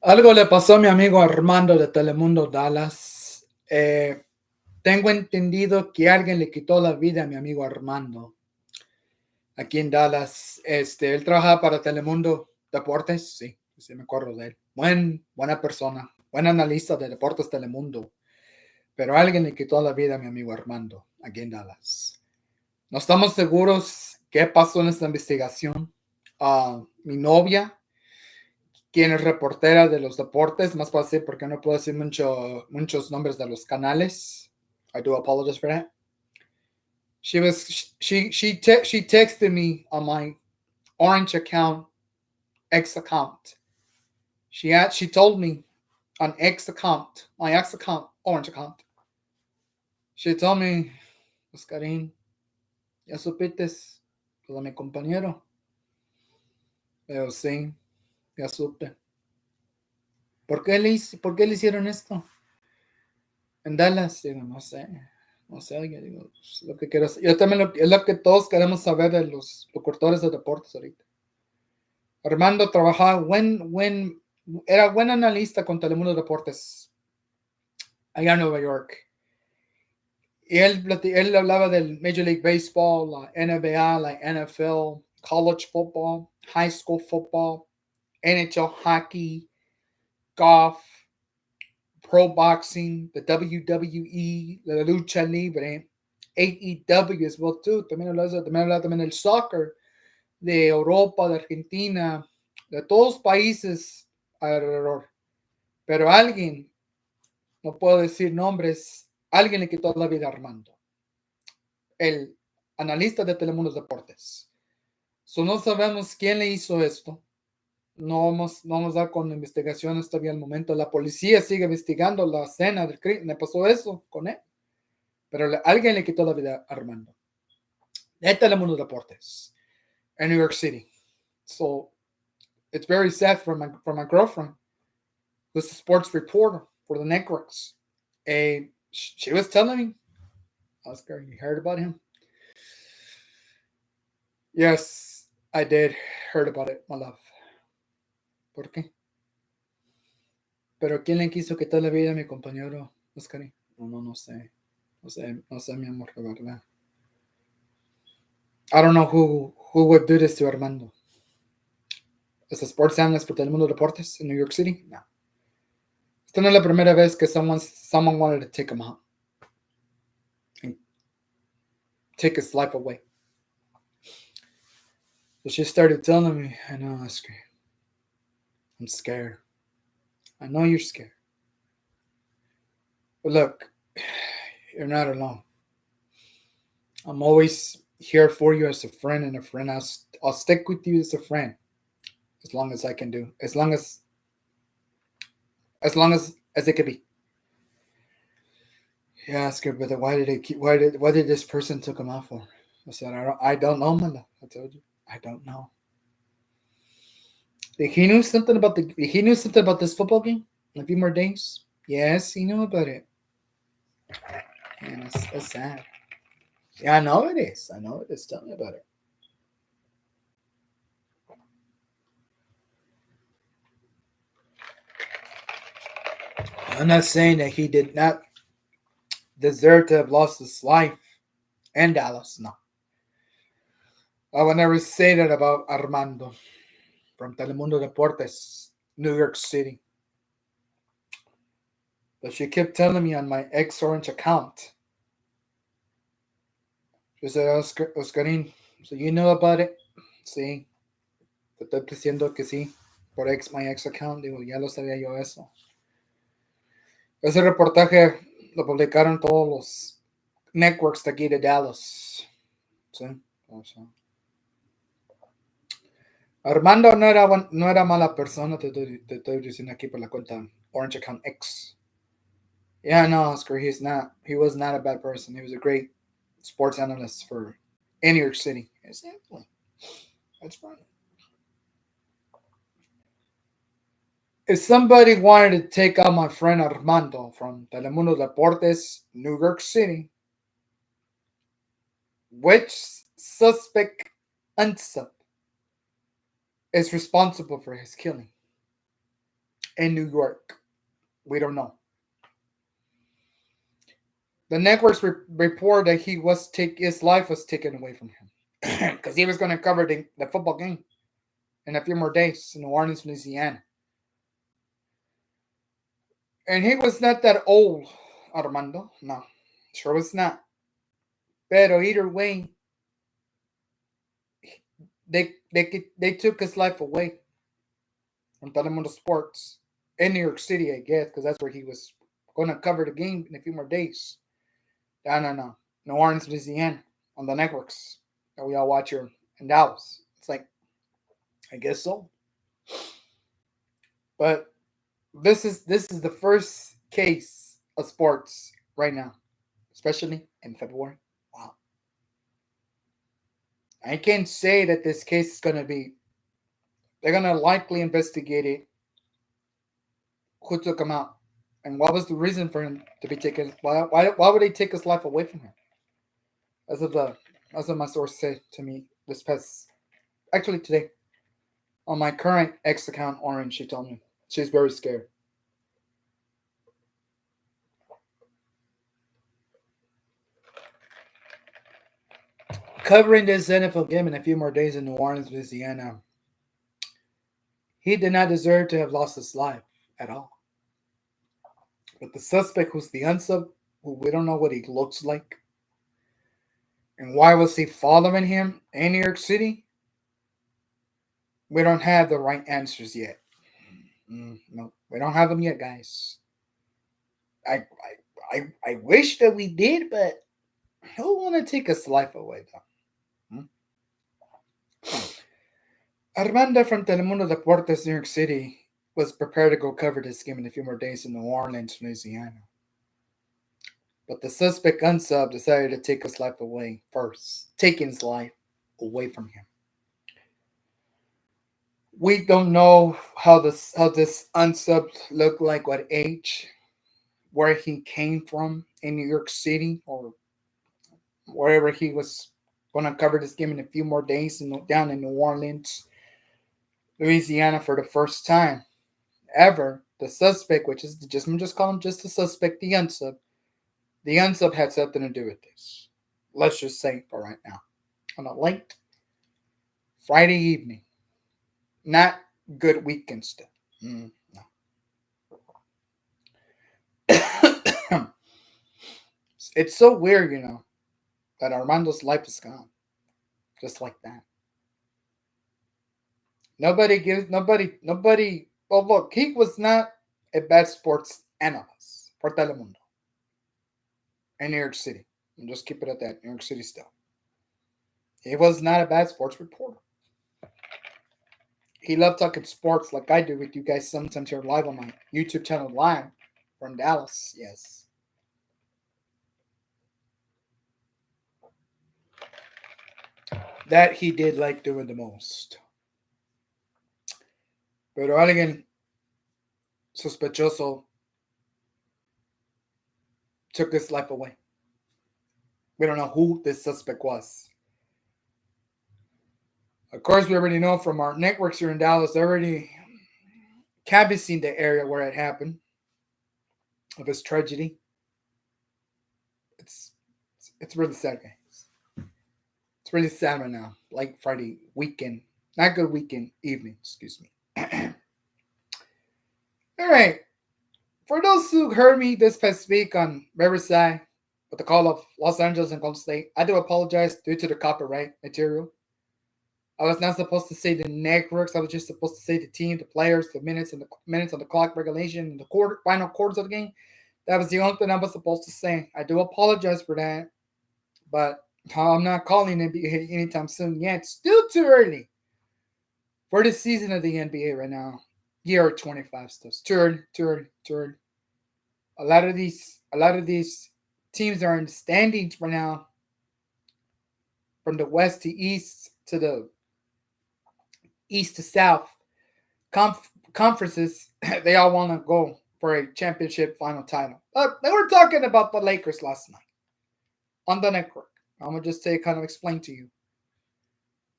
Algo le pasó a mi amigo Armando de Telemundo Dallas. Tengo entendido que alguien le quitó la vida a mi amigo Armando aquí en Dallas. Él trabajaba para Telemundo Deportes, sí, sí me acuerdo de él. Buena persona, buen analista de Deportes Telemundo. Pero alguien le quitó la vida a mi amigo Armando aquí en Dallas. No estamos seguros qué pasó en esta investigación. Mi novia, quien es reportera de los deportes, más fácil porque no puedo decir muchos nombres de los canales. I do apologize for that. She texted me on my Orange account, X account. She told me on X account, my X account, Orange account. She told me, Oscarín, ya supiste lo de mi compañero. Pero sí, ya supe. ¿Por qué le hicieron esto? En Dallas, digo, no sé. No sé, yo digo, es lo que quiero hacer. Yo también es lo que todos queremos saber de los locutores de deportes ahorita. Armando trabajaba, era buen analista con Telemundo Deportes allá en Nueva York. Y él hablaba del Major League Baseball, la NBA, la NFL, college football, high school football, NHL hockey, golf, pro boxing, the WWE, la lucha libre, AEW as well too. También hablaba también del soccer de Europa, de Argentina, de todos los países alrededor. Pero alguien, no puedo decir nombres, alguien le quitó la vida a Armando, el analista de Telemundo Deportes. No sabemos quién le hizo esto. No vamos a dar con investigaciones todavía al momento. La policía sigue investigando la escena del crimen. Le pasó eso con él. Pero alguien le quitó la vida a Armando. De Telemundo Deportes en New York City. So it's very sad for my girlfriend, who's a sports reporter for the networks. And she was telling me, Oscar, you heard about him? Yes, I did heard about it, my love. ¿Por qué? Pero ¿quién le quiso quitar la vida a mi compañero, Oscar? No sé. No sé, mi amor, la verdad. I don't know who would do this to Armando. As a sports analyst for Telemundo Deportes in New York City? No. Esta no es la primera vez que someone wanted to take him out and take his life away. So she started telling me, I know, Oscar, I'm scared. I know you're scared. But look, you're not alone. I'm always here for you as a friend and a friend. I'll stick with you as a friend as long as I can do. As long as it could be. Yeah, Oscar, but why did this person took him out for? I said, I don't know, my love. I told you, I don't know. He knew something about this football game. A few more days. Yes, he knew about it. And it's sad. Yeah, I know it is. Tell me about it. I'm not saying that he did not deserve to have lost his life in Dallas. No. I would never say that about Armando from Telemundo Deportes, New York City. But she kept telling me on my ex Orange account. She said, Oscarín, so you know about it? Sí. Te estoy diciendo que sí. Por my ex account. Digo, ya lo sabía yo eso. Ese reportaje lo publicaron todos los networks de aquí de Dallas. Sí. O sea. Armando no era mala persona, te estoy diciendo aquí por la cuenta Orange Account X. Yeah, no, Oscar, he was not a bad person. He was a great sports analyst for in New York City. Exactly. That's fine. If somebody wanted to take out my friend Armando from Telemundo Deportes, New York City, which suspect unsub is responsible for his killing? in New York. We don't know. The networks report that his life was taken away from him because he was going to cover the football game in a few more days in New Orleans, Louisiana. And he was not that old, Armando. No, sure was not. Pero either way, they took his life away from Telemundo Sports in New York City, I guess, because that's where he was going to cover the game in a few more days. No. New Orleans, Louisiana, on the networks that we all watch here in Dallas. It's like, I guess so. But this is the first case of sports right now, especially in February. Wow. I can't say that this case is going to be. They're going to likely investigate it. Who took him out, and what was the reason for him to be taken? Why would they take his life away from him? As of my source said to me actually today, on my current X account, Orange, she told me she's very scared. Covering this NFL game in a few more days in New Orleans, Louisiana, he did not deserve to have lost his life at all. But the suspect, who's the unsub, who we don't know what he looks like, and why was he following him in New York City? We don't have the right answers yet. No, we don't have them yet, guys. I wish that we did, but who want to take his life away, though? Armando from Telemundo Deportes, New York City, was prepared to go cover this game in a few more days in New Orleans, Louisiana. But the suspect unsub decided to take his life away first, taking his life away from him. We don't know how this unsub looked like, what age, where he came from in New York City or wherever he was going to cover this game in a few more days down in New Orleans, Louisiana for the first time ever. The suspect, which is just call him just the suspect, the unsub. The unsub had something to do with this. Let's just say for right now. On a late Friday evening. Not good weekend stuff. No. It's so weird, that Armando's life is gone. Just like that. Nobody. Well, look, he was not a bad sports analyst for Telemundo in New York City. And just keep it at that. New York City still. He was not a bad sports reporter. He loved talking sports like I do with you guys sometimes here live on my YouTube channel live from Dallas. Yes. That he did like doing the most. Pero alguien sospechoso took his life away. We don't know who this suspect was. Of course, we already know from our networks here in Dallas, they're already canvassing the area where it happened, of his tragedy. It's really sad, guys. It's really sad right now. Like Friday weekend, not good weekend evening, excuse me. All right. For those who heard me this past week on Riverside with the call of Los Angeles and Golden State, I do apologize due to the copyright material. I was not supposed to say the networks. I was just supposed to say the team, the players, the minutes, and the minutes on the clock regulation, and the final quarters of the game. That was the only thing I was supposed to say. I do apologize for that, but I'm not calling NBA anytime soon yet. It's still too early for the season of the NBA right now. Year 25 still. It's too early. A lot of these teams are in the standings right now, from the west to east to the east to south conferences. They all want to go for a championship final title. They were talking about the Lakers last night on the network. I'm gonna just explain to you.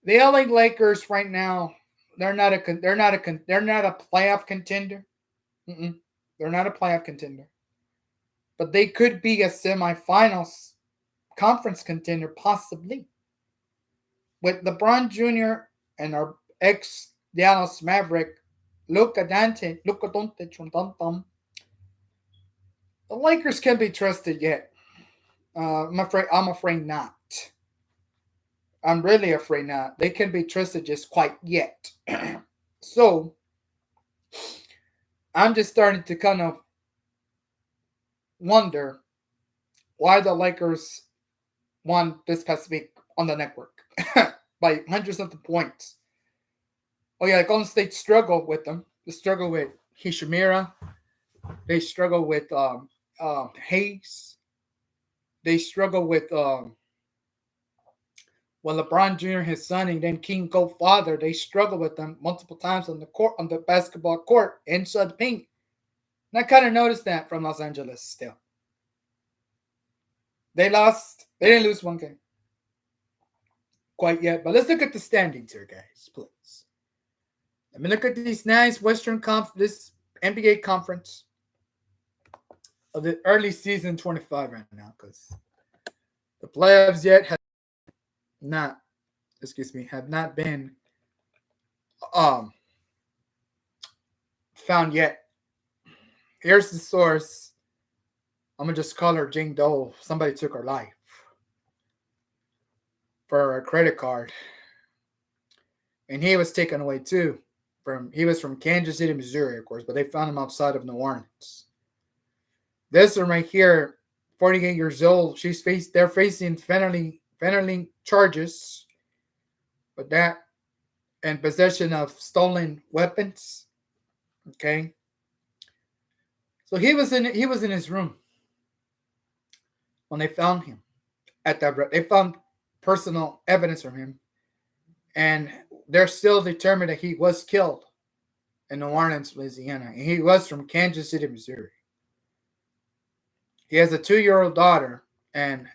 The LA Lakers right now, they're not a playoff contender. Mm-mm. They're not a playoff contender. But they could be a semifinals conference contender, possibly. With LeBron Jr. and our ex Dallas Maverick, Luka Doncic, the Lakers can be trusted yet. I'm afraid not. I'm really afraid not. They can be trusted just quite yet. So I'm just starting to kind of wonder why the Lakers won this past week on the network by hundreds of the points. Oh yeah, Golden State struggled with them. They struggle with Hishimura. They struggle with Hayes. They struggle with LeBron Jr., his son, and then King Go father. They struggle with them multiple times on the court, on the basketball court, inside the paint. And I kind of noticed that from Los Angeles still. They lost. They didn't lose one game quite yet. But let's look at the standings here, guys, please. Let me look at these nice this NBA conference of the early season 25 right now, because the playoffs yet have not been um found yet. Here's the source. I'm gonna just call her Jane Doe. Somebody took her life for a credit card, and he was taken away too. He was from Kansas City, Missouri, of course, but they found him outside of New Orleans. This one right here, 48 years old. They're facing felony charges, but that and possession of stolen weapons. Okay, so he was in his room when they found him they found personal evidence from him, and they're still determined that he was killed in New Orleans, Louisiana, and he was from Kansas City, Missouri. He has a 2-year-old daughter, and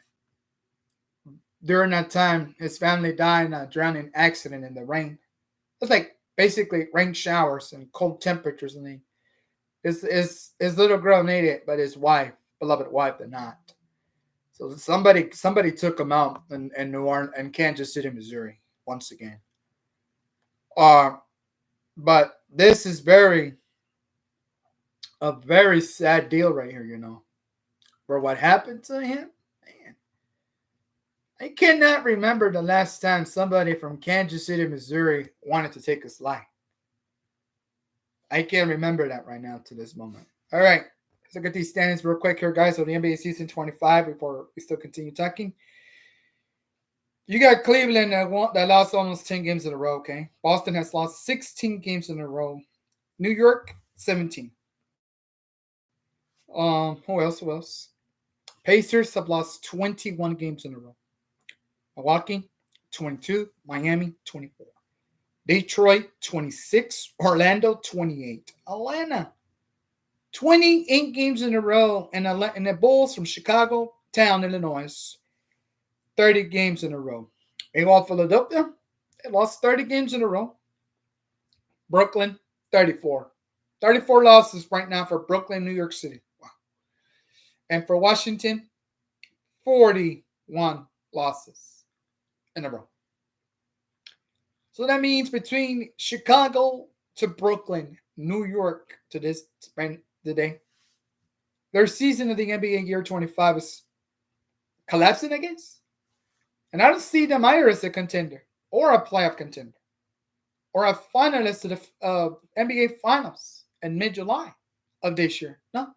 during that time, his family died in a drowning accident in the rain. It's like basically rain showers and cold temperatures, and his little girl made it, but his beloved wife, did not. So somebody took him out in New Orleans and Kansas City, Missouri, once again. But this is a very sad deal right here, for what happened to him. Man, I cannot remember the last time somebody from Kansas City, Missouri wanted to take his life. I can't remember that right now to this moment. All right. Let's look at these standings real quick here, guys, for the NBA season 25 before we still continue talking. You got Cleveland that lost almost 10 games in a row, okay? Boston has lost 16 games in a row. New York, 17. Who else? Pacers have lost 21 games in a row. Milwaukee, 22. Miami, 24. Detroit, 26. Orlando, 28. Atlanta, 28 games in a row. And the Bulls from Chicago, town, Illinois, 30 games in a row. Meanwhile, Philadelphia, they lost 30 games in a row. Brooklyn, 34. 34 losses right now for Brooklyn, New York City. Wow. And for Washington, 41 losses in a row. So that means between Chicago to Brooklyn, New York to this today, their season of the NBA year 25 is collapsing, I guess. And I don't see them either as a contender or a playoff contender or a finalist to the NBA Finals in mid-July of this year. No.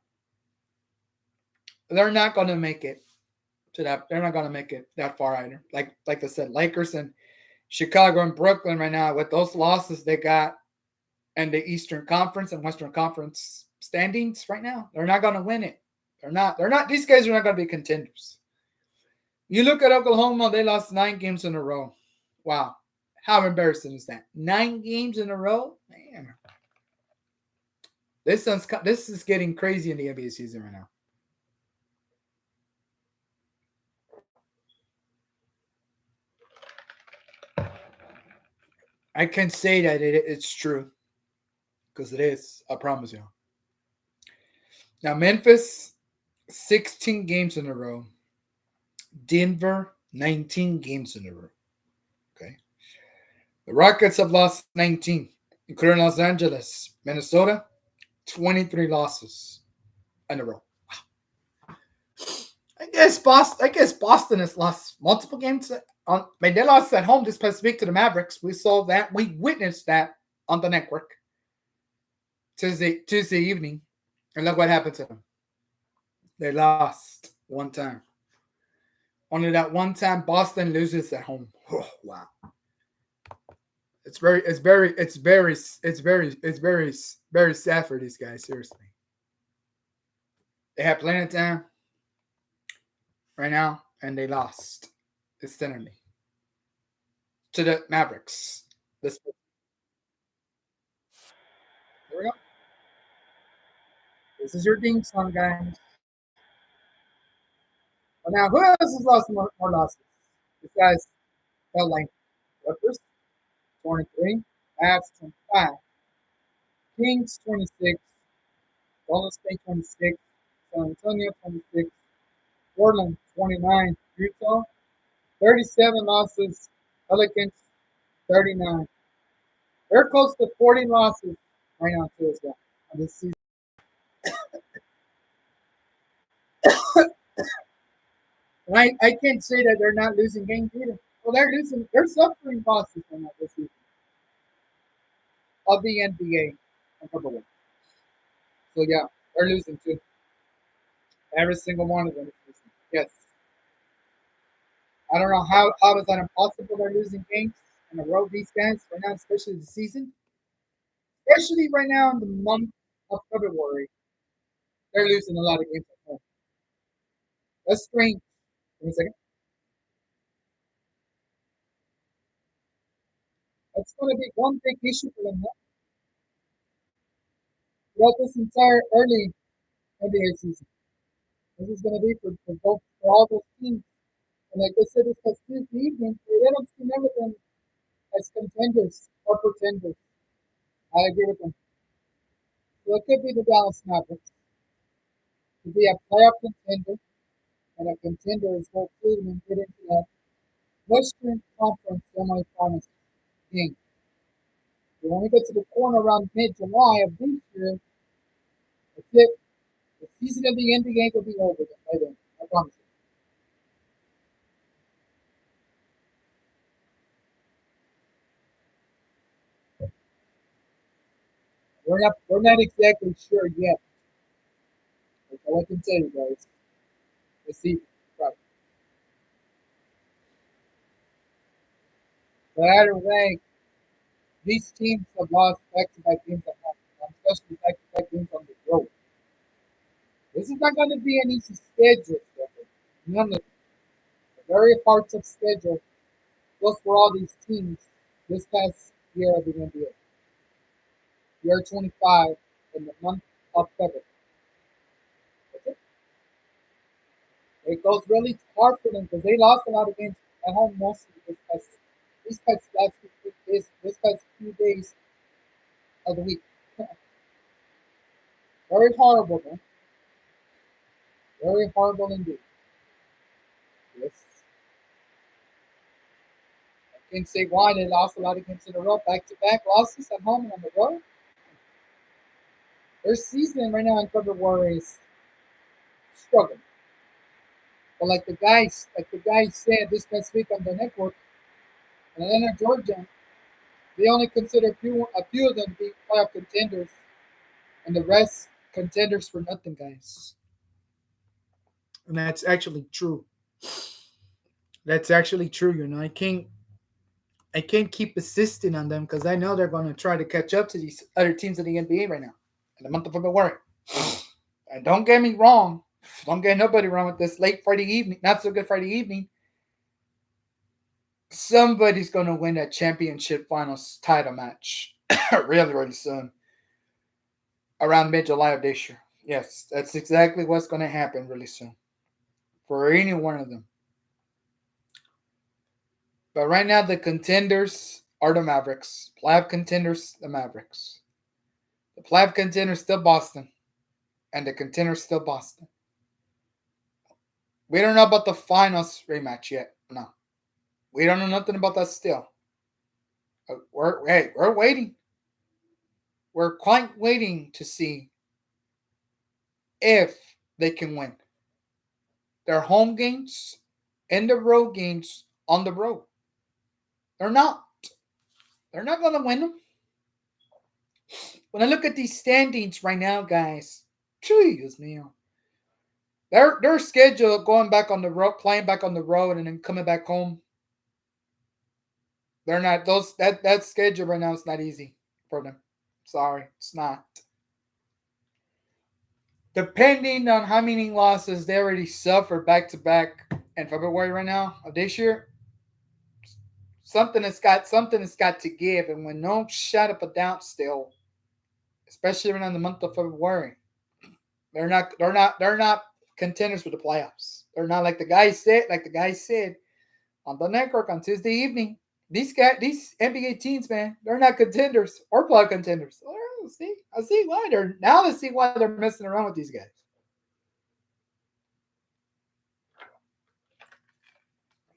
They're not going to make it to that. They're not going to make it that far either. Like I said, Lakers and Chicago and Brooklyn right now, with those losses they got in the Eastern Conference and Western Conference standings right now, they're not going to win it. They're not. These guys are not going to be contenders. You look at Oklahoma, they lost 9 games in a row. Wow. How embarrassing is that? 9 games in a row? Man. This is getting crazy in the NBA season right now. I can say that it's true. Because it is. I promise you. Now Memphis, 16 games in a row. Denver, 19 games in a row. Okay. The Rockets have lost 19, including Los Angeles. Minnesota, 23 losses in a row. I guess Boston has lost multiple games. They lost at home this past week to the Mavericks. We saw that. We witnessed that on the network Tuesday evening. And look what happened to them. They lost one time. Only that one time Boston loses at home. Oh, wow. Very sad for these guys, seriously. They had plenty of time right now, and they lost instantly to the Mavericks. Here we go. This is your theme song, guys. Well, now, who else has lost more losses? This guy's felt like Clippers, 23, Avs, 25, Kings, 26, Golden State, 26, San Antonio, 26, Portland, 29, Utah, 37 losses, Pelicans, 39. They're close to 40 losses right now, too, as well, on this season. And I can't say that they're not losing games either. Well, they're suffering losses right now this season of the NBA. So, yeah, they're losing too. Every single one of them is losing. Yes. I don't know how is that impossible. They're losing games in a row, these guys, right now, especially the season. Especially right now in the month of February. They're losing a lot of games at home. That's strange. Give me a second. That's going to be one big issue for them throughout this entire early NBA season. This is going to be for all those teams. And like I said, it's because Tuesday evening, they don't see none of them as contenders or pretenders. I agree with them. So it could be the Dallas Mavericks to be a playoff contender, and a contender is what Cleveland get into that Western Conference semifinals game. When we get to the corner around mid-July of this year, that's it. The season of the NBA will be over by then. I promise you. We're not exactly sure yet. That's all I can tell you guys. Let's see. Right. But either way, these teams have lost back-to-back games at home, especially back-to-back games on the road. This is not going to be an easy schedule. None of it. A very hard to schedule was for all these teams this past year of the NBA. Year 25 in the month of February. It It goes really hard for them because they lost a lot of games at home mostly because these past last few days, this past few days of the week. Very horrible, man. Very horrible indeed. Yes. I can't say why they lost a lot of games in a row, back to back losses at home and on the road. Their season right now in February is struggling. But like the guys said this past week on the network, in Atlanta, Georgia, they only consider a few of them to be playoff contenders, and the rest contenders for nothing, guys. And that's actually true. That's actually true. I can't keep insisting on them because I know they're going to try to catch up to these other teams in the NBA right now in the month of February. And don't get me wrong. Don't get nobody wrong with this late Friday evening, not so good Friday evening. Somebody's going to win that championship finals title match really, really soon. Around mid July of this year. Yes, that's exactly what's going to happen really soon for any one of them. But right now, the contenders are the Mavericks. Playoff contenders, the Mavericks. The playoff contenders, still Boston. and the contender's still Boston. We don't know about the finals rematch yet. No, we don't know nothing about that still. We're waiting. We're quite waiting to see if they can win their home games and the road games on the road. They're not. They're not going to win them. When I look at these standings right now, guys, jeez, man, their schedule going back on the road, playing back on the road, and then coming back home. They're not those that schedule right now is not easy for them. Sorry, it's not. Depending on how many losses they already suffered back to back in February right now of this year, something has got to give. And when no shut up a doubt still, especially around the month of February, they're not contenders for the playoffs. They're not like the guy said on the network on Tuesday evening. These NBA teams, man, they're not contenders or playoff contenders. Oh, see, I see why they're now. I see why they're messing around with these guys.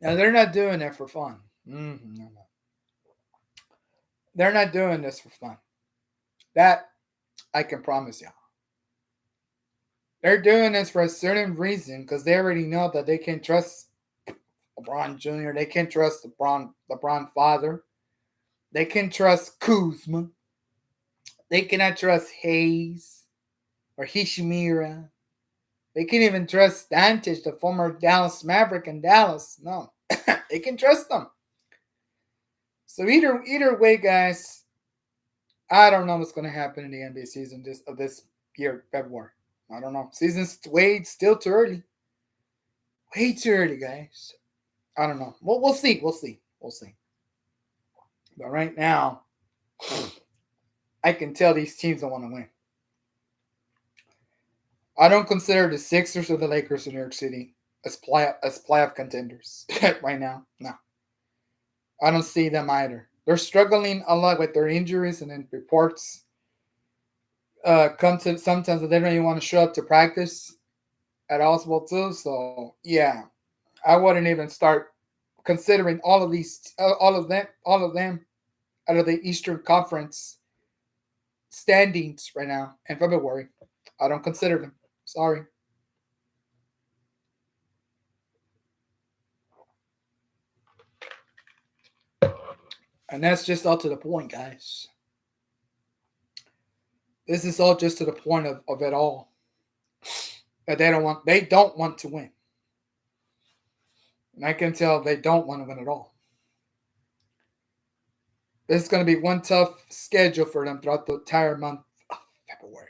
Now they're not doing it for fun. No. They're not doing this for fun. That I can promise you. They're doing this for a certain reason because they already know that they can trust LeBron Jr. They can trust LeBron father. They can trust Kuzma. They cannot trust Hayes or Hishimura. They can't even trust Stantich, the former Dallas Maverick in Dallas. No, they can trust them. So either way, guys, I don't know what's going to happen in the NBA season this year, February. I don't know. Season's still too early. Way too early, guys. I don't know. We'll see. We'll see. But right now, I can tell these teams don't want to win. I don't consider the Sixers or the Lakers in New York City as playoff contenders right now. No, I don't see them either. They're struggling a lot with their injuries, and then reports come to sometimes that they don't even want to show up to practice at all too. So yeah, I wouldn't even start considering all of them out of the Eastern Conference standings right now in February. I don't consider them. Sorry. And that's just all to the point, guys. This is all just to the point of it all. That they don't want to win. And I can tell they don't want to win at all. This is going to be one tough schedule for them throughout the entire month of February.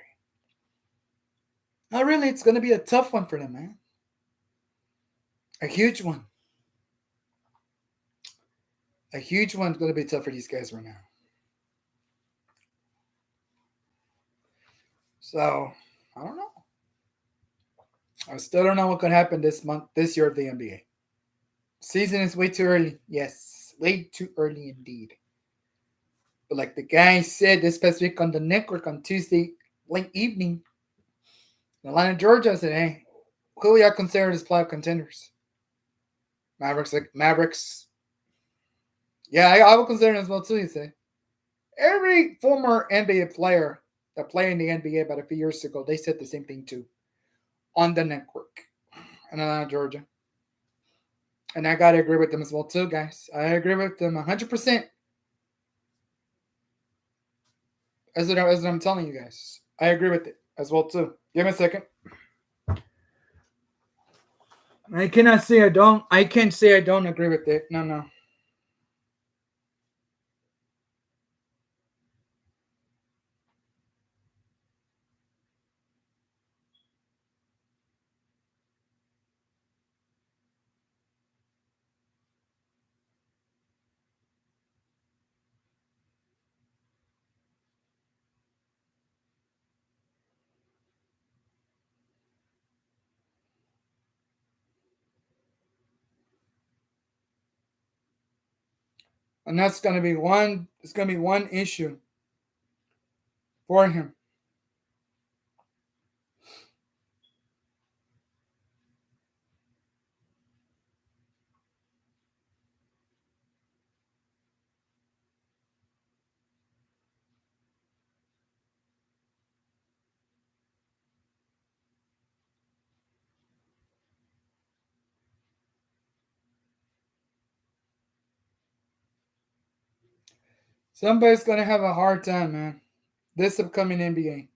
Not really, it's going to be a tough one for them, man. A huge one. A huge one's going to be tough for these guys right now. So, I don't know. I still don't know what could happen this year of the NBA. Season is way too early. Yes, way too early indeed. But like the guy said this past week on the network on Tuesday late evening, in Atlanta, Georgia, said, hey, who y'all consider as playoff contenders? Mavericks. Yeah, I would consider them as well too, he said. Every former NBA player that played in the NBA about a few years ago, they said the same thing too. On the network in Atlanta, Georgia. And I gotta agree with them as well too, guys. I agree with them 100%. As I'm telling you guys. I agree with it as well too. Give me a second. I cannot say I don't. I can't say I don't agree with it. No. And that's gonna be one. It's gonna be one issue for him. Somebody's gonna have a hard time, man. This upcoming NBA.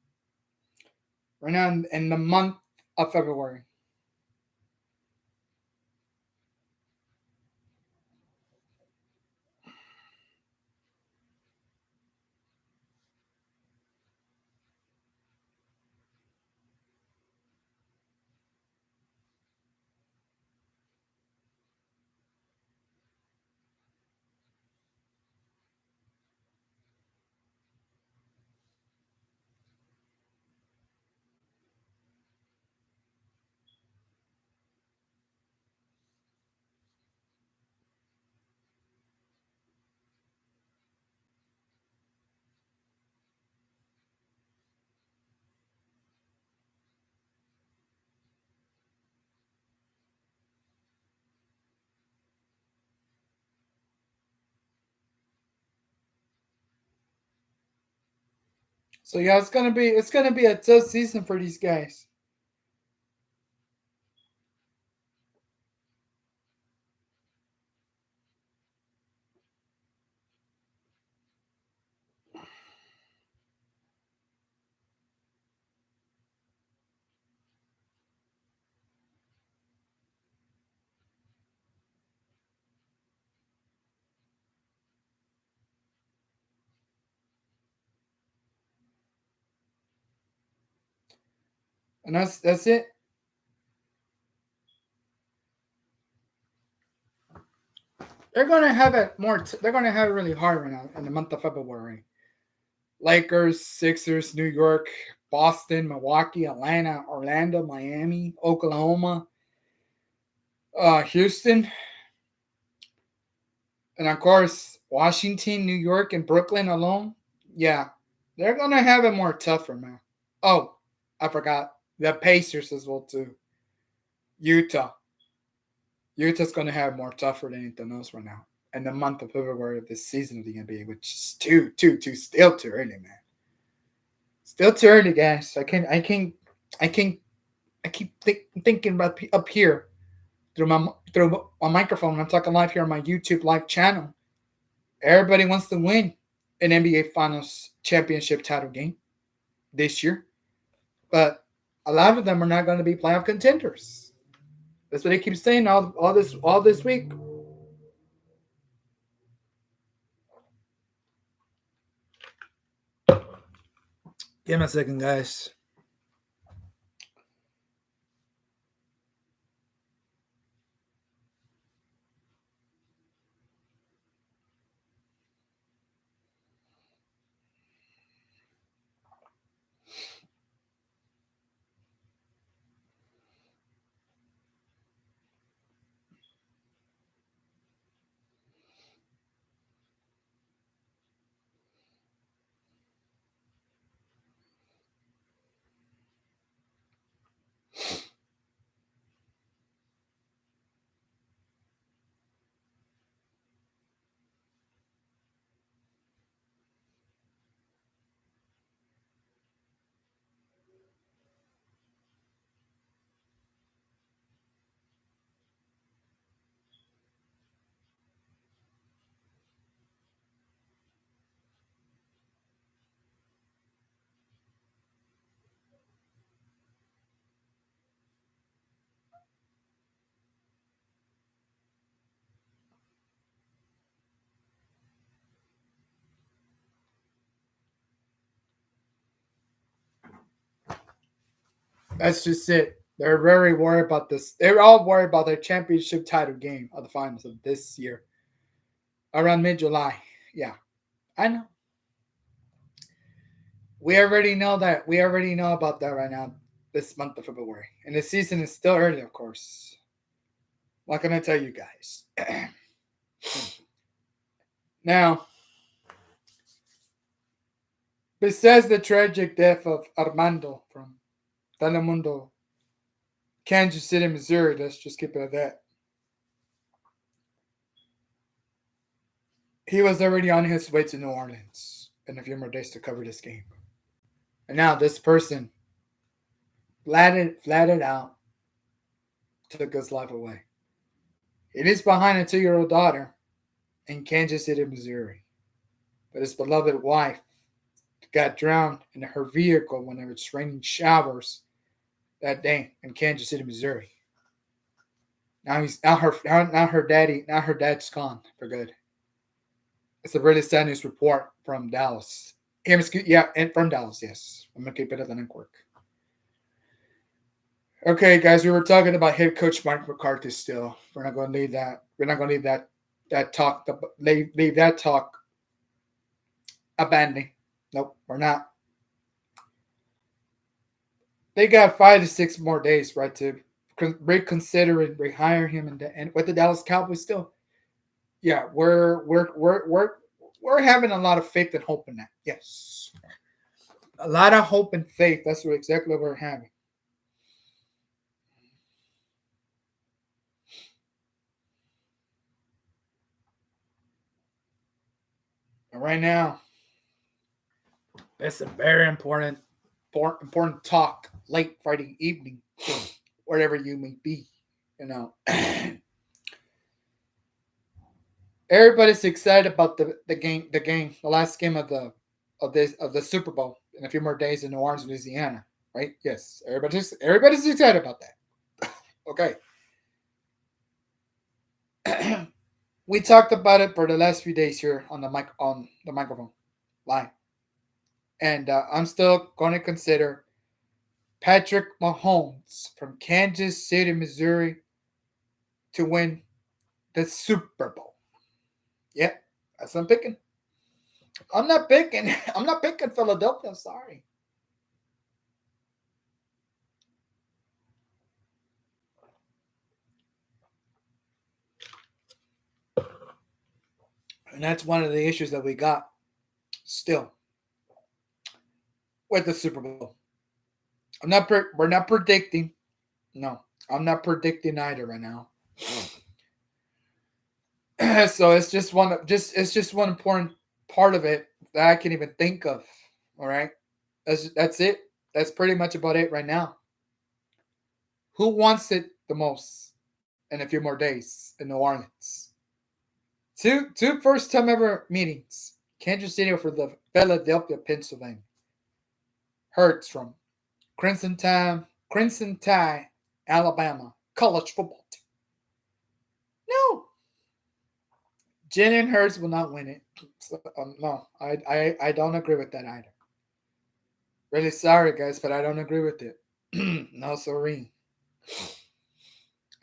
Right now in the month of February. So yeah, it's gonna be a tough season for these guys. And that's it. They're gonna have it more. They're gonna have it really hard right now in the month of February. Lakers, Sixers, New York, Boston, Milwaukee, Atlanta, Orlando, Miami, Oklahoma, Houston, and of course Washington, New York, and Brooklyn alone. Yeah, they're gonna have it more tougher, man. Oh, I forgot the Pacers as well too. Utah. Utah's gonna have more tougher than anything else right now. In the month of February of this season of the NBA, which is still too early, man. Still too early, guys. I can't, I keep thinking about up here through my microphone. I'm talking live here on my YouTube live channel. Everybody wants to win an NBA Finals championship title game this year, but a lot of them are not going to be playoff contenders. That's what they keep saying all this week. Give me a second, guys. That's just it. They're very worried about this. They're all worried about their championship title game of the finals of this year, around mid-July. Yeah, I know. We already know that. We already know about that right now, this month of February. And the season is still early, of course. What can I tell you guys? Now, besides the tragic death of Armando from Telemundo, Kansas City, Missouri, let's just keep it at that. He was already on his way to New Orleans in a few more days to cover this game. And now this person flatted out took his life away. It is behind a 2-year-old daughter in Kansas City, Missouri. but his beloved wife got drowned in her vehicle when it was raining showers that day in Kansas City, Missouri. Now he's now her dad's gone for good. It's a really sad news report from Dallas. Yeah, and from Dallas, yes. I'm gonna keep it at the network. Okay, guys, we were talking about head coach Mike McCarthy. Still, we're not going to leave that. We're not going to leave that talk. Leave that talk abandoned. Nope, we're not. They got 5 to 6 more days, right, to reconsider and rehire him, and with the Dallas Cowboys still. Yeah, we're having a lot of faith and hope in that. Yes, a lot of hope and faith. That's what exactly what we're having. And right now, it's a very important talk late Friday evening, wherever you may be. You know, everybody's excited about the last game of the Super Bowl in a few more days in New Orleans, Louisiana. Right? Yes, everybody's excited about that. Okay. We talked about it for the last few days here on the microphone live, and I'm still going to consider Patrick Mahomes from Kansas City, Missouri, to win the Super Bowl. Yeah, that's what I'm picking. I'm not picking. I'm not picking Philadelphia. I'm sorry. And that's one of the issues that we got still with the Super Bowl. We're not predicting. No, I'm not predicting either right now. So it's just one important part of it that I can even think of. All right, that's it. That's pretty much about it right now. Who wants it the most in a few more days in New Orleans? Two first time ever meetings. Kansas City for the Philadelphia, Pennsylvania. Hurts from Crimson Tide, Alabama college football team. No, Jalen Hurts will not win it. So, no, I don't agree with that either. Really sorry, guys, but I don't agree with it. No, sorry.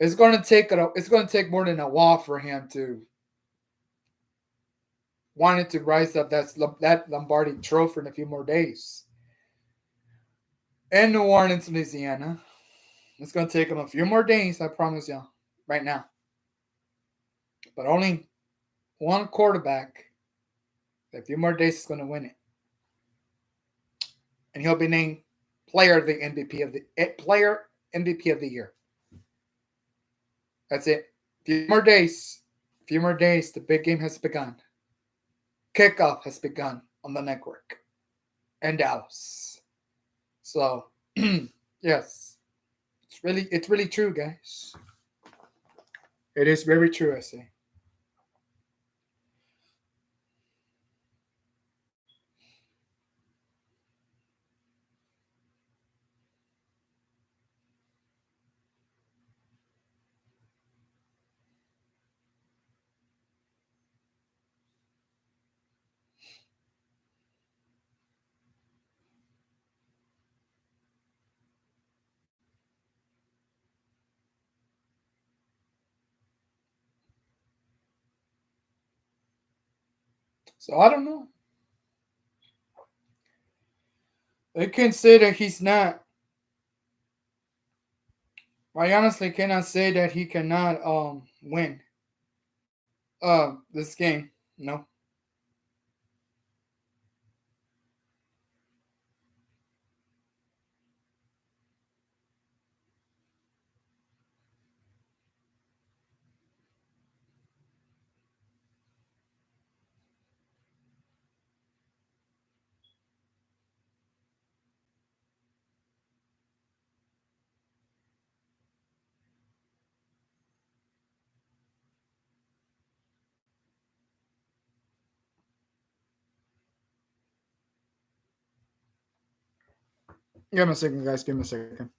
It's going to take more than a while for him to wanted to rise up that Lombardi trophy in a few more days. And New Orleans, Louisiana. It's going to take him a few more days, I promise you, right now. But only one quarterback, a few more days, is going to win it. And he'll be named player MVP of the year. That's it. A few more days, the big game has begun. Kickoff has begun on the network in Dallas. So, yes, it's really true, guys. It is very true, I say. So I don't know. I can say that he's not. I honestly cannot say that he cannot win this game. No. Give me a second, guys. Give me a second.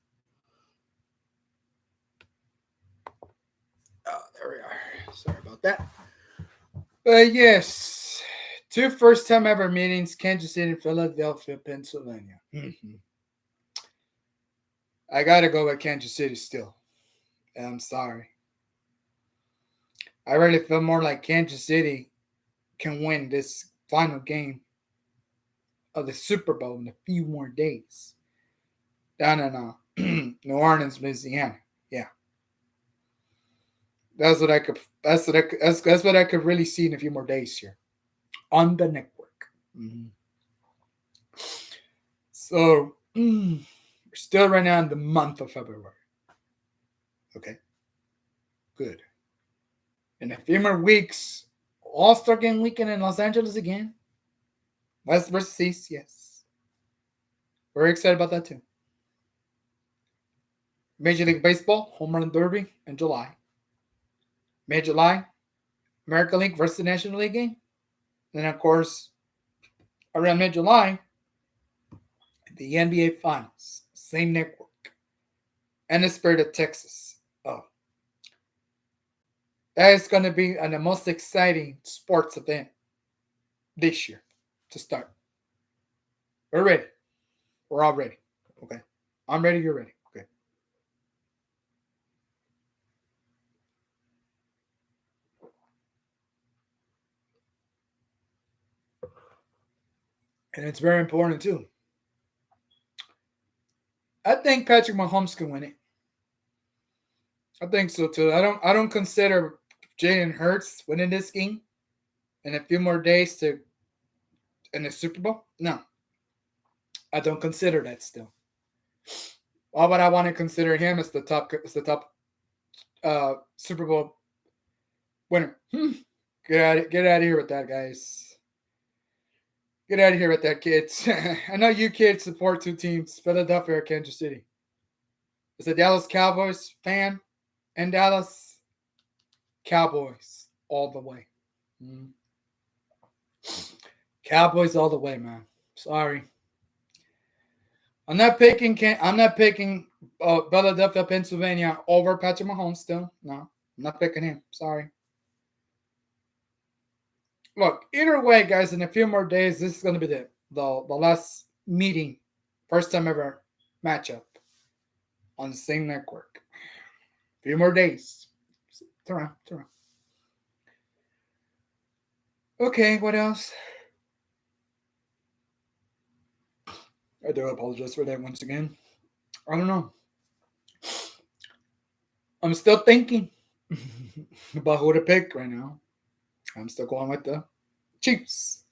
Oh, there we are. Sorry about that. But yes, 2 first-time ever meetings: Kansas City and Philadelphia, Pennsylvania. I gotta go with Kansas City still. I'm sorry. I really feel more like Kansas City can win this final game of the Super Bowl in a few more days down in New Orleans, Louisiana. Yeah, that's what I could. That's what I could really see in a few more days here on the network. Mm-hmm. So we're still right now in the month of February. Okay, good. In a few more weeks, All-Star Game weekend in Los Angeles again. West versus East, yes. Very excited about that too. Major League Baseball, Home Run Derby in July. Mid-July, American League versus the National League game. Then, of course, around mid-July, the NBA Finals, same network. And the Spirit of Texas. Oh. That is going to be the most exciting sports event this year to start. We're ready. We're all ready. Okay. I'm ready. You're ready. Okay. And it's very important too. I think Patrick Mahomes can win it. I think so too. I don't consider Jalen Hurts winning this game in a few more days to in the Super Bowl. No. I don't consider that still. Why would I want to consider him as the top Super Bowl winner? Get out of here with that, guys. Get out of here with that, kids. I know you kids support 2 teams, Philadelphia or Kansas City. As a Dallas Cowboys fan in Dallas, Cowboys all the way. Cowboys all the way, man. Sorry. I'm not picking Philadelphia, Pennsylvania over Patrick Mahomes still. No, I'm not picking him. Sorry. Look, either way, guys, in a few more days, this is going to be the last meeting, first time ever matchup on the same network. A few more days. Turn around. Okay, what else? I do apologize for that once again. I don't know. I'm still thinking about who to pick right now. I'm still going with the Chiefs.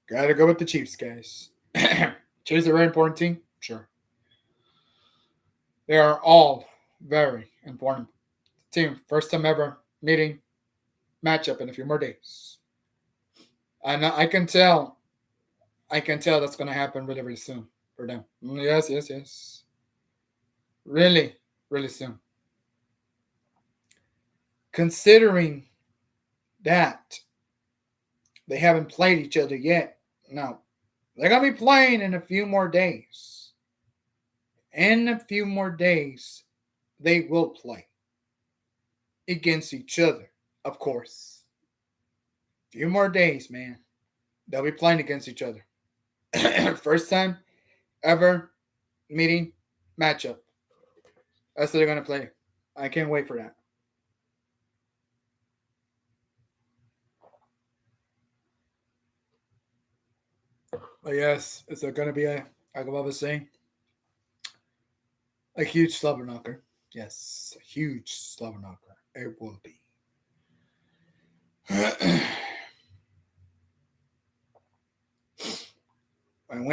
Gotta go with the Chiefs, guys. Chiefs are a very important team. Sure. They are all very important team. First time ever meeting matchup in a few more days. I can tell that's going to happen really, really soon for them. Yes. Really, really soon. Considering that they haven't played each other yet. No. They're going to be playing in a few more days. In a few more days, they will play against each other, of course. A few more days, man. They'll be playing against each other. First time ever meeting matchup. That's what they're going to play. I can't wait for that. But yes, it's going to be like I was saying, a huge slobber knocker. Yes, a huge slobber knocker. It will be.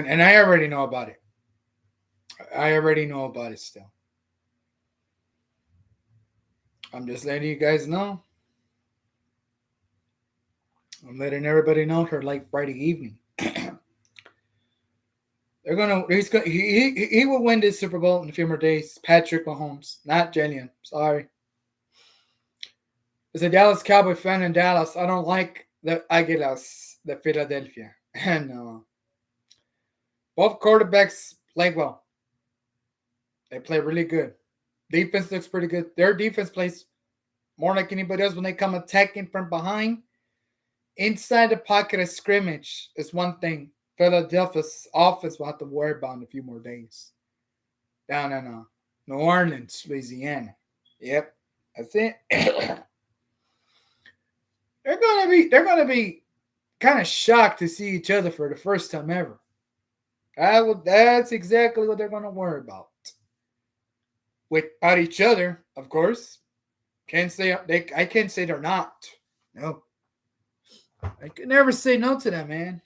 And I already know about it. I already know about it still. I'm just letting you guys know. I'm letting everybody know her like Friday evening. He will win this Super Bowl in a few more days. Patrick Mahomes, not Jalen. Sorry. As a Dallas Cowboy fan in Dallas, I don't like the Águilas, the Philadelphia. And both quarterbacks played well. They play really good. Defense looks pretty good. Their defense plays more like anybody else when they come attacking from behind. Inside the pocket of scrimmage is one thing. Philadelphia's offense will have to worry about in a few more days. Down in New Orleans, Louisiana. Yep, that's it. they're gonna be kind of shocked to see each other for the first time ever. That's exactly what they're gonna worry about. Without each other, of course. Can't say I can't say they're not. No, I could never say no to that, man.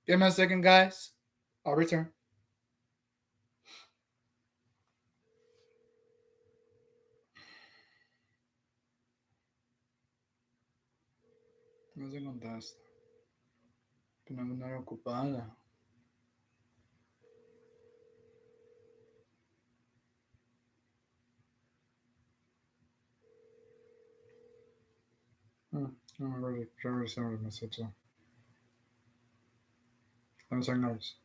Give me a second, guys. I'll return. No sé contesta. Pero no era ocupada. No, really, really sorry, message. I'm saying nice.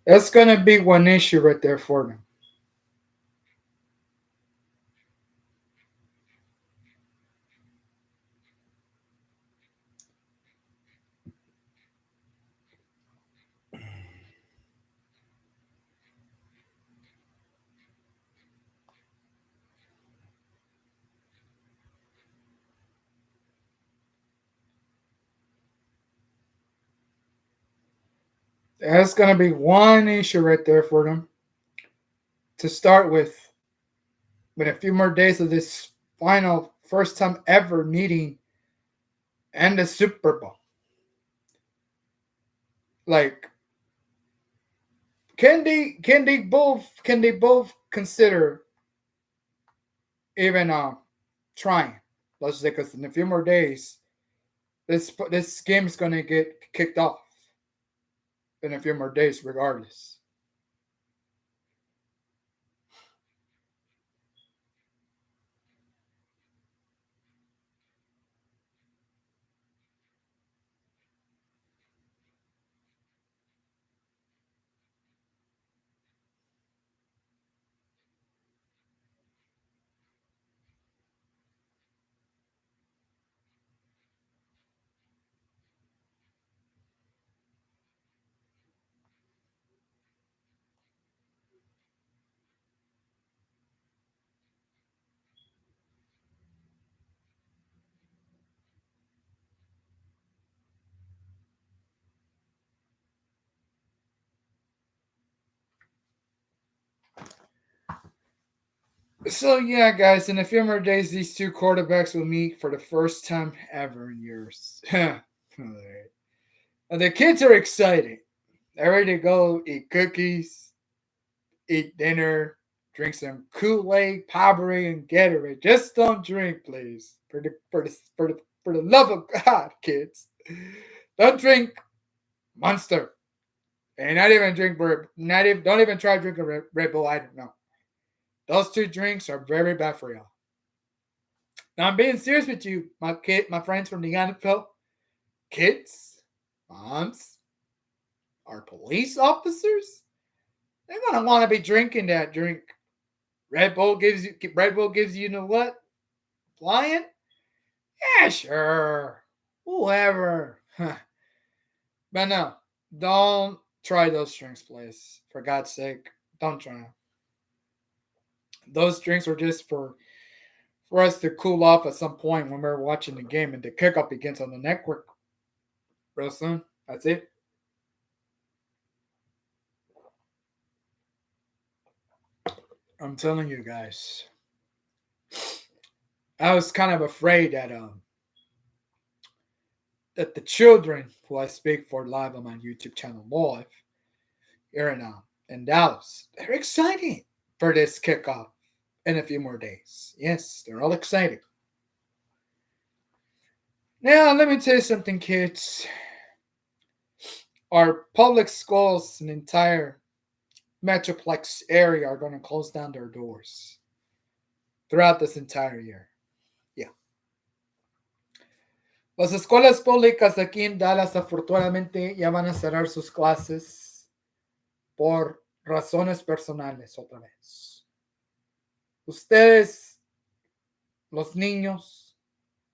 That's gonna be one issue right there for them. That's gonna be one issue right there for them. To start with a few more days of this final first time ever meeting and the Super Bowl. Like, can they both consider even trying? Let's say because in a few more days, this game is gonna get kicked off in a few more days, regardless. So yeah, guys, in a few more days, these two quarterbacks will meet for the first time ever in years. The kids are excited. They're ready to go eat cookies, eat dinner, drink some Kool-Aid, Powerade, and Gatorade. Just don't drink, please. For the love of God, kids. Don't drink Monster. And not even drink not even don't even try drinking Red Bull either. No. Those two drinks are very bad for y'all. Now I'm being serious with you, my friends from the NFL. Kids, moms, our police officers. They're gonna want to be drinking that drink. Red Bull gives you you know what? Flying? Yeah, sure. Whoever. But no, don't try those drinks, please. For God's sake, don't try them. Those drinks are just for us to cool off at some point when we're watching the game and the kickoff begins on the network real soon. That's it. I'm telling you guys. I was kind of afraid that that the children who I speak for live on my YouTube channel live here in Dallas, they're excited for this kickoff in a few more days. Yes, they're all excited. Now, let me tell you something, kids. Our public schools in the entire Metroplex area are going to close down their doors throughout this entire year. Yeah. Las escuelas públicas aquí en Dallas, afortunadamente, ya van a cerrar sus clases por razones personales otra vez. Ustedes, los niños,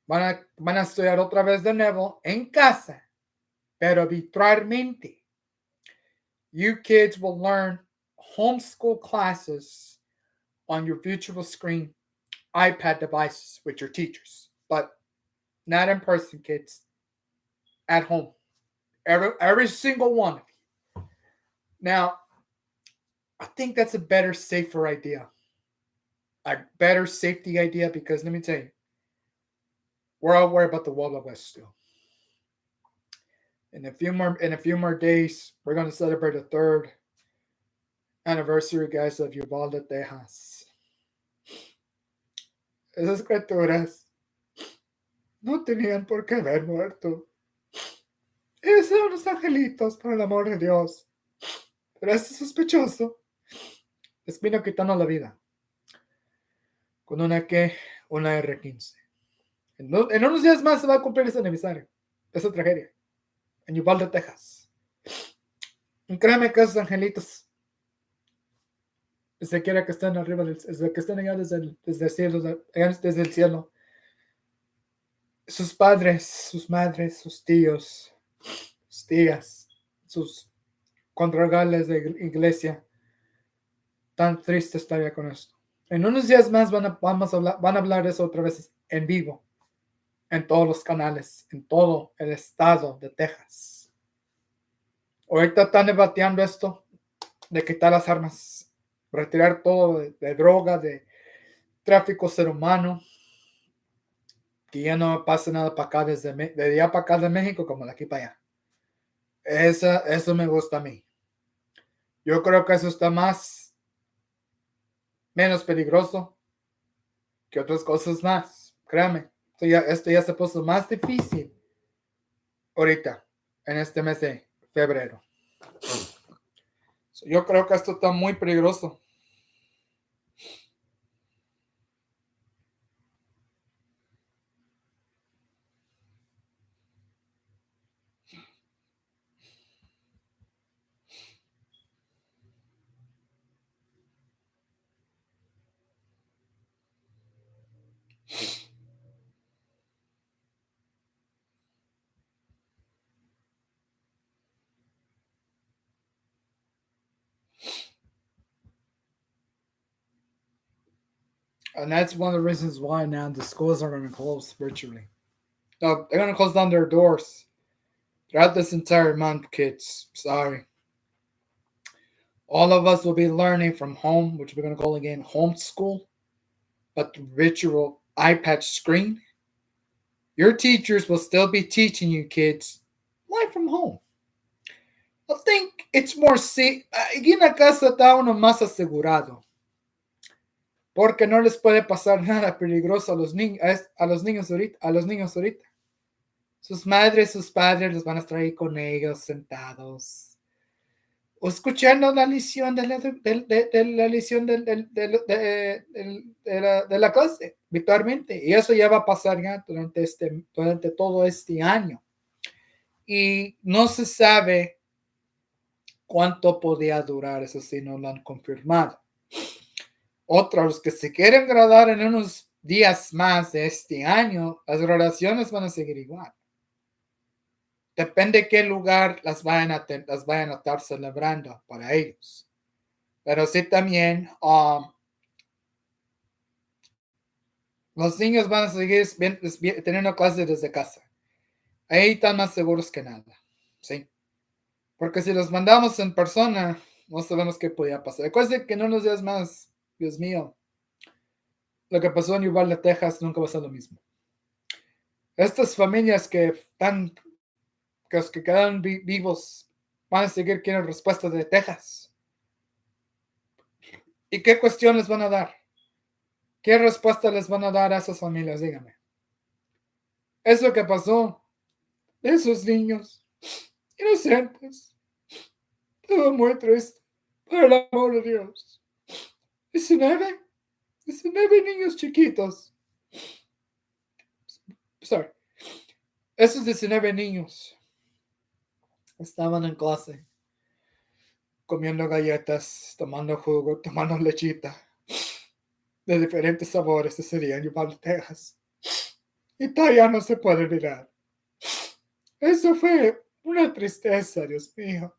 van a estudiar otra vez de nuevo en casa, pero virtualmente. You kids will learn homeschool classes on your virtual screen iPad devices with your teachers, but not in person, kids. At home. Every single one of you. Now, I think that's a better, safer idea. A better safety idea because let me tell you, we're all worried about the Wild West still. In a few more days, we're gonna celebrate the 3rd anniversary, guys, of Uvalde, Texas. Esas criaturas no tenían por qué haber muerto. Ellos son unos angelitos, por el amor de Dios. Pero este sospechoso les vino quitando la vida. Con una R15. En unos días más se va a cumplir ese aniversario. Esa tragedia. En Uvalde, Texas. Y créeme que esos angelitos, desde quiera que estén arriba, desde que estén allá desde el cielo, sus padres, sus madres, sus tíos, sus tías, sus congregales de iglesia, tan triste estaría con esto. En unos días más van a hablar de eso otra vez en vivo, en todos los canales, en todo el estado de Texas. Ahorita están debatiendo esto de quitar las armas, retirar todo de droga, de tráfico ser humano, que ya no pase nada para acá de allá para acá de México como de aquí para allá. Eso me gusta a mí. Yo creo que eso está menos peligroso que otras cosas más. Créame, esto ya se puso más difícil ahorita, en este mes de febrero. Yo creo que esto está muy peligroso. And that's one of the reasons why now the schools are going to close virtually. No, they're going to close down their doors throughout this entire month, kids. Sorry. All of us will be learning from home, which we're going to call again homeschool, but the virtual iPad screen. Your teachers will still be teaching you kids live from home. I think it's more safe. Aquí en la casa está uno más asegurado. Porque no les puede pasar nada peligroso a los niños ahorita. Sus madres, sus padres los van a estar ahí con ellos sentados, o escuchando la lección de la clase virtualmente. Y eso ya va a pasar ya durante todo este año. Y no se sabe cuánto podía durar, eso sí no lo han confirmado. Otros que se quieren graduar en unos días más de este año, las graduaciones van a seguir igual. Depende de qué lugar las vayan a estar celebrando para ellos. Pero sí también los niños van a seguir teniendo clases desde casa. Ahí están más seguros que nada. ¿Sí? Porque si los mandamos en persona, no sabemos qué podía pasar. Recuerden que en unos días más, Dios mío, lo que pasó en Uvalde, Texas, nunca va a ser lo mismo. Estas familias que están que los que quedan vivos van a seguir queriendo respuestas de Texas. ¿Y qué cuestión les van a dar? ¿Qué respuesta les van a dar a esas familias? Dígame. Es lo que pasó de esos niños inocentes. Todo muy triste. Por el amor de Dios. 19 niños chiquitos. Sorry. Esos 19 niños estaban en clase, comiendo galletas, tomando jugo, tomando lechita de diferentes sabores ese día en Uvalde, Texas. Y todavía no se puede olvidar. Eso fue una tristeza, Dios mío.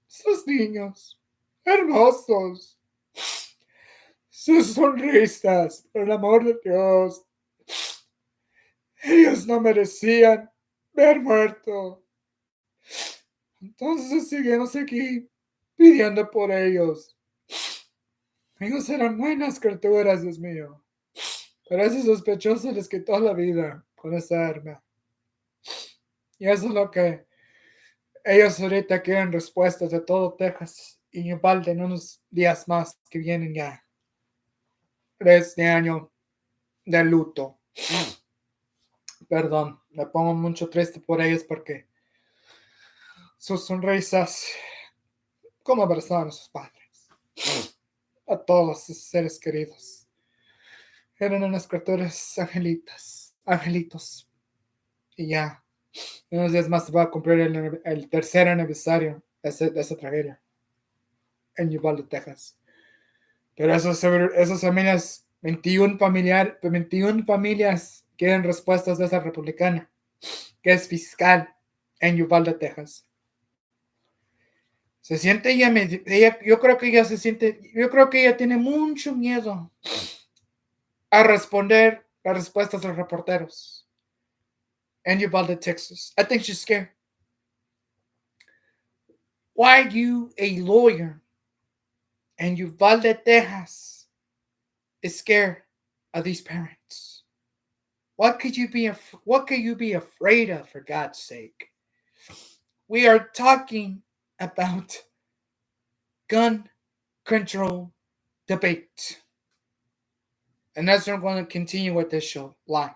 Esos niños, hermosos. Sus sonrisas, por el amor de Dios. Ellos no merecían ver muerto. Entonces seguimos aquí pidiendo por ellos. Ellos eran buenas criaturas, Dios mío. Pero ese sospechoso les quitó la vida con esa arma. Y eso es lo que ellos ahorita quieren respuestas de todo Texas y Uvalde en unos días más que vienen ya. De este año de luto. Perdón, me pongo mucho triste por ellos porque sus sonrisas, como abrazaban a sus padres, a todos sus seres queridos, eran unas criaturas angelitos. Y ya, en unos días más se va a cumplir el tercer aniversario de esa tragedia en Uvalde, Texas. Pero esas familias, 21 familias quieren respuestas de esa republicana, que es fiscal en Uvalde, Texas. Se siente ella, yo creo que ella tiene mucho miedo a responder las respuestas de los reporteros en Uvalde, Texas. I think she's scared. Why are you a lawyer in Uvalde, Texas is scared of these parents? What could you be afraid of, for God's sake? We are talking about gun control debate. And that's what I'm going to continue with this show live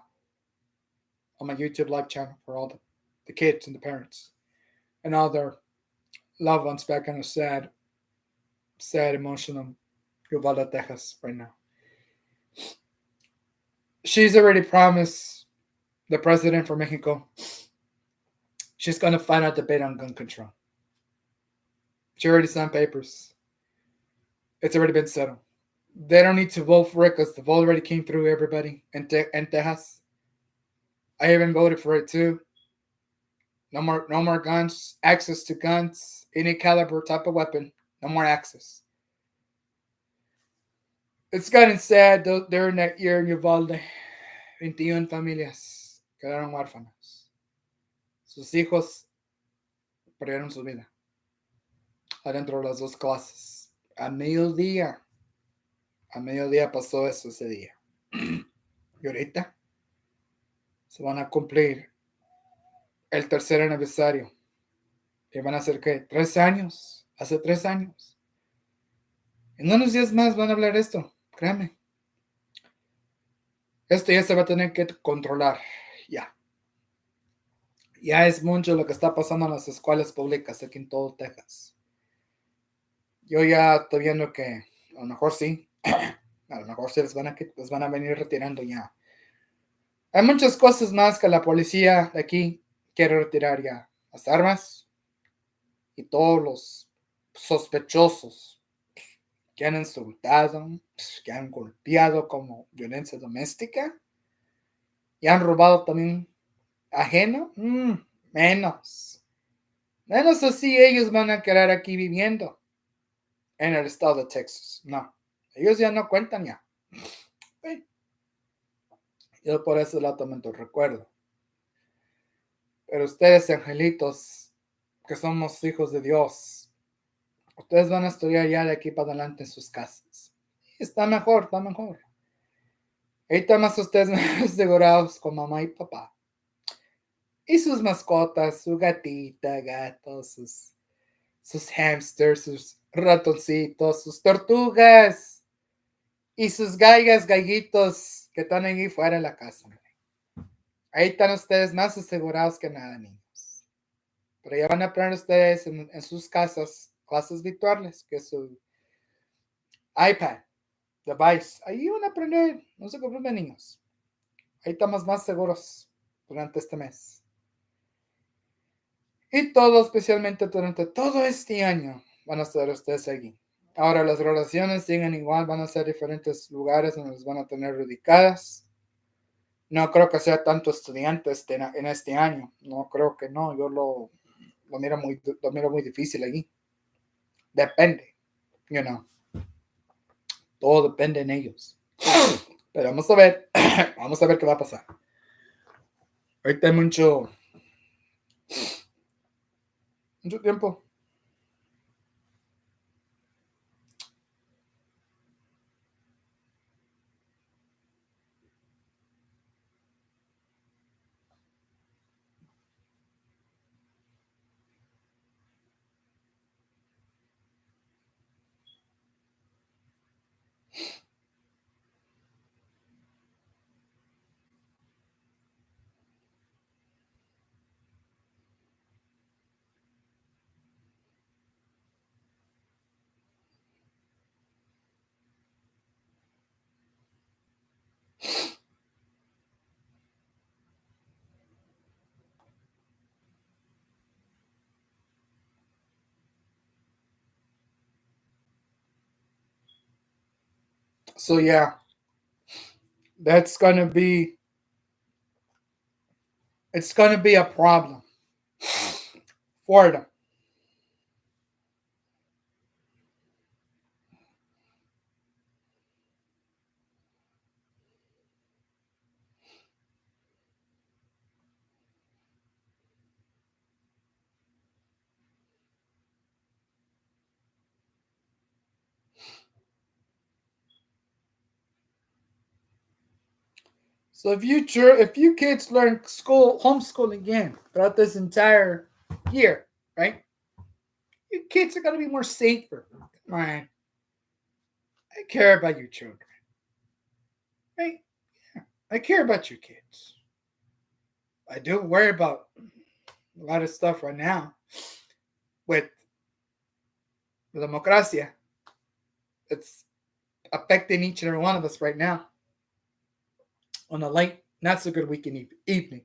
on my YouTube live channel for all the kids and the parents and all their loved ones back in a sad, emotional Uvalde, Texas right now. She's already promised the president for Mexico she's going to fight a debate on gun control. She already signed papers. It's already been settled. They don't need to vote for it because the vote already came through everybody in Texas. I even voted for it too. No more guns. Access to guns, any caliber type of weapon. No more access. It's gotten sad during that year in Uvalde. 21 familias quedaron huérfanas. Sus hijos perdieron su vida adentro de las dos clases. A mediodía pasó eso ese día. Y ahorita se van a cumplir el tercer aniversario. Y van a ser, ¿qué? 3 años. Hace 3 años. En unos días más van a hablar de esto. Créanme. Esto ya se va a tener que controlar. Ya es mucho lo que está pasando en las escuelas públicas aquí en todo Texas. Yo ya estoy viendo que a lo mejor sí. A lo mejor sí les van a venir retirando ya. Hay muchas cosas más que la policía de aquí quiere retirar ya. Las armas y todos los sospechosos que han insultado, que han golpeado como violencia doméstica y han robado también ajeno. Menos así ellos van a quedar aquí viviendo en el estado de Texas. No, ellos ya no cuentan ya. Yo por ese lado también te recuerdo. Pero ustedes, angelitos, que somos hijos de Dios, ustedes van a estudiar ya de aquí para adelante en sus casas. Está mejor. Ahí están más ustedes asegurados con mamá y papá. Y sus mascotas, su gatita, gatos, sus hamsters, sus ratoncitos, sus tortugas y sus galgas, gallitos que están ahí fuera de la casa. Ahí están ustedes más asegurados que nada, niños. Pero ya van a aprender ustedes en sus casas, clases virtuales, que es su iPad, device. Ahí van a aprender, no se preocupen, niños. Ahí estamos más seguros durante este mes. Y todo, especialmente durante todo este año, van a estar ustedes allí. Ahora las relaciones siguen igual, van a ser diferentes lugares donde los van a tener ubicadas. No creo que sea tanto estudiantes en este año. No creo que no. Yo lo miro muy difícil allí. Depende, you know. Todo depende en ellos. Pero vamos a ver, vamos a ver qué va a pasar. Ahorita hay mucho tiempo. So yeah, that's gonna be it's gonna be a problem for them. So if you kids learn homeschooling again throughout this entire year, right? You kids are gonna be more safer. Man, I care about your children. Right? Yeah, I care about your kids. I do worry about a lot of stuff right now with the democracia. It's affecting each and every one of us right now on a late, not so good weekend evening.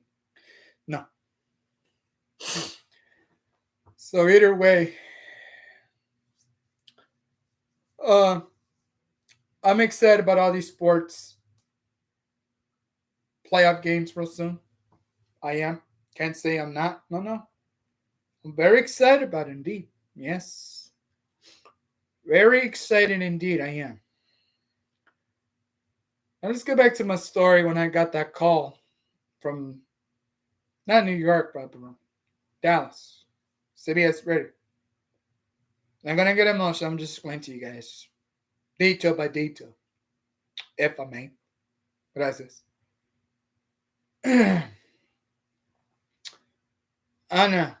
No. So either way, uh, I'm excited about all these sports playoff games real soon. I am. Can't say I'm not. No, no. I'm very excited about it indeed. Yes. Very excited indeed. I am. Now let's go back to my story when I got that call from not New York, but Dallas. CBS Radio. I'm gonna get emotional. I'm just explaining to you guys, detail by detail, if I may. Gracias. Anna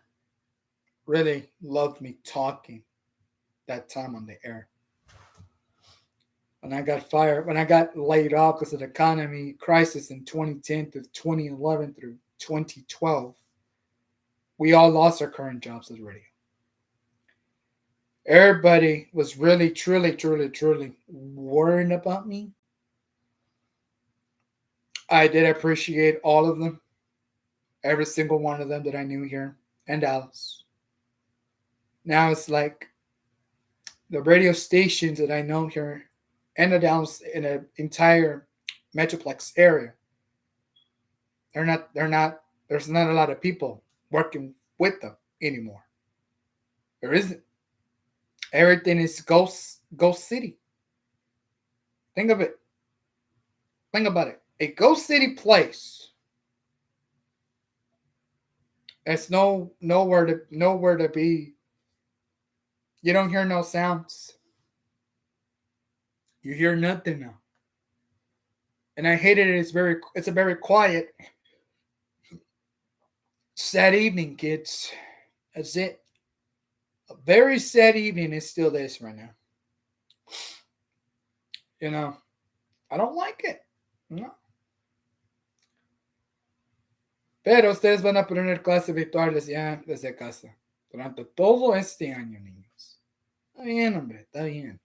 really loved me talking that time on the air. When I got fired, when I got laid off because of the economy crisis in 2010 to 2011 through 2012, we all lost our current jobs as radio. Everybody was really, truly, truly, truly worrying about me. I did appreciate all of them, every single one of them that I knew here in Dallas. Now it's like the radio stations that I know here in the Dallas, in the entire Metroplex area, there's not a lot of people working with them anymore. There isn't. Everything is ghost city. Think of it. Think about it. A ghost city place. It's nowhere to be. You don't hear no sounds. You hear nothing now. And I hate it. It's a very quiet Sad evening, kids. That's it. A very sad evening. It still is right now. You know, I don't like it. No. Pero ustedes van a poner clases virtuales ya desde casa. Durante todo este año, niños. Está bien, hombre, está bien.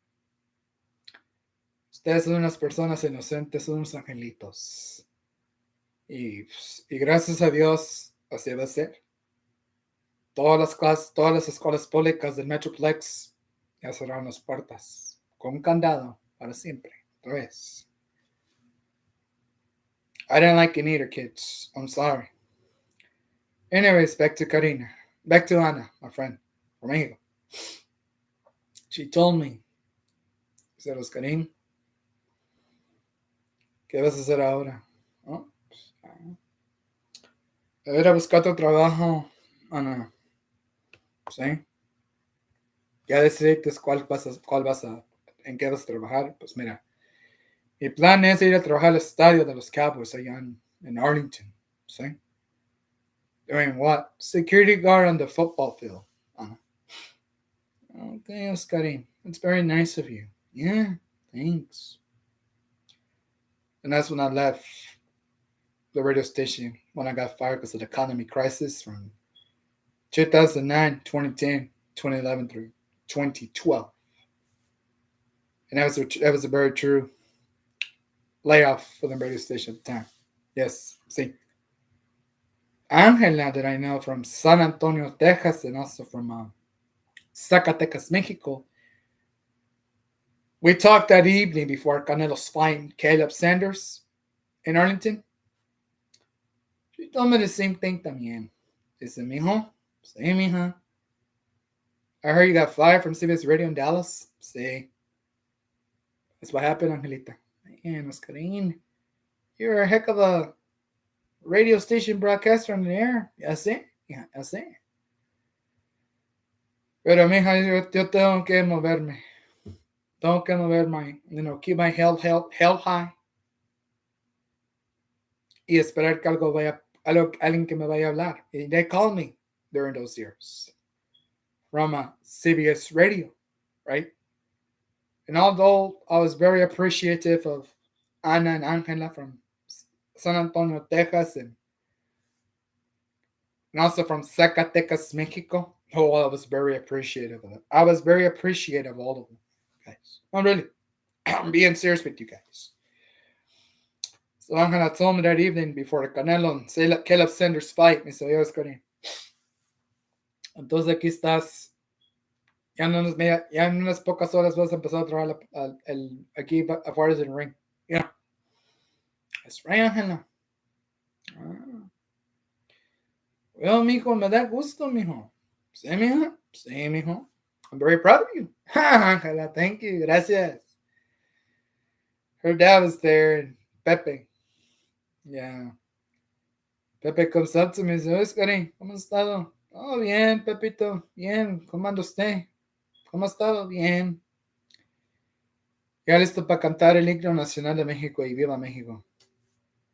Ustedes son unas personas inocentes, son unos angelitos. Y gracias a Dios, así va a ser. Todas las clases, todas las escuelas públicas del Metroplex ya cerraron las puertas. Con un candado para siempre. Otra vez. I didn't like it either, kids. I'm sorry. Anyways, back to Karina. Back to Ana, my friend from Mexico. She told me, said, Karim, ¿qué vas a hacer ahora? Oh, ir a buscar tu trabajo, Ana. ¿Sí? Ya decidiste en qué vas a trabajar. Pues mira, mi plan es ir a trabajar al estadio de los Cowboys allá en Arlington. ¿Sí? Doing what? Security guard on the football field. Ana. Okay, Oscarín. It's very nice of you. Yeah, thanks. And that's when I left the radio station when I got fired because of the economy crisis from 2009, 2010, 2011 through 2012. And that was a very true layoff for the radio station at the time. Yes, see. Angela, that I know from San Antonio, Texas, and also from Zacatecas, Mexico. We talked that evening before Canelo's fight Caleb Sanders in Arlington. She told me the same thing también. Dice, mijo, sí, mija. I heard you got fired from CBS Radio in Dallas. Sí. That's what happened, Angelita. Man, Oscarín, you're a heck of a radio station broadcaster on the air. Ya sé, ya sé. Pero, mija, yo tengo que moverme. Tengo que moverme, keep my health high. Y esperar que alguien que me vaya a hablar. And they called me during those years from CBS Radio, right? And although I was very appreciative of Ana and Angela from San Antonio, Texas, and also from Zacatecas, Mexico, oh, I was very appreciative of it. I was very appreciative of all of them, guys. I'm really, I'm being serious with you guys. So Angela told me that evening before the Canelo and Caleb Sanders fight, me dice, oye, Oscarín, entonces aquí estás, ya en unas pocas horas vas a empezar a trabajar aquí afuera del ring. Yeah. That's right, Angela. Well, mijo, me da gusto, mijo. Sí, mijo. Sí, mijo. I'm very proud of you. Angela, thank you. Gracias. Her dad was there, and Pepe. Yeah. Pepe comes up to me and says, Oscarín, ¿cómo has estado? Oh, bien, Pepito. Bien. ¿Cómo anda usted? ¿Cómo ha estado? Bien. Ya listo para cantar el himno nacional de México y viva México.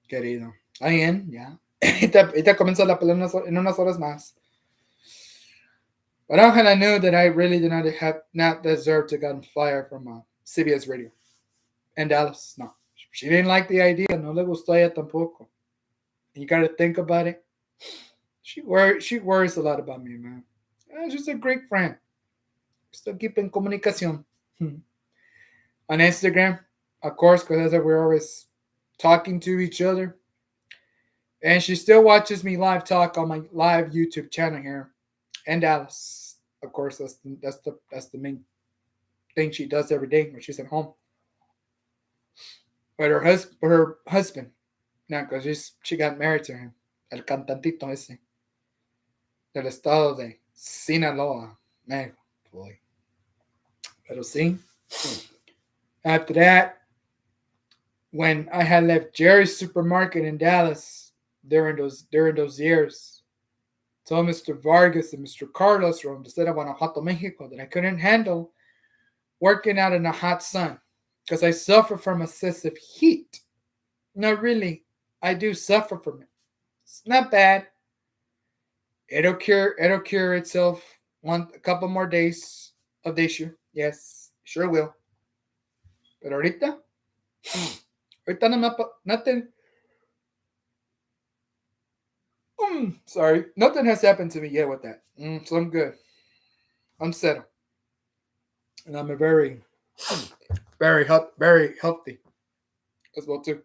Querido. Está bien, ya. Ahorita comienza la pelea en unas horas más. But Angela knew that I really did not deserve to get fired from CBS Radio in Dallas. No. She didn't like the idea. No le gustó a ella tampoco. You got to think about it. She worries a lot about me, man. She's a great friend. Still keep in comunicación. On Instagram, of course, because we're always talking to each other. And she still watches me live talk on my live YouTube channel here in Dallas. Of course, that's the main thing she does every day when she's at home. But her husband, now because she got married to him, el cantantito ese, del estado de Sinaloa, man, boy. Pero sí. After that, when I had left Jerry's Supermarket in Dallas during those years, told Mr. Vargas and Mr. Carlos from the state of Guanajuato, Mexico, that I couldn't handle working out in the hot sun because I suffer from excessive heat. No, really, I do suffer from it. It's not bad. It'll cure itself a couple more days of the issue. Yes, sure will. Pero ahorita no nothing. Sorry, nothing has happened to me yet with that. So I'm good. I'm settled, and I'm a very healthy as well too.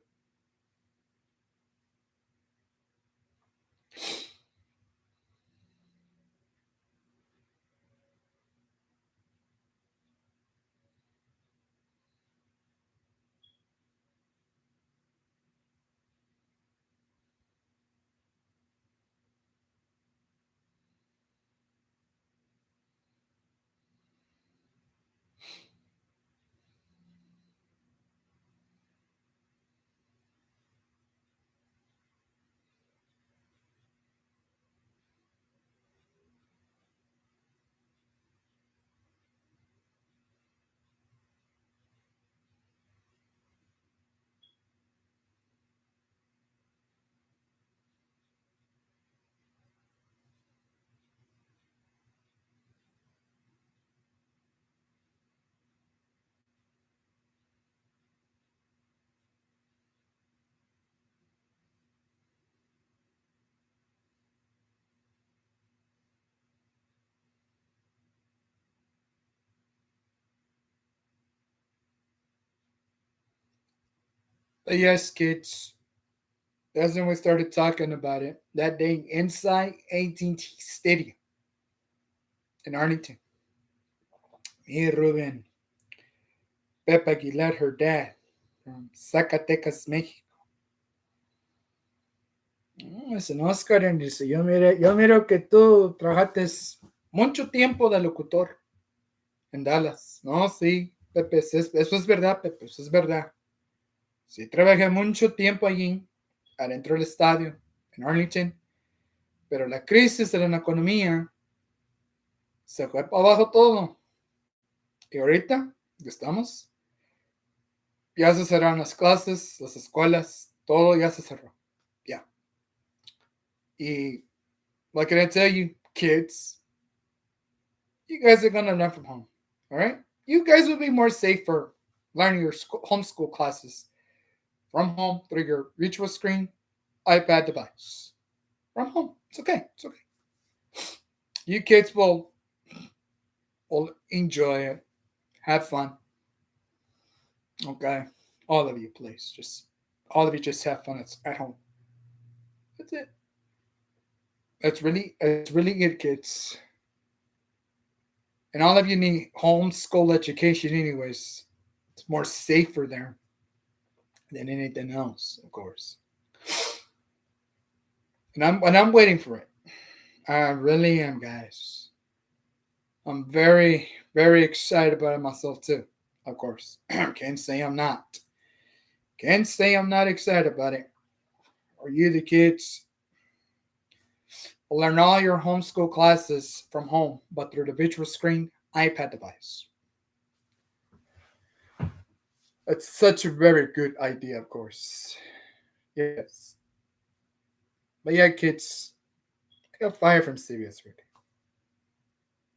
But yes, kids, that's when we started talking about it that day inside AT&T Stadium in Arlington. Me, Ruben, Pepe Aguilar, her dad from Zacatecas, Mexico. Es un Oscar, y dice, yo miro que tú trabajaste mucho tiempo de locutor en Dallas. No, sí, Pepe, eso es verdad, Pepe, eso es verdad. Sí, trabajé mucho tiempo allí, adentro del estadio, en Arlington, pero la crisis de la economía se fue para abajo todo. Y ahorita ya estamos, ya se cerraron las clases, las escuelas, todo ya se cerró. Ya. Y what can I tell you, kids? You guys are gonna learn from home. All right? You guys will be more safer learning your homeschool classes from home through your virtual screen, iPad device. From home. It's okay. It's okay. You kids will enjoy it. Have fun. Okay. All of you, please. Just all of you just have fun at home. That's it. It's really good, kids. And all of you need homeschool education anyways. It's more safer there than anything else, of course. And I'm waiting for it. I really am, guys. I'm very excited about it myself too. Of course, can't say I'm not. Can't say I'm not excited about it. Or you, the kids, will learn all your homeschool classes from home, but through the virtual screen iPad device. It's such a very good idea, of course. Yes, but yeah, kids, I got fired from CBS really.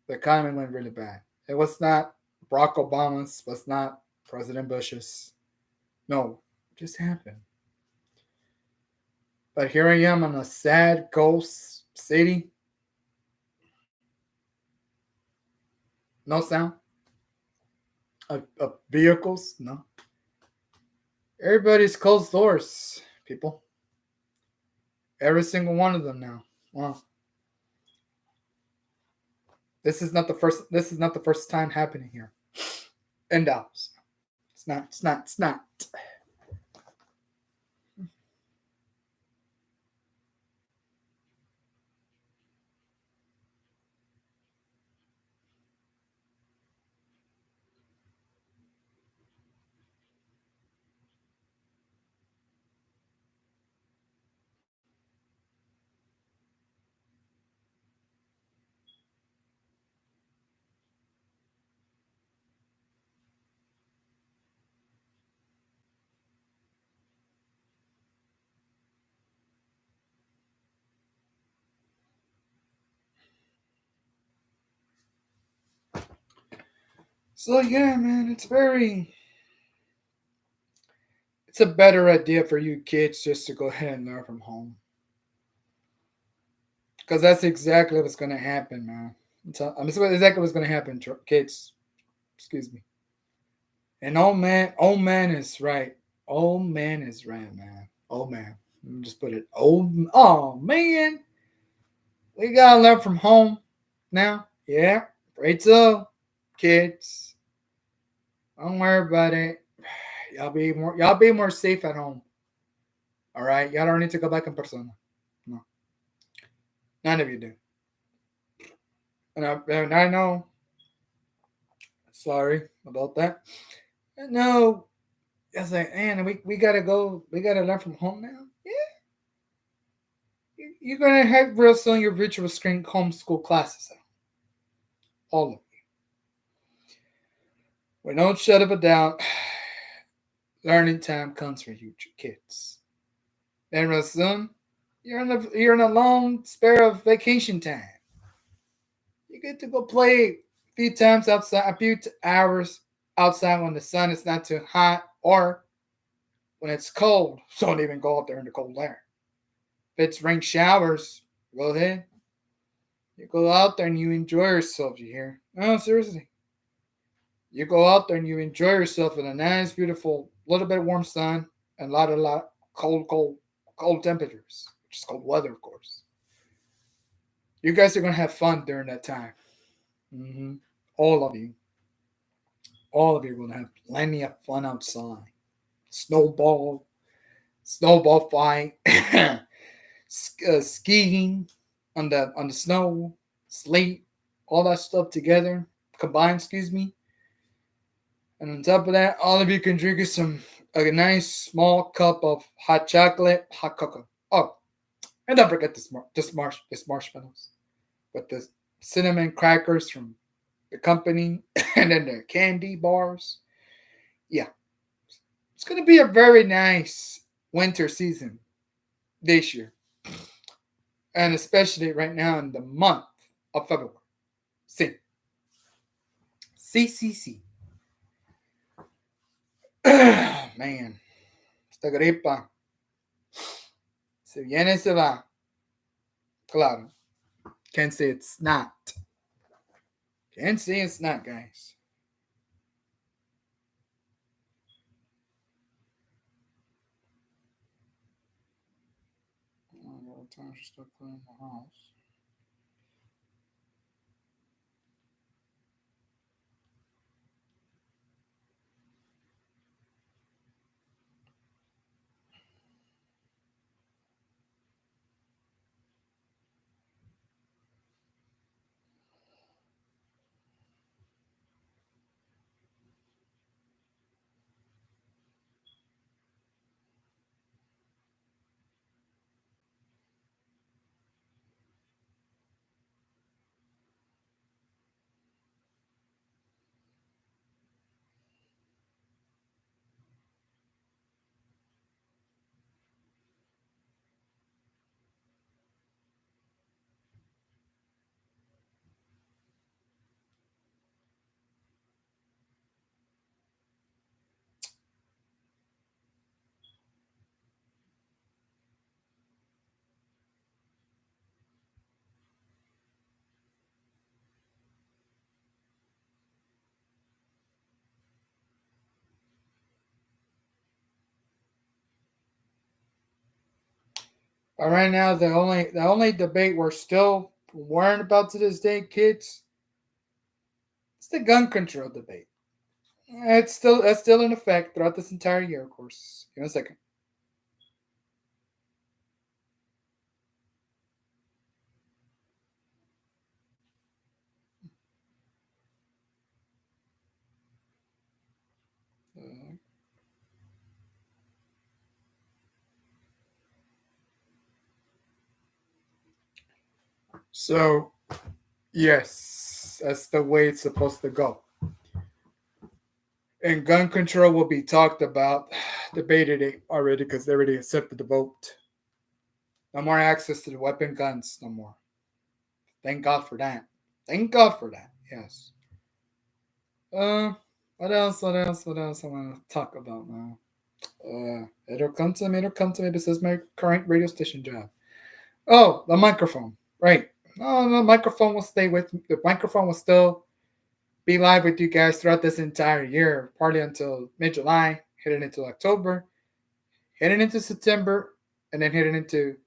The economy went really bad. It was not Barack Obama's, was not President Bush's. No, it just happened. But here I am in a sad ghost city. No sound of vehicles. No. Everybody's closed doors, people. Every single one of them now. Wow. This is not the first time happening here in Dallas. It's not. So yeah, man, it's a better idea for you kids just to go ahead and learn from home. Because that's exactly what's going to happen, man. I'm exactly what's going to happen, kids. Excuse me. And old man is right. Old man is right, man. Old man. Let me just put it. Oh man, we gotta learn from home now. Yeah, right. So, kids, don't worry about it. Y'all be more safe at home. All right, y'all don't need to go back in person. No, none of you do. And I know. Sorry about that. No, I was like, man, we gotta go. We gotta learn from home now. Yeah, you're gonna have real soon your virtual screen homeschool classes. All of you. We don't shut up a doubt. Learning time comes for you kids. And real soon, you're in a long spare of vacation time. You get to go play a few times outside, hours outside when the sun is not too hot, or when it's cold. So don't even go out there in the cold air. If it's rain showers, go ahead. You go out there and you enjoy yourself. You hear? No, seriously. You go out there and you enjoy yourself in a nice, beautiful, little bit warm sun and a lot cold temperatures, which is cold weather, of course. You guys are gonna have fun during that time. hmm All of you, all of you are gonna have plenty of fun outside. Snowball, snowball fight, skiing on the snow, sleet, all that stuff together combined. Excuse me. And on top of that, all of you can drink a nice small cup of hot chocolate, hot cocoa. Oh, and don't forget this marshmallows with the cinnamon crackers from the company, and then the candy bars. Yeah, it's gonna be a very nice winter season this year, and especially right now in the month of February. See, see. Man, esta gripa se viene y se va. Claro, can't say it's not. Can't say it's not, guys. I don't know what time she start cleaning the house. But right now, the only debate we're still worrying about to this day, kids, it's the gun control debate. That's still in effect throughout this entire year, of course. Give me a second. Uh, So yes, that's the way it's supposed to go. And gun control will be talked about, debated already because they already accepted the vote. No more access to the weapon guns, no more. Thank God for that. Thank God for that. Yes. What else? What else? What else I want to talk about now? It'll come to me. It'll come to me. This is my current radio station job. Oh, the microphone. Right. No, the microphone will stay with me. The microphone will still be live with you guys throughout this entire year, partly until mid-July, heading into October, heading into September, and then heading into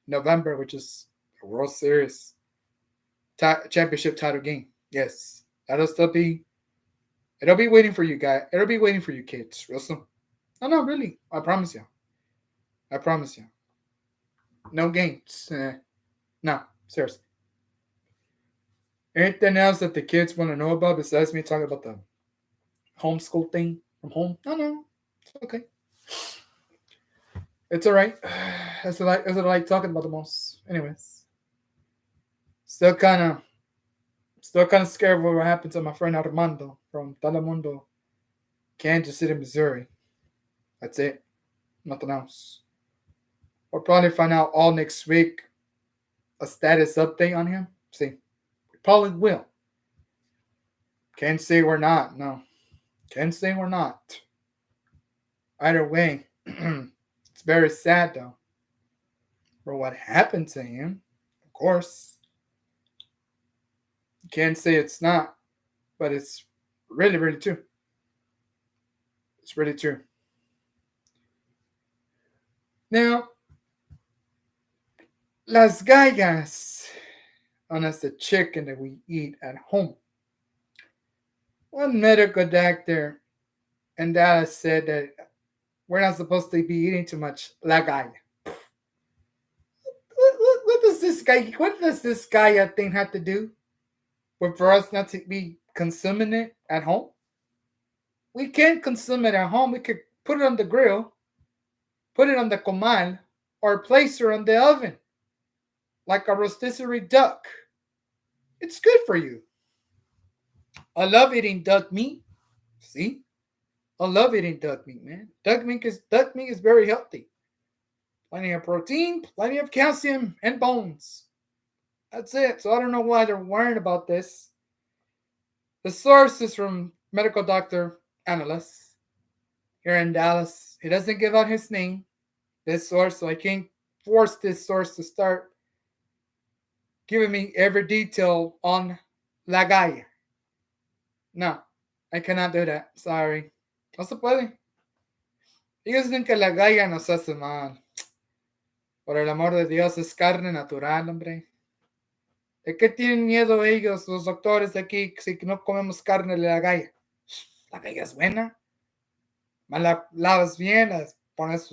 November, which is the World Series championship title game. Yes, that'll still be. It'll be waiting for you guys. It'll be waiting for you kids, real soon. No, no, really. I promise you. I promise you. No games. No, seriously. Anything else that the kids want to know about besides me talking about the homeschool thing from home? No, no, it's okay. It's all right. That's what I like talking about the most. Anyways, still kind of, still kind of scared of what happened to my friend Armando from Telemundo, Kansas City, Missouri. That's it. Nothing else. We'll probably find out all next week a status update on him. See, we probably will. Can't say we're not. No, can't say we're not. Either way, it's very sad though for what happened to him. Of course, can't say it's not, but it's really, really true. It's really true. Now, las gallas, and that's the chicken that we eat at home. One medical doctor in Dallas said that we're not supposed to be eating too much la galla. What does this guy? What does this guy thing have to do with for us not to be consuming it at home? We can't consume it at home. We could put it on the grill, put it on the comal, or place it on the oven like a rotisserie duck. It's good for you. I love eating duck meat. See, I love eating duck meat, man. Duck meat is very healthy. Plenty of protein, plenty of calcium, and bones. That's it. So I don't know why they're worrying about this. The source is from medical doctor analyst here in Dallas. He doesn't give out his name, this source, so I can't force this source to start giving me every detail on La Galla. No, I cannot do that. Sorry. No se puede. Ellos dicen que la galla nos hace mal. Por el amor de Dios, es carne natural, hombre. ¿De qué tienen miedo ellos, los doctores de aquí, si no comemos carne de la galla? La galla es buena. La lavas bien, pones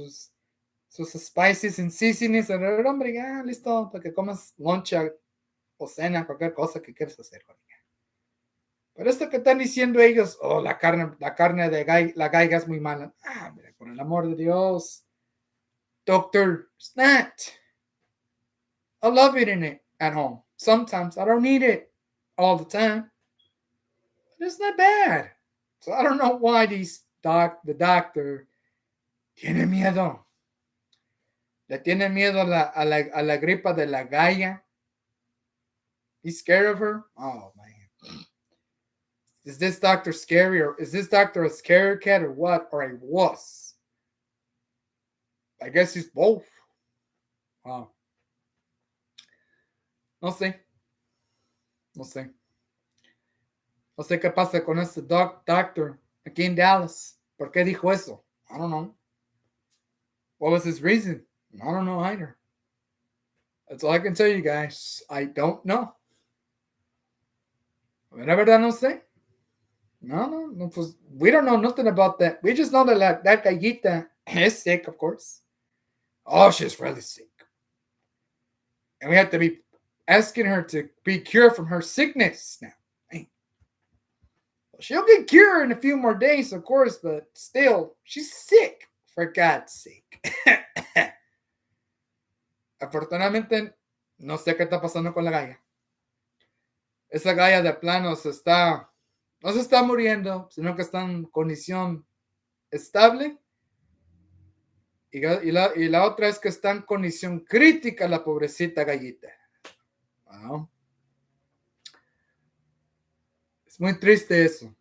sus spices and seasonings, el hombre, ya, listo, para que comas loncha o cena, cualquier cosa que quieras hacer con ella. Pero esto que están diciendo ellos, oh, la carne de galla, la galla es muy mala. Ah, mira, por el amor de Dios. Doctor, it's not. I love eating it at home. Sometimes I don't eat it all the time. But it's not bad. So I don't know why the doctor tiene miedo. Le tiene miedo a la gripa de la galla. He's scared of her? Oh, man. Is this doctor scary, or is this doctor a scary cat, or what? Or a wuss? I guess he's both. Wow. No sé. No sé. No sé qué pasa con este doctor aquí en Dallas. ¿Por qué dijo eso? I don't know. What was his reason? I don't know either. That's all I can tell you guys. I don't know. La verdad no sé. No, pues we don't know nothing about that. We just know that that gallita is sick, of course. Oh, she's really sick. And we have to be asking her to be cured from her sickness now. Hey. Well, she'll get cured in a few more days, of course, but still, she's sick, for God's sake. Afortunadamente, no sé qué está pasando con la galla. Esa galla de plano no se está muriendo, sino que está en condición estable. Y la otra es que está en condición crítica la pobrecita gallita. Wow. Es muy triste eso.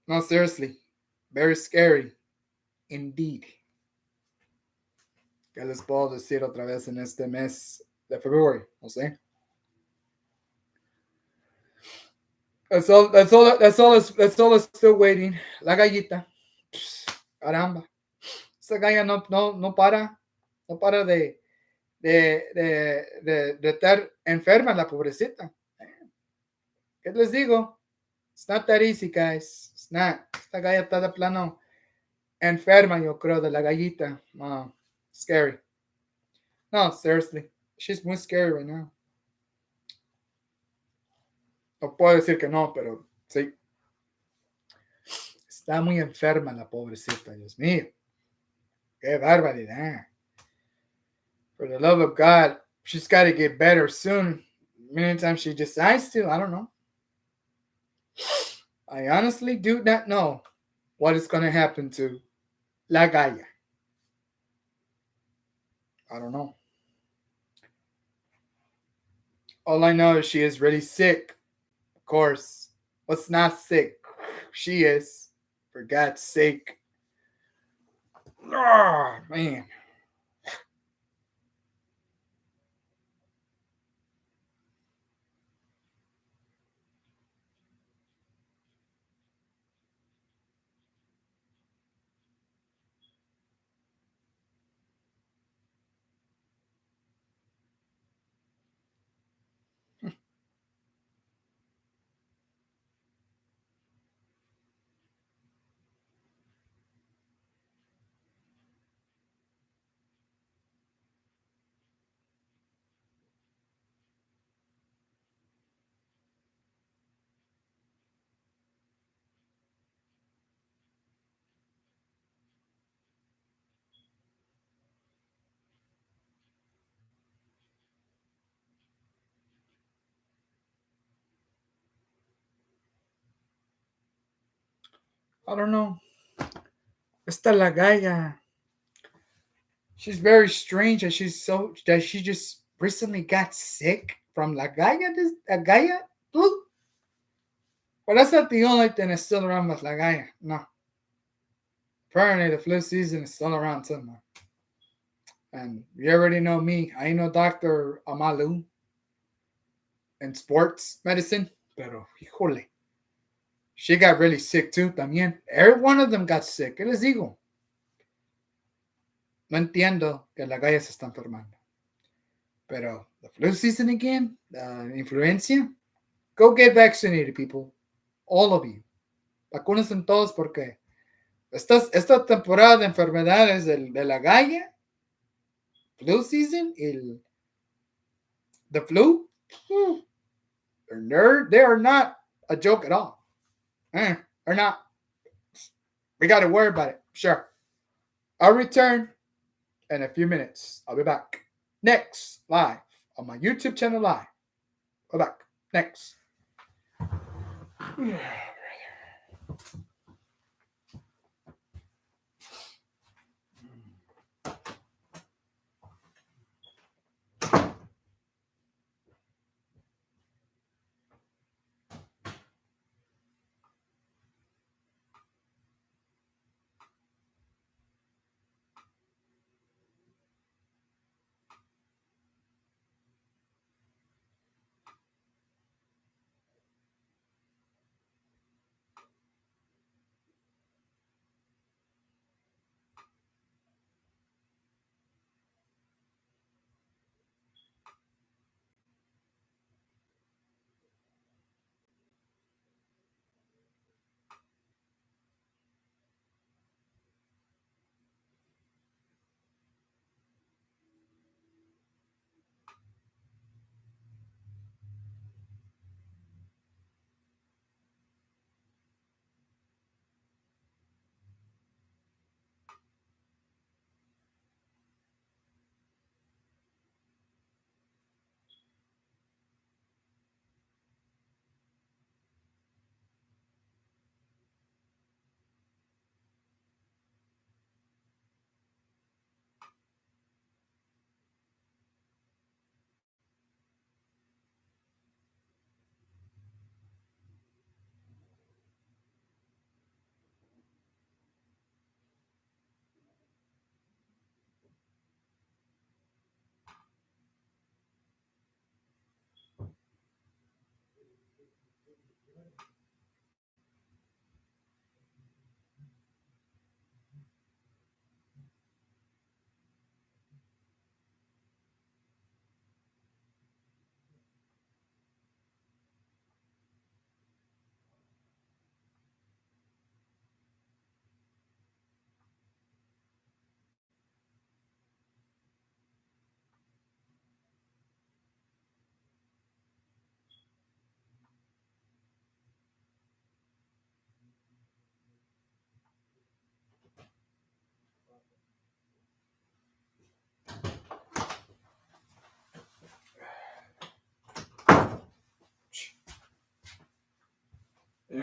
No, seriously. Very scary. Indeed. ¿Qué les puedo decir otra vez en este mes de febrero? No sé. That's all that's still waiting. La gallita. Caramba. Esa galla no para. No para de estar enferma, la pobrecita. ¿Qué les digo? It's not that easy, guys. It's not. Esta galla está de plano enferma, yo creo, de la gallita. Scary. No, seriously. She's muy scary right now. No puedo decir que no, pero sí. Está muy enferma la pobrecita, Dios mío. Qué barbaridad. For the love of God, she's got to get better soon. Meantime, she decides to, I don't know. I honestly do not know what is going to happen to La Galla. I don't know. All I know is she is really sick. Of course. What's not sick? She is. For God's sake. Oh, man. I don't know. Esta La Galla. She's very strange and she just recently got sick from La Galla. La Galla flu. But that's not the only thing that's still around with La Galla. No. Apparently the flu season is still around somewhere. And you already know me. I ain't no Dr. Amalu in sports medicine. Pero, híjole. She got really sick too también. Every one of them got sick. ¿Qué les digo? No entiendo que la galla se está enfermando. Pero the flu season again, the influencia, go get vaccinated, people. All of you. Vacúnense todos porque esta temporada de enfermedades de la galla, flu season, the flu, they are not a joke at all. They're not. We got to worry about it. Sure. I'll return in a few minutes. I'll be back. Next, live on my YouTube channel live. We're back. Next.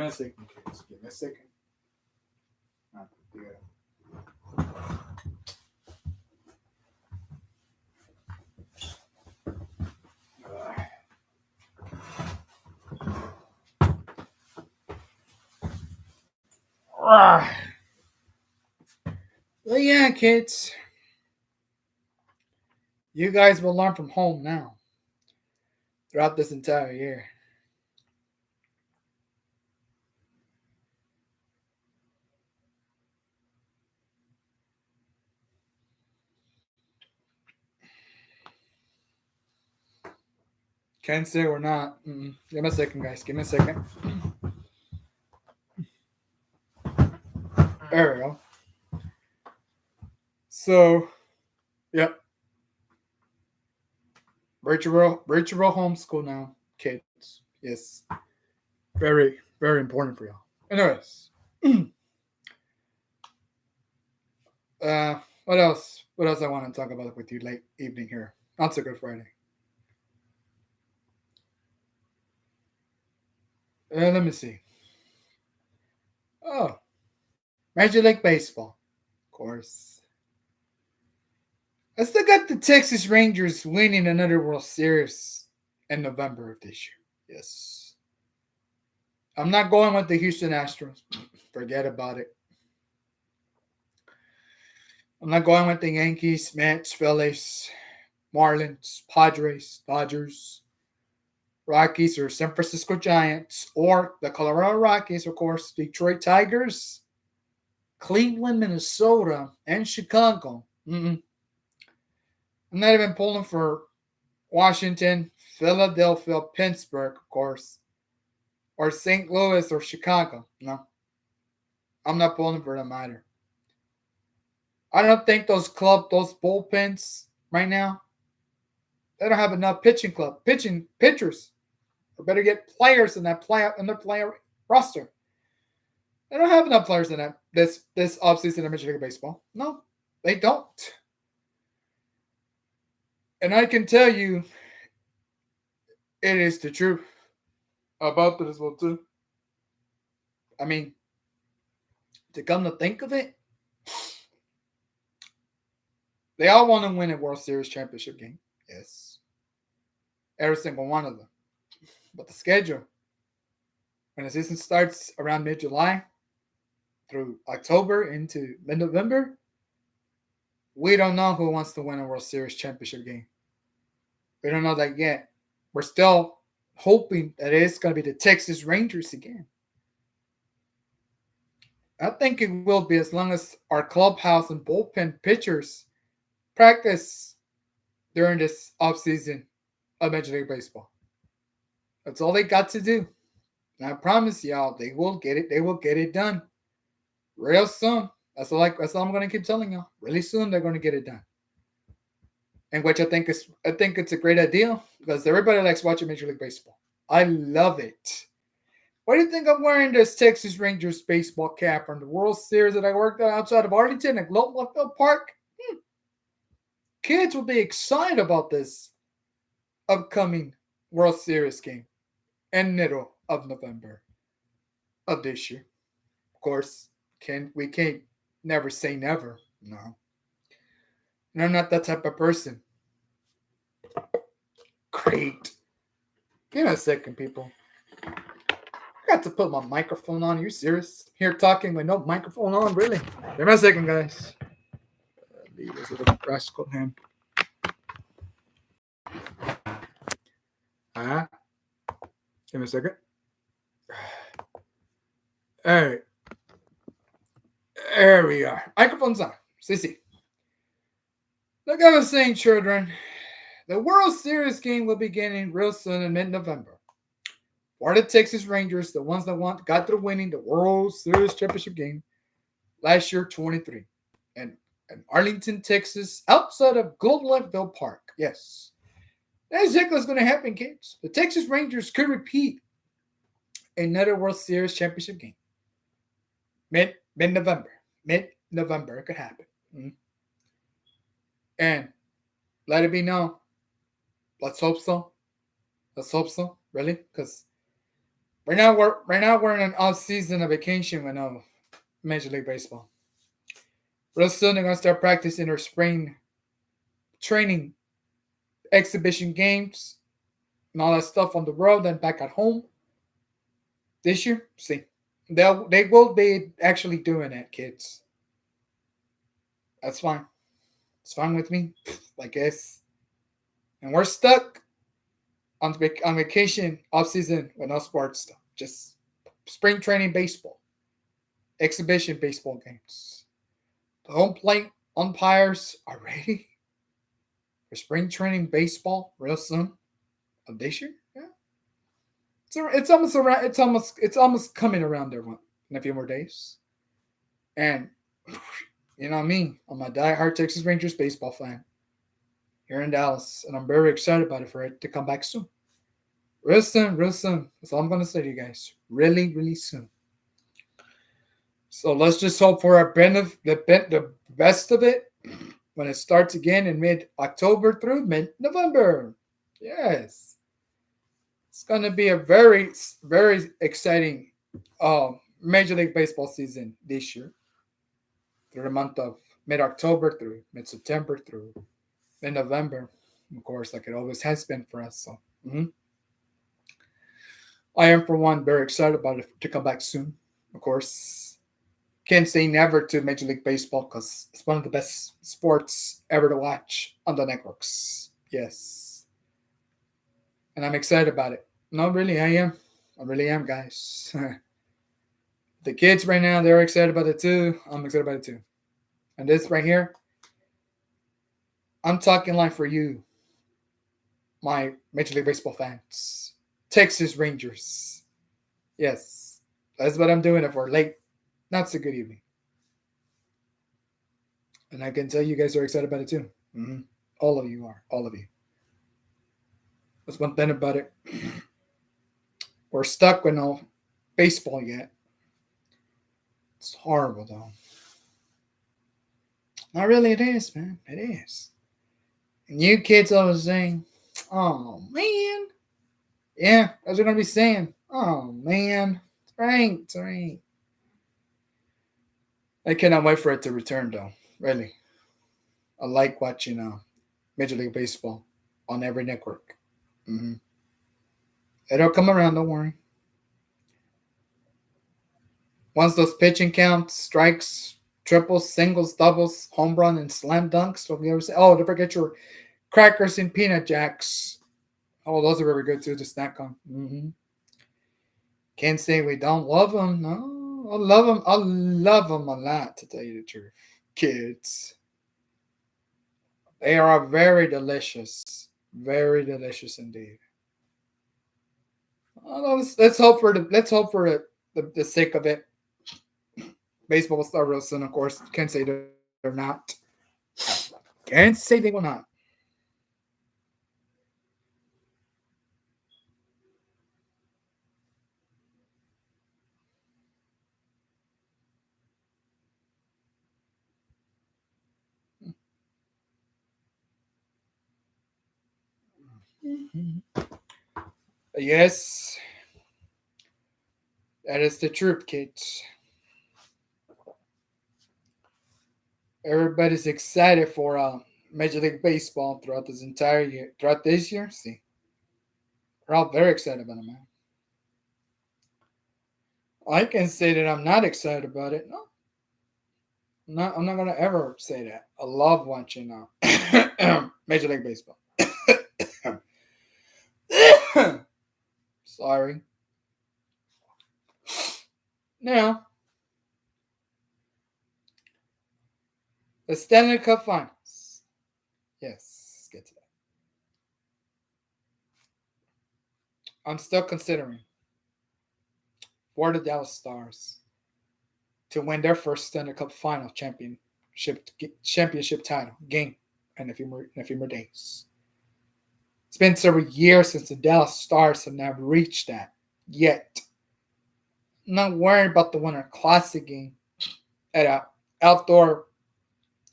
me a second, kids. Give me a second. Well, yeah, kids. You guys will learn from home now throughout this entire year. Can't say we're not. Give me a second, guys. Give me a second. There we go. So, yep. Virtual homeschool now, kids. Yes. Very, very important for y'all. Anyways. What else? What else I want to talk about with you late evening here? Not so good Friday. Let me see. Oh, Major League Baseball, of course. I still got the Texas Rangers winning another World Series in November of this year. Yes. I'm not going with the Houston Astros. Forget about it. I'm not going with the Yankees, Mets, Phillies, Marlins, Padres, Dodgers, Rockies, or San Francisco Giants, or the Colorado Rockies, of course, Detroit Tigers, Cleveland, Minnesota, and Chicago. I'm not even pulling for Washington, Philadelphia, Pittsburgh, of course, or St. Louis or Chicago. No, I'm not pulling for them either. I don't think those bullpens right now, they don't have enough pitchers. Or better get players in their player roster. They don't have enough players in that this offseason in Major League Baseball. No, they don't. And I can tell you, it is the truth about that as well too. I mean, to come to think of it, they all want to win a World Series championship game. Yes, every single one of them. But the schedule, when the season starts around mid-July through October into mid-November, we don't know who wants to win a World Series championship game. We don't know that yet. We're still hoping that it's going to be the Texas Rangers again. I think it will be as long as our clubhouse and bullpen pitchers practice during this offseason of Major League Baseball. That's all they got to do. And I promise y'all, they will get it. They will get it done real soon. That's all I'm going to keep telling y'all. Really soon, they're going to get it done. And which I think it's a great idea because everybody likes watching Major League Baseball. I love it. Why do you think I'm wearing this Texas Rangers baseball cap from the World Series that I worked on outside of Arlington at Globe Park? Kids will be excited about this upcoming World Series game in middle of November of this year. Of course, we can't never say never. No. And I'm not that type of person. Great. Give me a second, people. I got to put my microphone on. Are you serious? Here talking with no microphone on? Really? Give me a second, guys. Leave this little rascal hand. Give me a second. All right. There we are. Microphone's on. CC. Like I was saying, children, the World Series game will be beginning real soon in mid-November. For the Texas Rangers, the ones that got through winning the World Series championship game last year, 23, and Arlington, Texas, outside of Globe Park. Yes, that's exactly what's going to happen, kids. The Texas Rangers could repeat another World Series championship game. Mid-November, it could happen. And let it be known. Let's hope so. Really, because Right now we're in an off season of vacation with no Major League Baseball. Real soon they're gonna start practicing their spring training exhibition games and all that stuff on the road, then back at home this year. See, they will be actually doing it, kids. That's fine. It's fine with me, I guess. And we're stuck on vacation off season with no sports stuff. Just spring training baseball, exhibition baseball games. The home plate umpires are ready for spring training baseball real soon of this year. Yeah, it's almost around. It's almost coming around there in a few more days. And you know me, I'm a die-hard Texas Rangers baseball fan here in Dallas, and I'm very excited about it for it to come back soon. Real soon, real soon. That's all I'm gonna say to you guys. Really, really soon. So let's just hope for our benefit, the best of it when it starts again in mid-October through mid-November. Yes, it's gonna be a very, very exciting Major League Baseball season this year through the month of mid-October through mid-September through mid-November, of course, like it always has been for us. So. I am, for one, very excited about it to come back soon. Of course, can't say never to Major League Baseball because it's one of the best sports ever to watch on the networks. Yes. And I'm excited about it. No, really, I am. I really am, guys. The kids right now, they're excited about it too. I'm excited about it too. And this right here, I'm talking like for you, my Major League Baseball fans. Texas Rangers. Yes, that's what I'm doing it for. Late, not so good evening. And I can tell you guys are excited about it too. All of you are. All of you. That's one thing about it. We're stuck with no baseball yet. It's horrible though. Not really, it is, man. It is. And you kids always saying, oh man. Yeah, as we're gonna be saying, oh man. It's right, it's right. I cannot wait for it to return though. Really. I like watching Major League Baseball on every network. hmm It'll come around, don't worry. Once those pitching counts, strikes, triples, singles, doubles, home run, and slam dunks. Don't you ever say, oh, don't forget your crackers and peanut jacks. Oh, those are very good too to snack on. Can't say we don't love them. No, I love them. I love them a lot, to tell you the truth. Kids. They are very delicious. Very delicious indeed. Let's hope for the sake of it. Baseball will start real soon, of course. Can't say they're not. Can't say they will not. Yes, that is the truth, kids. Everybody's excited for Major League Baseball throughout this entire year. Throughout this year, see, we're all very excited about it, man. I can say that I'm not excited about it. No, I'm not gonna ever say that. I love watching Major League Baseball. Sorry. Now, the Stanley Cup Finals. Yes, let's get to that. I'm still considering for the Dallas Stars to win their first Stanley Cup Final championship title game in a few more days. It's been several years since the Dallas Stars have never reached that yet. I'm not worried about the Winter Classic game at a outdoor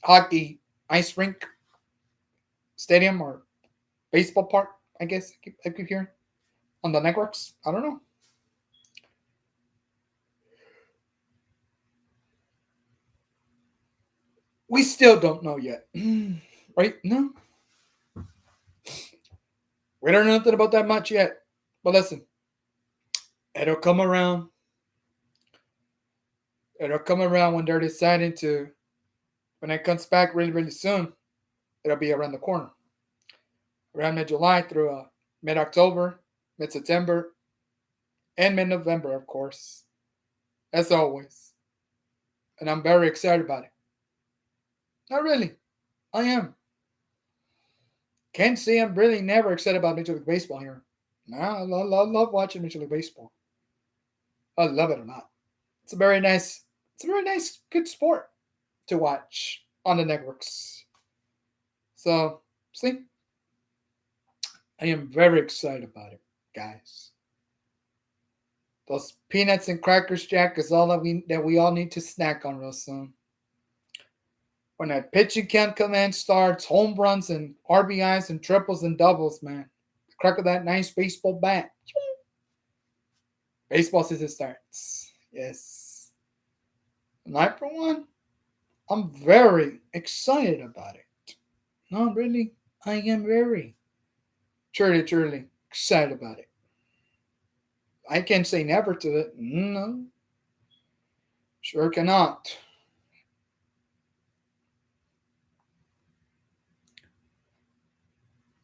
hockey ice rink stadium or baseball park. I guess I keep hearing on the networks. I don't know. We still don't know yet. Right? No. We don't know nothing about that much yet. But listen, it'll come around. It'll come around when they're deciding to, when it comes back really, really soon, it'll be around the corner. Around mid July through mid October, mid September, and mid November, of course. As always. And I'm very excited about it. Not really. I am. Can't say I'm really never excited about Major League Baseball here. No, I love watching Major League Baseball. I love it or not. It's a very nice, good sport to watch on the networks. So, see, I am very excited about it, guys. Those peanuts and crackers, Jack, is all that we all need to snack on real soon. When that pitching count command starts, home runs and RBIs and triples and doubles, man. The crack of that nice baseball bat. Baseball season starts. Yes. And I, for one, I'm very excited about it. No, really, I am very, truly excited about it. I can't say never to it. No. Sure cannot.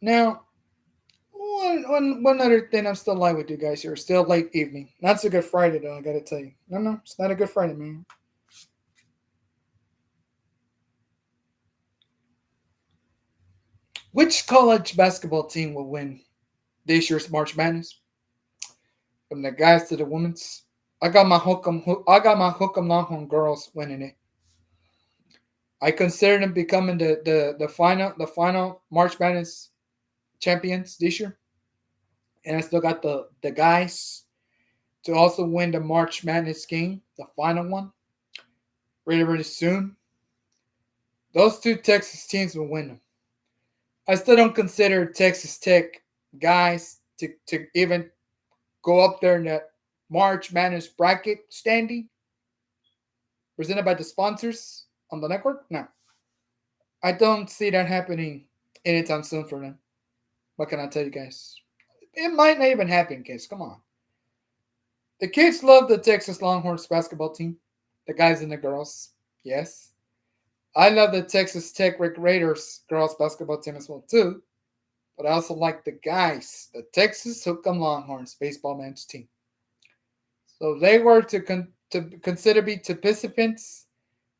Now, one other thing I'm still live with you guys here. Still late evening. Not so good Friday though, I gotta tell you. No, it's not a good Friday, man. Which college basketball team will win this year's March Madness? From the guys to the women's. I got my hook'em Longhorn girls winning it. I consider them becoming the final March Madness champions this year. And I still got the guys to also win the March Madness game, the final one, really, really soon. Those two Texas teams will win them. I still don't consider Texas Tech guys to even go up there in that March Madness bracket standing presented by the sponsors on the network. No, I don't see that happening anytime soon for them. What can I tell you guys? It might not even happen, kids. Come on. The kids love the Texas Longhorns basketball team, the guys and the girls. Yes. I love the Texas Tech Raiders girls basketball team as well too. But I also like the guys, the Texas Hook'em Longhorns baseball men's team. So they were to consider be participants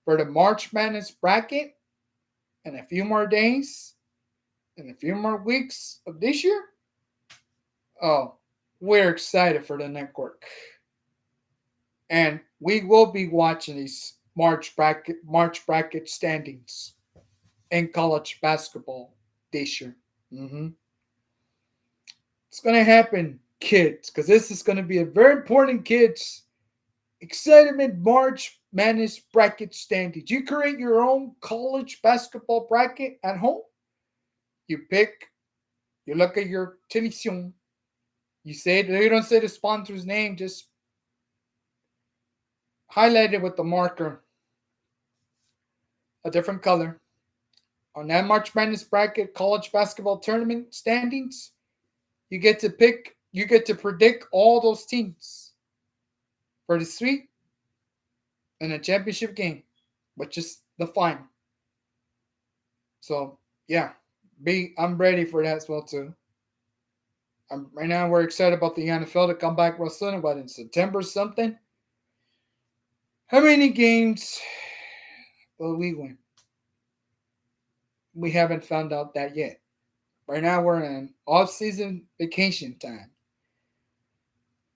for the March Madness bracket in a few more days, in a few more weeks of this year. Oh, we're excited for the network. And we will be watching these March bracket standings in college basketball this year. Mm-hmm. It's going to happen, kids, because this is going to be a very important, kids. Excitement March Madness bracket standings. You create your own college basketball bracket at home. You pick, you look at your television. You don't say the sponsor's name, just highlight it with the marker, a different color. On that March Madness bracket college basketball tournament standings, you get to predict all those teams for the sweep and a championship game, which is the final. So yeah, I'm ready for that as well too. Right now we're excited about the NFL to come back real soon, about in September something. How many games will we win? We haven't found out that yet. Right now we're in off-season vacation time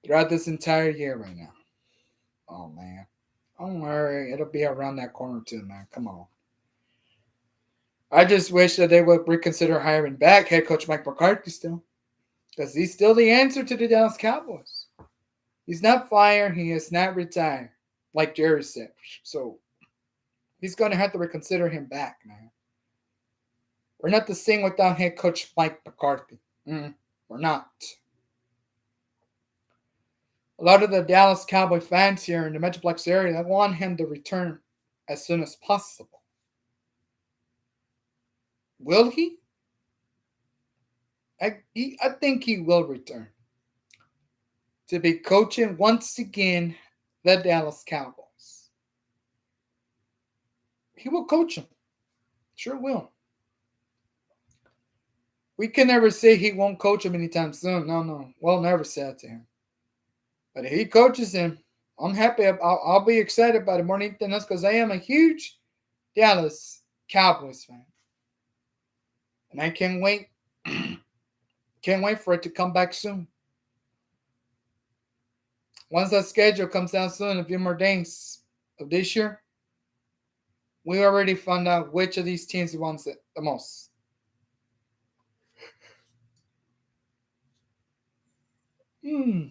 throughout this entire year right now. Oh man, don't worry, it'll be around that corner too, man. Come on. I just wish that they would reconsider hiring back head coach Mike McCarthy still, because he's still the answer to the Dallas Cowboys. He's not fired. He is not retired, like Jerry said. So he's going to have to reconsider him back, man. We're not the same without head coach Mike McCarthy. We're not. A lot of the Dallas Cowboy fans here in the Metroplex area, they want him to return as soon as possible. Will he? I think he will return to be coaching once again the Dallas Cowboys. He will coach them. Sure will. We can never say he won't coach him anytime soon. No. We'll never say that to him. But if he coaches him, I'm happy. I'll be excited about it more than anything else because I am a huge Dallas Cowboys fan. And I can't wait. Can't wait for it to come back soon. Once that schedule comes out soon, a few more days of this year, we already found out which of these teams wants it the most.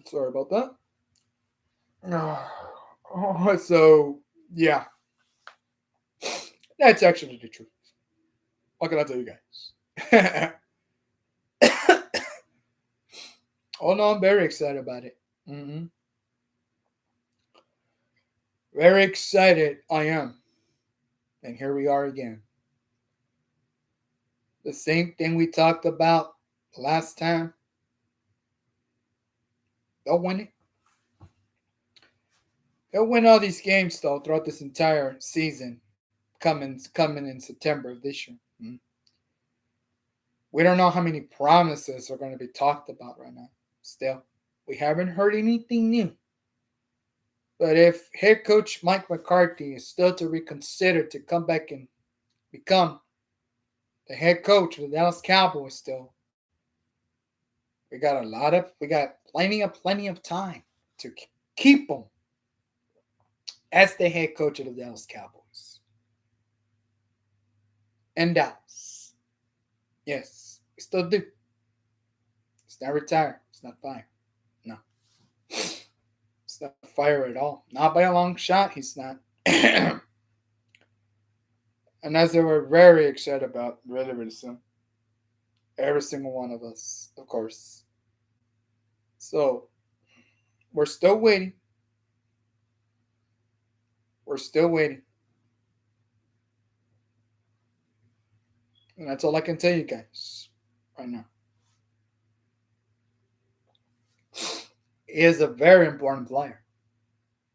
Sorry about that. So, yeah. That's actually the truth. What can I tell you guys? Oh, no, I'm very excited about it. Very excited I am. And here we are again. The same thing we talked about last time. They'll win it. They'll win all these games though throughout this entire season, coming in September of this year. We don't know how many promises are going to be talked about right now. Still, we haven't heard anything new. But if head coach Mike McCarthy is still to reconsider to come back and become the head coach of the Dallas Cowboys, still, we got plenty of time to keep him as the head coach of the Dallas Cowboys. And Dallas. Yes, we still do. He's not retired. He's not fired. No. It's not fired at all. Not by a long shot, he's not. And as they were very excited about really, really soon. Every single one of us, of course. So, we're still waiting. We're still waiting. And that's all I can tell you guys right now. He is a very important player.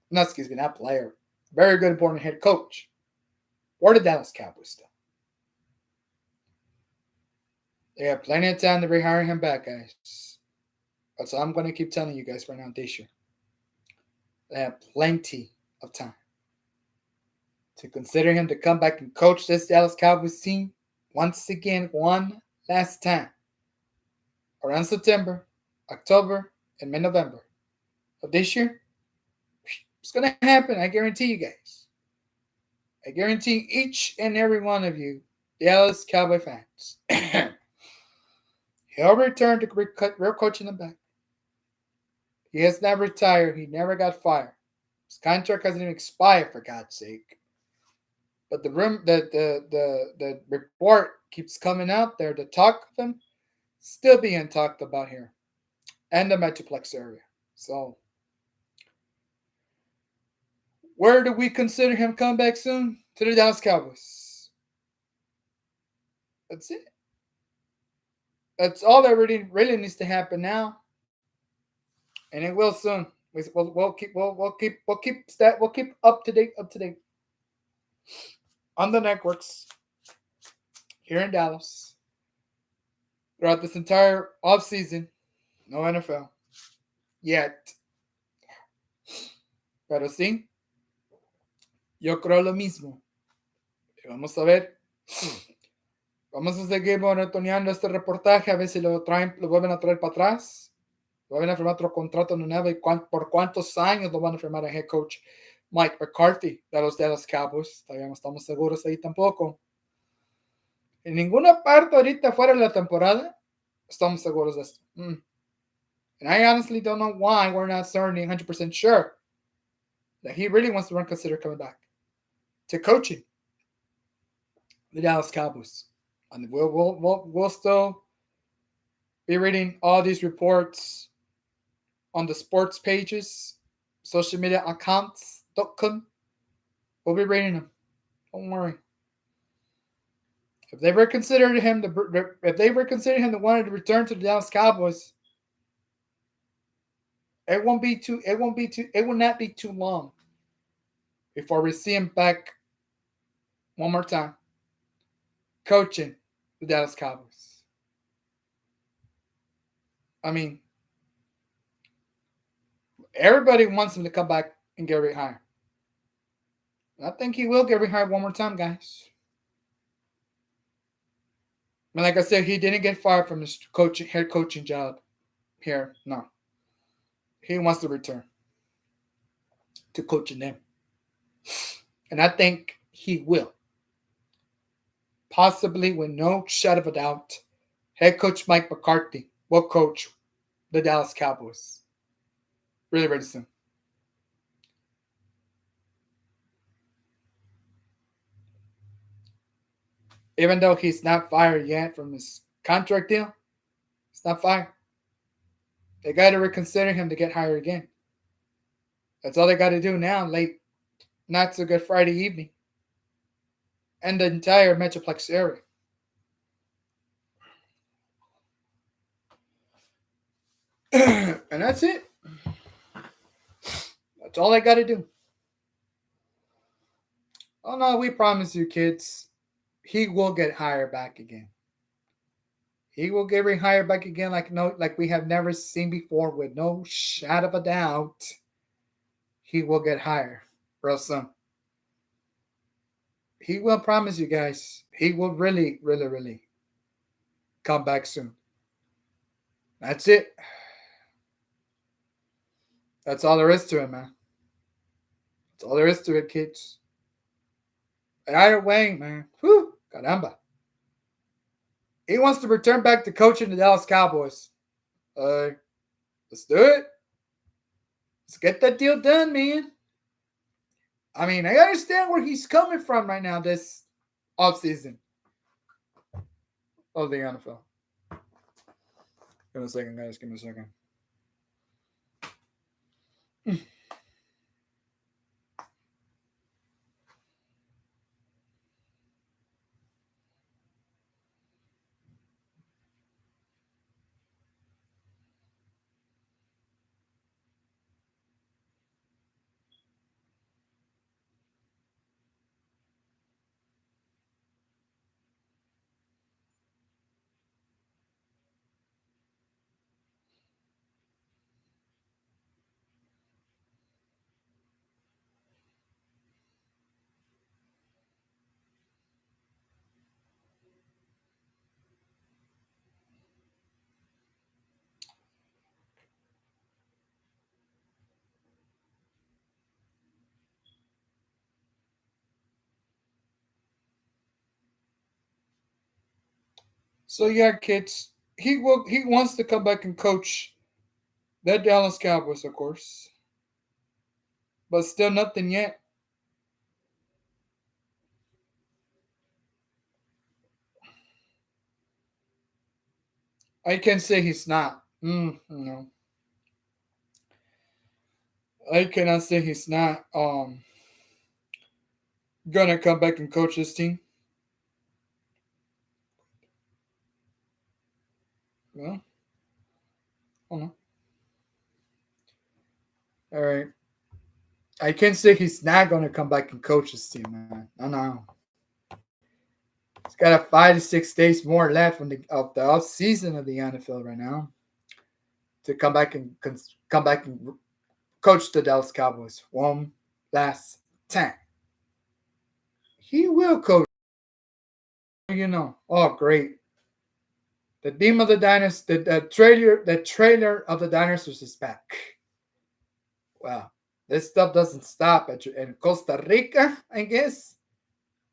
No, excuse me, not player. Very good, important head coach. For the Dallas Cowboys still. They have plenty of time to rehire him back, guys. That's all I'm going to keep telling you guys right now this year. They have plenty of time to consider him to come back and coach this Dallas Cowboys team once again, one last time. Around September, October, and mid-November of this year. It's going to happen. I guarantee you guys. I guarantee each and every one of you Dallas Cowboy fans. He'll return to real coaching them back. He has not retired. He never got fired. His contract hasn't even expired, for God's sake. But the report keeps coming out there. The talk of him still being talked about here and the Metroplex area. So, where do we consider him come back soon? To the Dallas Cowboys. That's it. That's all that really needs to happen now, and it will soon. We'll keep up to date on the networks here in Dallas throughout this entire off season. No NFL yet, pero sí, yo creo lo mismo. Y vamos a ver. Vamos a seguir monitoreando este reportaje, a ver si lo vuelven a traer para atrás. Lo vuelven a firmar otro contrato nuevo y por cuántos años lo van a firmar el head coach Mike McCarthy de los Dallas Cowboys. Todavía no estamos seguros ahí tampoco. En ninguna parte ahorita fuera de la temporada estamos seguros de esto. And I honestly don't know why we're not certainly 100% sure that he really wants to consider coming back to coaching the Dallas Cowboys. And we'll still be reading all these reports on the sports pages, social media accounts.com. We'll be reading them. Don't worry. If they were considering him the one to return to the Dallas Cowboys, it won't be too. It won't be too. It will not be too long before we see him back one more time coaching the Dallas Cowboys. I mean, everybody wants him to come back and get rehired. I think he will get rehired one more time, guys. And like I said, he didn't get fired from his head coaching job here. No, he wants to return to coaching them, and I think he will. Possibly, with no shadow of a doubt, head coach Mike McCarthy will coach the Dallas Cowboys really, really soon. Even though he's not fired yet from his contract deal, he's not fired. They got to reconsider him to get hired again. That's all they got to do now, late, not so good Friday evening, and the entire Metroplex area. And that's it. That's all I got to do. Oh no, we promise you, kids, he will get hired back again. He will get rehired back again like we have never seen before, with no shadow of a doubt. He will get hired real soon. He will, promise you guys. He will really, really, really come back soon. That's it. That's all there is to it, man. That's all there is to it, kids. Either way, man. Whew, caramba. He wants to return back to coaching the Dallas Cowboys. Let's do it. Let's get that deal done, man. I mean, I understand where he's coming from right now this offseason of the NFL. Give me a second, guys. Give me a second. So yeah, kids, he wants to come back and coach the Dallas Cowboys, of course, but still nothing yet. I can say he's not. No, I cannot say he's not gonna come back and coach this team. Well, hold on. All right. I can't say he's not gonna come back and coach this team, man. No. He's got a 5 to 6 days more left of the off season of the NFL right now to come back and coach the Dallas Cowboys one last time. He will coach. Oh great. The theme of the dinosaurs, the trailer of the dinosaurs is back. Well, this stuff doesn't stop in Costa Rica, I guess,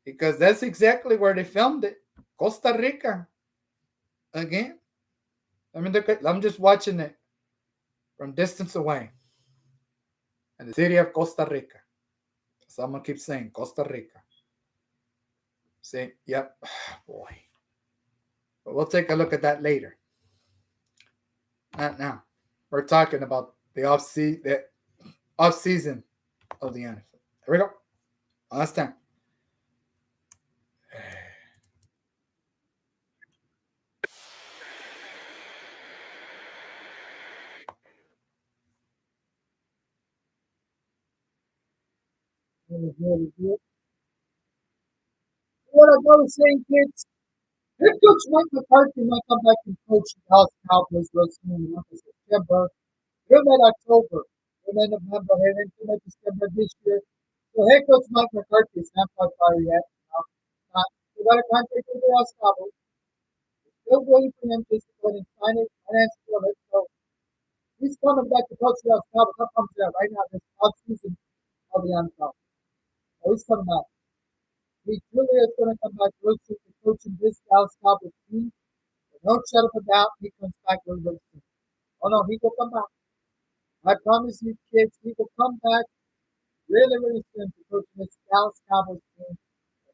because that's exactly where they filmed it. Costa Rica. Again. I'm just watching it from distance away. In the city of Costa Rica. So I'm going to keep saying Costa Rica. See, yep. Boy. But we'll take a look at that later. Not now. We're talking about the off season of the NFL. Here we go. Last time. It was really good. What I was saying, kids, head coach Mike McCarthy might come back and coach the Dallas Cowboys real soon in the month of September. We're in October. We're in November. We're into December this year. So head coach Mike McCarthy is not quite fired yet. We got a contract with the Dallas Cowboys. Still waiting for him just to go ahead and sign it, finance for it. So he's coming back to coach the Dallas Cowboys. How comes that right now? This offseason of the NFL. So he's coming back. He truly is going to come back real soon to coaching this Dallas Cowboys team. No shadow of a doubt, he comes back really, really soon. Oh no, he will come back. I promise you, kids, he will come back really, really soon to coach this Dallas Cowboys team.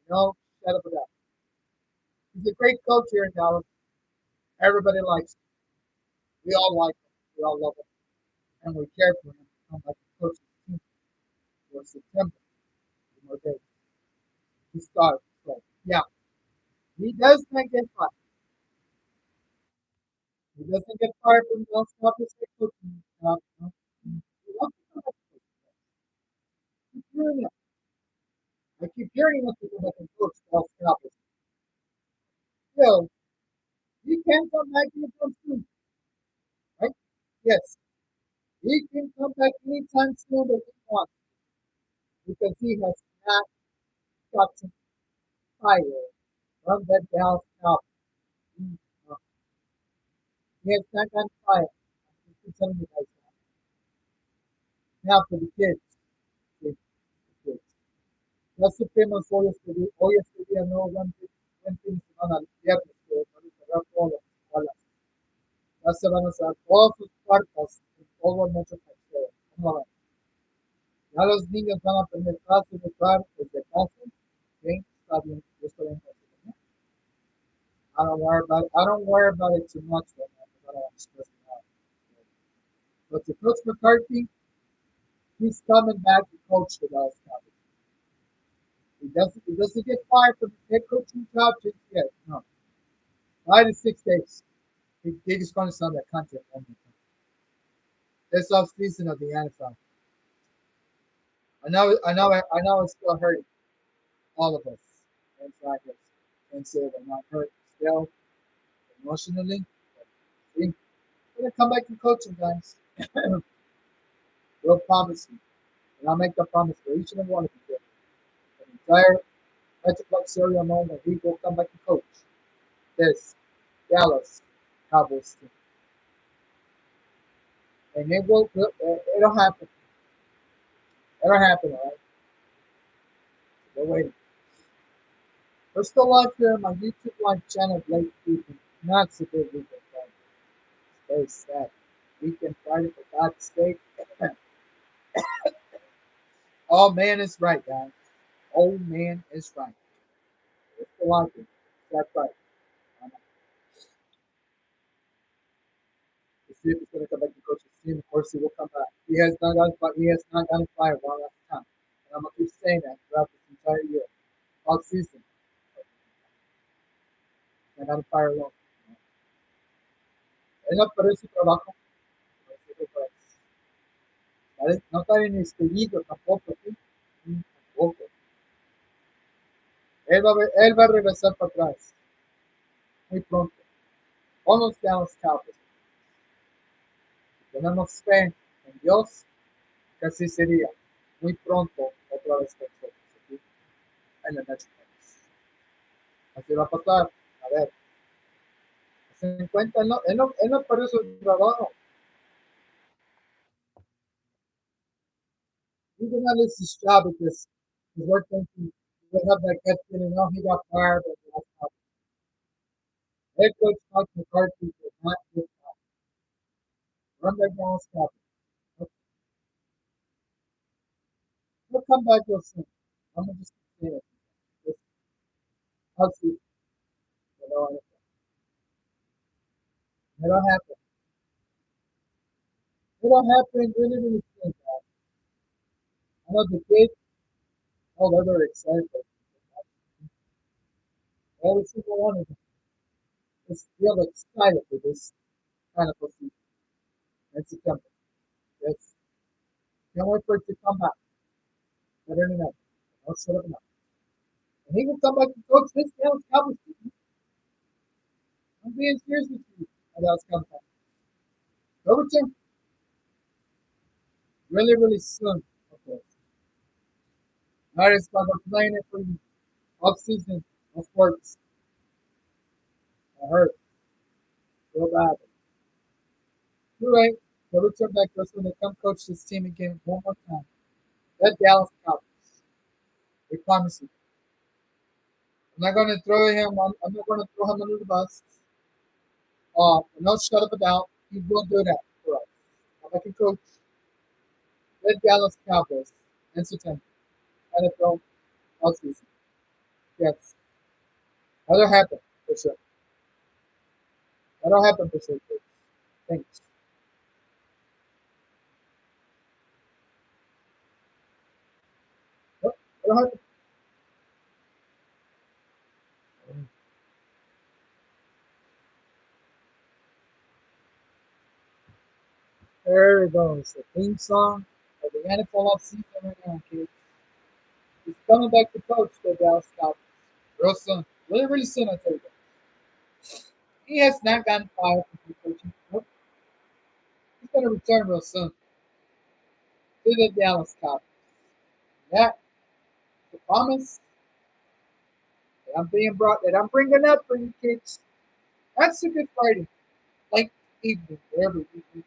No shadow of a doubt. He's a great coach here in Dallas. Everybody likes him. We all like him. We all love him. And we care for him to come back and coach this team for September. More days to start. So, yeah, he does not get fired. He doesn't get fired from the Dallas Cowboys head coaching job. No. He wants to come back to coach. I keep hearing it. I keep hearing he wants to come back and coach the Dallas Cowboys. Still, he can come back anytime soon, right? Yes, he can come back anytime soon that he wants because he has not gotten fired from that Dallas Cowboys. He, uh, he has not gotten fired. I'm just telling you guys that. Now for the kids, the kids. No supimos hoy estudié no buen fin de semana, el viernes, que van a cerrar todas las escuelas. Ya se van a cerrar todas sus puertas en todo el metro costero. ¿Cómo ven? Ya los niños van a aprender a educar desde casa. ¿Sí? Está bien, yo estoy en casa. ¿No? I don't worry about it too much right now because I don't want to stress it out. But to Coach McCarthy, he's coming back to coach the Dallas Cowboys. He doesn't get fired from his head coaching job just yet. No. 5 to 6 days. They just going to sign that contract one more time. This off season of the NFL. I know it's still hurting all of us inside us. And say they're not hurt still emotionally. But we're gonna come back to coaching, guys. We'll promise you. And I'll make the promise for each and every one of you. The entire Metroplex area know that we will come back to coach this Dallas Cowboys team. And it'll happen. It'll happen, all right? We're waiting. We're still out there on my YouTube live channel, Blake Weekend. Not so good weekend Friday. It's very sad. Weekend Friday, for God's sake. Oh man is right, guys. Oh man is right. We're still out there. That's right. To see if he's going to come back and coach his team. Of course, he will come back. He has not gotten fired one last time. And I'm going to keep saying that throughout this entire year, all season. I got to fire alone. Él no perdió su trabajo. No está en expedido tampoco. ¿Sí? Tampoco. Él va a regresar para atrás muy pronto. Con los Dallas Cowboys. Tenemos fe en Dios que así sería muy pronto otra vez con nosotros aquí en la Metroplex. Así va a pasar. A ver, se encuentra, él no perdió su trabajo. He did not lose his job because we're thinking he would have that gut feeling, no, he got fired. Head coach Mike McCarthy did not get fired. Run that down, stop it. He'll come back real soon. I'm gonna just say it. Just, I'll see. You know, it'll happen. It'll happen really, really soon, guys. I know the kids, oh, they're very excited. Every single one of them is real excited for this kind of a season in September. Yes. Can't wait for it to come back. Better than ever. Oh, shut up now. And he will come back and coach this Dallas Cowboys team. I'm being serious with you. Dallas Cowboys. Overton, really, really soon. Okay. That is why they're playing it for you. Off season of sports. I hurt. Real bad. You're right. Overton back goes when they come coach this team again one more time. That Dallas Cowboys. We promise you. I'm not gonna throw him on I'm not gonna throw him under the bus. No shut up about. He will do that for us. I'm like a coach. The Dallas Cowboys in September. NFL offseason. Yes. That'll happen for sure. That'll happen for sure. Coach. Thanks. Yep, that'll happen. There it goes. The theme song of the NFL offseason right now, kids. He's coming back to coach the Dallas Cowboys. Real soon. Really, really soon, I tell you that. He has not gotten fired from coaching. Nope. He's gonna return real soon to the Dallas Cowboys. That the promise that I'm bringing up for you kids. That's a good Friday, like evening, wherever you eat.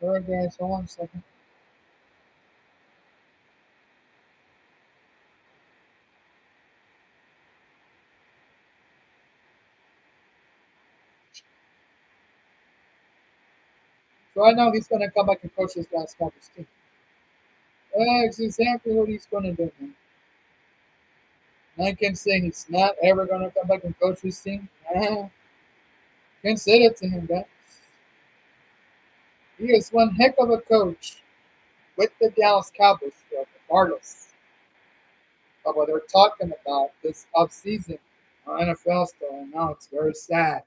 All right, guys, hold on a second. So I know he's gonna come back and coach this Dallas Cowboys team. That's exactly what he's gonna do, man. I can say he's not ever gonna come back and coach this team. Can say that to him, guys. He is one heck of a coach with the Dallas Cowboys, still, regardless of what they're talking about this offseason on NFL stuff. And now it's very sad.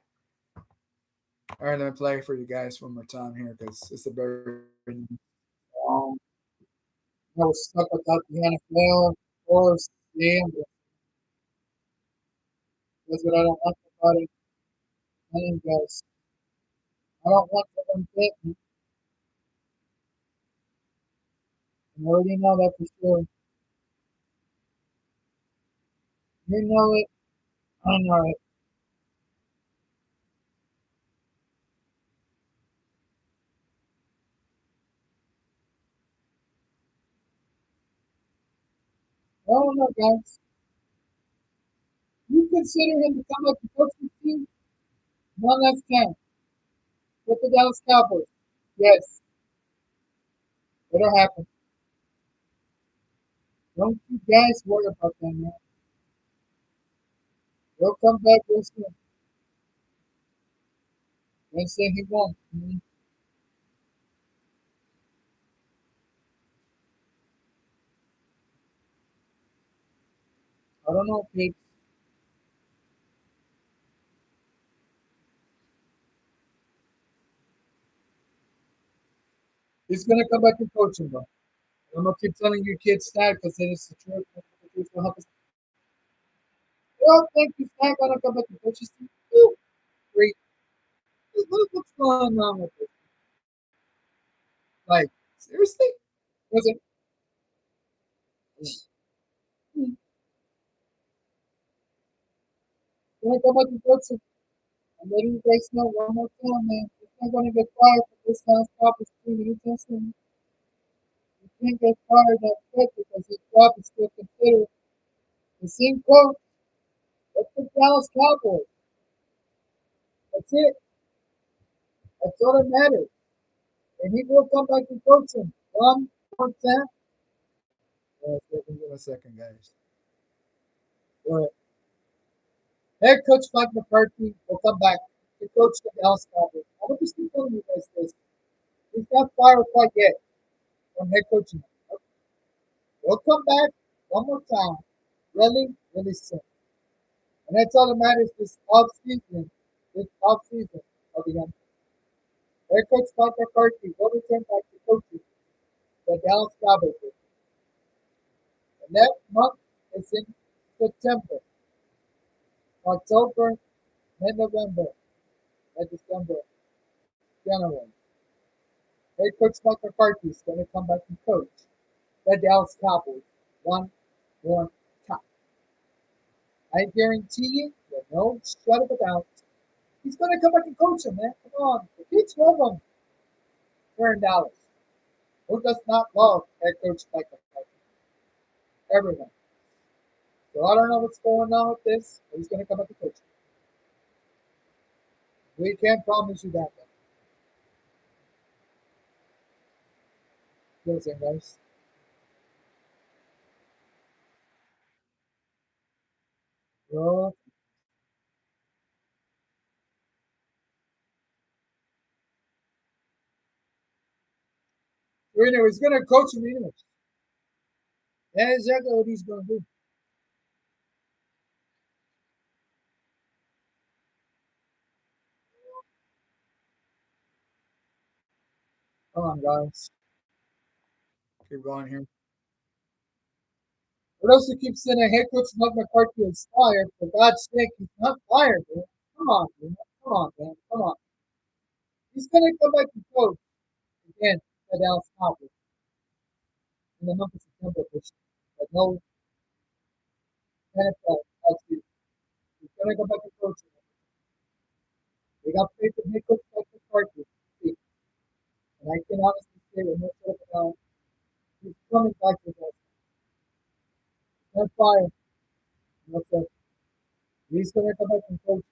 All right, let me play for you guys one more time here because it's a very long. I was stuck without the NFL, of course. Yeah, that's what I don't like about it. And guys, I don't want them to hit me. I already know that for sure. You know it. I know it. I don't know, guys. You consider him to come up to coach the team one last time with the Dallas Cowboys. Yes, it'll happen. Don't you guys worry about that, man. He'll come back real soon. Don't say he won't. I don't know, Pete. He's gonna come back and coach him, bro. I'm gonna keep telling you kids that because it is the truth. The truth will help us. You don't think he's not gonna come back and coach his team? Woo, great. What's going on with this? Like, seriously? Was it? He's gonna come back and coach him. I'm letting you guys know one more time, man. He's not gonna get fired for this time. Stop his team. You just he can't get fired that quick because his job is still considered the same coach. That's the Dallas Cowboys. That's it. That's all that matters. And he will come back and coach him. One more time. Give me a second, guys. Go Head coach Mike McCarthy will come back to coach the Dallas Cowboys. I will just keep telling you guys this. He's not fired quite yet from head coaching. He'll come back one more time. Really, really soon. And that's all that matters this off season. This off season of the head coach Mike McCarthy will return back to coaching the Dallas Cowboys. The next month is in September, October, mid-November, and December, January. Head coach Mike McCarthy is going to come back and coach the Dallas Cowboys one more time. I guarantee you, there's no shut up about. He's going to come back and coach him, man. Come on. The kids love him. Here in Dallas. Who does not love head coach Mike McCarthy? Everyone. So I don't know what's going on with this, but he's going to come back and coach him. We can't promise you that, man. Listen, guys. Well, anyway, he's going to coach him anyway. That's exactly what he's going to do. Come on, guys. Keep going here. What else you keep saying a head coach Mike McCarthy is fired? For God's sake, he's not fired, man. Come on, man. Come on, man. Come on. He's going to come back and coach again at Dallas Cowboys in the month of September, which but no NFL offseason. He's going to come back and coach. They got faith in head coach Mike McCarthy. And I can honestly say with no doubt about he's coming back to us. Not fired. No, sir. He's going to come back and coach.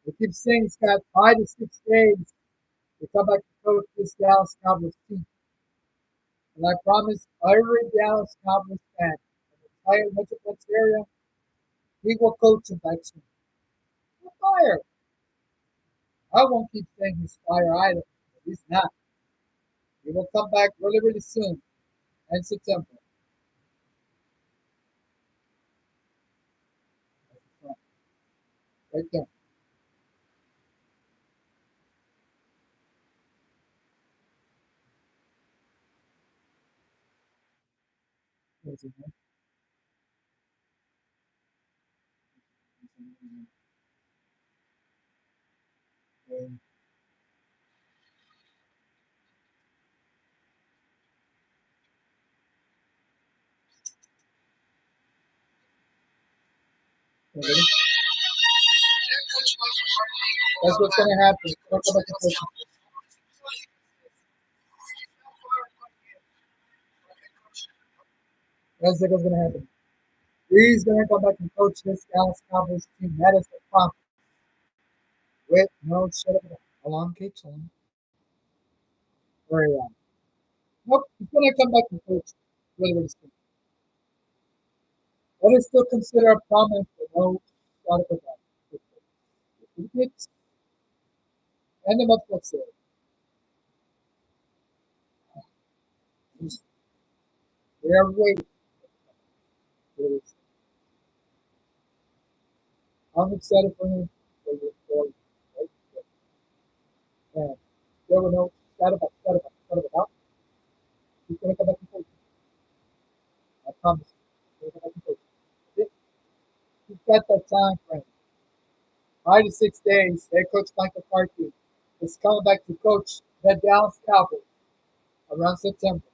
We keep saying he's got 5 to 6 days to come back to coach this Dallas Cowboys team. And I promise every Dallas Cowboys fan in the entire Metroplex area, he will coach him back soon. He's fired. I won't keep saying he's fired either. He's not. He will come back really, really soon in September. Right there. There's a- and- and That's what's going to happen. He's going to come back and coach him. That's what's going to happen. He's going to come back and coach this Dallas Cowboys team. That is the promise. With no shit about it. Hold on, Kate. Hold on. Where are you at? Nope. He's going to come back and coach. Really, really soon. What is still considered a promise for no shot of a doubt. It's and the month next year. We are waiting for this. I'm excited for him. For, right? And there were no shot about. He's going to come back and coach. I promise. He's going to come back and coach. He's got that time frame. 5 to 6 days. Head coach Michael McCarthy is coming back to coach the Dallas Cowboys around September.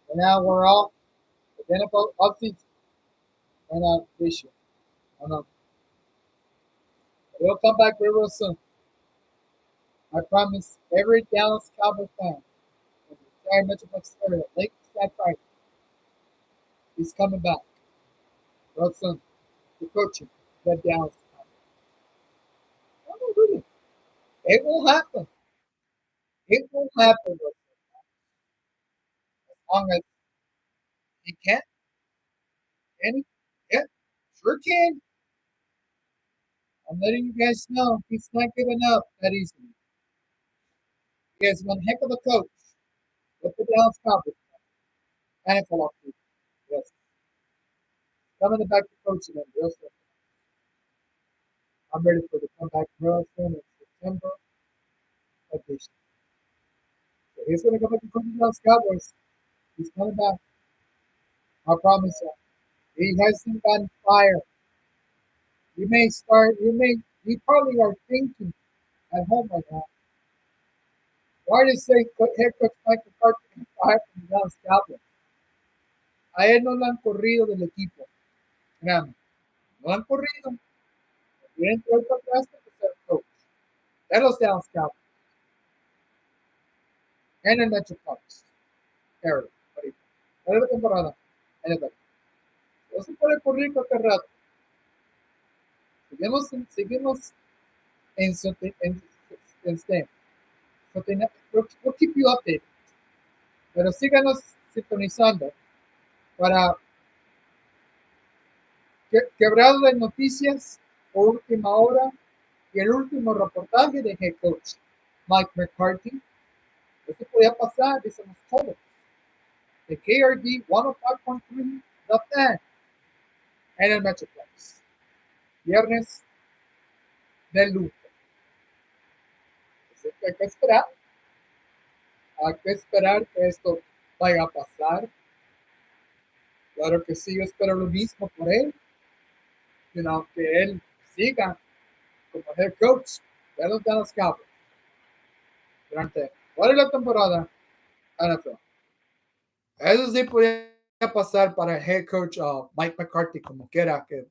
And now we're all the NFL offseason and this year. I know. He'll come back real, real soon. I promise every Dallas Cowboys fan in the entire Metroplex area, late that Friday, he's coming back real soon to coaching the Dallas Cowboys. I don't know, really. It will happen. It will happen as long as he can. And he, yeah, sure can. I'm letting you guys know he's not giving up that easily. He has one heck of a coach with the Dallas Cowboys. NFL offseason. Yes. Coming back to coaching them real soon. I'm ready for the comeback real soon in September of this year. He's going to come back and coach the Dallas Cowboys. He's coming back. I promise you. He hasn't gotten fired. You probably are thinking at home right now, why did say head coach Mike McCarthy got fired from the Dallas Cowboys? A él no lo han corrido del equipo. Créanme, no lo han corrido. Quieren traer para atrás para ser coach. De los Dallas Cowboys. En el Metroplex. Area. Ahorita. Para la temporada. NFL. No se puede correr cualquier rato. Seguimos en STEM. We'll keep you updated. Pero síganos sintonizando para quebrar las noticias o última hora y el último reportaje de head coach Mike McCarthy. Esto podía pasar, decimos todos. De KRD 105.3, The Fan, en el Metroplex. Viernes de luto. Hay que esperar. Hay que esperar que esto vaya a pasar. Claro que sí, yo espero lo mismo por él. Que él siga como head coach de los Dallas Cowboys durante toda la temporada NFL. Eso sí podría pasar para el head coach Mike McCarthy, como quiera, que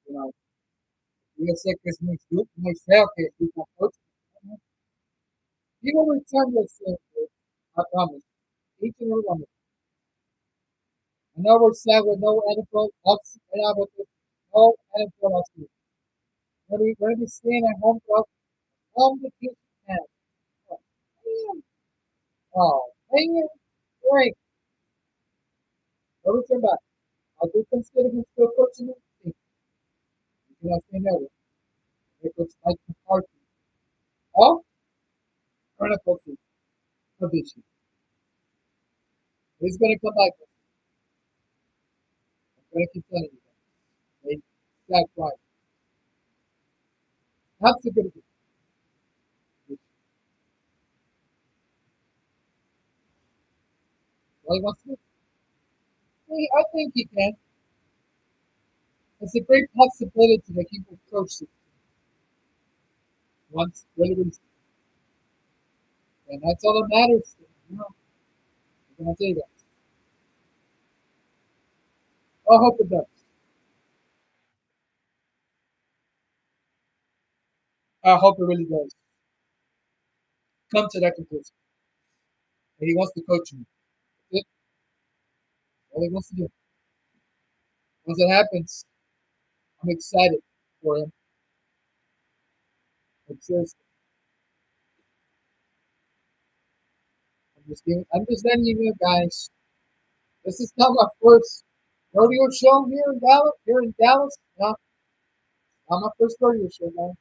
you know, yo sé que es muy feo que diga coach. He will return this year, I promise. Each and every one of them. I know we're sad with no NFL offseason, with no NFL offseason. We're going to be staying at home for home vacation camp. Oh, dang it. Great. We'll return back. I do consider him still coaching the team. You cannot say never. Head coach Mike McCarthy. Oh, NFL season. For this year. He's going to come back. I'm going to keep telling you that. That's right. That's a good thing. Well, he wants to. I think he can. It's a great possibility that he will coach it once really, really, and that's all that matters. I'm gonna tell you that. I hope it does. I hope it really does. Come to that conclusion. And he wants to coach me. That's it. All he wants to do. Once it happens, I'm excited for him. I'm seriously. I'm just letting you know, guys. This is not my first rodeo show here in Dallas. No, not my first rodeo show, man.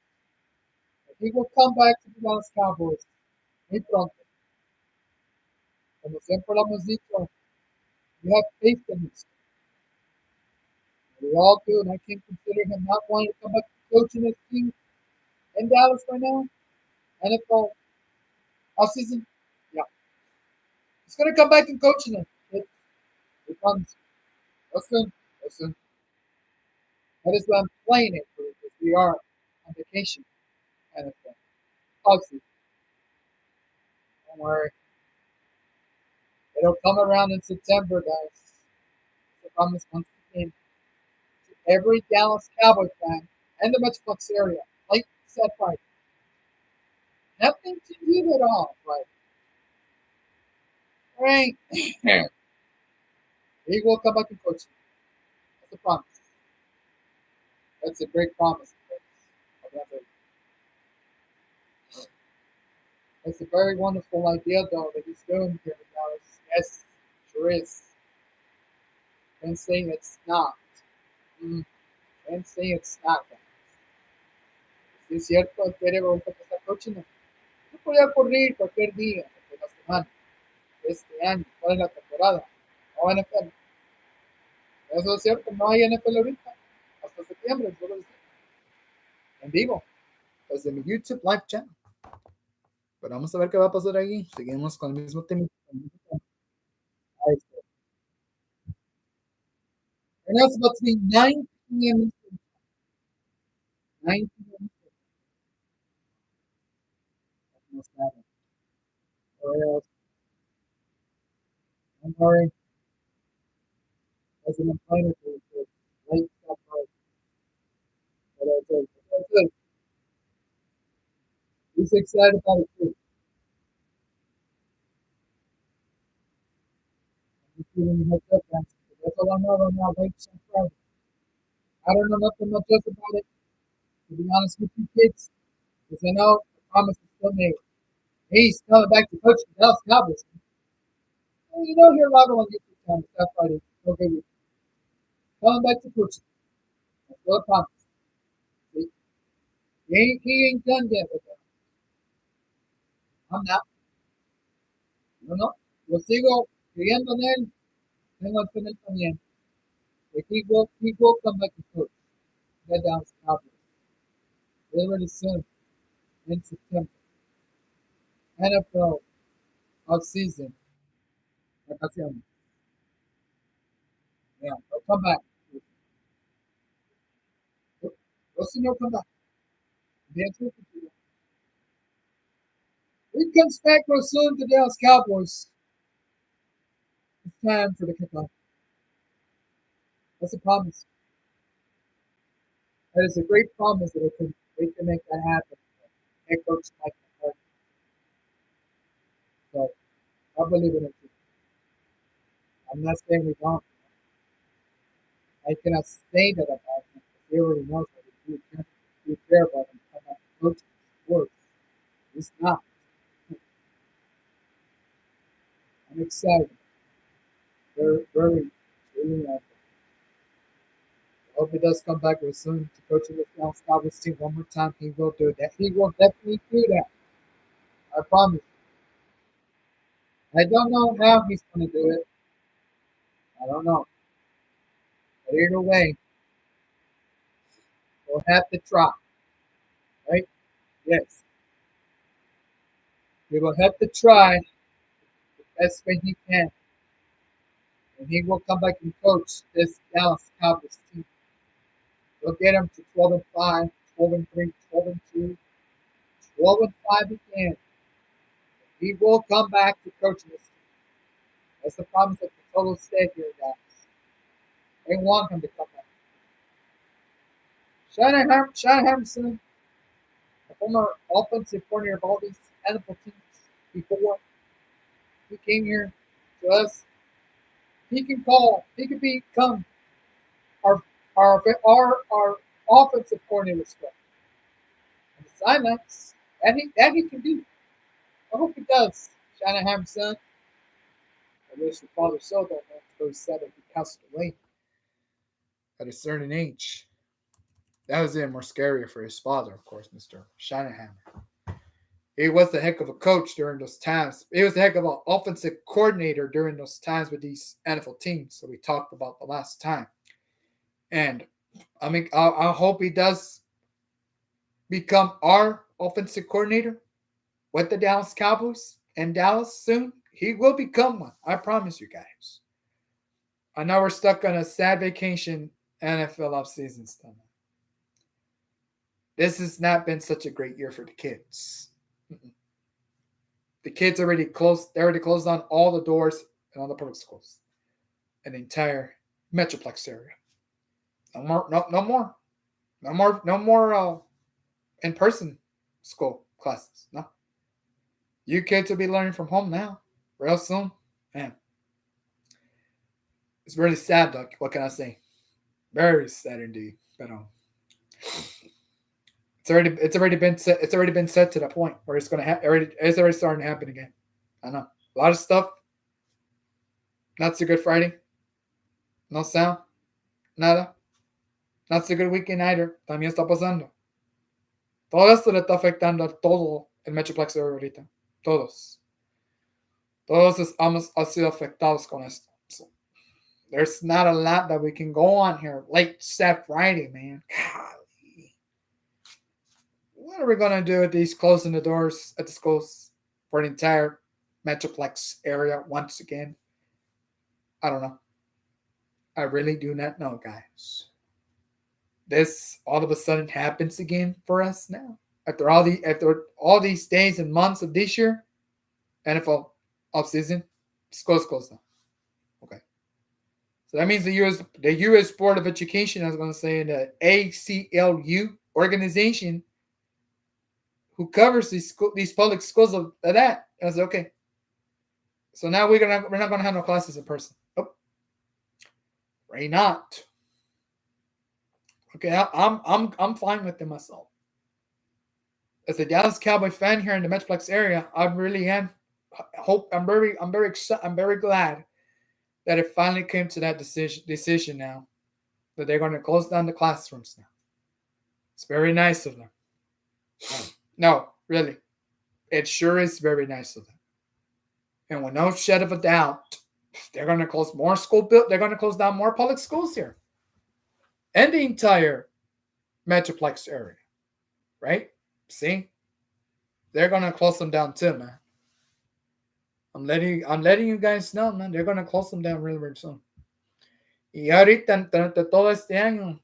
He will come back to the Dallas Cowboys muy pronto. Como siempre lo hemos dicho, you have faith in this. We all do, and I can't consider him not wanting to come back to coaching his team in Dallas right now. NFL offseason, yeah. He's going to come back and coaching them. It comes. Listen. That is why I'm playing it for because we are on vacation. NFL offseason. Don't worry. It'll come around in September, guys. I promise once again to every Dallas Cowboy fan and the Metroplex area. Like said, right. Nothing to do at all, right? All right. He will come back and coach you. That's a promise. That's a great promise. It's a very wonderful idea, though, that he's doing here in Dallas. Yes, sure is. Can't say it's not. Can't say it's not. Si es cierto, quiere volver a estar coaching. Yo podía ocurrir cualquier día de la semana, de este año, toda la temporada. No NFL. Eso es cierto, no hay NFL ahorita. Hasta septiembre, solo decir. en vivo, desde mi YouTube Live Channel. Pero vamos a ver qué va a pasar ahí. Seguimos con el mismo tema. Ahí está. And now it's about to be 9 p.m. 9 p.m. Almost happened. Oh, I'm sorry. As an employer for late stuff, but I did. He's excited about it too. I'm just giving you a heads up, guys. That's all I know right now. Late stuff Friday. I don't know nothing much else about it, to be honest with you kids, because I know the promise is still made. He's coming back to coach the Dallas Cowboys. Well, you know, here live on YouTube channel, Stuff Friday. Okay, coming back to coach. That's what I promise. See, he ain't done yet with that. I'm not. No, no. Yo sigo creyendo en él. Tengo fe en él también. Like he will come back to coach. That Dallas Cowboys. Really soon in September. NFL off season. Like I said, yeah, he'll come back. We'll see he'll come back. Be a truth with you. He comes back real soon to Dallas Cowboys. It's time for the kickoff. That's a promise. That is a great promise that they can make that happen. Head coach Mike McCarthy. So I believe in it. I'm not saying we don't. I cannot say that about him. He already knows that we care about him. I'm not coaching sports. He's not. I'm excited. Very, very, really. I hope he does come back real soon to coach the Dallas Cowboys team one more time. He will do that. He will definitely do that. I promise. I don't know how he's going to do it. I don't know. But either way, we'll have to try. Right? Yes. We will have to try the best way he can. And he will come back and coach this Dallas Cowboys team. We'll get him to 12 and 5, 12 and 3, 12 and 2, 12 and 5 again. He will come back to coaching this team. That's the promise that the total said here, guys. They want him to come back. Shanahan, a former offensive coordinator of all these NFL teams before he came here to us, he can call. He can become our our offensive coordinator as well. And the sidelines that he can do. I hope he does. Shanahan's son. I wish the father saw that man. Those said that he passed away at a certain age. That was even more scarier for his father, of course, Mr. Shanahan. He was the heck of a coach during those times. He was the heck of an offensive coordinator during those times with these NFL teams that we talked about the last time. And I mean, I hope he does become our offensive coordinator with the Dallas Cowboys and Dallas soon. He will become one. I promise you guys. I know we're stuck on a sad vacation NFL offseason stuff. This has not been such a great year for the kids. The kids already closed. They already closed on all the doors and all the public schools in the entire metroplex area. No more. No. No more. No more. No more in-person school classes. No. You kids will be learning from home now, real soon. Man, it's really sad. Though. What can I say? Very sad indeed. But it's already been set. It's already been set to the point where it's gonna it's already starting to happen again. I know a lot of stuff. Not so good Friday. No sound. Nada. Not so good weekend either. También está pasando. Todo esto le está afectando a todo el Metroplex de ahorita. Todos. Todos hemos sido afectados con esto. So, there's not a lot that we can go on here. Late Sat Friday, man. Golly. what are we going to do with these closing the doors at the schools for the entire Metroplex area once again? I don't know. I really do not know, guys. This all of a sudden happens again for us now. After all these days and months of this year, NFL offseason, schools closed down. Okay. So that means the US Board of Education, I was going to say, the ACLU organization who covers these public schools of that. I was okay. So now we're not gonna have no classes in person. Nope. Right not. Okay, I'm fine with it myself. As a Dallas Cowboy fan here in the Metroplex area, I really am. I'm very excited. I'm very glad that it finally came to that decision now that they're going to close down the classrooms now. It's very nice of them. No, really, it sure is very nice of them. And with no shed of a doubt, they're going to close more they're going to close down more public schools here, and the entire Metroplex area, right? See, they're going to close them down too, man. I'm letting you guys know, man. They're going to close them down really, really soon. Y ahorita, durante todo este año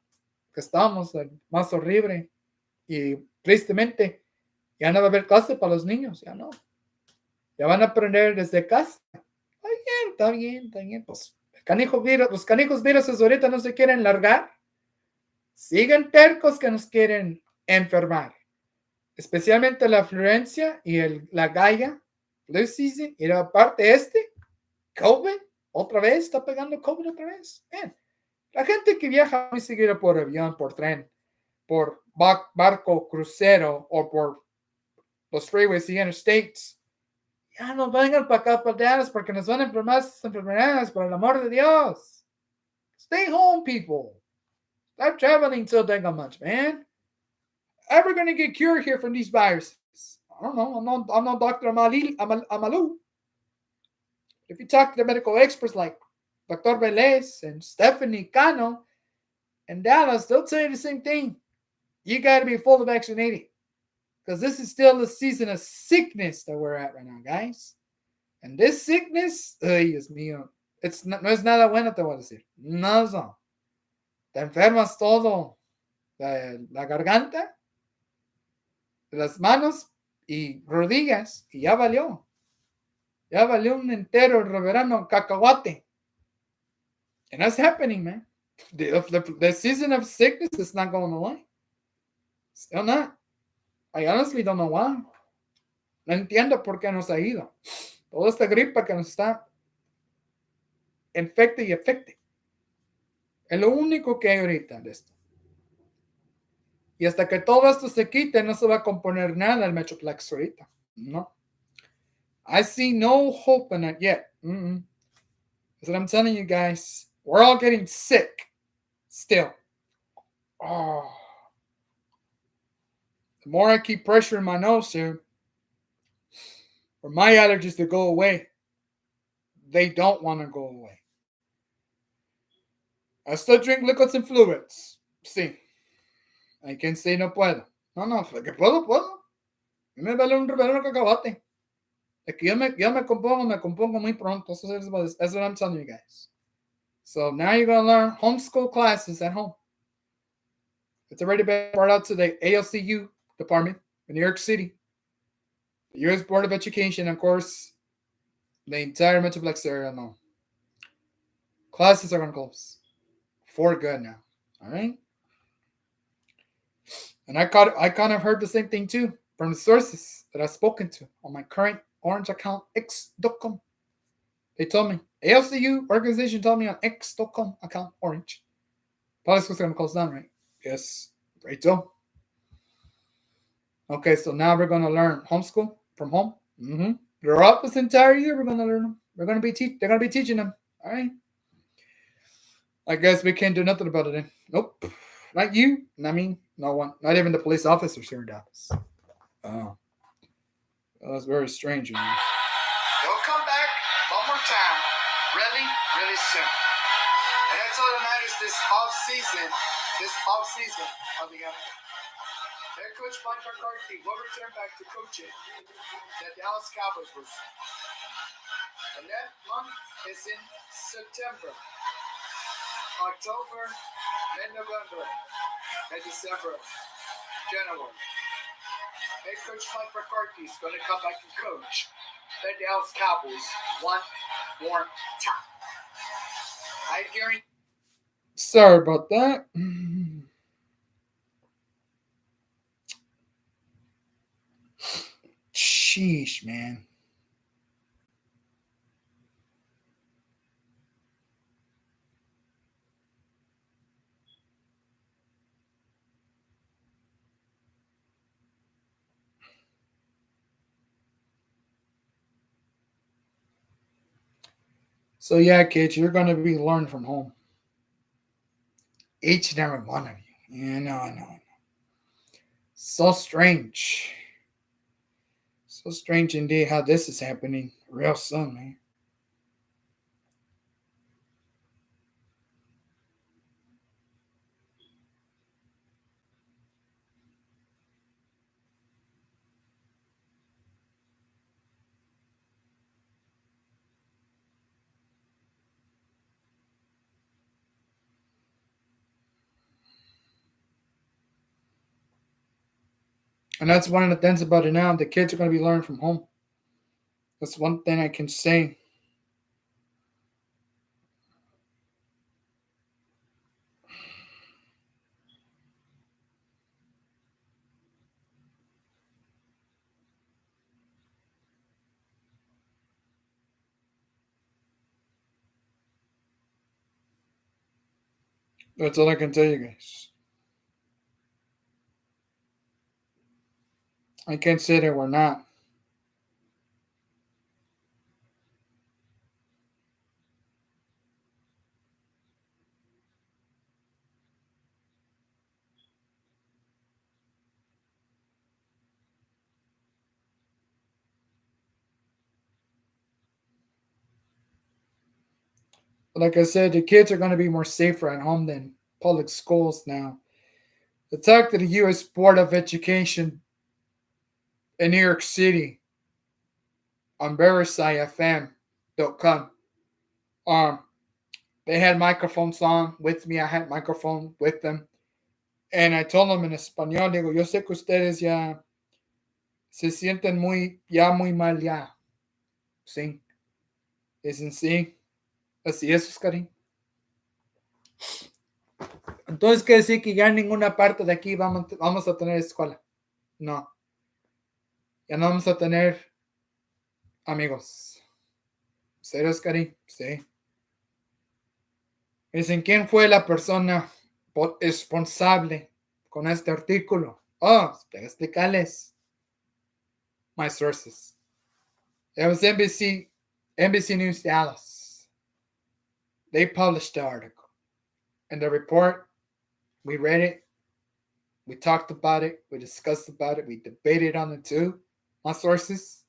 que estamos, más horrible y tristemente, ya no va a haber clase para los niños, ya no. Ya van a aprender desde casa. Está bien. Pues los canijos virus ahorita no se quieren largar. Siguen tercos que nos quieren enfermar. Especialmente la fluencia y la galla. Flu season. Y aparte COVID, otra vez, está pegando COVID otra vez. Man, la gente que viaja muy seguido por avión, por tren, por barco, crucero o por los freeways y interstates, ya no vengan para acá, para Dallas, porque nos van a enfermar estas enfermedades, por el amor de Dios. Stay home, people. Stop traveling so dang much, man. Ever going to get cured here from these viruses? I don't know. I'm not Dr. Amalu. If you talk to the medical experts like Dr. Velez and Stephanie Cano in Dallas, they'll tell you the same thing. You got to be fully vaccinated. Because this is still the season of sickness that we're at right now, guys. And this sickness, ay, Dios mío, no es nada bueno, te voy a decir. No. Te enfermas todo. La garganta, las manos y rodillas. Y ya valió. Ya valió un entero reverano cacahuate. And that's happening, man. The season of sickness is not going away. Still not. I honestly don't know why. No entiendo por qué nos ha ido. Toda esta gripa que nos está infecte y afecte. Es lo único que hay ahorita de esto. Y hasta que todo esto se quite, no se va a componer nada el Metroplex ahorita. No. I see no hope in it yet. That's what I'm telling you guys. We're all getting sick still. Oh. The more I keep pressuring my nose here, for my allergies to go away, they don't want to go away. I still drink liquids and fluids. Sí. I can say no puedo. No, que puedo. Me vale un reverendo cacahuate. Es que yo me compongo muy pronto. That's what I'm telling you guys. So now you're going to learn homeschool classes at home. It's already been brought out to the ALCU department in New York City. The U.S. Board of Education, of course, the entire Metroplex area. No. Classes are going to close. For good now. All right? And I kind of heard the same thing too from the sources that I've spoken to on my current Orange account, x.com. They told me, ALCU organization told me on x.com account, Orange. Public school's going to close down, right? Yes, right so. Okay, so now we're going to learn homeschool from home. Throughout this entire year, we're going to learn them. They're going to be teaching them. All right. I guess we can't do nothing about it then. Nope. Not you. I mean, no one. Not even the police officers here in Dallas. Oh. Well, that's very strange. They'll come back one more time. Really, really soon. And that's all that matters this off season. Head coach Mike McCarthy will return back to coaching the Dallas Cowboys. And that month is in September, October, and November, and December, January. Head coach Mike McCarthy is going to come back and coach the Dallas Cowboys one more time. I guarantee. Sorry about that. Sheesh, man. So yeah, kids, you're going to be learning from home. Each and every one of you. Yeah, no. So strange. So strange indeed how this is happening real soon, man. And that's one of the things about it now. The kids are going to be learning from home. That's one thing I can say. That's all I can tell you guys. I can't say that we're not. But like I said, the kids are going to be more safer at home than public schools now. The talk to the U.S. Board of Education in New York City on VeriSciFM.com. Um, they had microphones on with me. I had microphone with them. And I told them en español, digo, yo sé que ustedes ya se sienten muy mal ya. Sí. Dicen sí. Así es, Oscarín. Entonces, ¿qué decir que ya en ninguna parte de aquí vamos a tener escuela? No. Ya no vamos a tener amigos. ¿Serio, Oscarín? Sí. Dicen, ¿quién fue la persona responsable con este artículo? Oh, para explicarles. My sources. It was NBC News Dallas. They published the article. And the report, we read it, we talked about it, we discussed about it, we debated on it too, my sources.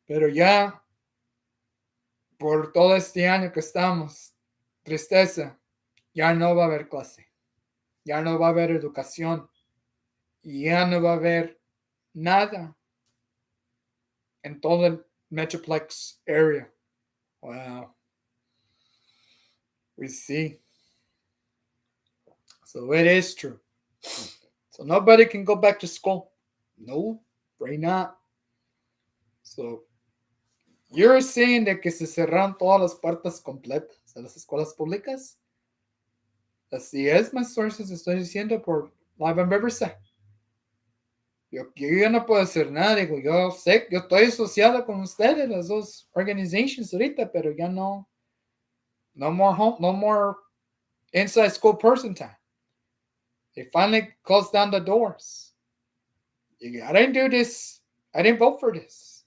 Pero ya, por todo este año que estamos, tristeza, ya no va a haber clase, ya no va a haber educación, ya no va a haber nada en todo el Metroplex area. Wow. We see. So it is true. So nobody can go back to school. No, right not. So you're saying de que se cerraron todas las puertas completas de las escuelas públicas. Así es, my sources, estoy diciendo por Live and Riverside. Yo ya no puedo hacer nada, digo, yo sé, yo estoy asociado con ustedes, las dos organizations ahorita, pero ya no more home, no more inside school person time. They finally closed down the doors. I didn't do this. I didn't vote for this.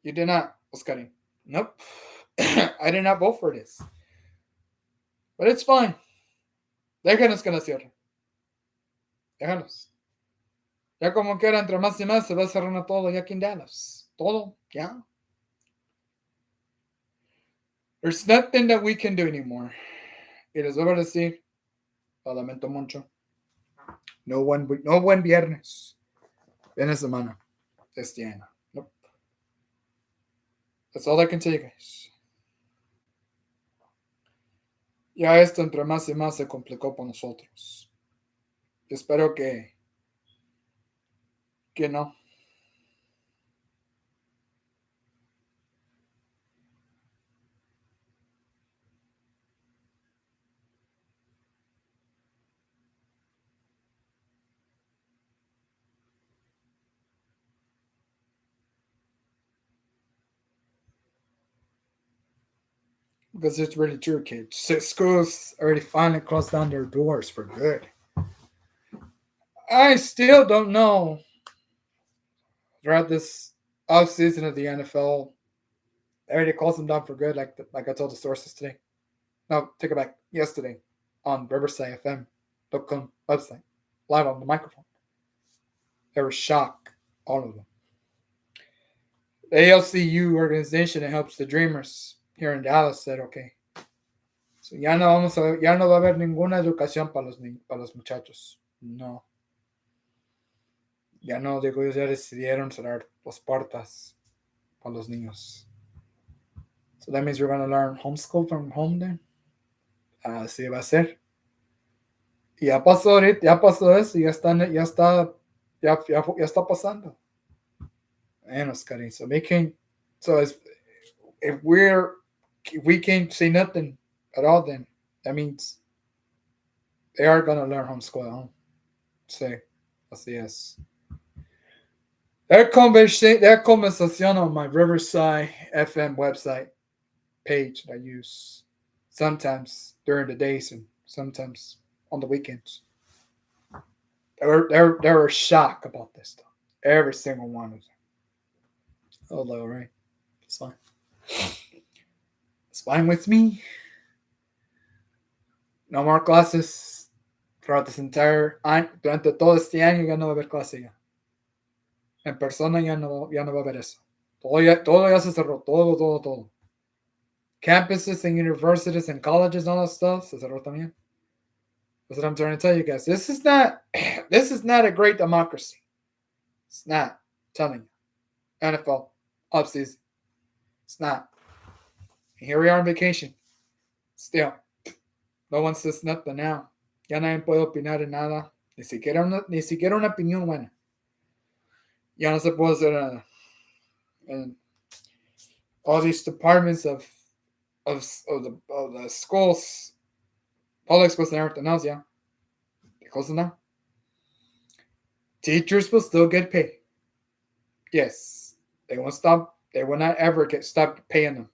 You did not, Oscarín. Nope. I did not vote for this. But it's fine. Déjanos que la cierren. Déjanos. Ya como quiera, entre más y más se va cerrando todo ya aquí en Dallas. Todo, ya. There's nothing that we can do anymore. Y les voy a decir, lo lamento mucho. No buen viernes. Viernes semana. Este año. Nope. That's all I can tell you guys. Ya esto entre más y más se complicó para nosotros. Espero que no. Because it's really true, kids. Schools already finally closed down their doors for good. I still don't know. Throughout this off season of the NFL, they already closed them down for good, like I told the sources today. No, take it back. Yesterday on RiversideFM.com website, live on the microphone. They were shocked, all of them. The ALCU organization that helps the Dreamers here in Dallas said, okay, so ya no va a haber ninguna educación para los muchachos. No. Ya no, digo, ellos ya decidieron cerrar las puertas para los niños. So that means we're going to learn homeschool from home then. Así va a ser. Y ya pasó ahorita, ya pasó eso, ya está pasando. Menos, cariño. So if we can't say nothing at all, then that means they are going to learn homeschool at home. Sí, así es. That conversation on my Riverside FM website page that I use sometimes during the days and sometimes on the weekends. They were shocked about this stuff. Every single one of them. Although, right? It's fine. It's fine with me. No more classes throughout this entire año. Durante todo este año ya no va a haber clase ya. En persona ya no va a haber eso. Todo ya se cerró. Todo. Campuses and universities and colleges and all that stuff se cerró también. That's what I'm trying to tell you guys. This is not a great democracy. It's not. I'm telling you. NFL offseason. It's not. And here we are on vacation. Still. No one says nothing now. Ya nadie puede opinar en nada. Ni siquiera una opinión buena. Ya no se puede hacer nada. And all these departments of the schools, public schools and everything else, yeah. They're closing down. Teachers will still get paid. Yes. They won't stop. They will not ever stop paying them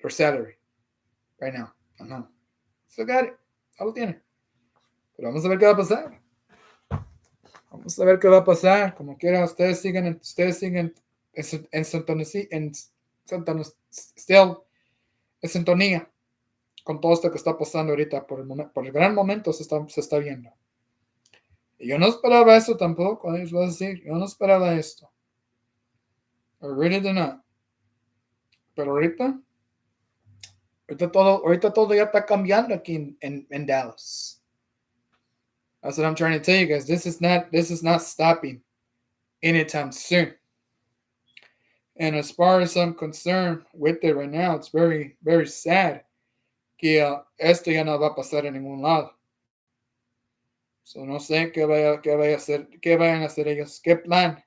their salary right now. No. Still got it. Ya lo tiene. Pero vamos a ver qué va a pasar. Vamos a ver qué va a pasar. Como quiera, ustedes siguen en sintonía con todo esto que está pasando ahorita. Por el gran momento se está viendo. Y yo no esperaba esto tampoco. Les voy a decir, yo no esperaba esto. I really did not. Pero ahorita todo ya está cambiando aquí en Dallas. That's what I'm trying to tell you guys. This is not stopping anytime soon. And as far as I'm concerned with it right now, it's very, very sad que esto ya no va a pasar en ningún lado. So no sé qué vayan a hacer ellos, qué plan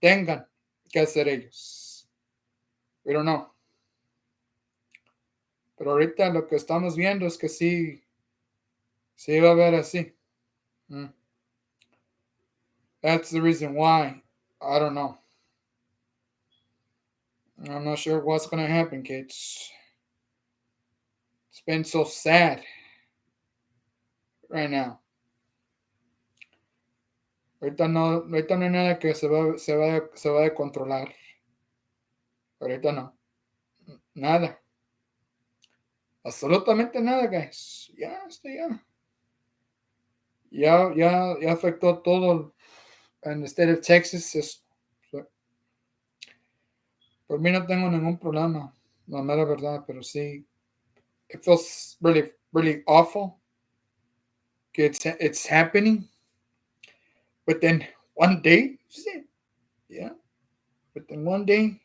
tengan que hacer ellos. We don't know. Pero ahorita lo que estamos viendo es que sí va a haber así. That's the reason why. I don't know. I'm not sure what's going to happen, kids. It's been so sad right now. Ahorita no hay nada que se va a controlar. Ahorita no. Nada. Absolutamente nada, guys. Ya afectó todo en el state of Texas. Por mí no tengo ningún problema, la mera verdad, pero sí, it feels really, really awful que it's happening within one day. Yeah, within one day.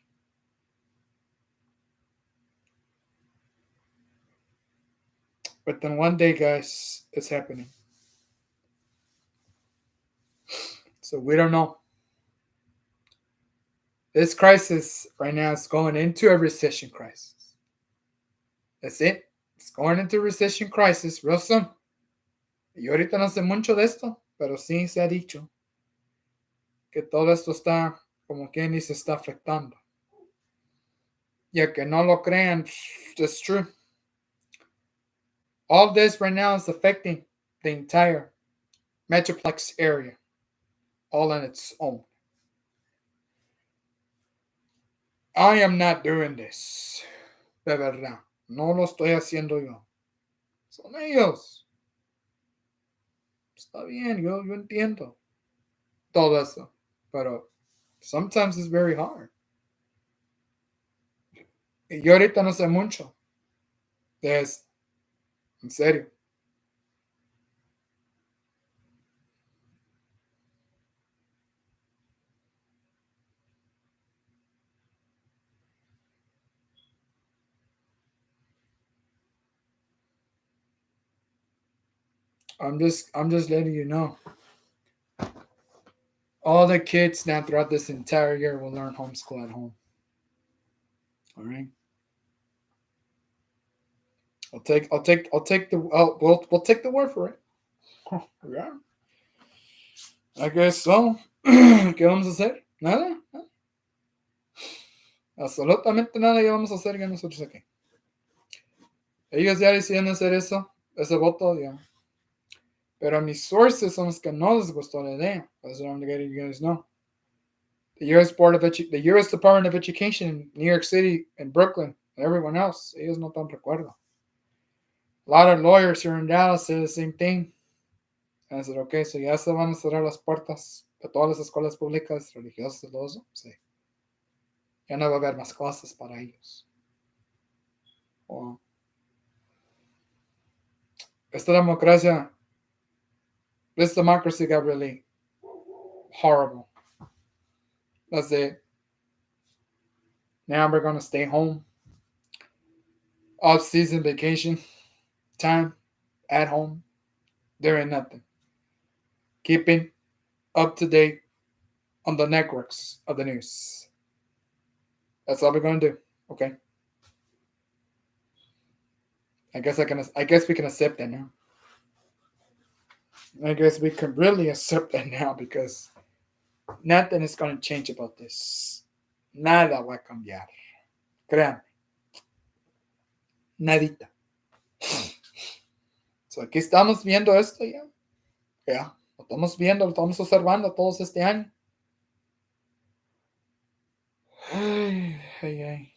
Within one day, guys, it's happening. So we don't know. This crisis right now is going into a recession crisis. That's it. It's going into a recession crisis real soon. Y ahorita no sé mucho de esto, pero sí se ha dicho que todo esto está, como quien dice, está afectando. Y a que no lo crean, it's true. All this right now is affecting the entire Metroplex area, all on its own. I am not doing this. De verdad. No lo estoy haciendo yo. Son ellos. Está bien, yo entiendo todo eso. Pero sometimes it's very hard. Y yo ahorita no sé mucho de eso. En serio. I'm just letting you know. All the kids now throughout this entire year will learn homeschool at home. All right. I'll take the we'll take the word for it. Yeah. I guess so. ¿Qué vamos a hacer? Nada. Absolutamente nada que vamos a hacer ya nosotros aquí. Ellos ya decidieron hacer eso, ese voto ya. Pero mis sources son los que no les gustó la idea. That's what I'm letting you guys know. The U.S. the U.S. Department of Education in New York City and Brooklyn and everyone else, ellos no están de acuerdo. A lot of lawyers here in Dallas say the same thing. And I said, okay, so ya se van a cerrar las puertas de todas las escuelas públicas, religiosas y todo eso. Sí. Ya no va a haber más clases para ellos. Wow. Esta democracia, this democracy got really horrible. That's it. Now we're going to stay home. Off-season vacation time at home. Doing nothing. Keeping up to date on the networks of the news. That's all we're going to do. Okay. I guess we can accept that now. I guess we can really accept that now because nothing is going to change about this. Nada va a cambiar. Créanme. Nadita. So aquí estamos viendo esto ya. Ya. Lo estamos viendo, lo estamos observando todos este año. Ay, ay, ay.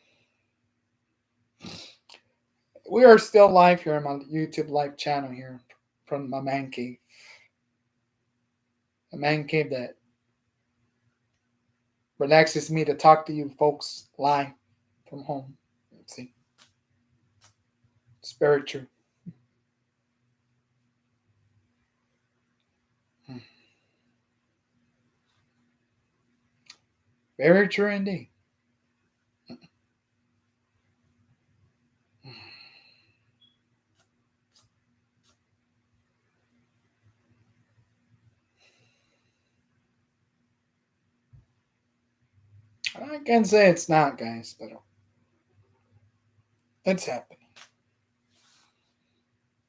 We are still live here on my YouTube live channel here from my man cave. A man cave that relaxes me to talk to you folks live from home. Let's see. It's very true. Very true indeed. I can't say it's not, guys, but it's happening.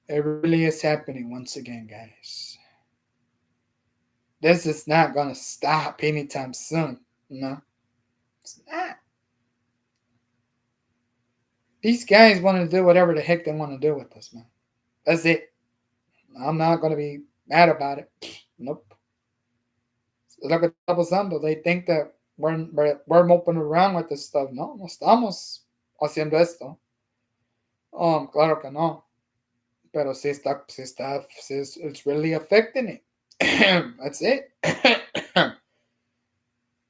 It really is happening once again, guys. This is not going to stop anytime soon. No, it's not. These guys want to do whatever the heck they want to do with us, man. That's it. I'm not going to be mad about it. Nope. Es lo que está pasando. They think that we're moping around with this stuff. No, no estamos haciendo esto. Claro que no. Pero it's really affecting it. That's it.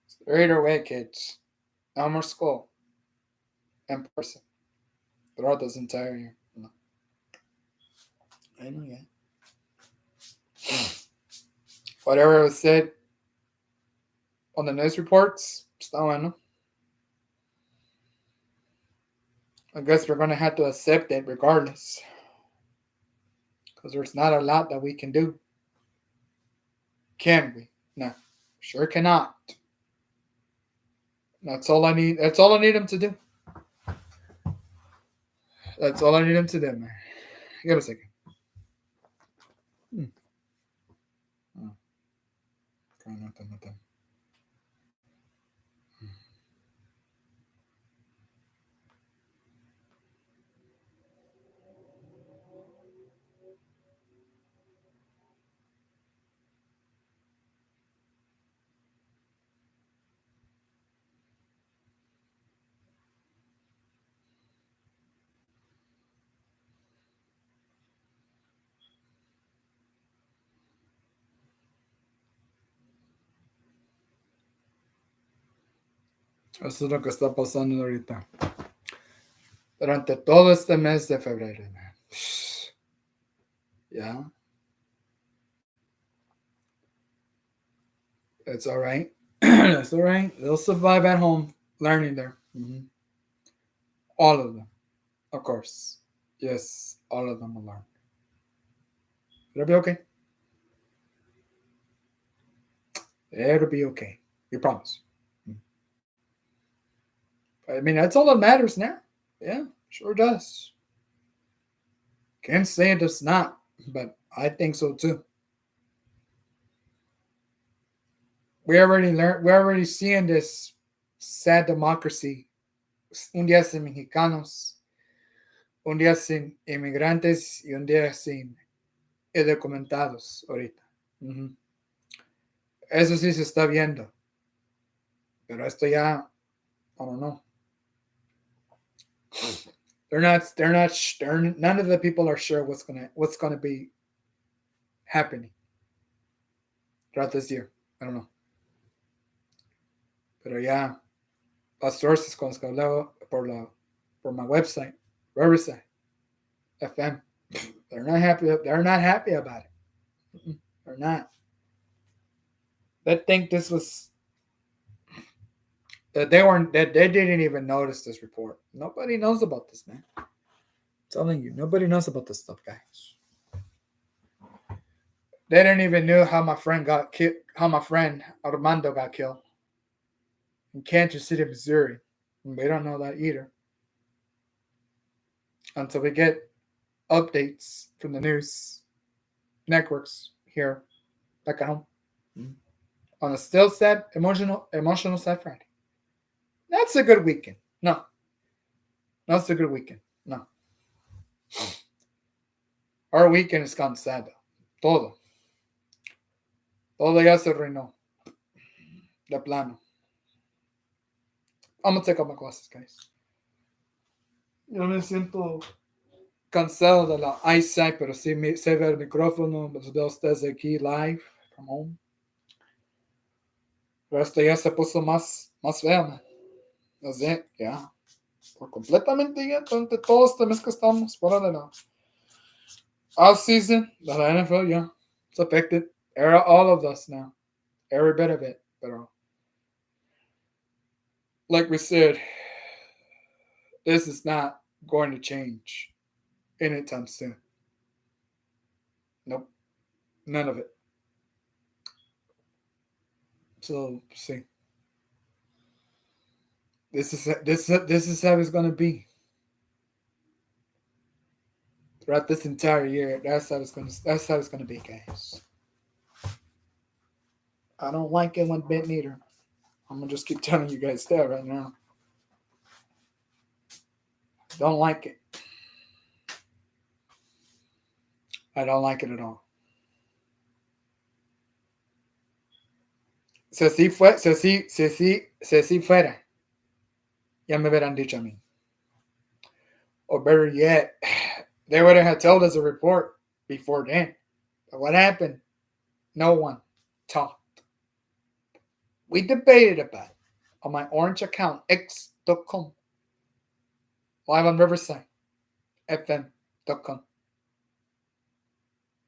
Straight away, kids. No more school. In person. Throughout this entire year. No. I know, yeah. Whatever was said on the news reports. Está bueno. I guess we're going to have to accept it regardless. Because there's not a lot that we can do. Can we? No. Sure cannot. That's all I need. That's all I need him to do. That's all I need him to do, man. Give me a second. Oh. Nothing. Eso es lo que está pasando ahorita. Durante todo este mes de febrero, man. Yeah. It's all right. It's all right. They'll survive at home learning there. Mm-hmm. All of them. Of course. Yes, all of them will learn. It'll be okay. It'll be okay. We promise. I mean, that's all that matters now. Yeah, sure does. Can't say it does not, but I think so too. We already learned. We're already seeing this sad democracy. Un día sin mexicanos, un día sin inmigrantes y un día sin indocumentados ahorita. Uh-huh. Eso sí se está viendo. Pero esto ya, I don't know. None of the people are sure what's gonna be happening throughout this year. I don't know. Pero ya, las sources con las que hablaba por my website, Riverside FM, they're not happy. They're not happy about it. They're not. They think this was that they didn't even notice this report. Nobody knows about this, man. I'm telling you, nobody knows about this stuff, guys. They didn't even know how my friend got killed. How my friend Armando got killed in Kansas City, Missouri. We don't know that either until we get updates from the news networks here back at home. Mm-hmm. On a still sad, emotional sad Friday. That's a good weekend. No. That's a good weekend. No. Our weekend has gone sad though. Todo ya se arruinó. De plano. I'm gonna take out my glasses, guys. Yo me siento cansado de la eyesight, pero sí se ve el micrófono, los veo ustedes aquí live from home. Pero esto ya se puso más feo, man. Así, ya. Por completamente ya, durante todo este mes que estamos fuera de la off season, de la NFL, yeah. It's affected. All of us now. Every bit of it. But like we said, this is not going to change anytime soon. Nope. None of it. So see. This is how it's gonna be. Throughout this entire year, that's how it's gonna be, guys. I don't like it one bit neither. I'm gonna just keep telling you guys that right now. Don't like it. I don't like it at all. Si así fuera, ya me hubieran dicho a mí. Or better yet, they would have told us a report before then. But what happened? No one talked. We debated about it on my orange account, x.com. Live on Riverside, fm.com.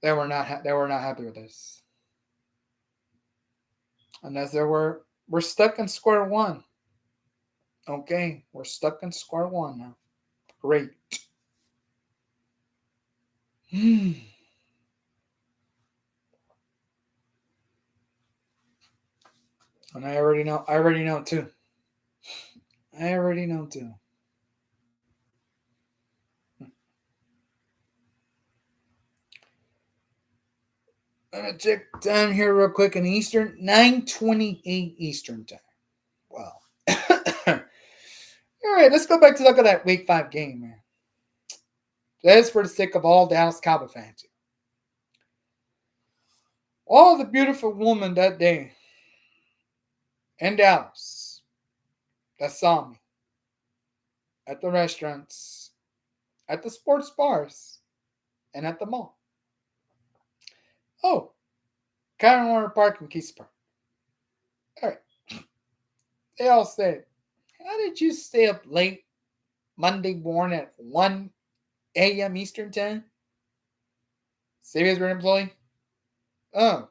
They were not happy with this. Unless there were we're stuck in square one. Okay, we're stuck in square one now. Great. And I already know. I already know too. I already know too. I'm gonna check time here real quick in Eastern. 9:28 Eastern time. Wow. All right, let's go back to look at that Week 5 game, man. That's for the sake of all Dallas Cowboy fans. All the beautiful women that day in Dallas that saw me at the restaurants, at the sports bars, and at the mall. Oh, K104 Park in Keys Park. All right. They all said, how did you stay up late Monday morning at 1 a.m. Eastern time? Say we're an employee? Oh,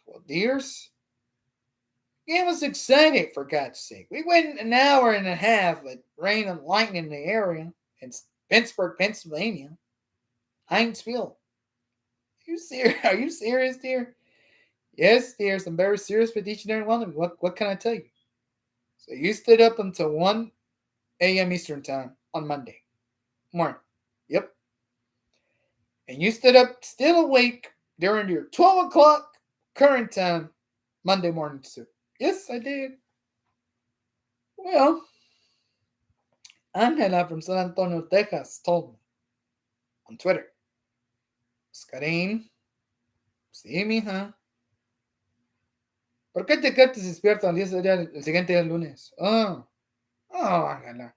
well, dears. I was excited, for God's sake. We went an hour and a half with rain and lightning in the area in Pittsburgh, Pennsylvania. Heinz Field. Are you serious, dear? Yes, dears. I'm very serious with each and every one of you. What can I tell you? So you stayed up until 1 a.m. Eastern time on Monday morning. Yep. And you stood up still awake during your 12 o'clock current time Monday morning too. Yes, I did. Well, Angela from San Antonio, Texas told me on Twitter. Oscarín, sí, mija. ¿Por qué te quedas despierto al el siguiente día, el lunes? Ángela.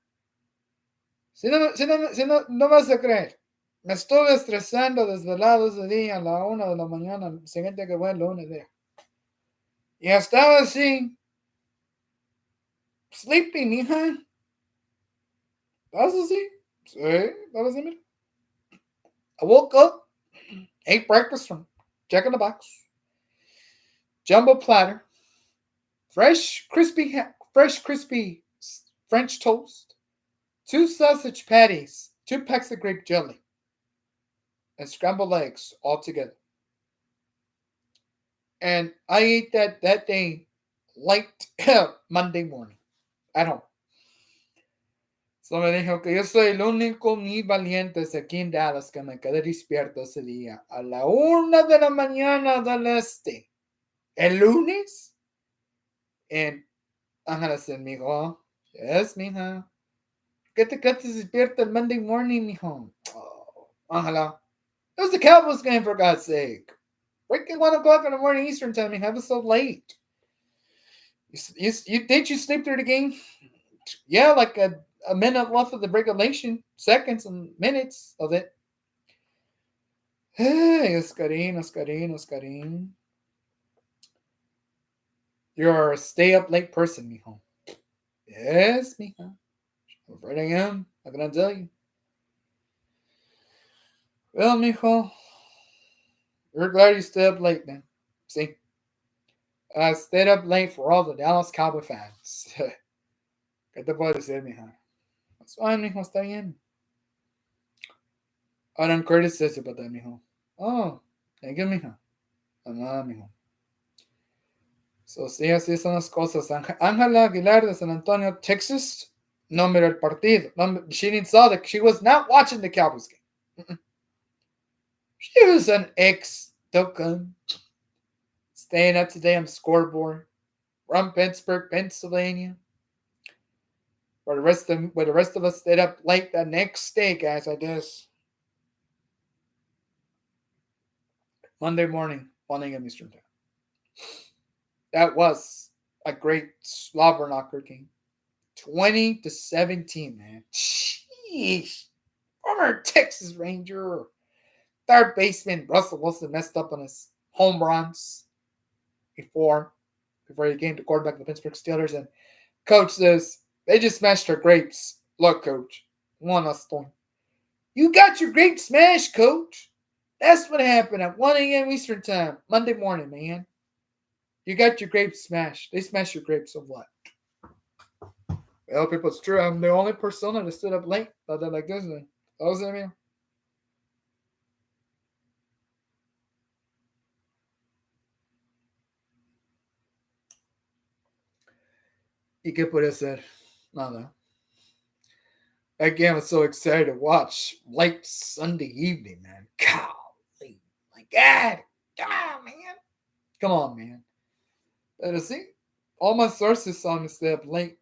Si no vas a creer. Me estuve estresando desvelado ese día a la 1 de la mañana, el siguiente que fue el lunes. Y estaba así, sleeping, hija. ¿Estás así? Sí, estaba así, mira. I woke up, ate breakfast from Jack in the Box, jumbo platter, fresh, crispy French toast, 2 sausage patties, 2 packs of grape jelly, and scrambled eggs all together. And I ate that day late Monday morning at home. So me dijo que yo soy el único muy valiente aquí en Dallas que me quedé despierto ese día a la 1 de la mañana del este. ¿El lunes? And Ángela said, mijo, yes, mija. ¿Qué te quedaste despierto el Monday morning, mijo? Oh, Ángela. It was the Cowboys game, for God's sake. Freaking 1 o'clock in the morning Eastern time, mijo. It was so late. Did you sleep through the game? Yeah, like a minute left of the regulation, seconds and minutes of it. Hey, Oscarín. You're a stay up late person, mijo. Yes, mijo. I'm afraid I am. How can I tell you? Well, mijo, we're glad you stayed up late, man. See? I stayed up late for all the Dallas Cowboy fans. ¿Qué te puedo decir, mija? That's fine, mijo, está bien. I don't criticize about that, mijo. Oh, thank you, mija. Nada, mijo. So, sí, así son las cosas. Ángela Aguilar de San Antonio, Texas, no miró el partido. No, she didn't saw that. She was not watching the Cowboys game. Mm-mm. She was an ex-token. Staying up today on the scoreboard. From Pittsburgh, Pennsylvania. Where the rest of us stayed up late the next day, guys, I guess. Monday morning, 1 a.m. Eastern time. That was a great slobber knocker game. 20-17, man. Sheesh. Former Texas Ranger, third baseman Russell Wilson messed up on his home runs before he came to quarterback of the Pittsburgh Steelers. And coach says, they just smashed our grapes. Look, coach, one us storm. You got your grapes smashed, coach. That's what happened at 1 a.m. Eastern time, Monday morning, man. You got your grapes smashed. They smashed your grapes of what? Well, people, it's true. I'm the only persona that stood up late. Thought that like this. That was it, man. ¿Y qué puede ser? Nada. Again, I was so excited to watch late Sunday evening, man. Golly. My God. Come on, man. Come on, man. But see, all my sources saw me stay up late.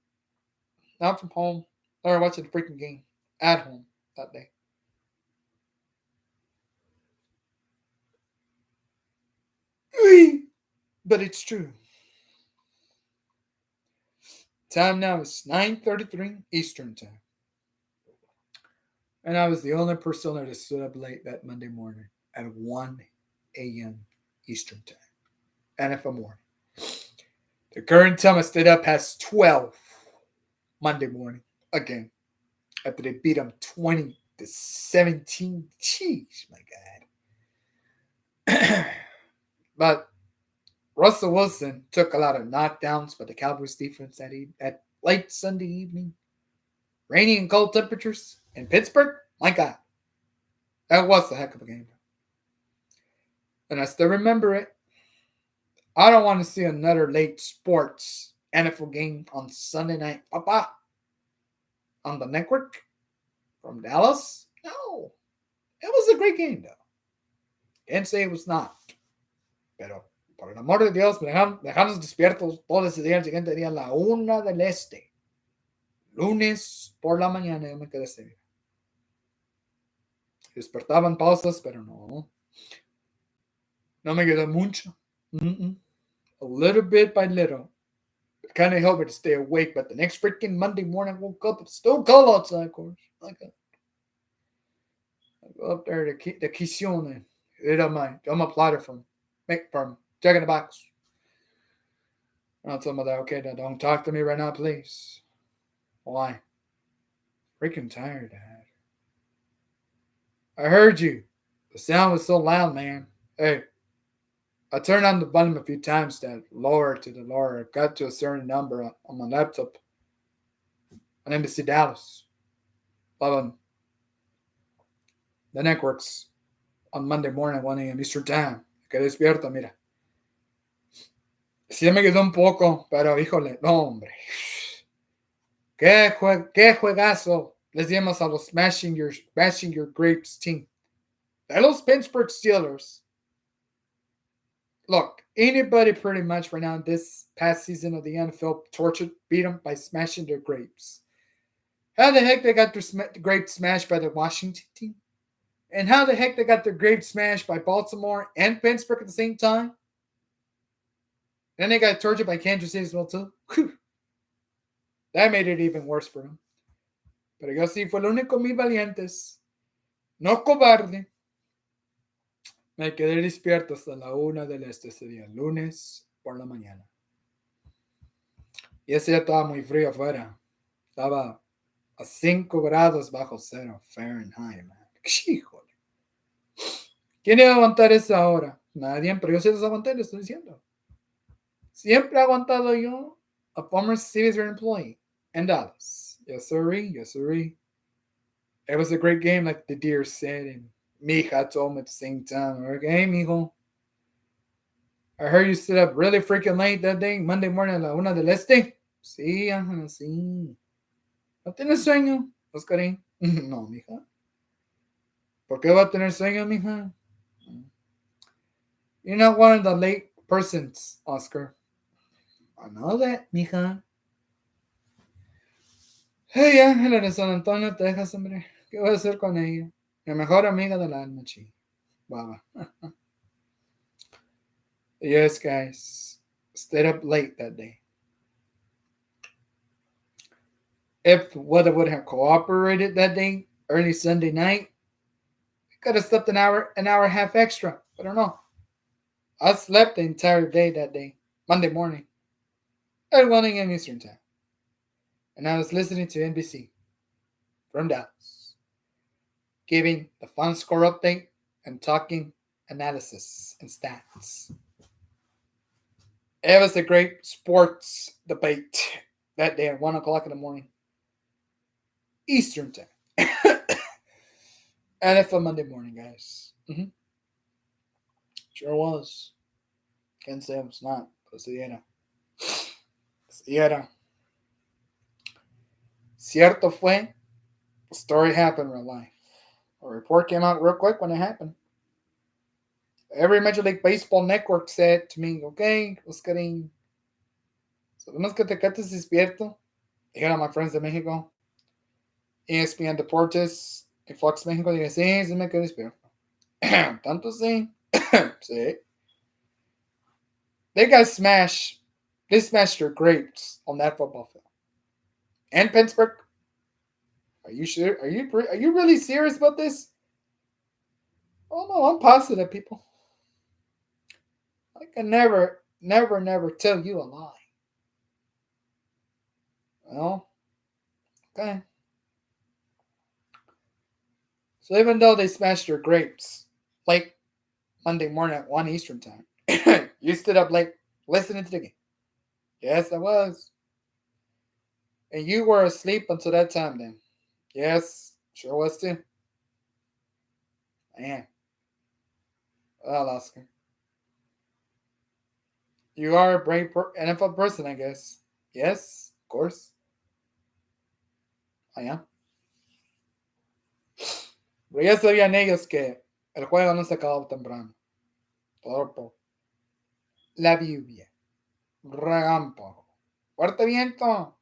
Not from home. They were watching the freaking game at home that day. But it's true. Time now is 9:33 Eastern time. And I was the only person that stood up late that Monday morning at 1 a.m. Eastern time. NFL morning. The current time I stayed up past 12 Monday morning. Again. After they beat them 20-17. Jeez, my God. But Russell Wilson took a lot of knockdowns by the Cowboys defense at late Sunday evening. Rainy and cold temperatures in Pittsburgh. My God. That was a heck of a game. And I still remember it. I don't want to see another late sports NFL game on Sunday night. Papa. On the network from Dallas. No. It was a great game, though. Can't say it was not. Pero, por el amor de Dios, dejarnos despiertos todo ese día. El siguiente día a la 1 del este. Lunes por la mañana yo me quedé serio. Despertaban pausas, pero no. No me quedó mucho. A little bit by little. It kind of helped me to stay awake, but the next freaking Monday morning I woke up. It's still cold outside, of course. I go up there to the Kisione. I'm a platter from Jack in the Box. I'll tell my dad, okay, Dad, don't talk to me right now, please. Why? Freaking tired, Dad. I heard you. The sound was so loud, man. Hey, I turned on the volume a few times, Dad. Lower to the lower. It got to a certain number on my laptop. On NBC Dallas. But the networks on Monday morning, 1 a.m. Eastern Time. Que despierto, mira. Sí me quedó un poco, pero híjole, no, hombre. Qué juegazo les dimos a los Smashing Your Grapes team. De los Pittsburgh Steelers. Look, anybody pretty much right now this past season of the NFL beat them by smashing their grapes. How the heck they got their grapes smashed by the Washington team? And how the heck they got their grapes smashed by Baltimore and Pittsburgh at the same time? Then they got tortured by Kansas City as well, too. Whew. That made it even worse for them. Pero yo sí fue lo único muy valientes. No cobarde. Me quedé despierto hasta la 1 del este ese día, lunes por la mañana. Y ese día estaba muy frío afuera. Estaba a 5 grados bajo cero Fahrenheit, man. Híjole. ¿Quién iba a aguantar esa hora? Nadie, pero yo sí los aguanté, le estoy diciendo. Siempre he aguantado yo, a former Caesar employee in Dallas. Yes, sirree. Yes, sirree. It was a great game, like the deer said, and Mija told me at the same time. Okay, mijo. I heard you stood up really freaking late that day, Monday morning a la 1 del este. Sí, ajá, sí. ¿No tienes sueño, Oscarín? No, mija. ¿Por qué va a tener sueño, mija? You're not one of the late persons, Oscar. I know that, mija. Hey, Ángela de San Antonio, Texas, hombre. ¿Qué voy a hacer con ella? Mi mejor amiga del alma, chi. Baba. Yes, guys. Stayed up late that day. If the weather would have cooperated that day, early Sunday night, I could have slept an hour and a half extra. I don't know. I slept the entire day that day, Monday morning, at 1 a.m. Eastern Time. And I was listening to NBC from Dallas, giving the final score update and talking analysis and stats. It was a great sports debate that day at 1 o'clock in the morning, Eastern time. And it's a Monday morning, guys. Sure was. Can't say it was not. But sí era. Sí era. Cierto fue. The story happened in real life. A report came out real quick when it happened. Every Major League Baseball network said to me, okay, Oscarín, sabemos que te quedas despierto. Dijeron a my friends de México, ESPN Deportes, y Fox México, dije, sí, sí me quedé despierto. Tanto sí. Sí. They got smashed. They smashed their grapes on that football field. And Pittsburgh. Are you sure? Are you really serious about this? Oh no, I'm positive, people. I can never tell you a lie. Well, okay. So even though they smashed your grapes, like Monday morning at 1 Eastern time, you stood up late listening to the game. Yes, I was. And you were asleep until that time then. Yes, sure was too. Man. Well, Oscar. You are a brave NFL person, I guess. Yes, of course. I am. Pero ya sabían ellos que el juego no se acababa temprano. Por la lluvia. Relámpago. Fuerte viento.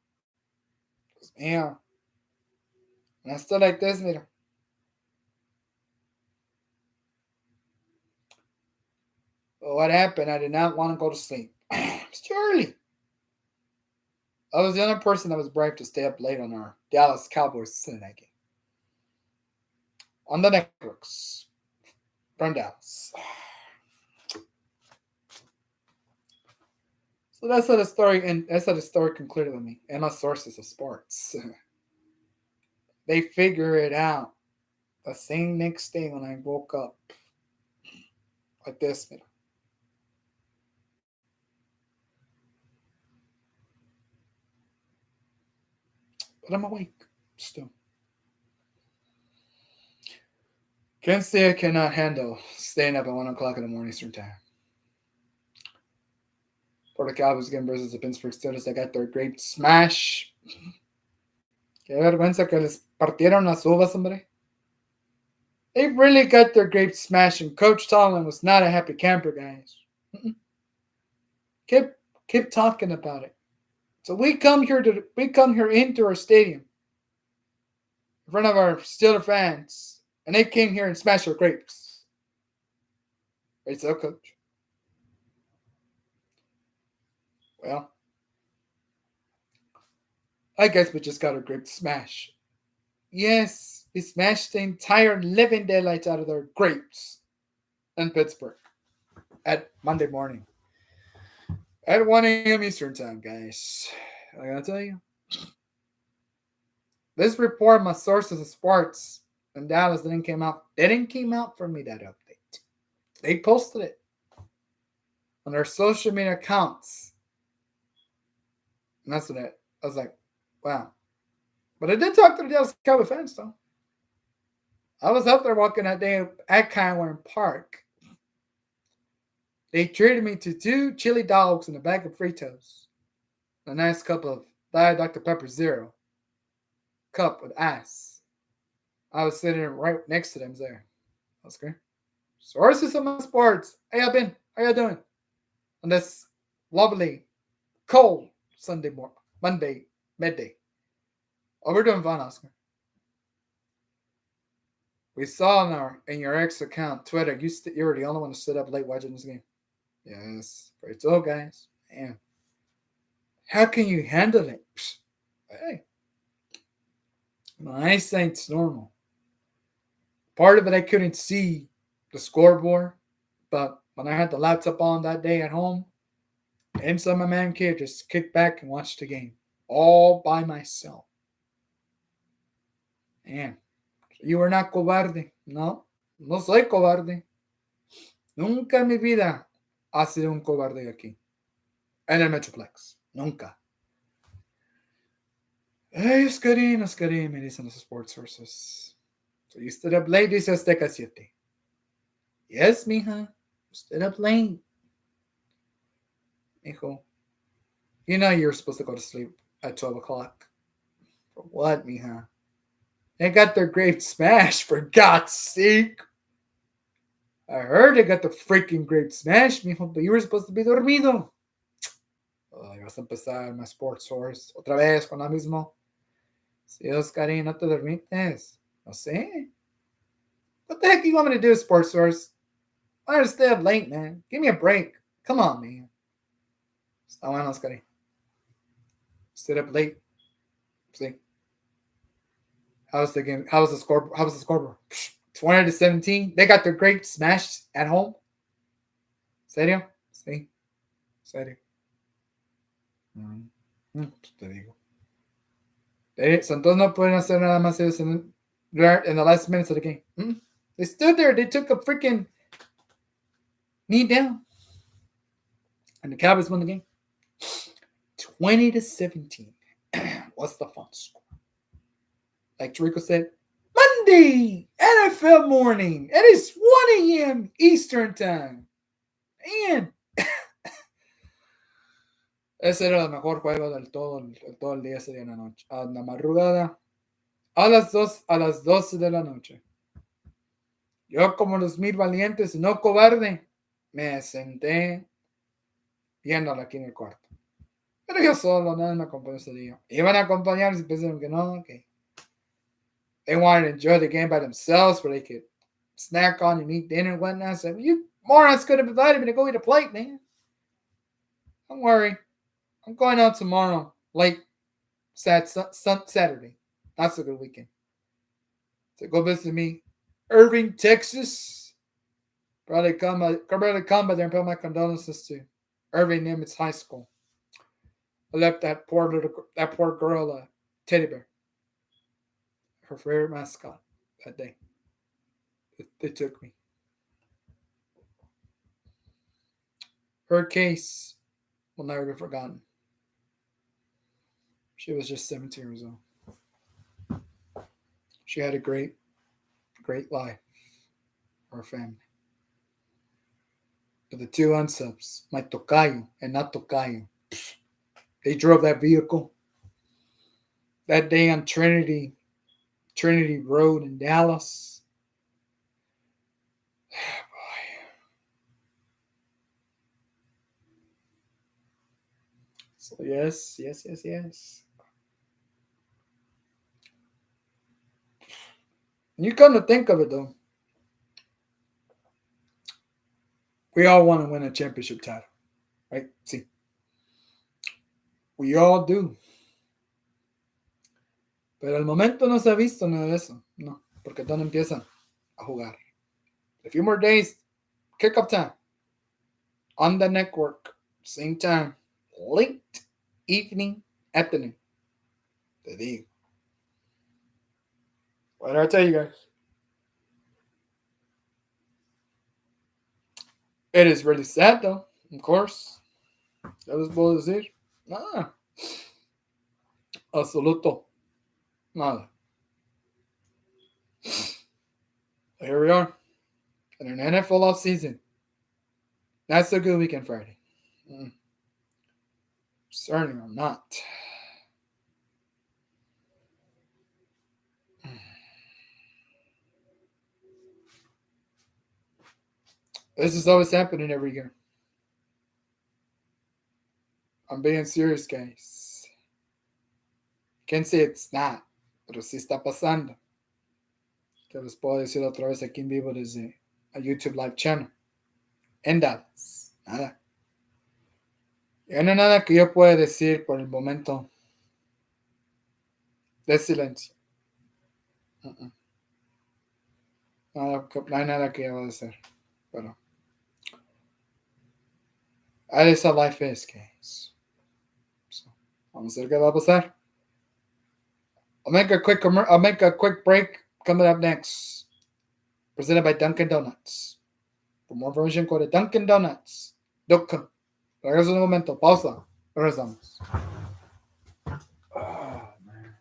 Dios mío. And I stood like this, mira. But what happened? I did not want to go to sleep. It's too early. I was the only person that was brave to stay up late on our Dallas Cowboys Sunday night game. On the networks from Dallas. So that's how the story and that's how the story concluded with me and my sources of sports. They figure it out the same next day when I woke up like this. But I'm awake still. Can't say I cannot handle staying up at 1 o'clock in the morning Eastern time. For the Cowboys game versus the Pittsburgh Steelers, they got their great smash. Qué vergüenza que les partieron las uvas, hombre. They really got their great smash, and Coach Tomlin was not a happy camper, guys. Keep talking about it. So we come here into our stadium in front of our Steeler fans, and they came here and smashed our grapes. Right, so, Coach. Well, I guess we just got our grapes smashed. Yes, we smashed the entire living daylights out of their grapes in Pittsburgh at Monday morning at 1 a.m. Eastern time, guys. I gotta tell you, this report, my sources of sports in Dallas didn't came out. They didn't came out for me that update. They posted it on their social media accounts, and that's what I was like, wow. But I did talk to the Dallas Cowboy fans though. I was up there walking that day at K104 Park. They treated me to 2 chili dogs and a bag of Fritos, a nice cup of Diet Dr. Pepper Zero cup with ice. I was sitting right next to them there. That's great. Sources of my sports. How y'all been? How y'all doing? On this lovely, cold Monday, midday. Oh, we're doing fine, Oscar. We saw in your ex account, Twitter, you were the only one to sit up late watching this game. Yes. Great so, guys. Man. How can you handle it? Hey. My eyesight's normal. Part of it I couldn't see the scoreboard, but when I had the laptop on that day at home, inside my man cave, just kicked back and watched the game all by myself. Man, you were not cobarde. No, no soy cobarde. Nunca en mi vida ha sido un cobarde aquí. En el Metroplex. Nunca. Hey, Oscarín, me dicen los sports sources. So you stood up late, dice Azteca 7. Yes, mija. Stood up late. Mijo. You know you're supposed to go to sleep at 12 o'clock. For what, mija? They got their grade smashed, for God's sake. I heard they got the freaking grade smashed, mijo, but you were supposed to be dormido. Oh, vas a empezar my sports source. Otra vez con la mismo. Sí, Oscarín, no te dormites. No sé. What the heck do you want me to do, sports source? I gotta stay up late, man. Give me a break. Come on, man. Está bueno, Oscarín. Stayed up late. See? How's the game? How was the score? How was the scoreboard? 20-17. They got their grade smashed at home. ¿Serio? Sí. ¿Serio? Te digo. So entonces no pueden hacer nada más ellos in the last minutes of the game. They stood there. They took a freaking knee down. And the Cowboys won the game. 20-17. What's the fun score? Like Chirico said, Monday, NFL morning. It is 1 a.m. Eastern time. Man. Ese era el mejor juego del todo el día ese día en la noche. A la madrugada. A las 12 de la noche. Yo, como los 1000 valientes y no cobarde, me senté viéndola aquí en el cuarto. Pero yo solo, nadie me acompañó ese día. Iban a acompañarnos y pensaron que no, okay. They wanted to enjoy the game by themselves where they could snack on and eat dinner and whatnot. I said, you morons could have invited me to go eat a plate, man. Don't worry. I'm going out tomorrow, late Saturday. That's a good weekend. So go visit me. Irving, Texas. Probably come by there and pay my condolences to Irving Nimitz High School. I left that poor girl a teddy bear. Her favorite mascot that day. They took me. Her case will never be forgotten. She was just 17 years old. She had a great life for her family. But the two unsubs, my tocayo and not tocayo, they drove that vehicle that day on Trinity Road in Dallas. Boy. So yes. You come to think of it, though, we all want to win a championship title, right? See, we all do. Pero al momento no se ha visto nada de eso, no, porque todos empiezan a jugar. A few more days, kickoff time, on the network, same time, late evening, afternoon. Te digo. What did I tell you guys? It is really sad, though, of course. ¿Qué les puedo decir? Nada. Absoluto. Nada. Here we are. In an NFL offseason. That's a good weekend Friday. Certainly I'm not. This is always happening every year. I'm being serious, guys. Can't say it's not, pero sí está pasando. Te les puedo decir otra vez aquí en vivo desde a YouTube Live Channel. En Dallas. Nada. Ya no hay nada que yo pueda decir por el momento de silencio. No hay nada que yo voy a decir. Pero that is how life is, guys. So, vamos a ver qué va a pasar. I'll make a quick break. Coming up next, presented by Dunkin' Donuts. For more information, go to DunkinDonuts.com. Regreso en un momento. Pausa. Regresamos. Oh, man.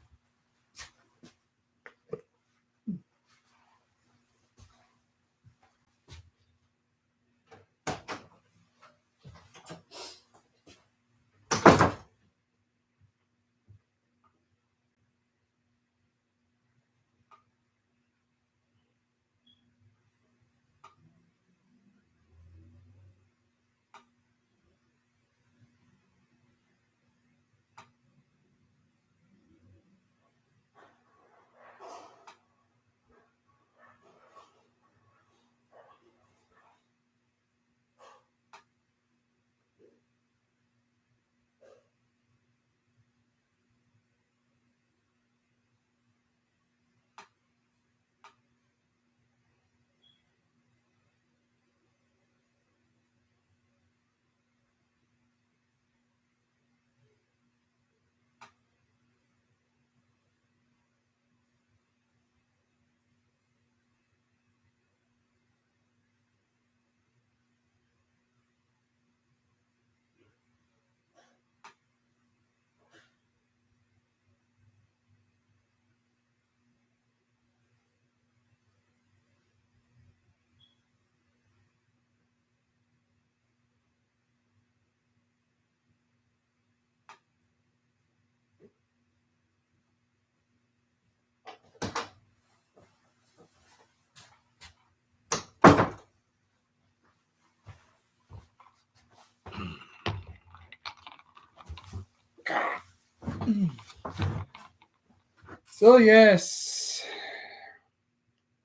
So, yes,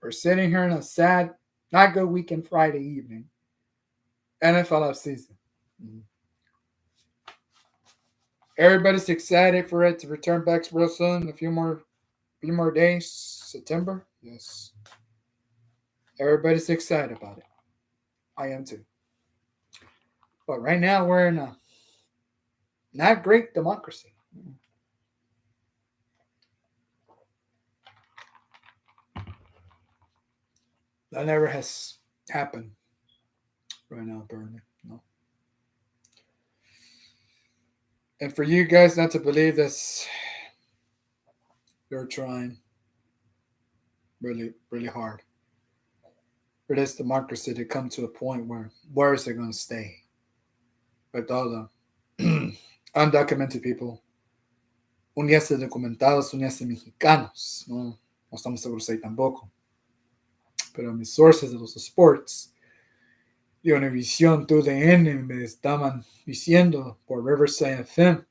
we're sitting here on a sad, not good weekend Friday evening. NFL off season. Everybody's excited for it to return back real soon. A few more days. September. Yes. Everybody's excited about it. I am too. But right now we're in a not great democracy. That never has happened right now, Bernie. No. And for you guys not to believe this, they're trying really, really hard for this democracy to come to a point where is it going to stay with all the undocumented people, unidades documentados, unidades mexicanos. No, no estamos seguros ahí tampoco. Pero mis sources de los sports de Univision, TUDN, me estaban diciendo por Riverside FM,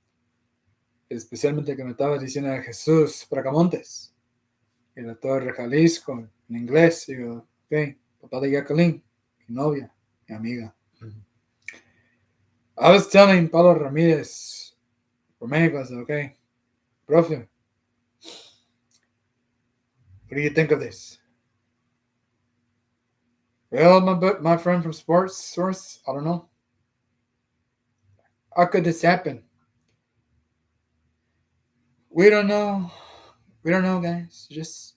especialmente que me estaba diciendo a Jesús Bracamontes, y la Torre Jalisco, en inglés. Digo, ok, papá de Jacqueline, mi novia, mi amiga. I was telling Paulo Ramirez from Mexico, I said, okay, profe, what do you think of this? Well, my friend from Sports Source, I don't know. How could this happen? We don't know. We don't know, guys. Just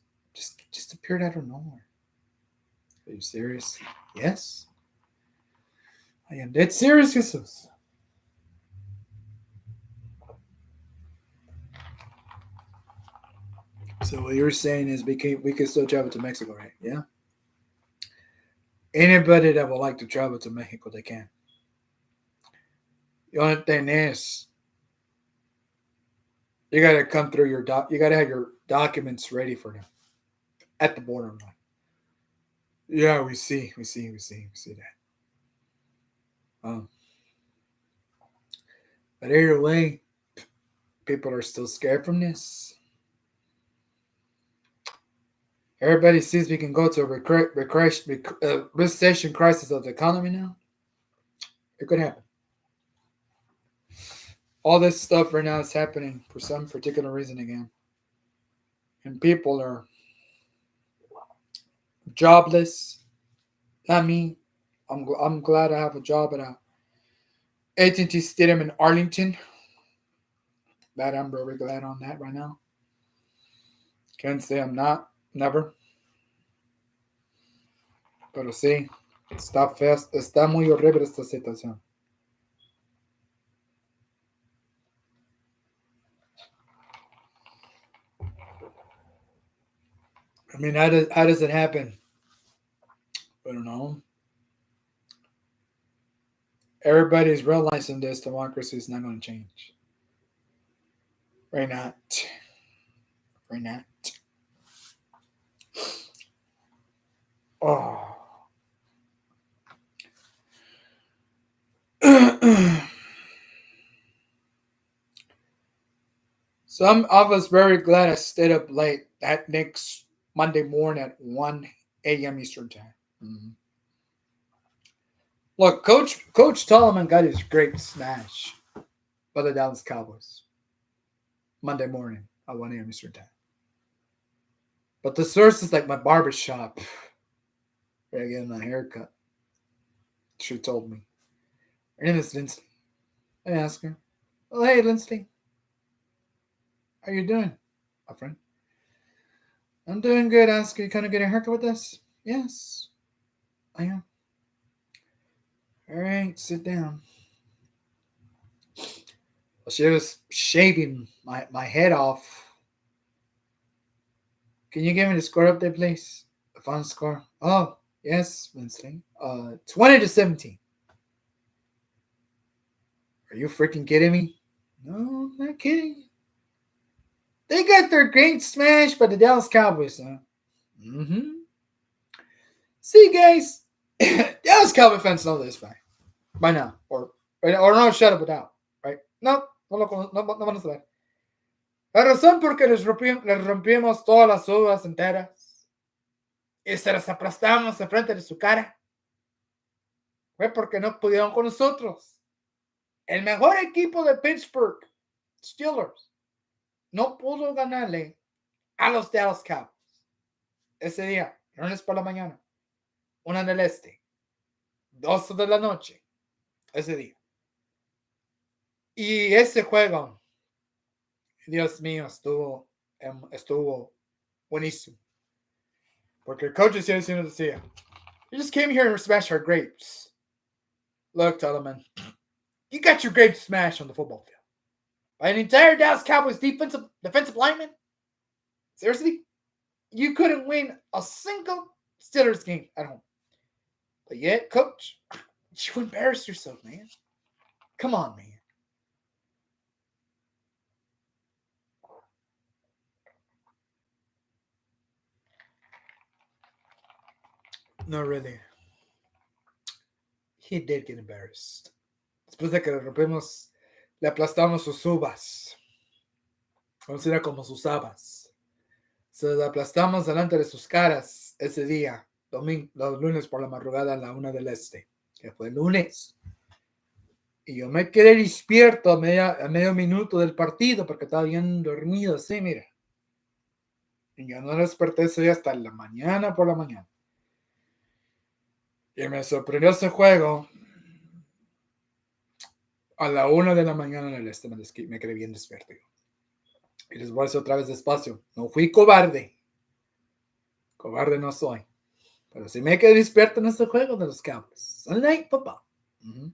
appeared out of nowhere. Are you serious? Yes. I am dead serious, Jesus. So what you're saying is we can still travel to Mexico, right? Yeah. Anybody that would like to travel to Mexico, they can. The only thing is, you gotta come through you gotta have your documents ready for them at the border line. Yeah, we see that. Um, but either way, people are still scared from this. Everybody sees we can go to a recession crisis of the economy now. It could happen. All this stuff right now is happening for some particular reason again. And people are jobless. Not me. I'm glad I have a job at a AT&T Stadium in Arlington. That I'm very glad on that right now. Can't say I'm not. Never. Pero sí, está muy horrible esta situación. I mean, how does it happen? I don't know. Everybody's realizing this democracy is not going to change. Right not. Right not. Oh. So I was very glad I stayed up late that next Monday morning at 1 a.m. Eastern time. Mm-hmm. Look, Coach Tolman got his great smash by the Dallas Cowboys Monday morning at 1 a.m. Eastern time. But the source is like my barber shop where I get my haircut. She told me. Her name is Lindsay. I asked her, "Well, hey, Lindsay, how you doing, my friend?" "I'm doing good. Ask you, kind of get a haircut with us?" "Yes, I am." "All right, sit down." Well, she was shaving my head off. "Can you give me the score update, please? The final score?" "Oh, yes, Lindsay. 20-17. Are you freaking kidding me?" "No, I'm not kidding. They got their great smash by the Dallas Cowboys, huh?" "Mm-hmm. See, guys, Dallas Cowboy fans know this by now, or no, shut up without, right? No, no van a saber. La razón por que les rompimos todas las uvas enteras y se las aplastamos enfrente de su cara fue porque no pudieron con nosotros. El mejor equipo de Pittsburgh Steelers no pudo ganarle a los Dallas Cowboys ese día, lunes por la mañana, 1 del este, 12 de la noche, ese día. Y ese juego, Dios mío, estuvo buenísimo. Porque el coach decía, "You just came here to smash our grapes." Look, Telemann, you got your grapes smashed on the football field by an entire Dallas Cowboys defensive lineman. Seriously? You couldn't win a single Steelers game at home. But yet, coach, you embarrassed yourself, man. Come on, man. No, really. He did get embarrassed. Después de que le aplastamos sus uvas. Vamos a ir como sus habas. Se las aplastamos delante de sus caras ese día, los lunes por la madrugada a la 1 del este, que fue el lunes. Y yo me quedé despierto a medio minuto del partido porque estaba bien dormido así, mira. Y yo no desperté ese día hasta la mañana por la mañana. Y me sorprendió ese juego. A la 1 de la mañana en el este me quedé bien despierto. Y les voy a decir otra vez despacio. No fui cobarde. Cobarde no soy. Pero sí me quedé despierto en este juego de los Cowboys. Sunday Night Football. Uh-huh.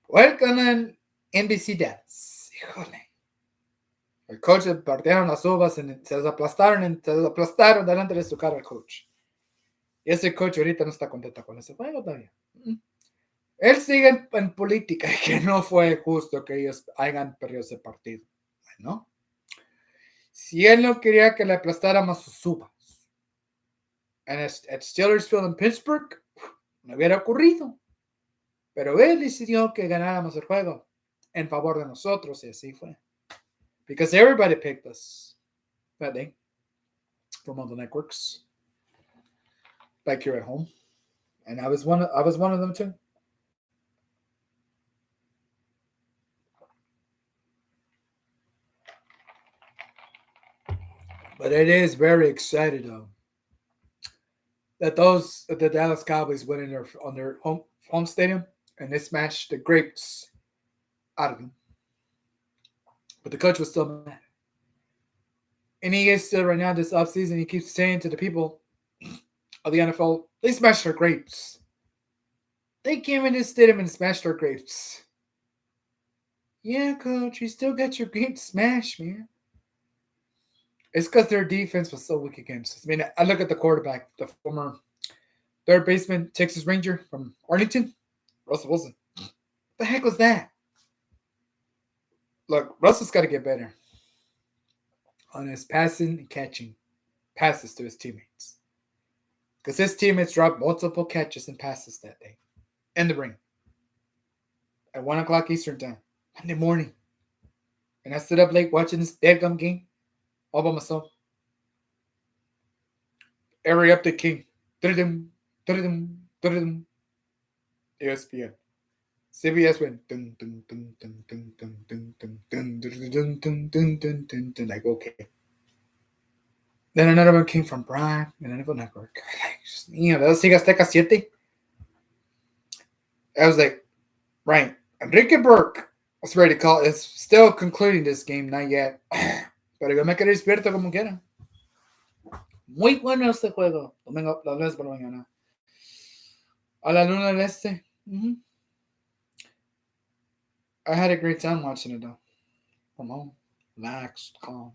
Fue el canal NBC Dallas. Híjole. El coach le partieron las uvas, se las aplastaron delante de su cara al coach. Y ese coach ahorita no está contento con ese juego todavía. Él sigue en política y que no fue justo que ellos hayan perdido ese partido. Bueno, si él no quería que le aplastáramos sus uvas at Steelers Field en Pittsburgh, no hubiera ocurrido. Pero él decidió que ganáramos el juego en favor de nosotros y así fue. Because everybody picked us that day from all the networks back here at home. And I was one of them too. But it is very excited though that the Dallas Cowboys went in on their home stadium and they smashed the grapes out of them. But the coach was still mad. And he is still right now this offseason, he keeps saying to the people of the NFL, they smashed our grapes. They came in this stadium and smashed our grapes. Yeah, coach, you still got your grapes smashed, man. It's because their defense was so weak against us. I mean, I look at the quarterback, the former third baseman, Texas Ranger from Arlington, Russell Wilson. What the heck was that? Look, Russell's got to get better on his passing and catching passes to his teammates. Because his teammates dropped multiple catches and passes that day in the ring at 1 o'clock Eastern Time, Monday morning. And I stood up late watching this deadgum game all by myself. Every update king. ESPN. CBS went like okay. Then another one came from Prime and another network. Those sigas Azteca 7. I was like, right. Enrique Burke was ready to call. It's still concluding this game, not yet. Pero yo me quedé despierto como quiera. Muy bueno este juego. Domingo, la lunes por la mañana. A la luna del este. Mm-hmm. I had a great time watching it though. From home. Relaxed, calm.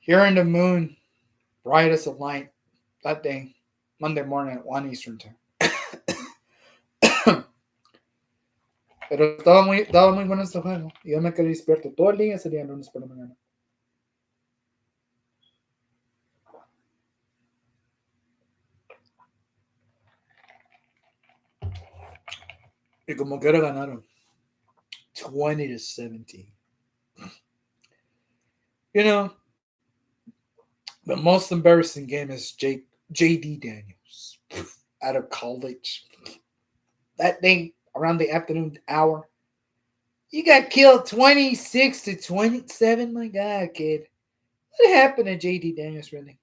Hearing the moon, bright as a light, that day, Monday morning at 1 Eastern Time. Pero estaba muy bueno este juego. Y yo me quedé despierto todo el día ese día lunes por la mañana. Y como quiera ganaron. 20-17. You know, the most embarrassing game is J.D. Daniels out of college. That day, around the afternoon hour, you got killed 26-27. My God, kid. What happened to J.D. Daniels, really?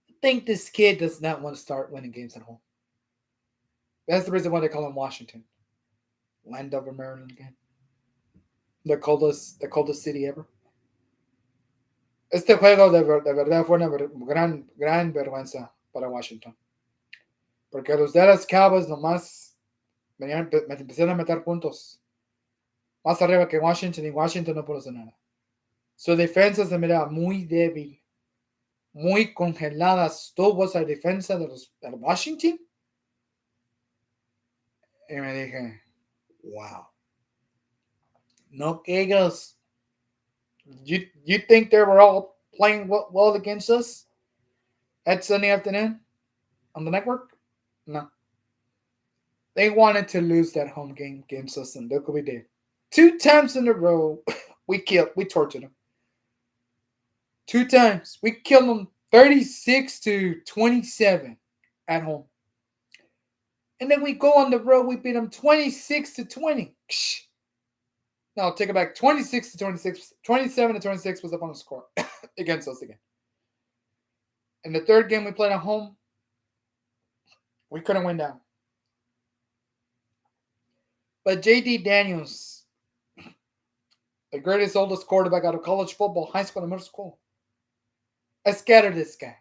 I think this kid does not want to start winning games at home. That's the reason why they call him Washington. Landover, Maryland again. The coldest city ever. Este juego de verdad fue una gran vergüenza para Washington. Porque los Dallas Cowboys nomás me empezaron a meter puntos. Más arriba que Washington y Washington no pudo hacer nada. Su defensa se miraba muy débil. Muy congelada estuvo esa defensa de Washington. Y me dije, wow. No que ellos. You think they were all playing well against us at Sunday afternoon on the network? No. They wanted to lose that home game against us, and look what we did. 2 times in a row, we tortured them. 2 times. We killed them 36-27 at home. And then we go on the road, we beat them 26-20. No, take it back. 26-26. 27-26 was up on the score against us again. In the third game we played at home, we couldn't win down. But J.D. Daniels, the greatest, oldest quarterback out of college football, high school, and middle school, I scattered this guy.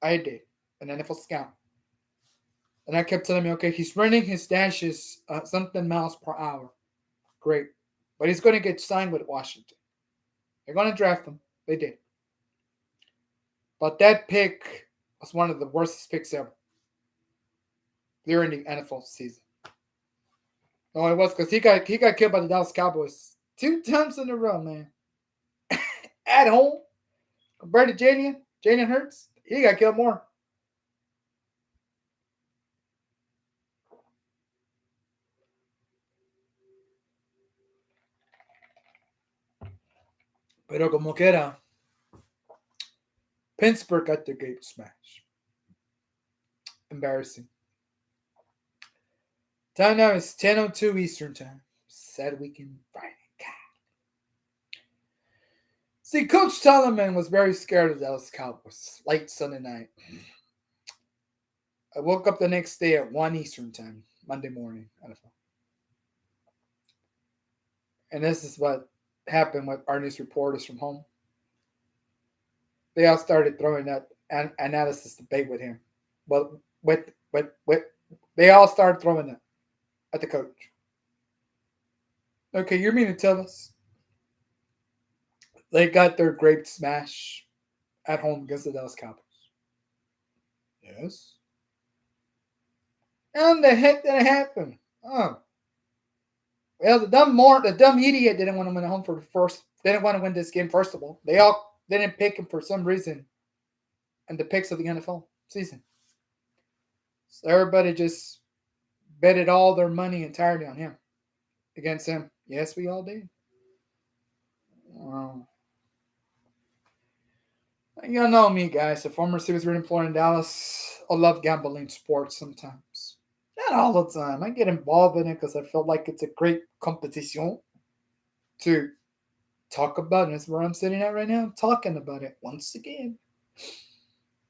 I did. An NFL scout. And I kept telling me, okay, he's running his dashes something miles per hour. Great. But he's going to get signed with Washington. They're going to draft him. They did. But that pick was one of the worst picks ever during the NFL season. No, it was because he got killed by the Dallas Cowboys 2 times in a row, man. At home. Compared to Jalen Hurts, he got killed more. Pero como quiera, Pittsburgh got their gate smashed. Embarrassing. Time now is 10:02 Eastern Time. Sad weekend Friday. God. See, Coach Tolliman was very scared of Dallas Cowboys late Sunday night. I woke up the next day at 1 Eastern Time, Monday morning. And this is what happened with our news reporters from home. They all started throwing that analysis debate with him. But they all started throwing it at the coach. Okay, you mean to tell us they got their great smash at home against the Dallas Cowboys? Yes. And the heck did it happen? Oh, well, the dumb idiot didn't want to win at home for the first. They didn't want to win this game. First of all, they all didn't pick him for some reason in the picks of the NFL season. So everybody just betted all their money entirely on him against him. Yes, we all did. Um, you know me, guys. A former receiver employed in Dallas. I love gambling sports sometimes. Not all the time. I get involved in it because I feel like it's a great competition to talk about. And that's where I'm sitting at right now, talking about it once again.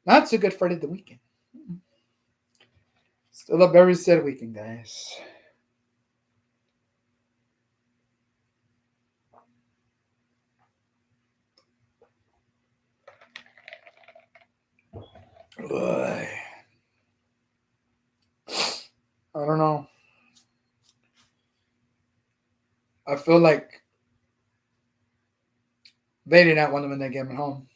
Not so good Friday the weekend. Still a very sad weekend, guys. Ugh. I don't know. I feel like they did not want to win that game at home.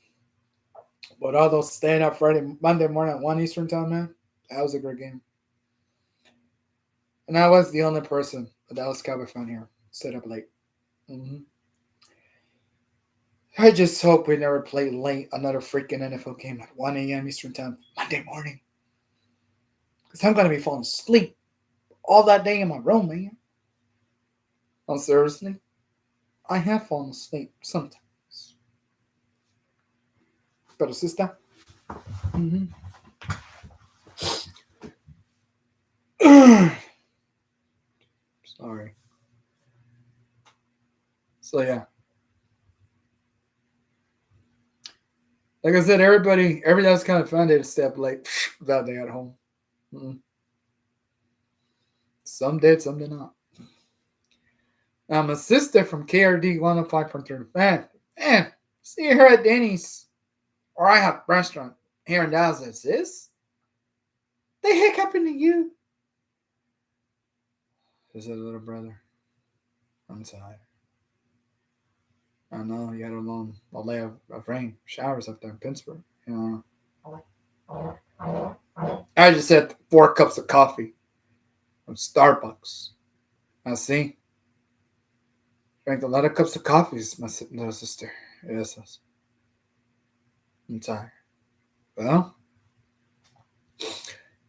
But all those staying up Monday morning at 1 Eastern time, man, that was a great game. And I was the only person, a Dallas Cowboy fan here, stayed up late. Mm-hmm. I just hope we never play late another freaking NFL game at 1 a.m. Eastern time Monday morning. Because I'm going to be falling asleep all that day in my room, man. Oh, seriously? I have fallen asleep sometimes. Pero sister. Mm-hmm. Sorry. So, yeah. Like I said, everybody else kind of found it to step late that day at home. Mm-mm. Some did, some did not. I'm a sister from KRD 105.3 man, see her at Denny's or I have restaurant here in Dallas. Sis, the heck happened to you? Is it a little brother? I'm tired. I know you had a long lay of rain showers up there in Pittsburgh. You know, I just had 4 cups of coffee from Starbucks. I see. Drank a lot of cups of coffees, my little sister. Yes. I'm tired. Well,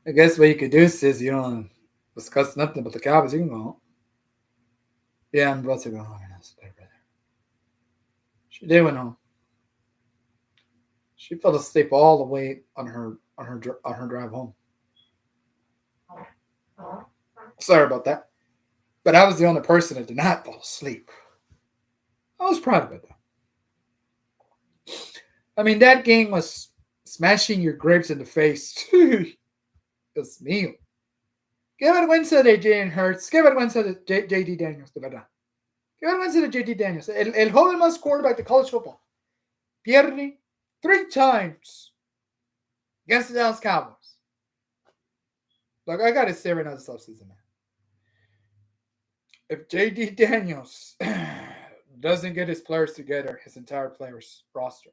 I guess what you could do is you don't discuss nothing but the Cowboys. You can go home. Yeah, I'm about to go home. She did went home. She fell asleep all the way on her drive home. Sorry about that, but I was the only person that did not fall asleep. I was proud of it though. I mean, that game was smashing your grapes in the face. Dios mío. Qué vergüenza de Jalen Hurts. Qué vergüenza de J.D. Daniels, de verdad. Qué vergüenza de J.D. Daniels. El joven más quarterback de college football. Pierde 3 times against the Dallas Cowboys. Like, I got to say right now this offseason, man. If J.D. Daniels doesn't get his players together, his entire players roster,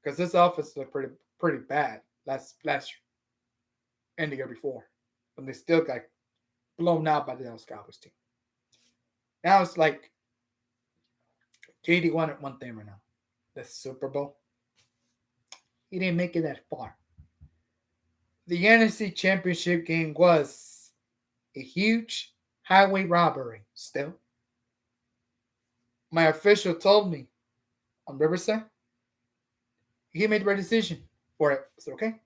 because this offense looked pretty bad last year and the year before, when they still got blown out by the Dallas Cowboys team. Now it's like JD wanted one thing right now, the Super Bowl. He didn't make it that far. The NFC Championship game was a huge highway robbery. Still, my official told me on Riverside he made the right decision for it. It's okay.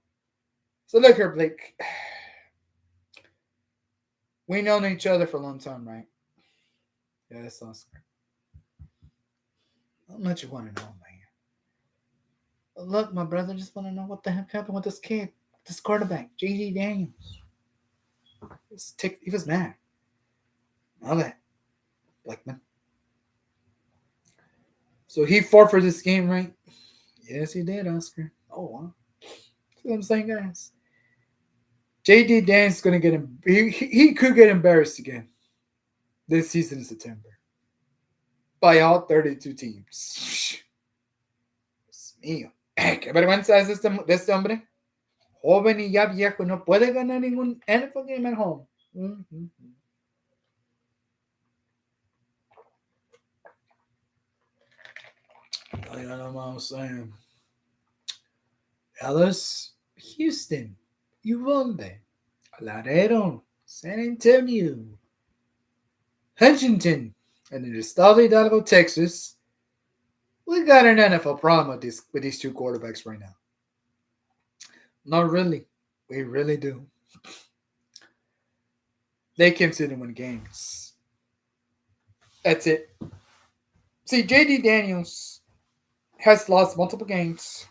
So look here, Blake. We known each other for a long time, right? Yeah, that's Oscar. How much you want to know, man? Look, my brother just want to know what the heck happened with this kid, this quarterback, J.D. Daniels. He was mad. All that, Blackman. So he fought for this game, right? Yes, he did, Oscar. Oh, wow. See what I'm saying, guys? J.D. Daniels is going to get him. He could get embarrassed again. this season in September by all 32 teams. Dios mío. Qué vergüenza es de este hombre. Joven y ya viejo, no puede ganar ningún NFL game at home. Mm-hmm. I don't know what I'm saying. Dallas, Houston, Uvalde, Laredo, San Antonio, Huntington, and in Estado Hidalgo, Texas. We got an NFL problem with these two quarterbacks right now. Not really. We really do. They can sit and win games. That's it. See, JD Daniels has lost multiple games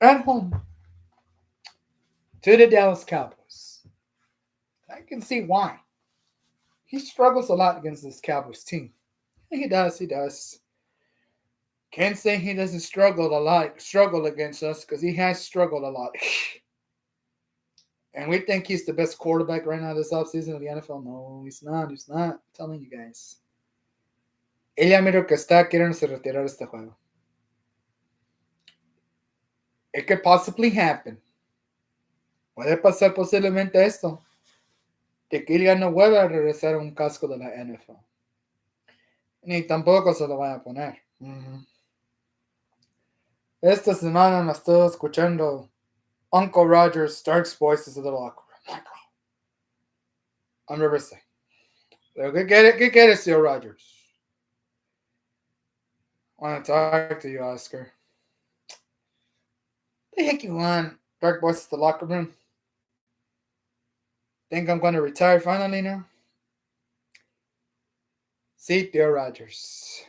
at home to the Dallas Cowboys. I can see why. He struggles a lot against this Cowboys team. He does. Can't say he doesn't struggle against us, because he has struggled a lot. And we think he's the best quarterback right now this offseason of the NFL. No, he's not. I'm telling you guys. Ella miro que está queriéndose retirar este juego. It could possibly happen. Puede pasar posiblemente esto. De que ella no vuelva a regresar a un casco de la NFL. Ni tampoco se lo van a poner. Uh-huh. Esta semana me estoy escuchando Uncle Roger Stark's voices of the locker room. I'm reversing. ¿Qué quieres, Sir Rogers? I want to talk to you, Oscar. The heck you want? Dark voices of the locker room. Think I'm going to retire finally now? Sí, tío Rogers.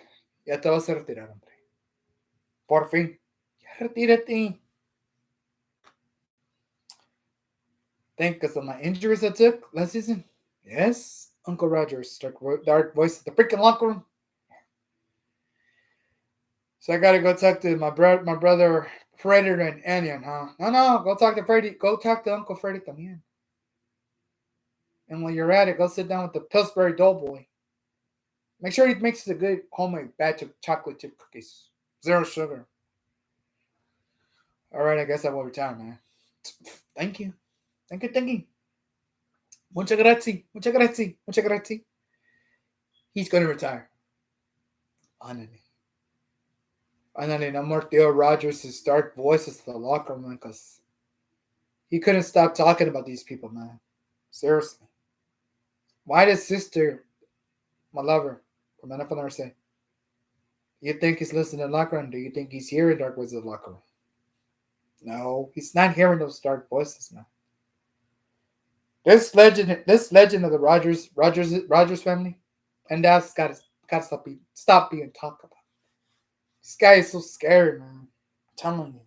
Ya te vas a retirar, hombre. Por fin. Ya retírate. Think because of my injuries I took last season? Yes, Uncle Rogers, dark voice of the freaking locker room. So I gotta go talk to my brother Predator and Anion, huh? No, go talk to Freddy. Go talk to Uncle Freddy también. And when you're at it, go sit down with the Pillsbury Doughboy. Make sure he makes a good homemade batch of chocolate chip cookies. 0 sugar. Alright, I guess I will retire, man. Thank you. Muchas grazie. He's going to retire. Finally, no more Theo Rogers' dark voices to the locker room, because he couldn't stop talking about these people, man. Seriously. Why does sister, my lover, from NFL Never say, do you think he's listening to the locker room? Do you think he's hearing dark voices of the locker room? No, he's not hearing those dark voices, man. This legend of the Rogers family, and that's gotta stop being talked about. This guy is so scary, man. I'm telling you.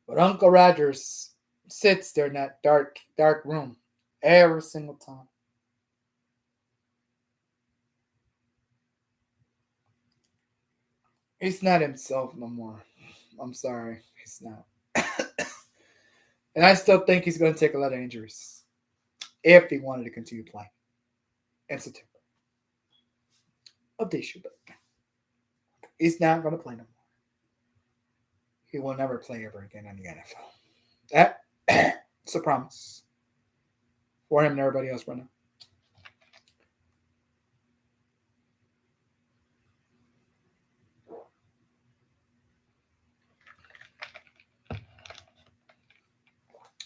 But Uncle Rogers sits there in that dark room every single time. He's not himself no more. I'm sorry, he's not. And I still think he's going to take a lot of injuries if he wanted to continue playing in September. Update you, but he's not going to play no more. He will never play ever again in the NFL. That's a promise for him and everybody else right now.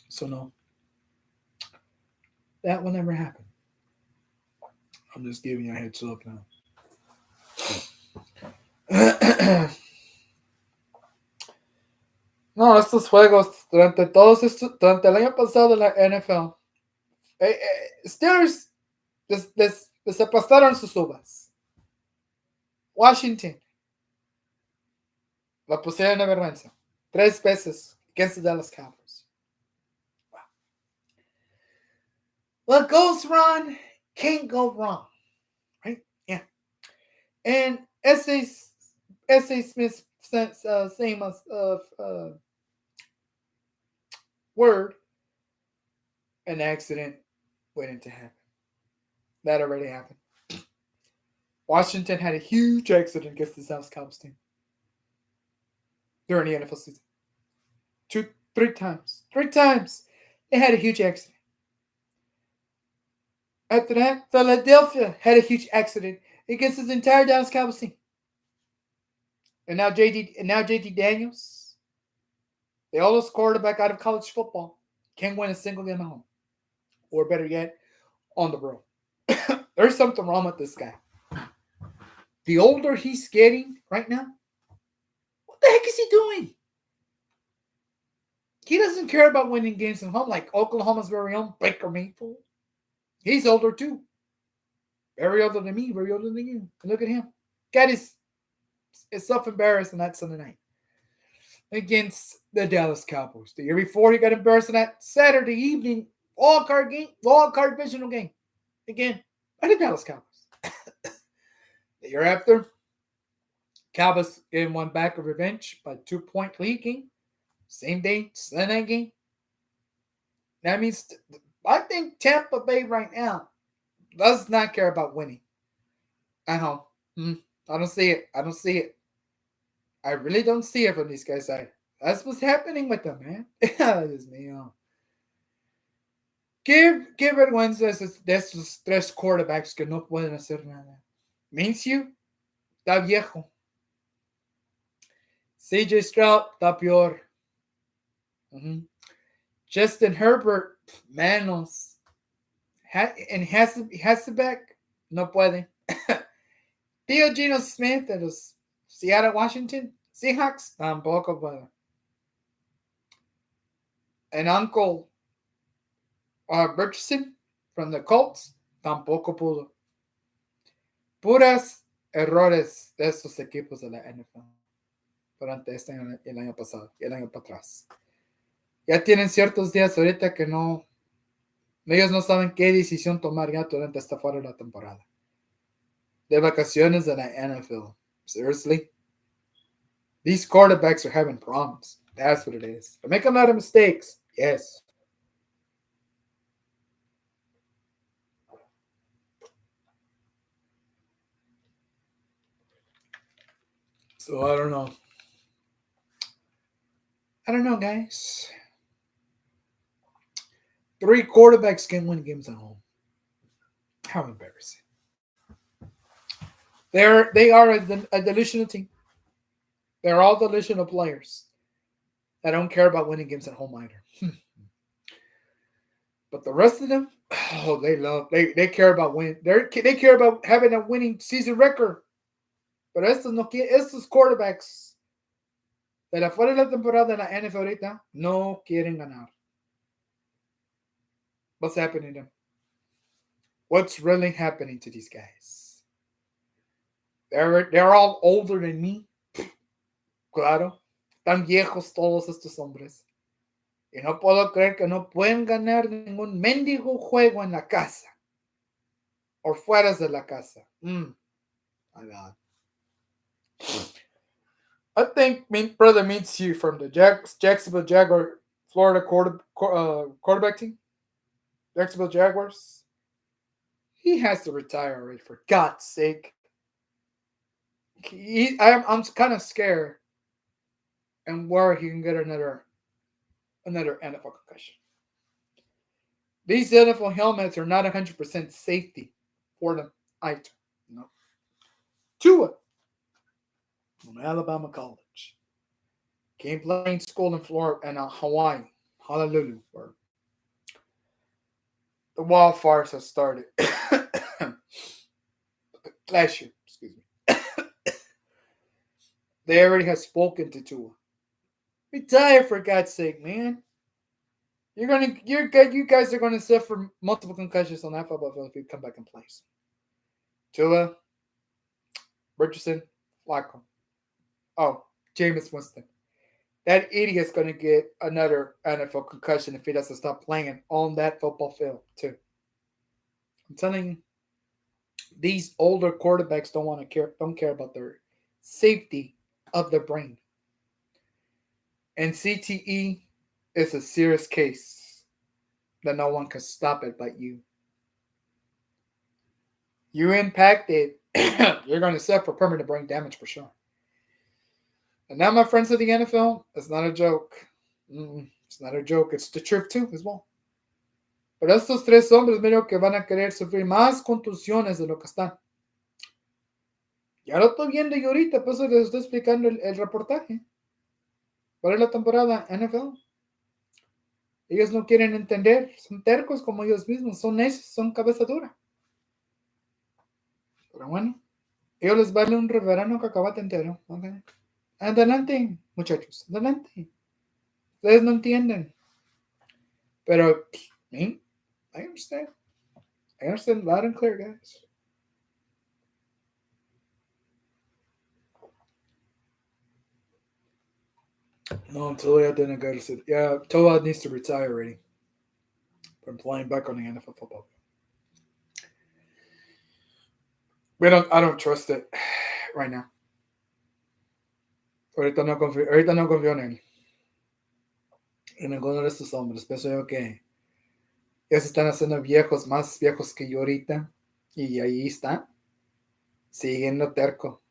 So no, that will never happen. I'm just giving you a heads up now. No, estos juegos durante el año pasado de la NFL, Steelers les aplastaron sus uvas. Washington la pusieron en vergüenza 3 veces against the Dallas Cowboys. Wow. What goes wrong can't go wrong, right? Yeah. And S.A. Smith famous word, an accident waiting to happen. That already happened. Washington had a huge accident against the Dallas Cowboys team during the NFL season. Three times. They had a huge accident. After that, Philadelphia had a huge accident against his entire Dallas Cowboys team. And now JD Daniels, the oldest quarterback out of college football, can't win a single game at home. Or better yet, on the road. There's something wrong with this guy. The older he's getting right now, what the heck is he doing? He doesn't care about winning games at home like Oklahoma's very own Baker Mayfield. He's older too. Very older than me, very older than you. And look at him. Got his self-embarrassed on that Sunday night against the Dallas Cowboys. The year before, he got embarrassed on that Saturday evening wild card divisional game. Again, by the Dallas Cowboys. The year after, Cowboys gave one back of revenge by 2-point lead game. Same day, Sunday night game. That means, I think Tampa Bay right now does not care about winning at home. I don't see it. I really don't see it from these guys' side. That's what's happening with them, man. Dios mío. Qué vergüenza de esos tres quarterbacks que no pueden hacer nada. Minshew está viejo. CJ Stroud está peor. Justin Herbert, manos. And Hasselbeck, no puede. Theo Geno Smith de los Seattle Washington Seahawks, tampoco puede. And Uncle Richardson from the Colts, tampoco pudo. Puras errores de estos equipos de la NFL durante este año, el año pasado y el año para atrás. Ya tienen ciertos días ahorita que ellos no saben qué decisión tomar ya durante esta fuera de la temporada. De vacaciones de la NFL. Seriously? These quarterbacks are having problems. That's what it is. They're making a lot of mistakes. Yes. So I don't know. Guys. 3 quarterbacks can win games at home. How embarrassing. They are a delusional team. They're all delusional players that don't care about winning games at home either. But the rest of them, they care about winning. They care about having a winning season record. Pero estos quarterbacks de la fuera de la temporada de la NFL ahorita no quieren ganar. What's happening to them? What's really happening to these guys? They're all older than me. Claro. Están viejos todos estos hombres. Y no puedo creer que no pueden ganar ningún mendigo juego en la casa. O fuera de la casa. My God. I think brother Minshew from the Jacksonville Jaguar, Florida quarterback team. Jacksonville Jaguars. He has to retire already, for God's sake. I'm kind of scared and worried he can get another NFL concussion. These NFL helmets are not 100% safety for them either. No. Tua from Alabama College. Came playing school in Florida and Hawaii, Honolulu, where the wildfires have started. Last year, excuse me. They already have spoken to Tua. Retire, for God's sake, man. You guys are gonna suffer multiple concussions on that football field if you come back and play. Tua, Richardson, Flacco. Oh, Jameis Winston. That idiot's gonna get another NFL concussion if he doesn't stop playing on that football field too. I'm telling you, these older quarterbacks don't care about their safety of their brain. And CTE is a serious case that no one can stop it but you. You impacted, you're going to suffer permanent brain damage for sure. And now, my friends of the NFL, it's not a joke. It's not a joke. It's the truth too, as well. Pero estos tres hombres, miro que van a querer sufrir más contusiones de lo que están. Ya lo estoy viendo yo ahorita, por eso les estoy explicando el reportaje. ¿Cuál es la temporada NFL? Ellos no quieren entender, son tercos como ellos mismos, son necios, son cabeza dura. Pero bueno, ellos les vale un reverano cacahuate entero. Okay. Adelante, muchachos, adelante. Ustedes no entienden. Pero, me, I understand. I understand loud and clear, guys. No, Toa didn't go to sit. Yeah, Toa needs to retire already from playing back on the NFL football. I don't trust it right now. Ahorita no confío en él. En ninguno de estos hombres. Pienso yo que ya se están haciendo viejos, más viejos que yo ahorita. Y ahí está. Siguiendo terco.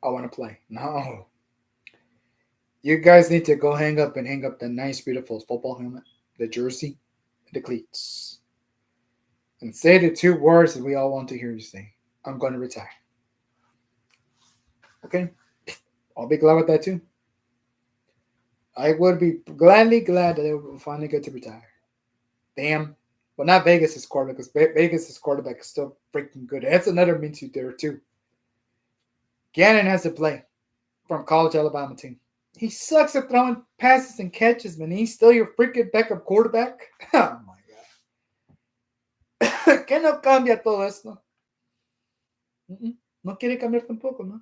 I want to play. No. You guys need to go hang up the nice, beautiful football helmet, the jersey, the cleats. And say the two words that we all want to hear you say. I'm going to retire. Okay? I'll be glad with that too. I would be gladly glad that they would finally get to retire. Damn. Well, not Vegas' quarterback, because Vegas' quarterback is still freaking good. That's another minute there too. Gannon has to play from college Alabama team. He sucks at throwing passes and catches, man. He's still your freaking backup quarterback. Oh my god. ¿Qué no cambia todo esto? No quiere cambiar tampoco, ¿no?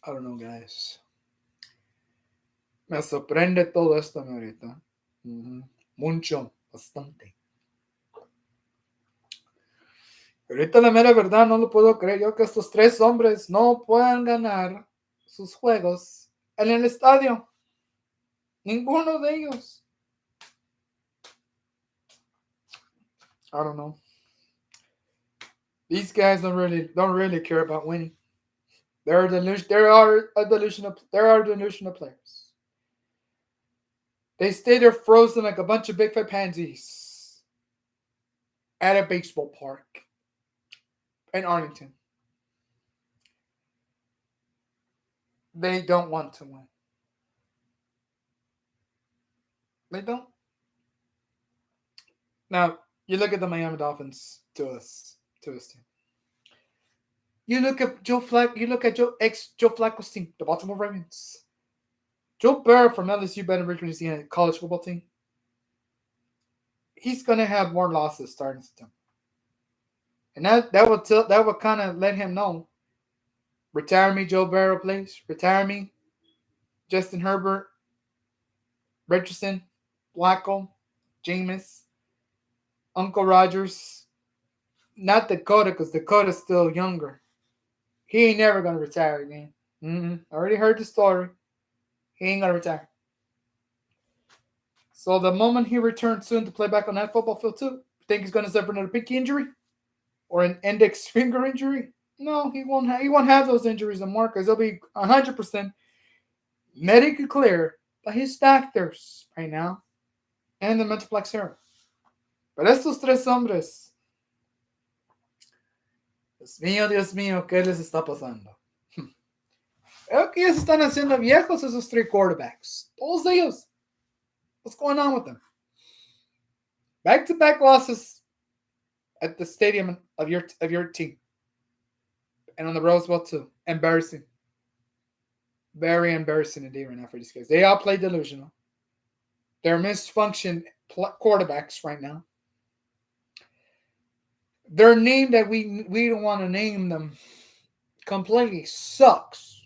I don't know, guys. Me sorprende todo esto ahorita. Mucho, bastante. Ahorita la mera verdad no lo puedo creer yo que estos tres hombres no puedan ganar sus juegos en el estadio. Ninguno de ellos. I don't know. These guys don't really care about winning. There are delusional players. They stay there frozen like a bunch of big fat pansies at a baseball park in Arlington. They don't want to win. They don't. Now, you look at the Miami Dolphins to us team. You look at Joe Flacco's team, the Baltimore Ravens. Joe Burrow from LSU better Virginia college football team. He's gonna have more losses starting September. And that will kind of let him know. Retire me, Joe Burrow, please. Retire me. Justin Herbert, Richardson, Flacco, Jameis, Uncle Rogers. Not Dakota, because Dakota's still younger. He ain't never gonna retire again. I already heard the story. He ain't gonna retire. So the moment he returns soon to play back on that football field too, think he's gonna suffer another pinky injury or an index finger injury? No, he won't. He won't have those injuries anymore because he'll be 100% medically clear by his doctors right now and the Metroplex era. Pero estos tres hombres, Dios mío, ¿qué les está pasando? Creo que ya se están haciendo viejos esos three quarterbacks. Todos ellos. What's going on with them? Back-to-back losses at the stadium of your team. And on the Rose Bowl too. Embarrassing. Very embarrassing indeed right now for these guys. They all play delusional. They're misfunctioned quarterbacks right now. Their name that we don't want to name them completely sucks.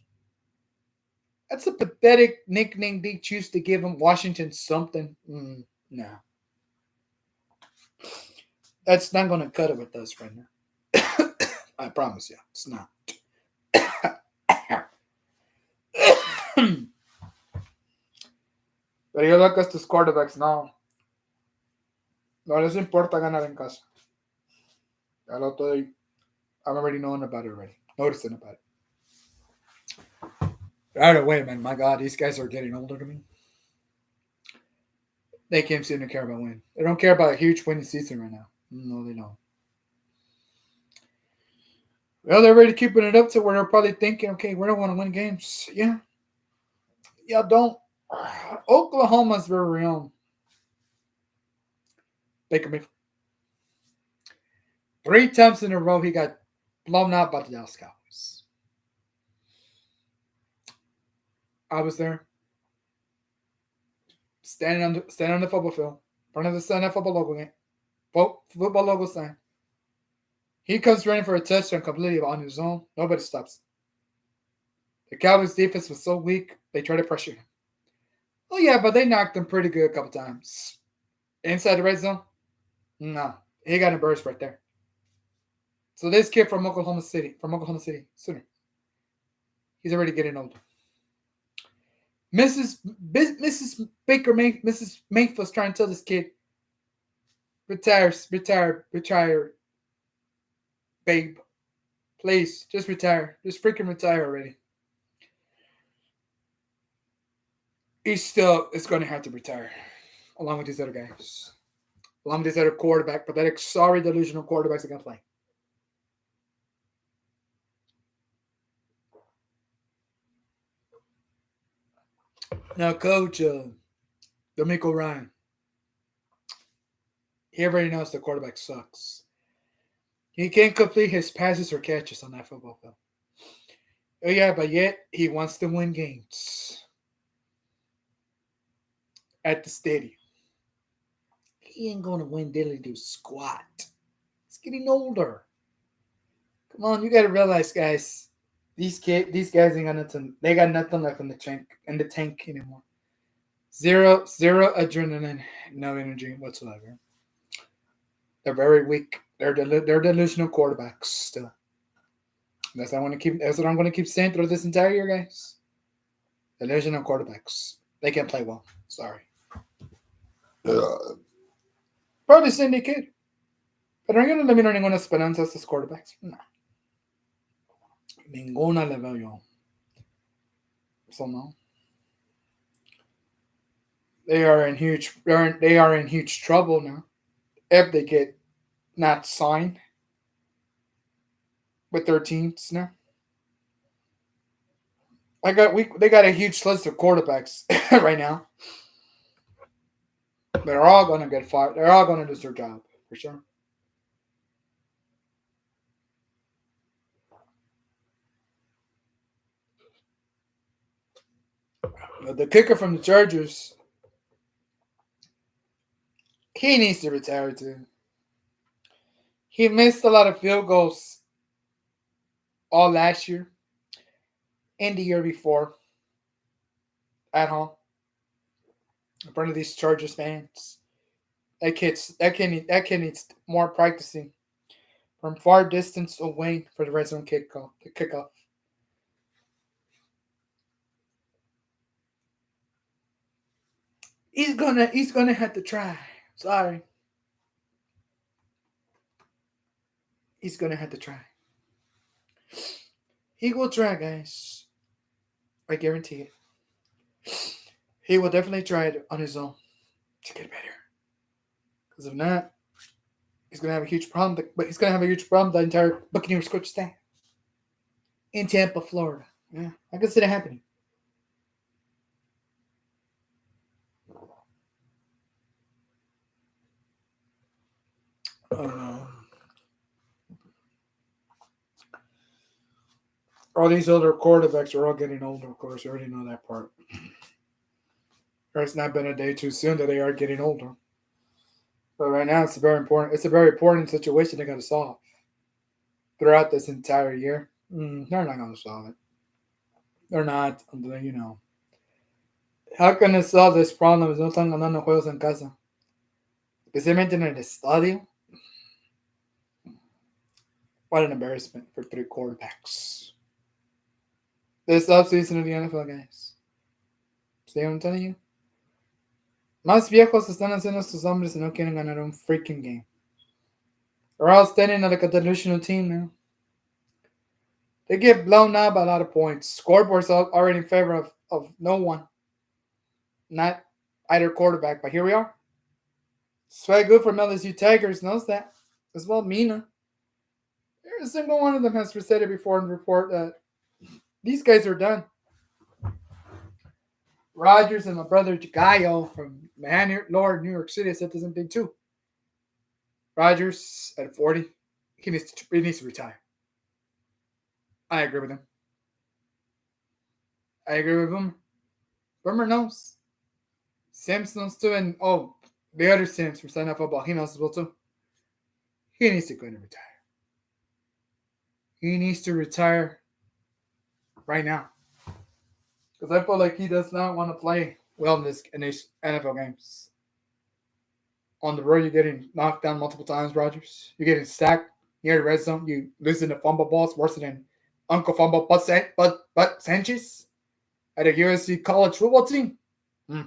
That's a pathetic nickname they choose to give him. Washington something. No. That's not going to cut it with us right now. I promise you. It's not. But Pero yo look at estos quarterbacks, no. No les importa ganar en casa. Ya lo estoy, I'm already knowing about it already. Noticing about it. Right away, man. My God, these guys are getting older to me. They can't seem to care about winning. They don't care about a huge winning season right now. No, they don't. Well, they're already keeping it up to where they're probably thinking, okay, we don't want to win games. Yeah. Yeah, don't. Oklahoma's very own Baker Mayfield. 3 times in a row, he got blown out by the Dallas Cowboys. I was there, standing on the football field, in front of the Sunday football logo game, football logo sign. He comes running for a touchdown completely on his own. Nobody stops. The Cowboys' defense was so weak, they tried to pressure him. Oh yeah, but they knocked him pretty good a couple times. Inside the red zone, no, he got embarrassed right there. So this kid from Oklahoma City, Sooner, he's already getting older. Mrs. Mrs. Mayfield's trying to tell this kid, retire, babe. Please, just retire. Just freaking retire already. He's still is going to have to retire, along with these other guys, along with these other pathetic, sorry, delusional quarterbacks that can play. Now, Coach D'Amico Ryan, he already knows the quarterback sucks. He can't complete his passes or catches on that football field. Oh yeah, but yet he wants to win games at the stadium. He ain't gonna win diddly do squat. He's getting older. Come on, you gotta realize, guys. These guys ain't got nothing. They got nothing left in the tank anymore. Zero adrenaline, no energy whatsoever. They're very weak. They're delusional quarterbacks still. That's what I'm going to keep saying through this entire year, guys. Delusional quarterbacks. They can't play well. Sorry. Probably Cindy Kid. Pero yo no le miro ninguna esperanza a estos quarterbacks. No. Ninguna le veo yo. So no. They are in huge trouble now. If they get not signed with their teams now. They got a huge list of quarterbacks right now. They're all gonna get fired. They're all gonna lose their job for sure. The kicker from the Chargers, he needs to retire too. He missed a lot of field goals all last year and the year before at home in front of these Chargers fans. That kid needs more practicing from far distance away for the red zone kickoff. He's gonna have to try. Sorry. He's gonna have to try. He will try, guys. I guarantee it. He will definitely try it on his own to get better. Because if not, he's gonna have a huge problem. But he's gonna have a huge problem. The entire Buccaneers coach staff in Tampa, Florida. Yeah, I can see that happening. All these other quarterbacks are all getting older, of course. You already know that part. It's not been a day too soon that they are getting older. But right now, it's a very important situation they got to solve throughout this entire year. They're not going to solve it. They're not. You know. How can they solve this problem if no están ganando juegos en casa? Especialmente en el estadio. What an embarrassment for 3 quarterbacks. This offseason of the NFL, guys. See what I'm telling you? Más viejos están haciendo estos hombres y no quieren ganar un freaking game. They're all standing like a delusional team now. They get blown out by a lot of points. Scoreboard's already in favor of no one. Not either quarterback, but here we are. It's very good for LSU Tigers, knows that. As well, Mina. Every single one of them has said it before in the report that these guys are done. Rogers and my brother Jagayo from Lord, New York City said the same thing too. Rogers at 40, he needs to retire. I agree with him. I agree with him. Boomer knows. Sims knows too, and the other Sims from Sunday Night Football, he knows as well too. He needs to go and retire. He needs to retire right now. Because I feel like he does not want to play well in these NFL games. On the road, you're getting knocked down multiple times, Rogers. You're getting sacked near the red zone. You losing the fumble balls worse than Uncle Fumble but Sanchez at a USC college football team. No.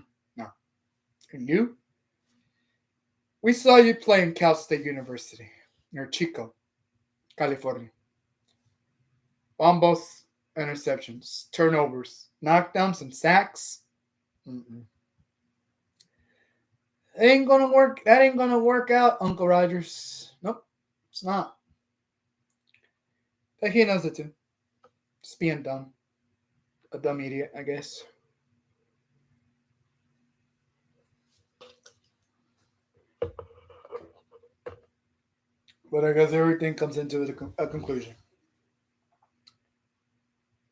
And you? We saw you play in Cal State University near Chico, California. Fumbles, interceptions, turnovers, knockdowns, and sacks. That ain't gonna work. That ain't gonna work out, Uncle Rogers. Nope, it's not. But he knows it too. Just being dumb. A dumb idiot, I guess. But I guess everything comes into a conclusion.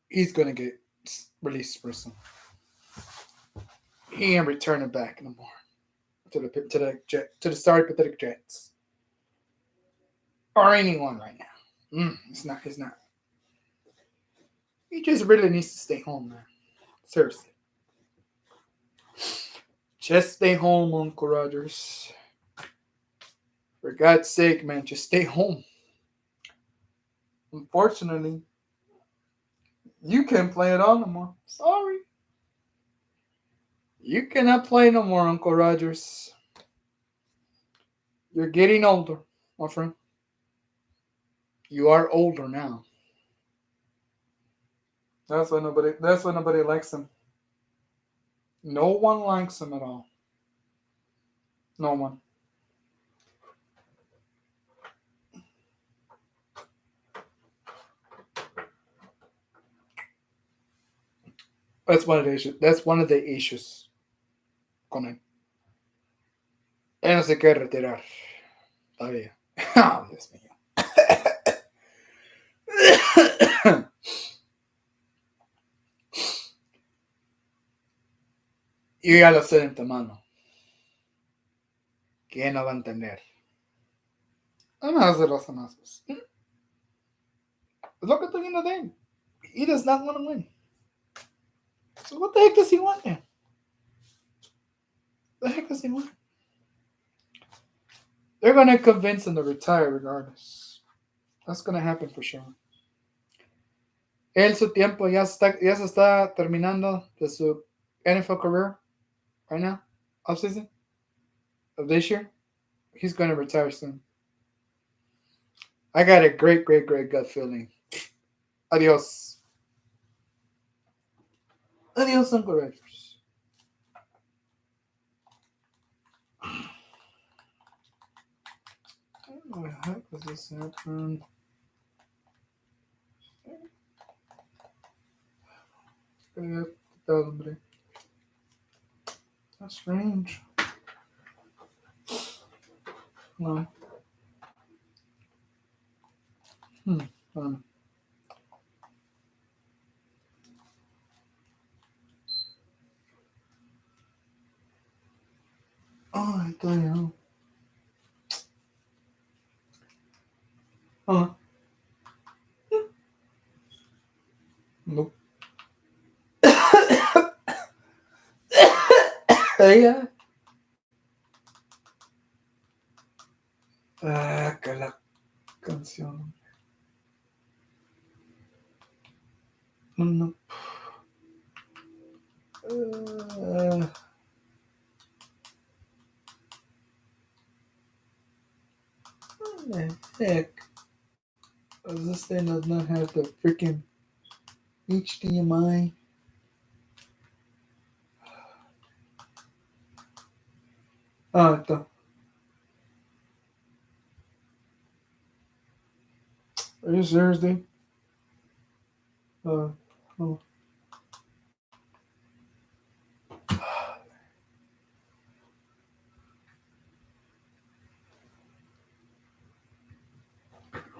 He's gonna get released person. He ain't returning back no more to the sorry pathetic Jets or anyone right now. It's not. He just really needs to stay home, man. Seriously. Just stay home, Uncle Rogers. For God's sake, man, just stay home. Unfortunately, you can't play it on no more. Sorry. You cannot play no more, Uncle Rogers. You're getting older, my friend. You are older now. That's why nobody likes him. No one likes him at all. No one. That's one of the issues. That's one of the issues con él. Él no se quiere retirar. Todavía. Oh, Dios mío. Yo ya lo sé de antemano. ¿Quién no va a entender? Además de los amazos. Es lo que estoy viendo de él. He does not want to win. So what the heck does he want then? What the heck does he want? They're going to convince him to retire regardless. That's going to happen for sure. Él, su tiempo ya se está terminando de su NFL career right now, offseason of this year. He's going to retire soon. I got a great gut feeling. Adios. Adios, Uncle Rogers. What the heck was this happen? That's strange. No. Oh, I don't know. Nope. Yeah. Que la canción. No. heck? This thing does not have the freaking HDMI. Ah, está. Are you serious, dude? Oh.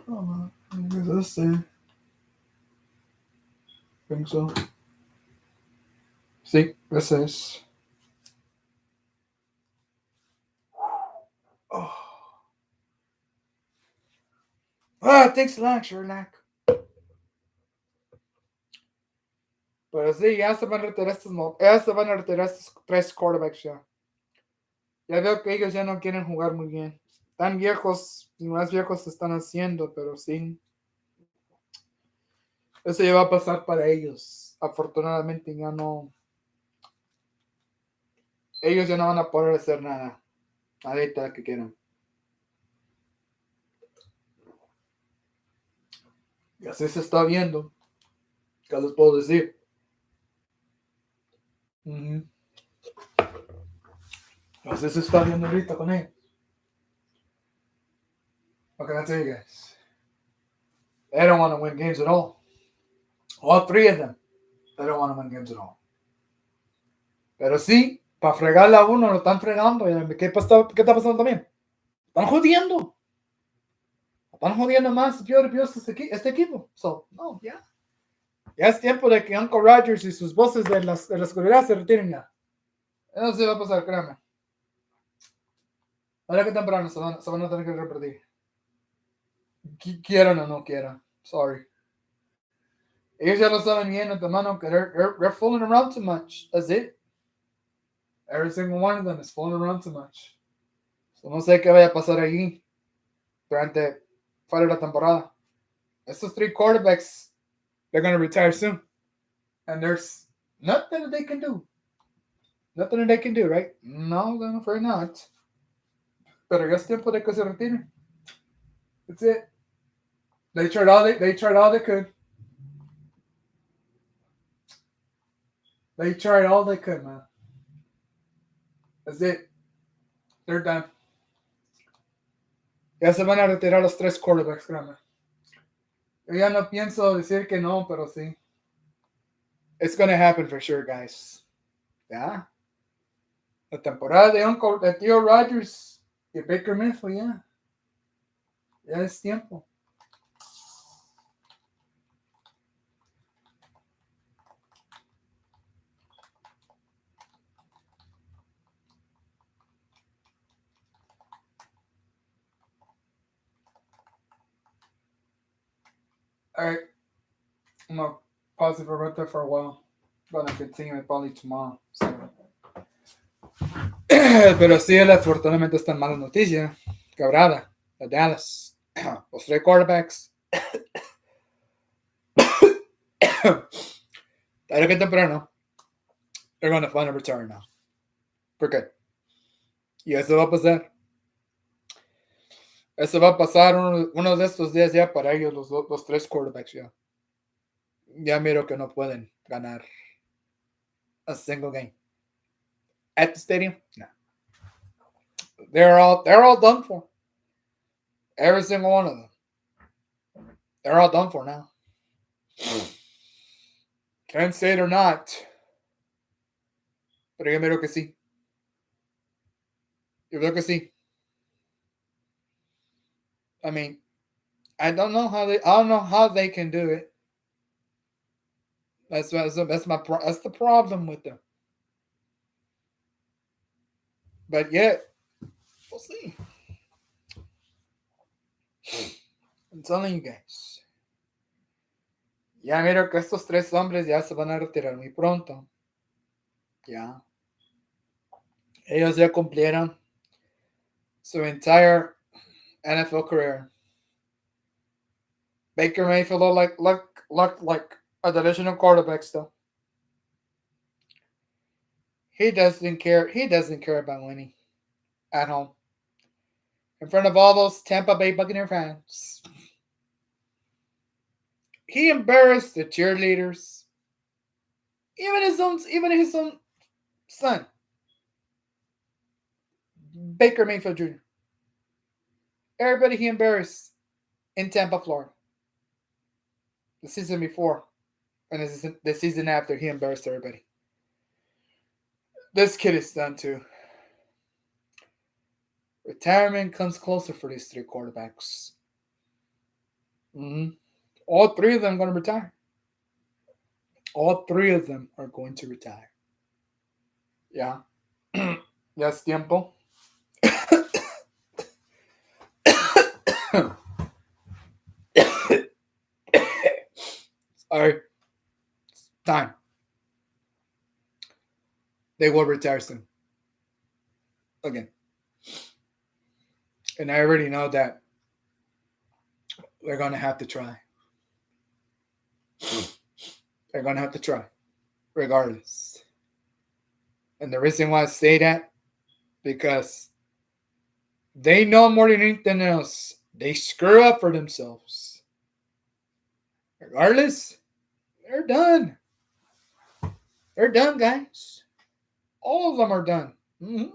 Oh, here's this thing. Think so. See, this is. Oh. Ah, thanks a lot, Sherlock. Pero sí, ya se van a retirar estos 3 quarterbacks ya. Ya veo que ellos ya no quieren jugar muy bien. Tan viejos y más viejos se están haciendo, pero sí. Eso ya va a pasar para ellos. Afortunadamente ya no. Ellos ya no van a poder hacer nada. Ahorita que quieran. Y así se está viendo. ¿Qué les puedo decir? Así se está viendo ahorita con ellos. What can I tell you guys? They don't want to win games at all. All 3 of them. They don't want to win games at all. Pero sí, para fregarle a uno lo están fregando. ¿Qué está pasando también? Están jodiendo. Están jodiendo más peor este equipo. So, no, ya. Ya es tiempo de que Uncle Rogers y sus voces de la oscuridad se retiren ya. Eso sí va a pasar, créame. Ahora que temprano se van a tener que repetir. Quieran o no quieran. Sorry. Ellos ya lo saben bien de mano que they're fooling around too much. That's it. Every single one of them is fooling around too much. So no sé qué vaya a pasar allí durante fuera de la temporada. Estos 3 quarterbacks, they're going to retire soon. And there's nothing that they can do. Nothing that they can do, right? No, I'm afraid not. Pero ya es tiempo de que se retiren. That's it. They tried all they could. They tried all they could, man. That's it. They're done. Ya se van a retirar los 3 quarterbacks, créanme. Yo ya no pienso decir que no, pero sí. It's going to happen for sure, guys. Ya. La temporada de tío Rogers y Baker Mayfield, ya. Ya es tiempo. All right. I'm going to pause it for a while. I'm going to continue it probably tomorrow. So. Pero sí, afortunadamente están malas noticias. Quebrada. De Dallas. Los 3 quarterbacks. Tarde que temprano. They're going to find a return now. ¿Por qué? Y eso va a pasar. Eso va a pasar uno de estos días ya para ellos, los 3 quarterbacks ya. Ya miro que no pueden ganar a single game. At the stadium? No. They're all done for. Every single one of them. They're all done for now. Can't say they're not. Pero yo miro que sí. Yo veo que sí. I mean, I don't know how they can do it. That's the problem with them. But yet, we'll see. I'm telling you guys. Ya miro que estos 3 hombres ya se van a retirar muy pronto. Ya. Ellos ya cumplieron su entire NFL career. Baker Mayfield looked like a divisional quarterback still. He doesn't care. He doesn't care about winning at home. in front of all those Tampa Bay Buccaneer fans. He embarrassed the cheerleaders, even his own son, Baker Mayfield Jr. Everybody he embarrassed in Tampa, Florida. The season before, and the season after, he embarrassed everybody. This kid is done too. Retirement comes closer for these three quarterbacks. Mm-hmm. All three of them are going to retire. All three of them are going to retire. Yeah. Yes, tiempo. Sorry. It's time. They will retire soon. Again. And I already know that they're going to have to try. They're going to have to try. Regardless. And the reason why I say that, because they know more than anything else, they screw up for themselves. Regardless, they're done. They're done, guys. All of them are done. Mm-hmm.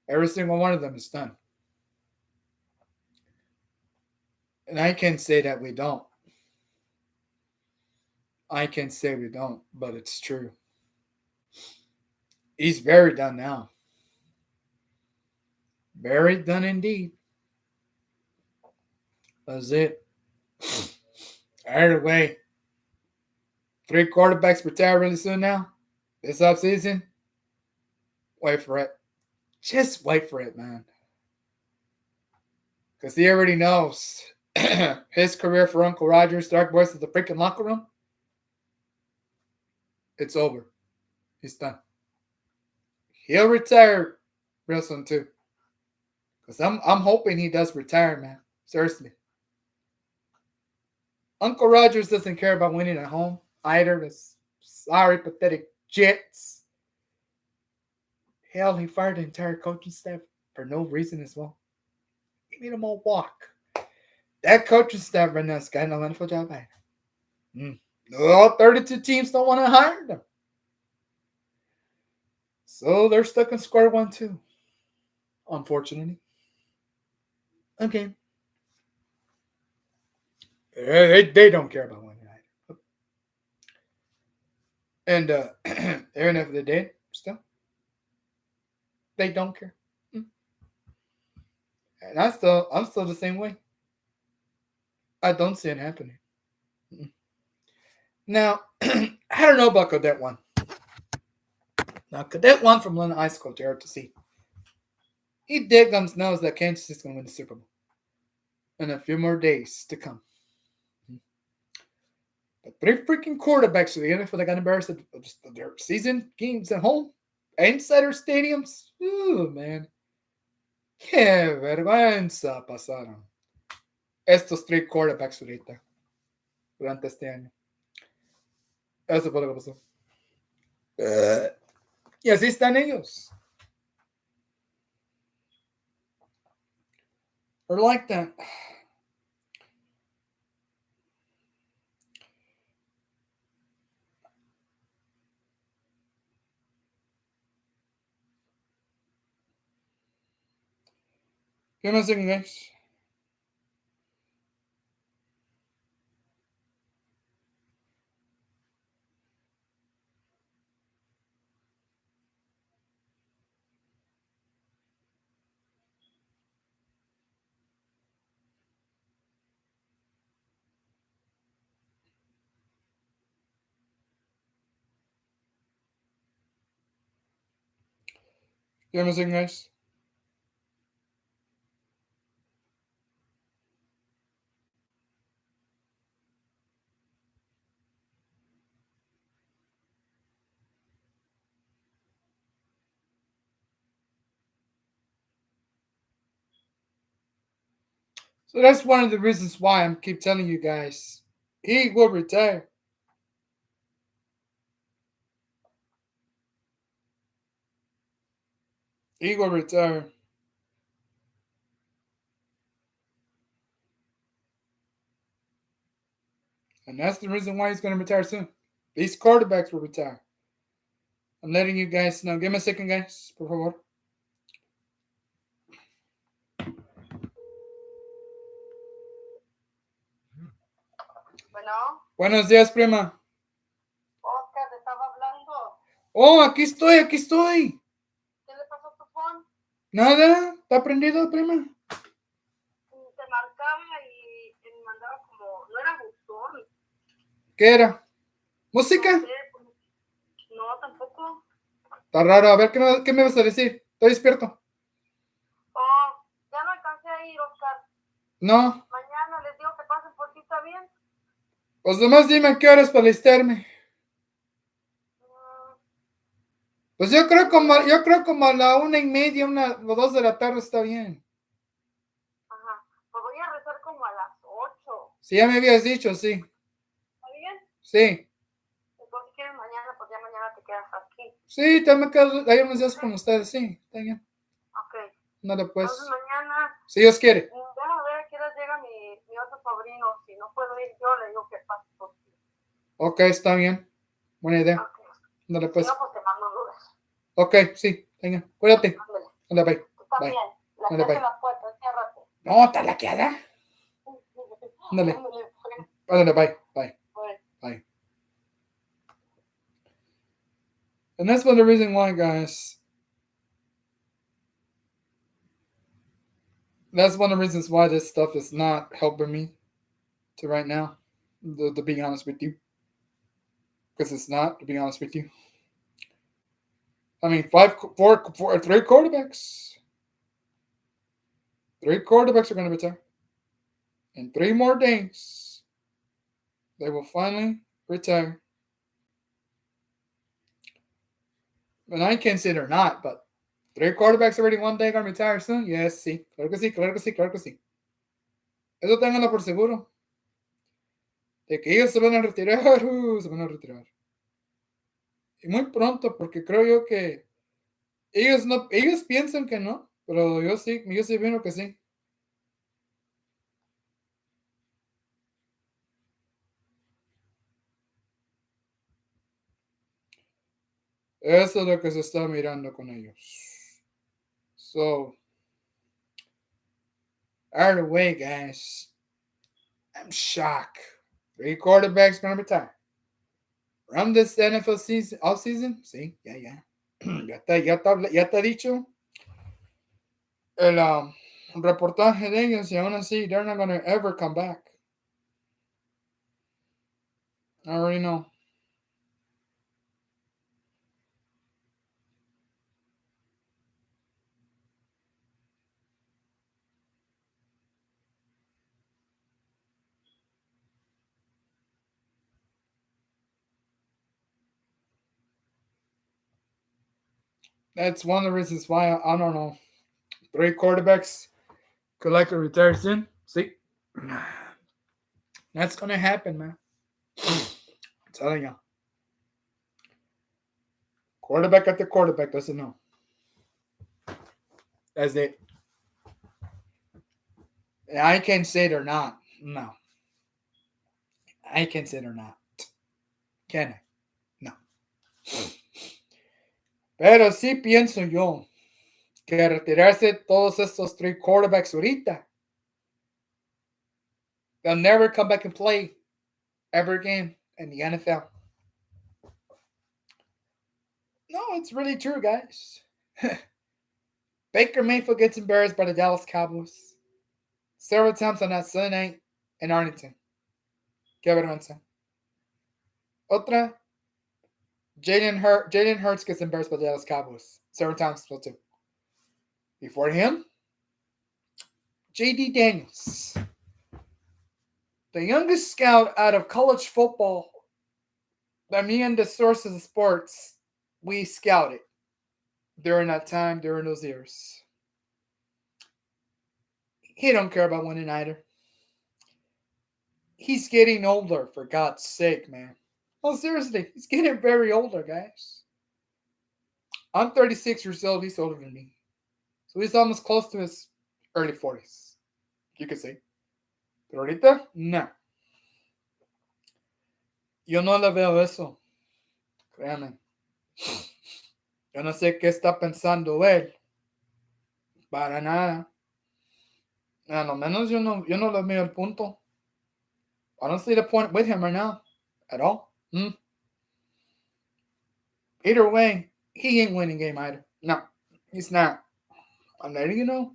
Every single one of them is done. And I can say that we don't. I can say we don't, but it's true. He's very done now. Very done indeed. That's it. Either way, 3 quarterbacks retire really soon now. This offseason. Wait for it. Just wait for it, man. Because he already knows his career for Uncle Rogers, Dark Voice of the freaking locker room. It's over. He's done. He'll retire real soon too. Because I'm hoping he does retire, man. Seriously. Uncle Rogers doesn't care about winning at home either. This sorry, pathetic Jets. Hell, he fired the entire coaching staff for no reason as well. He made them all walk. That coaching staff right now has got no wonderful job either. All 32 teams don't want to hire them. So they're stuck in square one too. Unfortunately. Okay. They don't care about winning either. And even if they did, still, they don't care. And I'm still the same way. I don't see it happening. Now, I don't know about Cadet 1. Now, Cadet 1 from London High School, Jared to see. He dead gums knows that Kansas is going to win the Super Bowl. In a few more days to come. But 3 freaking quarterbacks for the NFL that got embarrassed at their season games at home. Insider stadiums. Ooh, man. Qué vergüenza pasaron estos 3 quarterbacks ahorita. Durante este año. Eso fue lo que pasó. Y así están ellos. They're like that. Give me a second, guys. Give me a second, guys. So that's one of the reasons why I keep telling you guys, he will retire. He will retire. And that's the reason why he's going to retire soon. These quarterbacks will retire. I'm letting you guys know. Give me a second, guys, por favor. Bueno, Buenos días, prima. Oscar, te estaba hablando. Oh, aquí estoy, aquí estoy. ¿Qué le pasó a tu phone? Nada, está prendido, prima. Te marcaba y me mandaba como, no era buzón. ¿Qué era? No ¿Música? sé, no, tampoco. Está raro. A ver, ¿qué me vas a decir? Estoy despierto. Oh, ya no alcancé a ir, Oscar. No. Mañana les digo que pasen por ti, ¿está bien? Pues nomás dime a qué horas para alistarme. Pues yo creo como a la 1:30, 2 de la tarde está bien. Ajá, pues voy a rezar como a las 8. Si ya me habías dicho, sí. ¿Está bien? Sí. Entonces, si quieres mañana, pues ya mañana te quedas aquí. Sí, también quedo ahí unos días con ustedes, sí, está bien. Ok. Nada, pues. Entonces mañana, Si Dios quiere. déjame ver a qué hora llega mi otro sobrino. Si no puedo ir yo, le digo que pase por ti. Ok, está bien. Buena idea. Ok. Nada, pues. Si no, pues te mando dudas. Ok, sí, venga, cuídate. Ándale. Anda, bye. Tú también. La Ándale, que bye. la puerta, ciérrate. No, está laqueada. Ándale. Ándale, pues. Ándale, bye. Bye. Bueno. Bye. And that's one of the reason why, guys. That's one of the reasons why this stuff is not helping me to right now. To be honest with you. Because it's not, to be honest with you. I mean, three quarterbacks. 3 quarterbacks are going to retire. In 3 more days, they will finally retire. And I can't say they're not, but 3 quarterbacks already one day going to retire soon? Yes, sí. Claro que sí, claro que sí, claro que sí. Eso ténganlo por seguro. De que ellos se van a retirar, se van a retirar. Y muy pronto, porque creo yo que ellos piensan que no, pero yo sí viendo que sí. Eso es lo que se está mirando con ellos. So, either way, guys, I'm shocked. 3 quarterbacks going to retire. Run this NFL season, off season, sí, ya. ya está dicho el reportaje de ellos y aún así, they're not going to ever come back. I already know. That's one of the reasons why I don't know. 3 quarterbacks could likely retire soon. See, that's gonna happen, man. I'm telling you. Quarterback after quarterback doesn't know. That's it. I can't say they're not. No. I can't say they're not. Can I? No. Pero sí pienso yo que retirarse todos estos 3 quarterbacks ahorita, they'll never come back and play ever again in the NFL. No, it's really true, guys. Baker Mayfield gets embarrassed by the Dallas Cowboys several times on that Sunday night in Arlington. Qué vergüenza. Otra, Jalen Hurts gets embarrassed by the Dallas Cowboys several times too. Before him, J.D. Daniels, the youngest scout out of college football that me and the sources of sports we scouted during that time, during those years. He don't care about winning either. He's getting older, for God's sake, man. Oh, seriously, he's getting very older, guys. I'm 36 years old. He's older than me. So he's almost close to his early 40s. You could say. Pero ahorita, no. Yo no le veo eso. Créame. Yo no sé qué está pensando él. Para nada. A lo menos yo no le veo el punto. I don't see the point with him right now. At all. Either way, he ain't winning game either. No, he's not. I'm letting you know.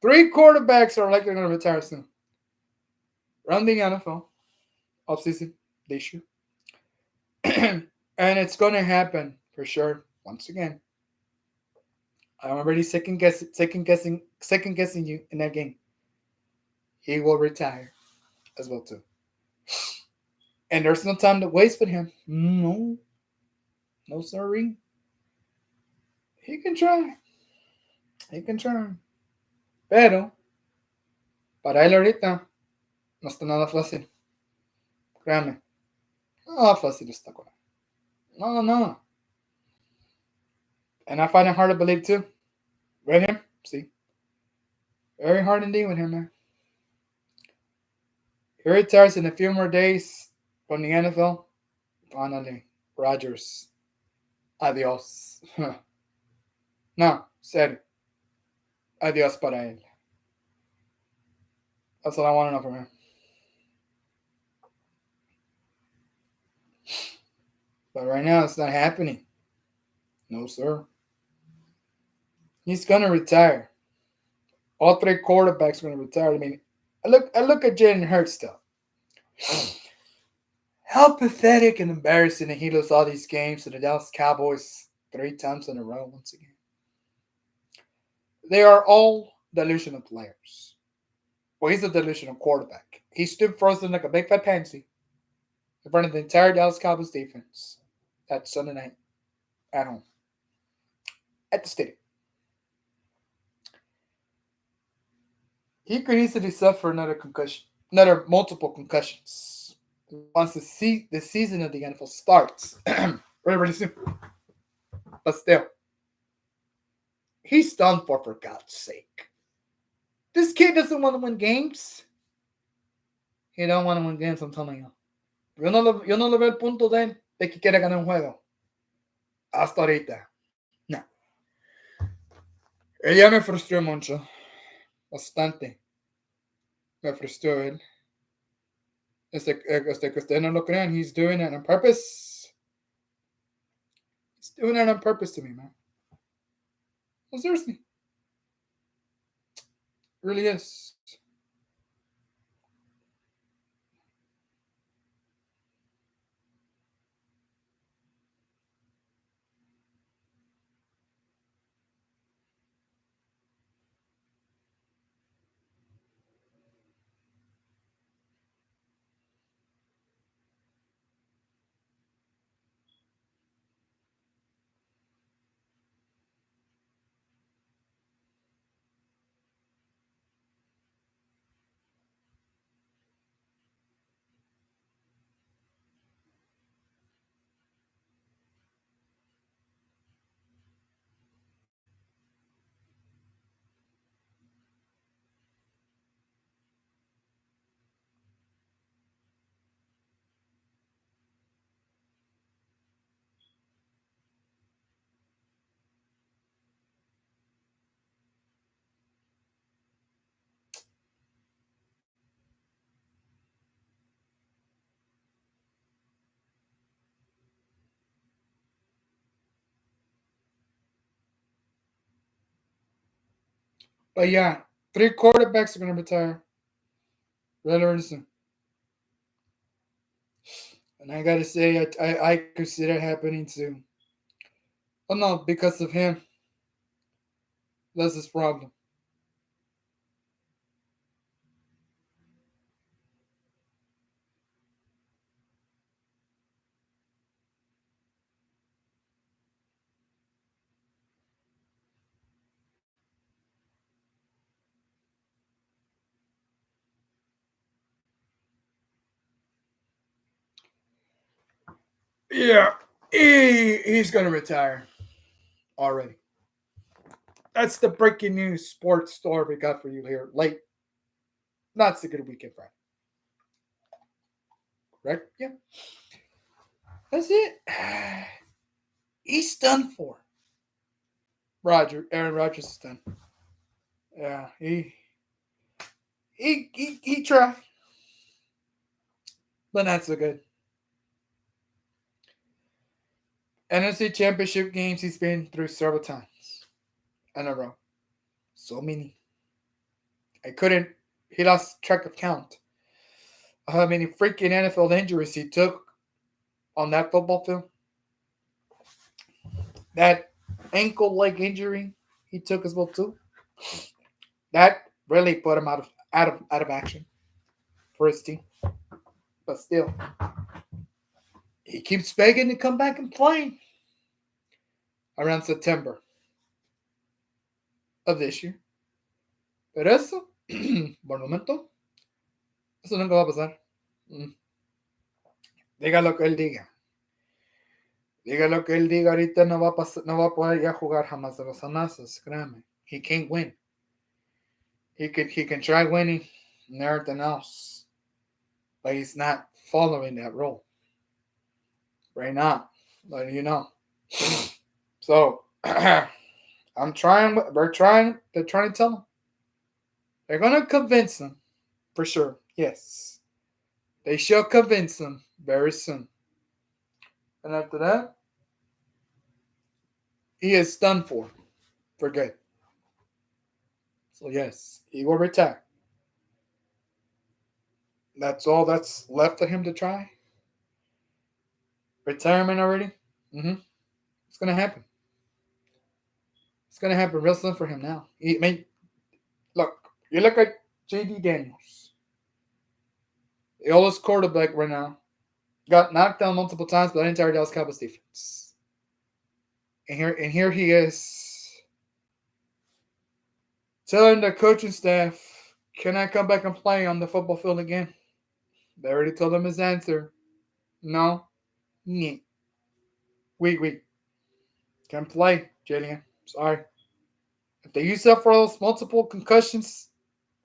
3 quarterbacks are likely going to retire soon. Run the NFL offseason this year. And it's going to happen for sure. Once again, I'm already second guessing you in that game. He will retire as well too. And there's no time to waste with him. No, sorry. He can try. He can try. Pero, para él ahorita, no está nada fácil. Créame. No fácil está con él. No. And I find it hard to believe too. With him, see. Very hard indeed with him, man. He retires in a few more days from the NFL. Finally, Rodgers. Adios. No, said adios para él. That's what I want to know from him. But right now, it's not happening. No, sir. He's gonna retire. All 3 quarterbacks are gonna retire. I mean, I look at Jalen Hurts still. How pathetic and embarrassing that he lost all these games to the Dallas Cowboys 3 times in a row once again. They are all delusional players. Well, he's a delusional quarterback. He stood frozen like a big fat pansy in front of the entire Dallas Cowboys defense that Sunday night at home at the stadium. He could easily suffer another concussion, another multiple concussions once the season of the NFL starts really soon. But still, he's done for God's sake. This kid doesn't want to win games. He don't want to win games, I'm telling you. Yo no le veo el punto de él de que quiere ganar un juego. Hasta ahorita. No. Ella me frustró mucho. Bastante. Me frustró él. Que ustedes no lo crean, he's doing it on purpose. He's doing it on purpose to me, man. No, seriously. It really is. But yeah, 3 quarterbacks are going to retire. Really soon. And I gotta say, I could see that happening too. Oh no, because of him. That's his problem. Yeah, he's gonna retire already. That's the breaking news sports story we got for you here. Late. Not a good weekend, Friday. Right? Yeah. That's it. He's done for. Aaron Rodgers is done. Yeah, he tried, but not so good. NFC Championship games he's been through several times in a row. So many. I couldn't. He lost track of count. How many freaking NFL injuries he took on that football field? That ankle leg injury he took as well too. That really put him out of action for his team. But still, he keeps begging to come back and play around September of this year. Pero eso, por el momento, eso nunca va a pasar. Mm. Diga lo que él diga. Diga lo que él diga ahorita no va a pasar, no va a poder ya jugar jamás de los jamás. Créame. He can't win. He can try winning and everything else. But he's not following that role. Right now. Letting you know. So I'm trying they're trying to tell him. They're gonna convince him. For sure. Yes. They shall convince him very soon. And after that, he is done for good. So yes, he will retire. That's all that's left of him to try. Retirement already. It's gonna happen. It's gonna happen real soon for him now. Look, you look at J.D. Daniels, the oldest quarterback right now, got knocked down multiple times by the entire Dallas Cowboys defense, and here he is telling the coaching staff, "Can I come back and play on the football field again?" They already told him his answer. No. Nee. We can play, Jillian. Sorry. If they use up for those multiple concussions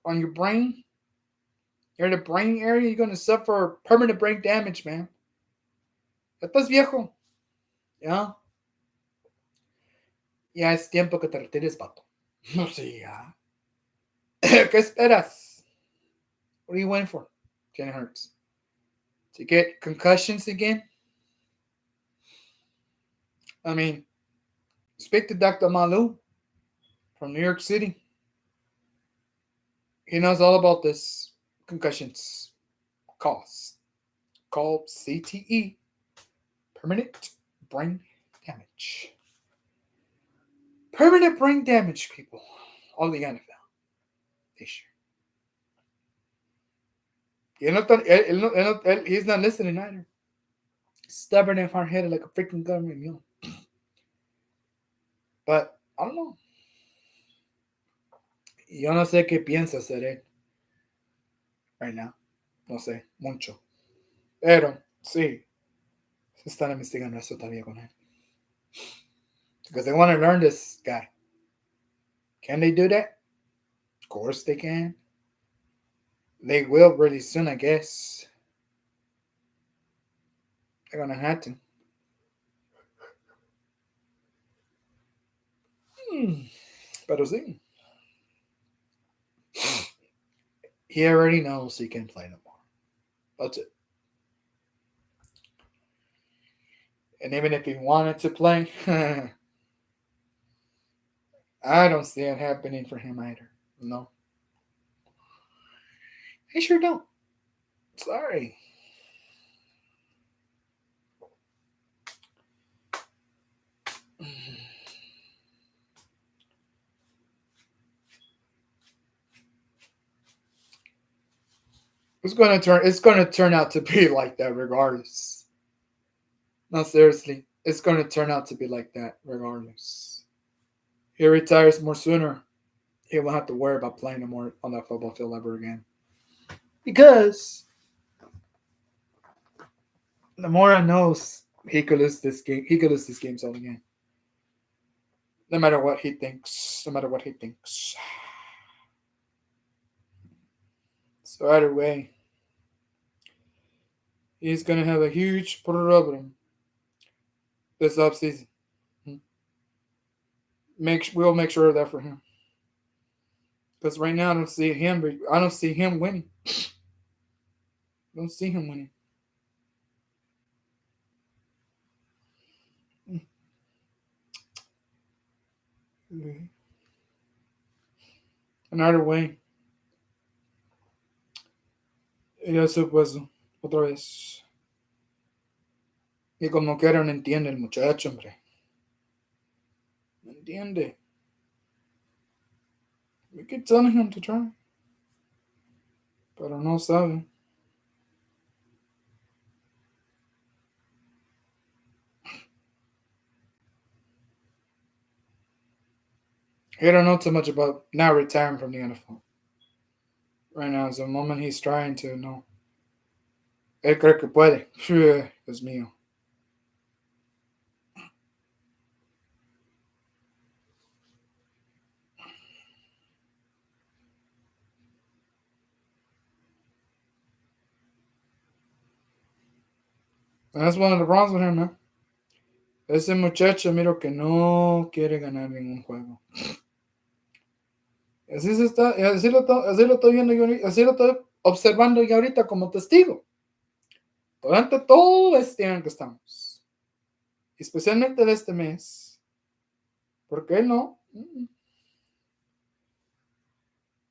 on your brain, you're in the brain area, you're gonna suffer permanent brain damage, man. Estás viejo. ¿Ya? Ya es tiempo que te retires, vato. No sé, ya. ¿Qué esperas? What are you waiting for? Jalen Hurts. To get concussions again? I mean, speak to Dr. Malu from New York City. He knows all about this concussions cause called CTE, permanent brain damage. Permanent brain damage, people. All the NFL this year. He's not listening either. Stubborn and hard headed like a freaking government mule. But I don't know. Yo no sé qué piensa hacer él right now. No sé, mucho. Pero sí, se están investigando eso todavía con él. Because they want to learn this guy. Can they do that? Of course they can. They will really soon, I guess. They're gonna have to. Pero sí. He already knows he can't play no more. That's it. And even if he wanted to play, I don't see it happening for him either. No. I sure don't. Sorry. It's gonna turn out to be like that regardless. No, seriously. It's gonna turn out to be like that regardless. He retires more sooner. He won't have to worry about playing no more on that football field ever again. Because the more I knows, he could lose this game. He could lose these games all again. No matter what he thinks. No matter what he thinks. So either way, he's going to have a huge problem this offseason. We'll make sure of that for him. Because right now I don't see him winning. I don't see him winning. Another way. Ya se puso otra vez. Y como quiera no entiende el muchacho, hombre. No entiende. We keep telling him to try. Pero no sabe. He don't know too much about now retiring from the NFL. Right now is the moment he's trying to know. Él cree que puede. Dios mío. And that's one of the problems with him, man. Ese muchacho, miro que no quiere ganar ningún juego. Así se está, así lo estoy viendo yo, así lo estoy observando yo ahorita como testigo. Durante todo este año que estamos. Especialmente de este mes. Porque él no.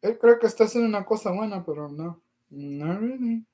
Él cree que está haciendo una cosa buena, pero no. No really.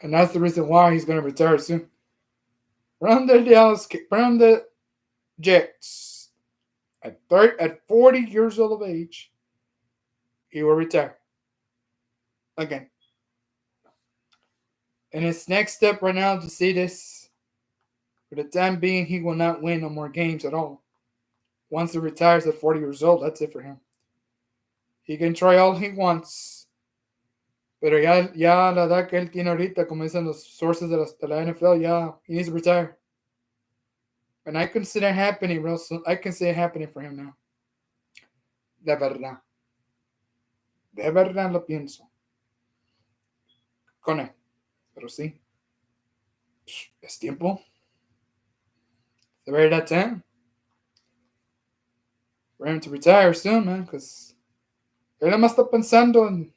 And that's the reason why he's going to retire soon. From the Jets, at 40 years old of age, he will retire again. And his next step right now to see this, for the time being, he will not win no more games at all. Once he retires at 40 years old, that's it for him. He can try all he wants. Pero ya la edad que él tiene ahorita, como dicen los sources de la NFL, ya, he needs to retire. And I can see that happening real soon. I can see it happening for him now. De verdad. De verdad lo pienso. Con él. Pero sí. Es tiempo. The very that time. For him to retire soon, man. Because él nada más está pensando en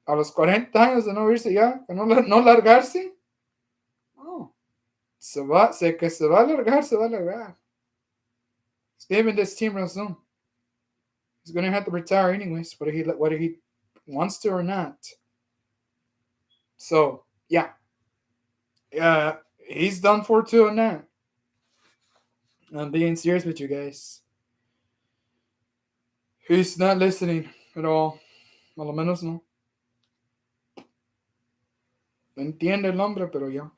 a los 40 años de no irse ya. Que no largarse. No. Sé que se va a largar, se va a largar. He's leaving this team real soon. He's going to have to retire anyways, whether he wants to or not. So, yeah. He's done for too on that. I'm being serious with you guys. He's not listening at all. A lo menos no. Entiende el hombre, pero ya.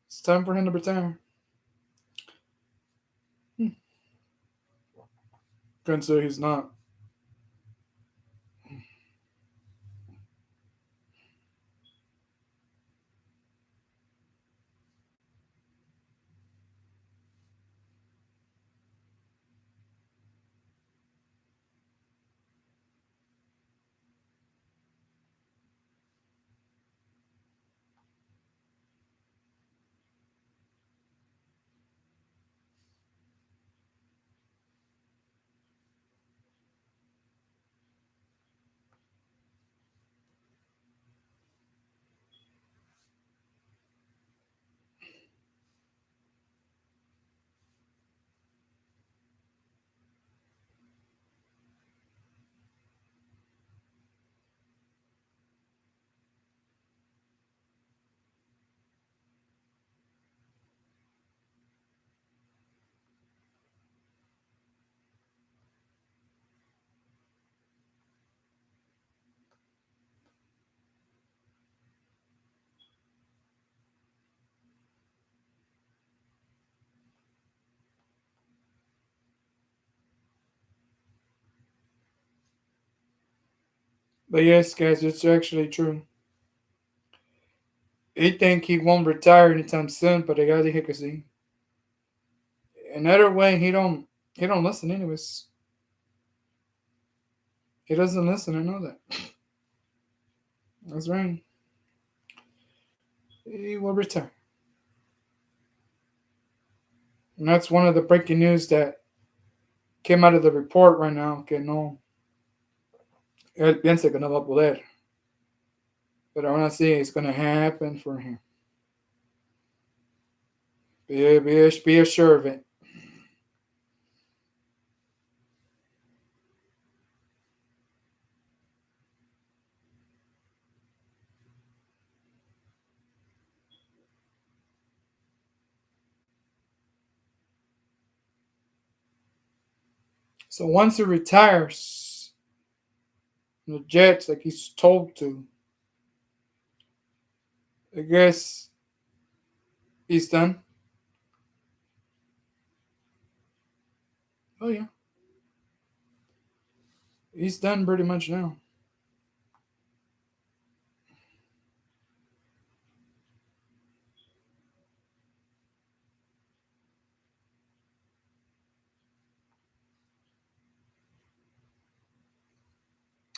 It's time for him to retire. Can't say he's not. But yes, guys, it's actually true. He think he won't retire anytime soon, but I gotta hear see. Another way, he don't listen anyways. He doesn't listen. I know that. That's right. He will retire, and that's one of the breaking news that came out of the report right now. Que no, él piensa que no va a poder, but aún así it's gonna happen for him. Be assured of it. So once he retires from the Jets, like he's told to, I guess he's done. Oh yeah, he's done pretty much now.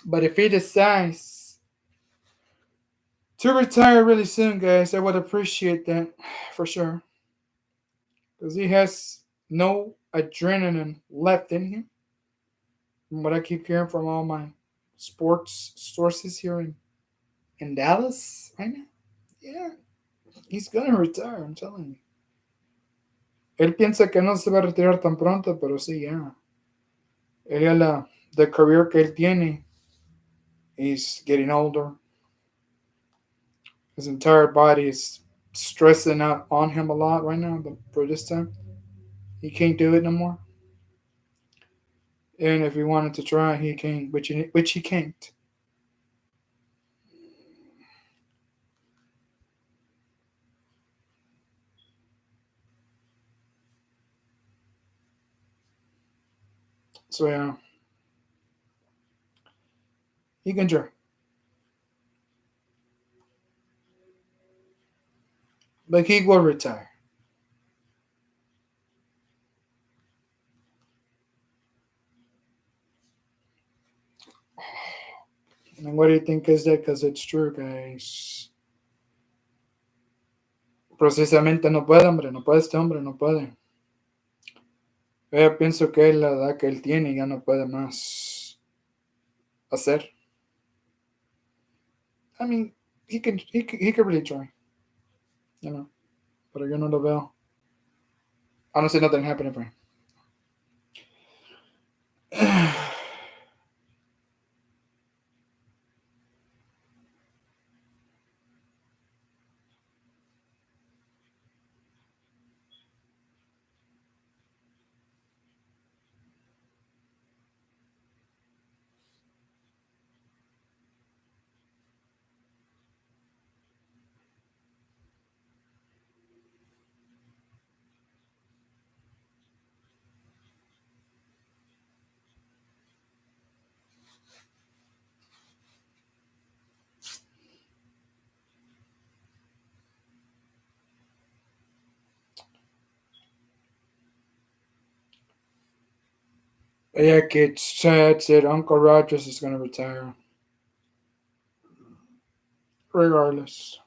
But if he decides to retire really soon, guys, I would appreciate that for sure. Because he has no adrenaline left in him. From what I keep hearing from all my sports sources here in Dallas right now. Yeah, he's gonna retire, I'm telling you. Él piensa que no se va a retirar tan pronto, pero sí, ya. Él ya the career que él tiene, he's getting older. His entire body is stressing out on him a lot right now, but for this time. He can't do it no more. And if he wanted to try, he can, which he can't. So yeah, he can try, but he will retire. And what do you think is that? Because it's true, guys. Precisamente no puede, hombre, no puede este hombre, no puede. Yo pienso que es la edad que él tiene ya no puede más hacer. I mean, he can really try, you know, pero yo no lo veo. I don't see nothing happening for him. Yeah, kids, said Uncle Rogers is going to retire, regardless.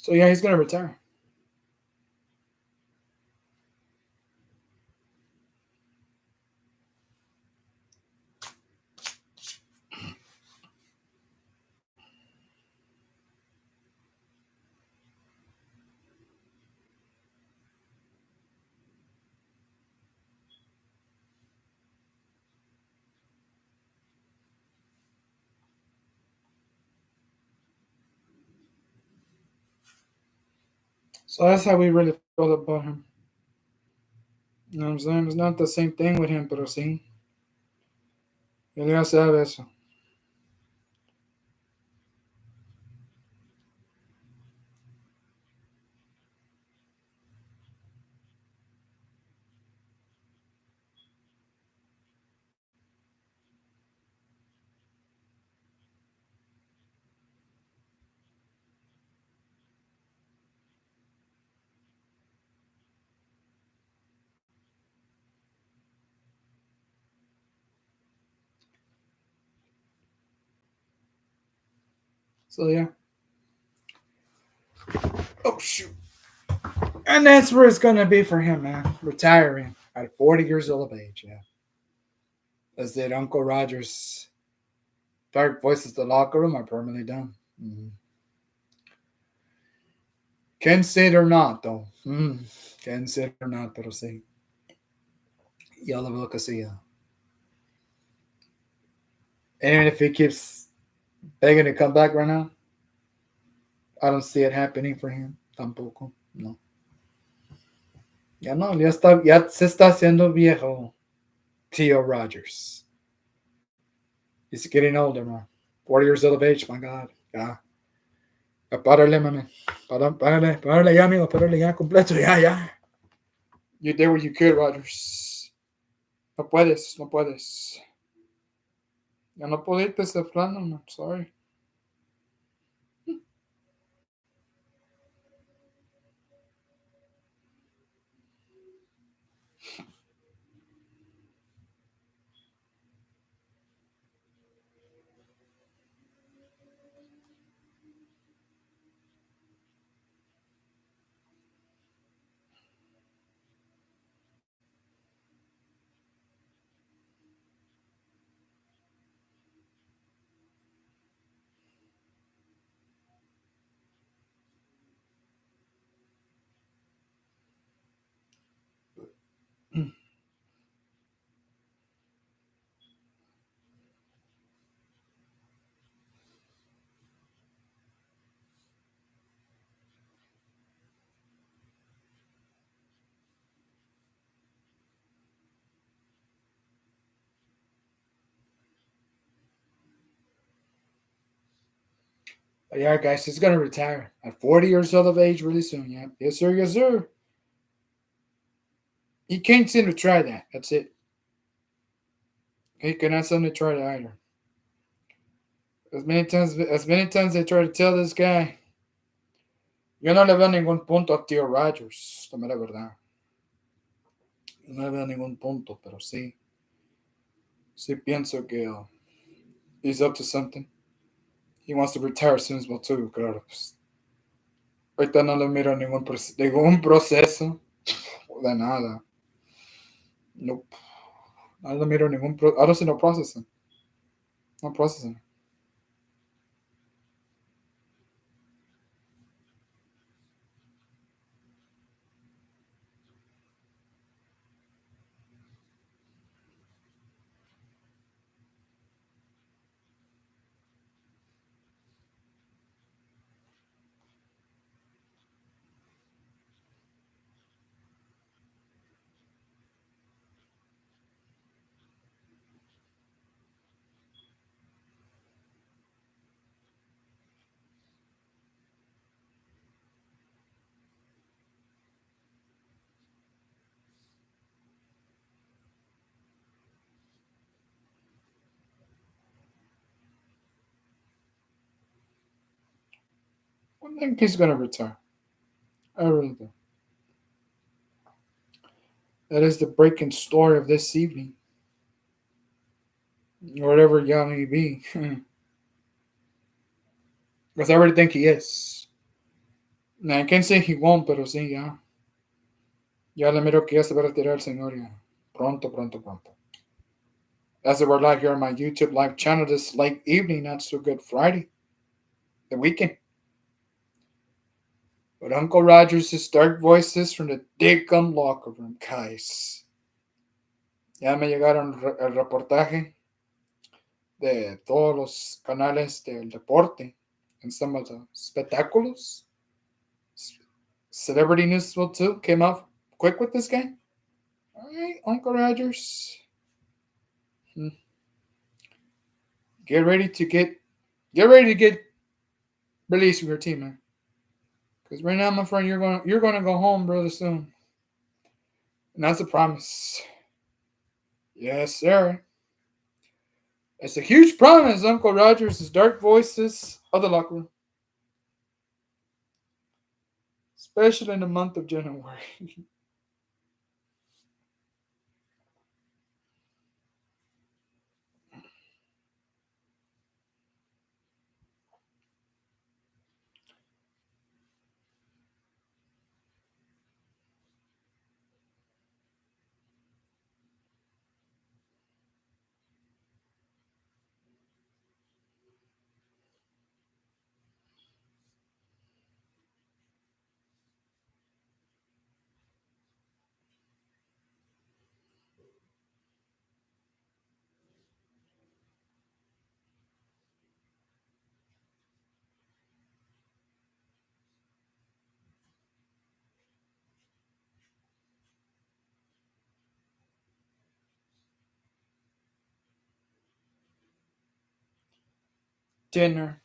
So yeah, he's going to retire. So that's how we really feel about him. You know what I'm saying? It's not the same thing with him, pero sí. Él ya sabe eso. So yeah. Oh shoot. And that's where it's gonna be for him, man. Retiring at 40 years old of age, yeah. As did Uncle Roger's dark voices the locker room are permanently done. Mm-hmm. Can say it or not, though. Can say it or not, pero sí. Ya lo veo que sí. And if he keeps begging to come back right now, I don't see it happening for him tampoco. No. Ya no, ya se está haciendo viejo, Tio Rogers. He's getting older, man. 40 years old of age, my God. Ya. Ya párale, mami. Párale ya, amigo. Párale ya completo. Ya, ya. You did what you could, Rogers. No puedes, no puedes. Ya no pudiste de plano, man. Sorry. But yeah, guys, he's going to retire at 40 years old of age really soon. Yeah. Yes, sir. Yes, sir. He can't seem to try that. That's it. He cannot seem to try that either. As many times they try to tell this guy, yo no le veo ningún punto a Tío Rogers, la mera verdad. Yo no le veo ningún punto, pero sí. Sí pienso que he's up to something. He wants to retire soon as well too, claro. Pues, ahorita no le miro ningún proceso de nada. Nope. No le miro ningún I don't see no processing. No processing. I think he's gonna retire. I really do. That is the breaking story of this evening. Or whatever y'all may be. Because I already think he is. Now, I can't say he won't, pero sí, ya. Ya le miro que ya se va a retirar el señor ya. Pronto, pronto, pronto. That's it, we're live here on my YouTube live channel this late evening, not so good Friday. The weekend. But Uncle Rogers' dark voices from the Dickon locker room, guys. Ya me llegaron el reportaje de todos los canales del deporte en some of the espectáculos. Celebrity news will too came out quick with this guy. All right, Uncle Rogers, hmm, get ready to get released with your team, man. Because right now, my friend, you're gonna go home, brother, soon, and that's a promise. Yes, sir. It's a huge promise, Uncle Rogers' dark voices of the locker room, especially in the month of January. Dinner.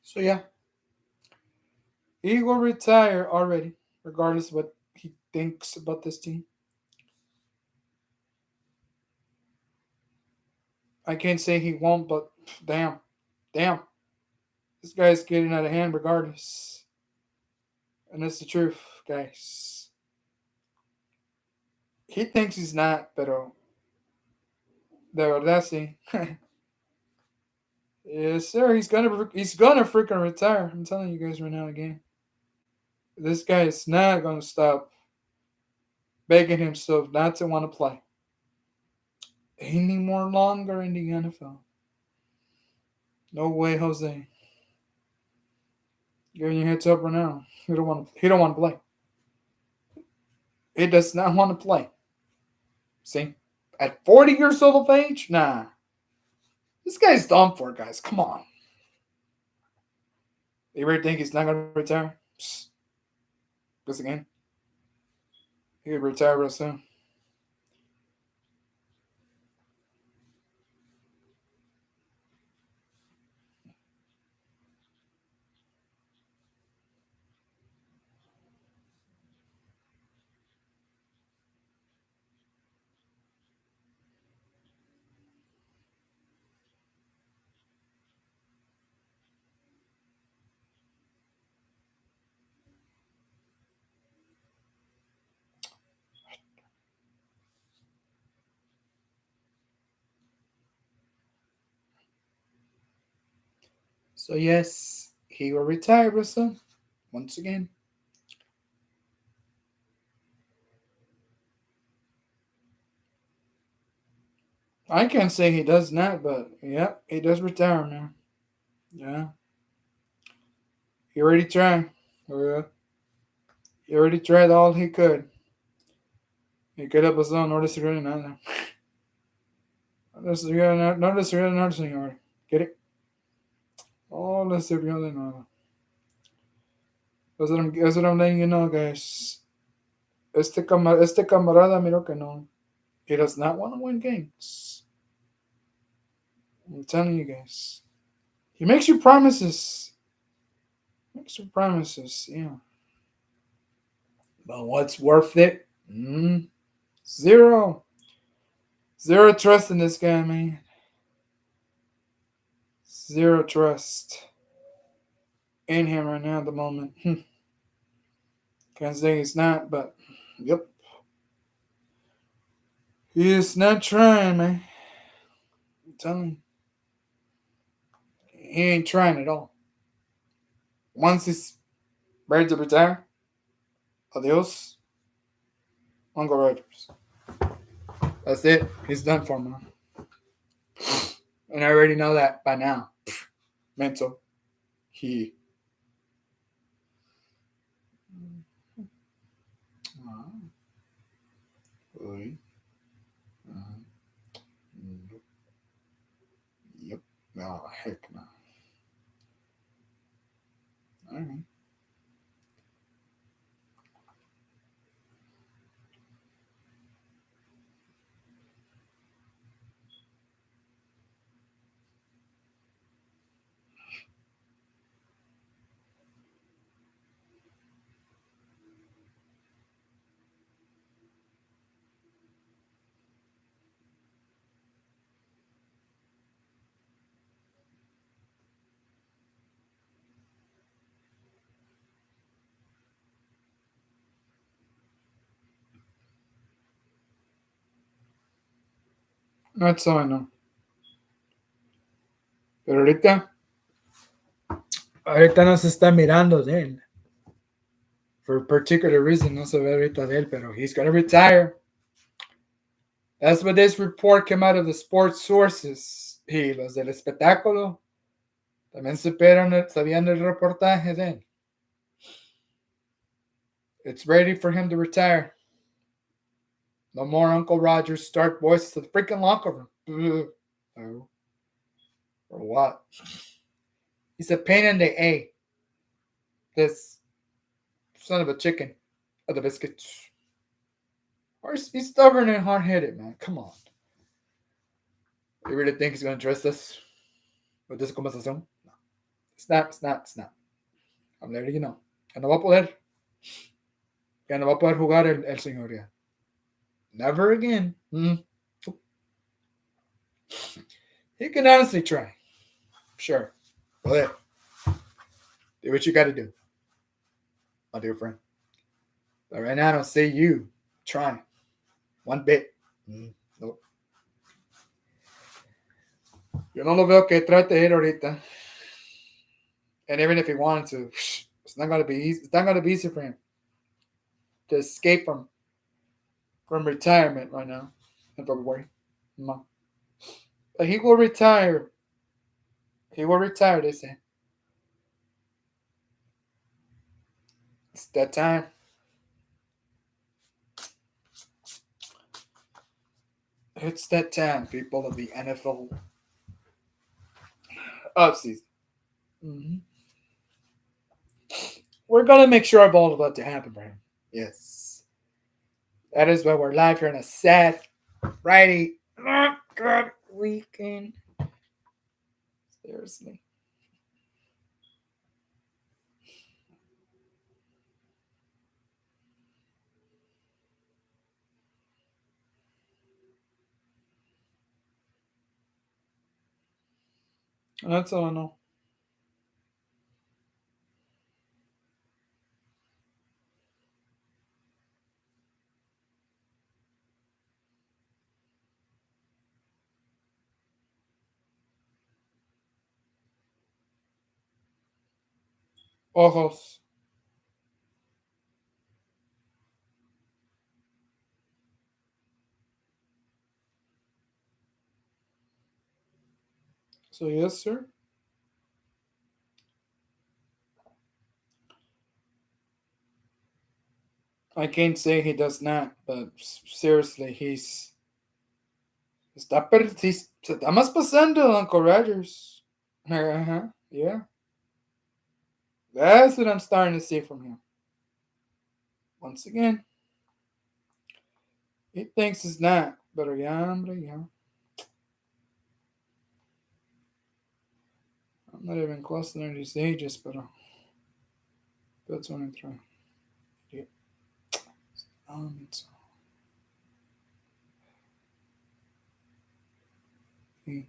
So yeah, he will retire already, regardless of what he thinks about this team. I can't say he won't, but damn, this guy's getting out of hand regardless, and that's the truth, guys. He thinks he's not, pero de verdad sí. Yes, sir. He's gonna freaking retire. I'm telling you guys right now again. This guy is not gonna stop begging himself not to want to play any more longer in the NFL. No way, Jose. Giving you heads up right now. He don't want. He don't want to play. He does not want to play. See, at 40 years old of age, nah. This guy's done for, guys. Come on. You really think he's not gonna retire? Psst. This again. He could retire real soon. So yes, he will retire real soon. Once again. I can't say he does not, but yeah, he does retire now. Yeah, he already tried. Oh, he already tried all he could. ¿Y qué le pasó? No le sirvió de nada. No le sirvió de nada, no le sirvió de nada, señor. ¿Quiere? No le sirvió de nada. That's what I'm letting you know, guys. Este camarada, miro que no. He does not want to win games. I'm telling you guys. He makes you promises. Makes you promises, yeah. But what's worth it? Zero. Zero trust in this guy, man. Zero trust in him right now at the moment. Can't say he's not, but yep. He is not trying, man. I'm telling you. He ain't trying at all. Once he's ready to retire, adios, Uncle Rogers. That's it. He's done for now. And I already know that by now. Mental. He. Yep. Oh, heck no. All right. That's all I know. Pero ahorita no se está mirando de él. For a particular reason, no se ve ahorita de él, pero he's gonna retire. That's what this report came out of the sports sources. Y los del espectáculo también sabían el reportaje de él. It's ready for him to retire. No more Uncle Rogers start voices to the freaking locker room. Oh. Or what? He's a pain in the A. This son of a chicken of the biscuits. He's stubborn and hard headed, man. Come on. You really think he's going to trust us with this conversación? No. It's not. I'm letting you know. Ya no va a poder. Ya no va a poder jugar el señor ya. Never again. He can honestly try. Sure. Well, do what you got to do, my dear friend. But right now, I don't see you trying one bit. Nope. Yo no lo veo que trate de ir ahorita. And even if he wanted to, it's not gonna be easy. It's not gonna be easy for him to escape from retirement right now in February. No. But he will retire. He will retire, they say. It's that time. It's that time, people of the NFL offseason. Mm-hmm. We're gonna make sure of all of that to happen for him. Yes. That is why we're live here on a sad Friday God weekend. Seriously. That's all I know. Ojos. So yes, sir. I can't say he does not, but seriously, se está más pasando, Uncle Rogers. Uh-huh. Yeah. That's what I'm starting to see from him. Once again, he thinks it's not, but yeah. I'm not even close to these ages, but that's 23. Yeah. It's, he,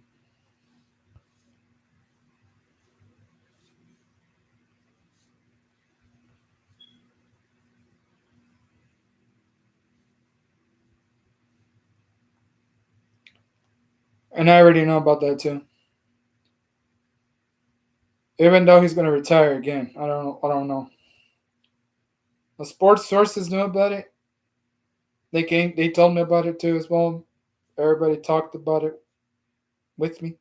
and I already know about that too. Even though he's gonna retire again, I don't know. I don't know. The sports sources knew about it. They came. They told me about it too as well. Everybody talked about it with me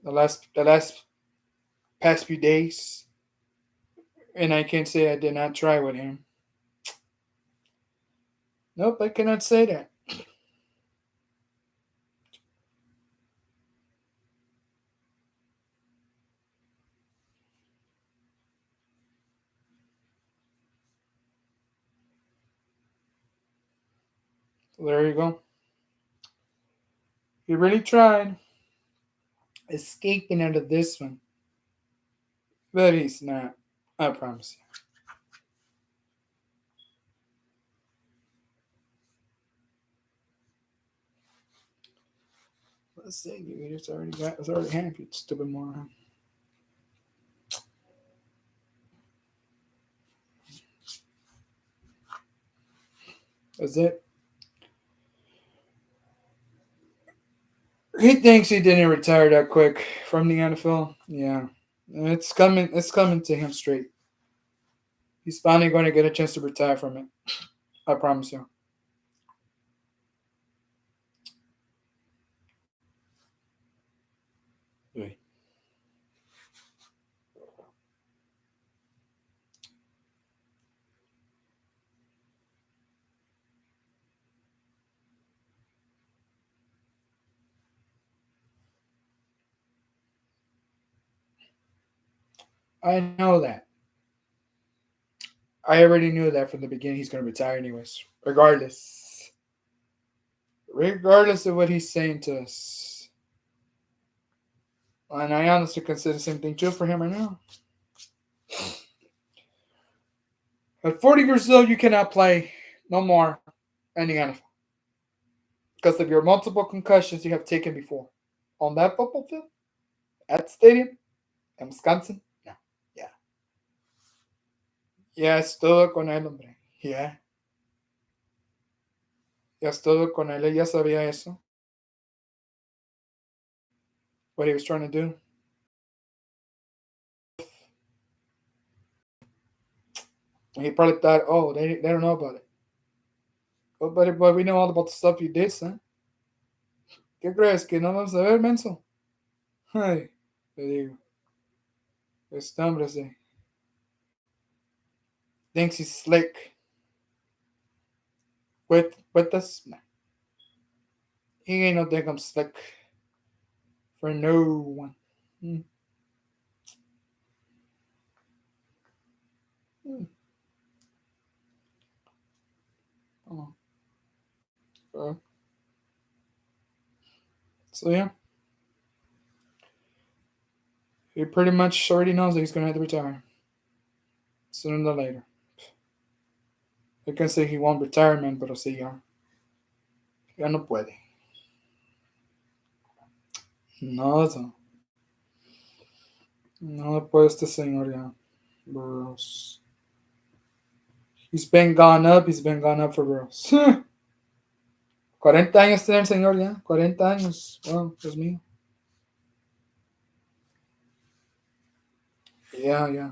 the last past few days, and I can't say I did not try with him. Nope, I cannot say that. So there you go. He really tried escaping out of this one, but he's not. I promise you. Let's see. You just already got. It's already happy. Stupid moron. That's it. He thinks he didn't retire that quick from the NFL. Yeah, it's coming. It's coming to him straight. He's finally going to get a chance to retire from it. I promise you. Wait. I know that. I already knew that from the beginning. He's going to retire anyways, regardless. Regardless of what he's saying to us. And I honestly consider the same thing true for him right now. At 40 years old, you cannot play no more in the NFL because of your multiple concussions you have taken before. On that football field, at the stadium, in Wisconsin, no. Yeah. Ya estuve con él, hombre. Yeah. Ya estuve con él. Él ya sabía eso. What he was trying to do. He probably thought, oh, they don't know about it. But we know all about the stuff you did, son. ¿Qué crees? ¿Que no vamos a ver, menso? Ay, te digo. Este hombre se thinks he's slick with us. Nah, he ain't no damn slick for no one. Hmm. Hmm. Oh. So yeah, he pretty much already knows that he's gonna have to retire sooner or later. I can say he won't retirement, pero sí ya, ya no puede. No, eso. No puede este señor ya. Bros. He's been gone up for bros. 40 años tiene el señor ya. 40 años. Wow, Dios mío. Yeah, yeah.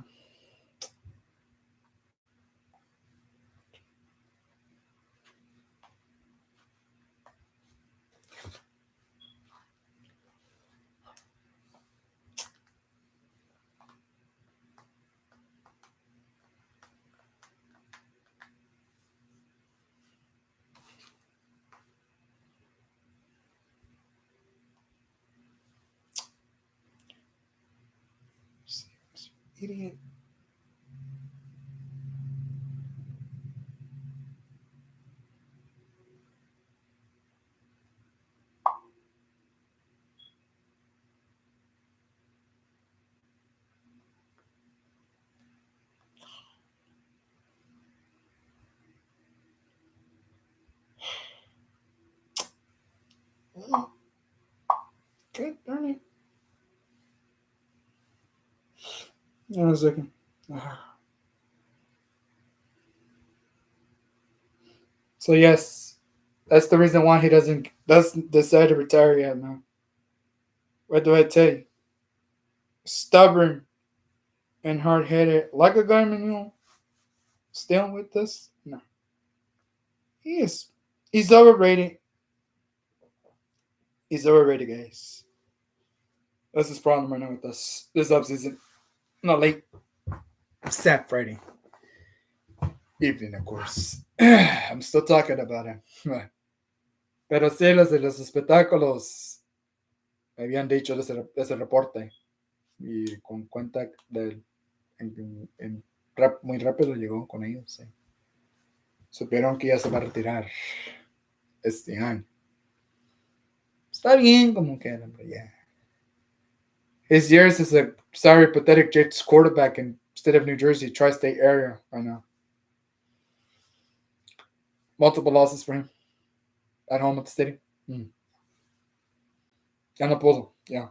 Idiot. Okay, darn it. Hang on a second. So yes, that's the reason why he doesn't decide to retire yet, man. What do I tell you? Stubborn and hard headed, like a gunman, staying with us. No, he is. He's overrated. He's overrated, guys. That's his problem right now with us this offseason. Not late. Sad Friday evening, of course. I'm still talking about him. Pero sí, los de los espectáculos me habían dicho de ese reporte. Y con cuenta del muy rápido llegó con ellos. Sí. Supieron que ya se va a retirar este año. Está bien como queda, pero ya. His years as a sorry, pathetic Jets quarterback in state of New Jersey, tri-state area right now. Multiple losses for him at home at the stadium. Ya no pudo, ya.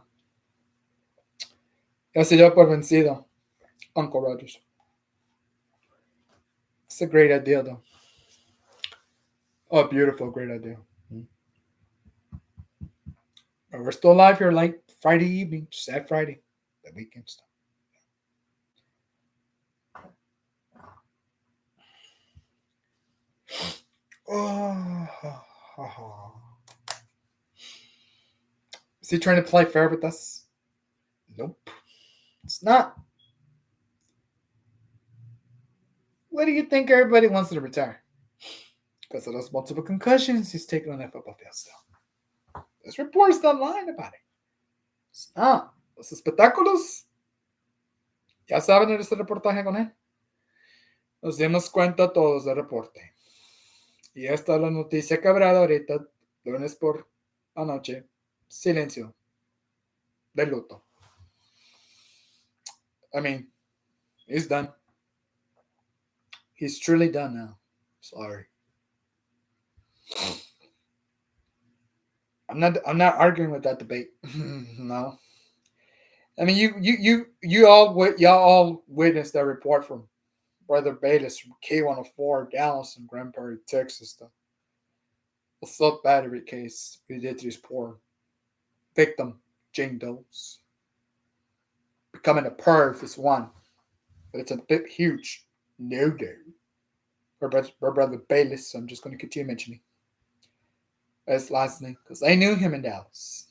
Ya se dio por vencido, Uncle Rogers. It's a great idea, though. Oh, beautiful, great idea. But we're still alive here, like Friday evening, sad Friday, the weekend stuff. Oh, is he trying to play fair with us? Nope, it's not. What do you think everybody wants to retire? Because of those multiple concussions he's taken on that football field still. There's reports online about it. It's not. Los espectáculos. Ya saben de este reportaje con él. Nos dimos cuenta todos del reporte. Y esta es la noticia quebrada ahorita, lunes por la noche. Silencio. De luto. I mean, he's done. He's truly done now. Sorry. I'm not arguing with that debate. No. I mean, y'all all witnessed that report from Brother Bayless from K104 Dallas in Grand Prairie, Texas. The assault battery case he did to his poor victim, Jane Doe's. Becoming a perv is one, but it's a bit huge no-go. Her brother Bayless, so I'm just going to continue mentioning his last name because I knew him in Dallas.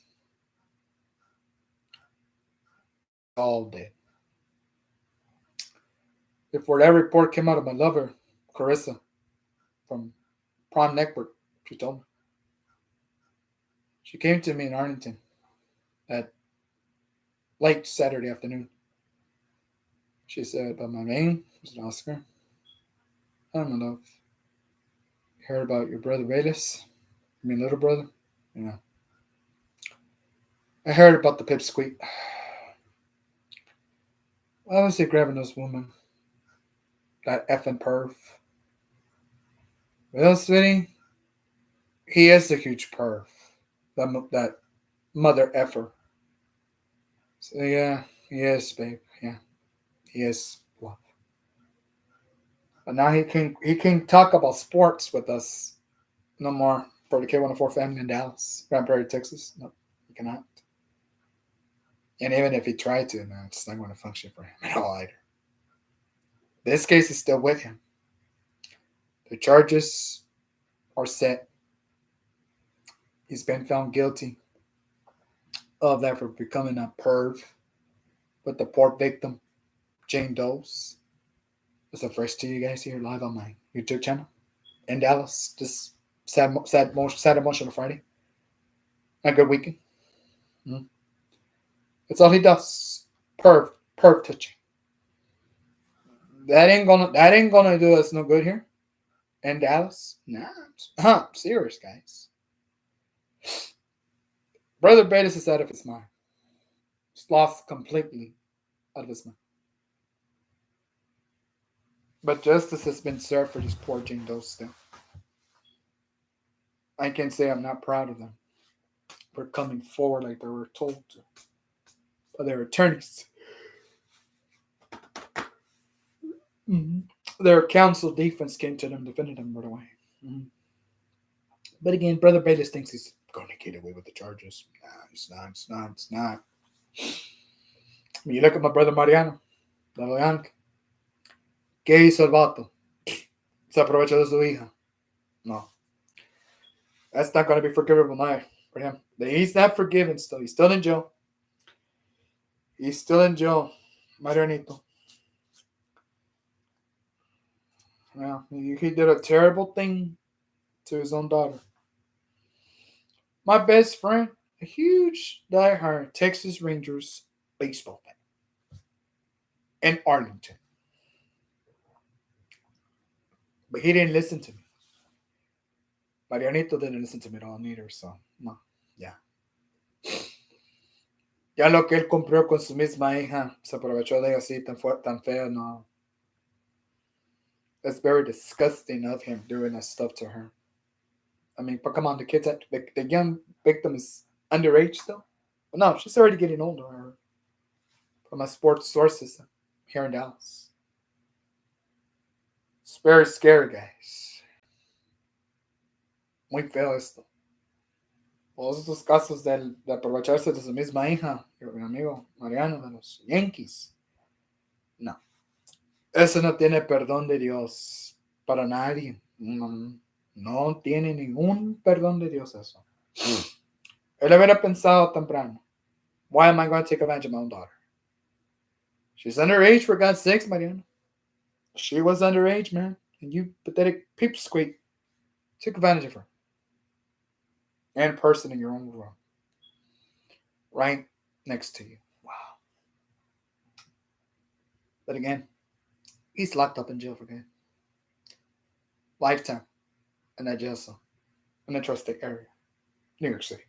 All did. Before that report came out of my lover, Carissa, from Prawn Network, she told me. She came to me in Arlington at late Saturday afternoon. She said, "But my name was Oscar. I don't know if you heard about your brother Bayless, I mean little brother. Yeah. I heard about the pipsqueak. Why was he grabbing those women? That effing perv. Well, sweetie, he is a huge perv. That mother effer. So yeah, he is, babe. Yeah, he is. Well, but now he can talk about sports with us no more for the K104 family in Dallas, Grand Prairie, Texas. No, he cannot. And even if he tried to, man, it's not going to function for him at all either. This case is still with him. The charges are set. He's been found guilty of that for becoming a perv with the poor victim, Jane Doe's. It's the first to you guys here live on my YouTube channel in Dallas. This sad emotional Friday. A good weekend. That's all he does. Perv touching. That ain't gonna do us no good here in Dallas. Nah, I'm serious, guys. Brother Bates is out of his mind. He's lost completely out of his mind. But justice has been served for these poor Jane Does still. I can say I'm not proud of them for coming forward like they were told to by their attorneys. Mm-hmm. Their counsel defense came to them, defended them right away. Mm-hmm. But again, Brother Bayless thinks he's going to get away with the charges. Nah, it's not. It's not. It's not. When you look at my brother Mariano, de lo Yankee, ¿qué hizo el vato? Se aprovechó de su hija. No, that's not going to be forgivable now for him. He's not forgiven still. He's still in jail. He's still in jail, Marianito. Yeah, he did a terrible thing to his own daughter. My best friend, a huge diehard Texas Rangers baseball fan in Arlington. But he didn't listen to me. Marianito didn't listen to me at all neither, so no, yeah. Ya lo que él cumplió con su misma hija, se aprovechó de ella así tan feo, no. That's very disgusting of him doing that stuff to her. I mean, but come on, the young victim is underage still. But no, she's already getting older. From my sports sources here in Dallas. It's very scary, guys. Muy feo esto. Todos estos casos de aprovecharse de su misma hija, mi amigo Mariano, de los Yankees. No. Eso no tiene perdón de Dios para nadie. No, no tiene ningún perdón de Dios eso. Él hubiera pensado temprano. Why am I going to take advantage of my own daughter? She's underage, for God's sakes, Mariano. She was underage, man. And you pathetic pipsqueak took advantage of her. And person in your own room. Right next to you. Wow. But again, he's locked up in jail for good. Lifetime in that jail cell. In the tri-state area. New York City.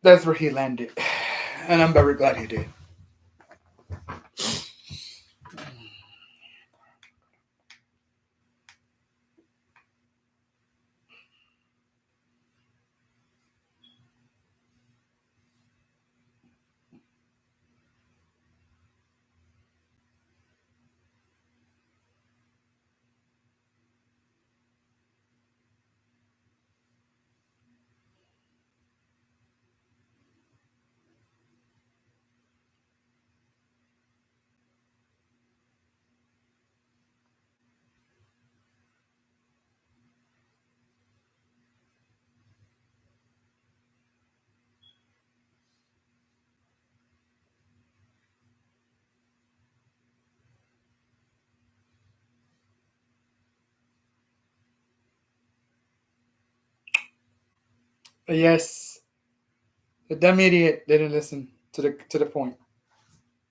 That's where he landed. And I'm very glad he did. But yes, the dumb idiot didn't listen to the point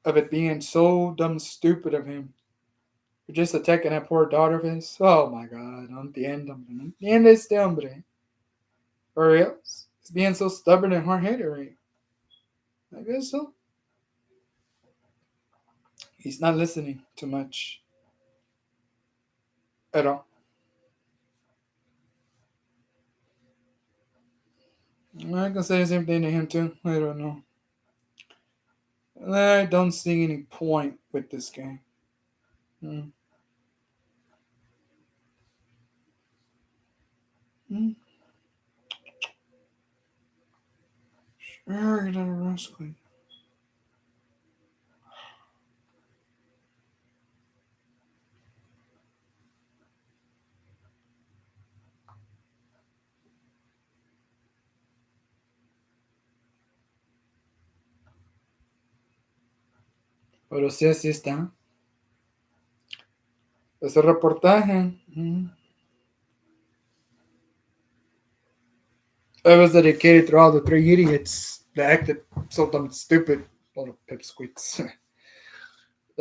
of it being so dumb stupid of him. For just attacking that poor daughter of his. Oh my god, no entiendo. No entiende este hombre. Or else. He's being so stubborn and hard headed, right? I guess so. He's not listening too much at all. I can say the same thing to him too. I don't know. I don't see any point with this game. Mm. Mm. Sure, you're not rascal. Pero sí, así está. Ese reportaje. It was dedicated to all the three idiots that acted so dumb and stupid. Little pipsqueaks.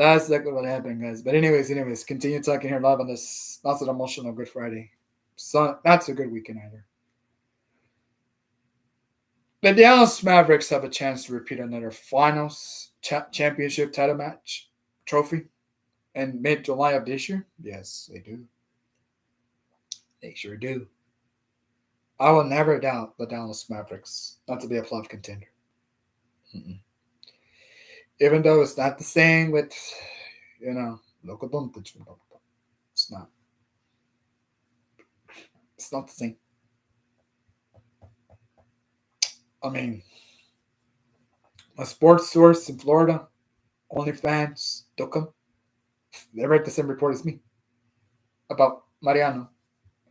That's exactly what happened, guys. But anyways, continue talking here live on this not so emotional Good Friday. So not so good weekend either. The Dallas Mavericks have a chance to repeat another finals championship title match trophy in mid-July of this year. Yes, they do. They sure do. I will never doubt the Dallas Mavericks not to be a playoff contender. Mm-mm. Even though it's not the same with, local Doncic. It's not. It's not the same. I mean, a sports source in Florida, OnlyFans, Duckham, they read the same report as me about Mariano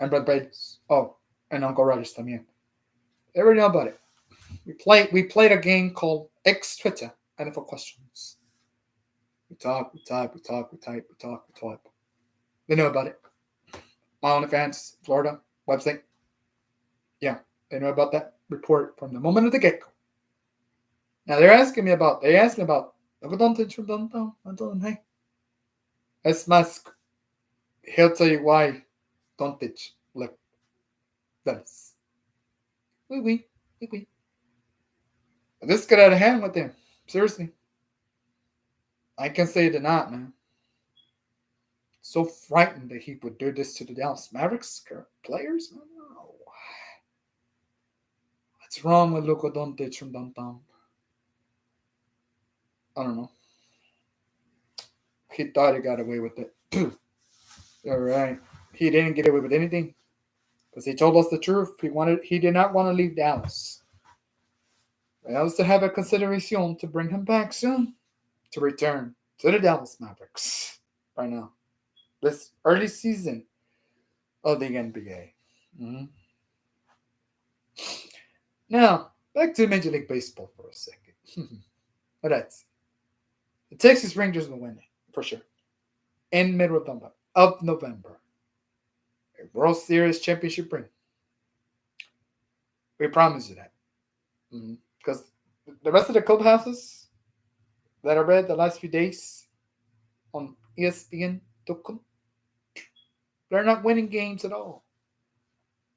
and Brad Bates. Oh, and Uncle Rogers también. They already know about it. We played a game called X Twitter, NFL questions. We talk, we type, we talk, we type, we talk, we type. They know about it. My OnlyFans, Florida website. Yeah, they know about that report from the moment of the get-go. Now they asked me about Luka Doncic from downtown. I told them, hey, it's mask. He'll tell you why Doncic left Dallas. Oui, oui, oui. This got out of hand with him. Seriously. I can say it or not, man. So frightened that he would do this to the Dallas Mavericks players. No. What's wrong with Luka Doncic from downtown? I don't know. He thought he got away with it. All right. He didn't get away with anything because he told us the truth. He did not want to leave Dallas. Dallas to have a consideration to bring him back soon to return to the Dallas Mavericks right now. This early season of the NBA. Mm-hmm. Now, back to Major League Baseball for a second. But that's the Texas Rangers will win it for sure in mid-November a World Series championship ring. We promise you that. Because the rest of the clubhouses that I read the last few days on ESPN.com, they're not winning games at all.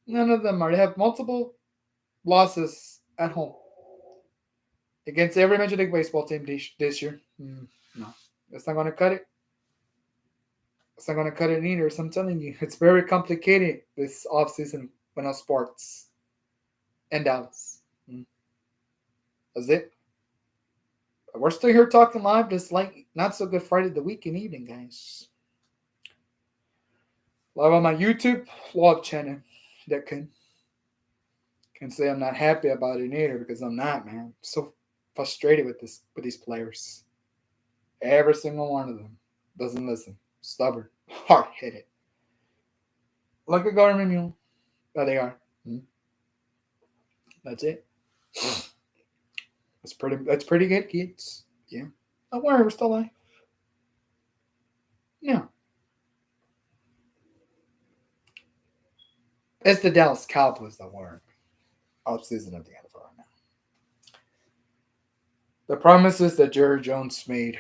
None of them are. They have multiple losses at home against every Major League Baseball team this year. No, it's not going to cut it. It's not going to cut it either. So I'm telling you, it's very complicated this offseason when on sports in Dallas. That's it. But we're still here talking live, just like not so good Friday the weekend evening, guys. Live on my YouTube vlog channel that can say I'm not happy about it either because I'm not, man. I'm so frustrated with these players. Every single one of them doesn't listen. Stubborn, hard-headed, like a government mule that they are. That's it. That's pretty good, kids. Yeah. Don't worry, we're still alive. Yeah. It's the Dallas Cowboys that were off season of the NFL right now. The promises that Jerry Jones made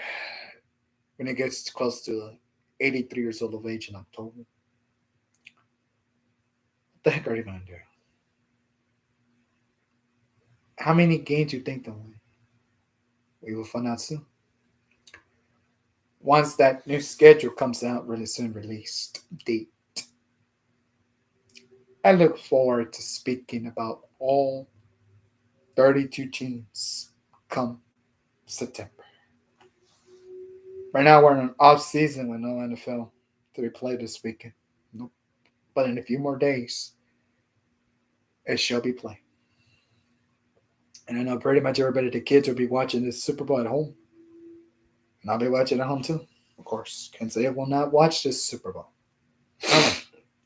when he gets close to 83 years old of age in October. What the heck are you going to do? How many games do you think they'll win? We will find out soon. Once that new schedule comes out really soon, released date. I look forward to speaking about all 32 teams come September. Right now we're in an off season with no NFL to be played this weekend. Nope. But in a few more days, it shall be played. And I know pretty much everybody, the kids, will be watching this Super Bowl at home. And I'll be watching at home too. Of course, can't say I will not watch this Super Bowl.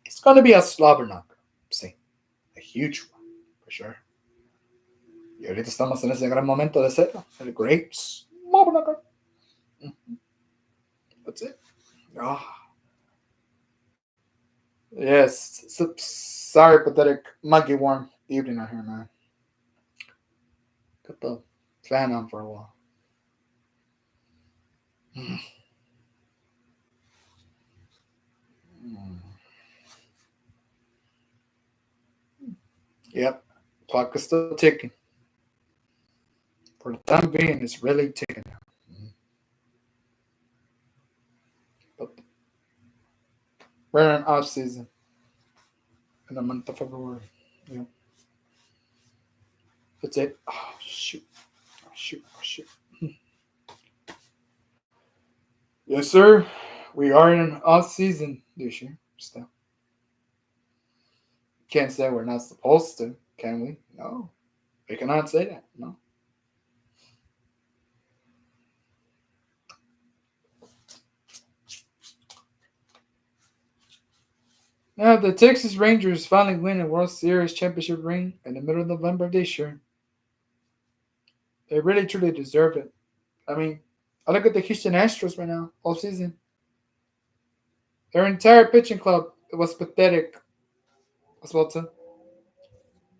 It's going to be a slobber knocker. Sí. A huge one, for sure. Y ahorita estamos en ese gran momento de serlo. El great slobber knocker. That's it. Yes. Sorry, pathetic, muggy, warm evening out here, man. Got the fan on for a while. Yep. Clock is still ticking. For the time being, it's really ticking now. But we're in off season in the month of February. Yeah. That's it. Oh, shoot. Oh, shoot. Oh, shoot. Yes, sir. We are in off season this year. Still. Can't say we're not supposed to, can we? No. We cannot say that. No. Now, the Texas Rangers finally win a World Series championship ring in the middle of November this year. They really truly deserve it. I mean, I look at the Houston Astros right now, all season. Their entire pitching club was pathetic as well too.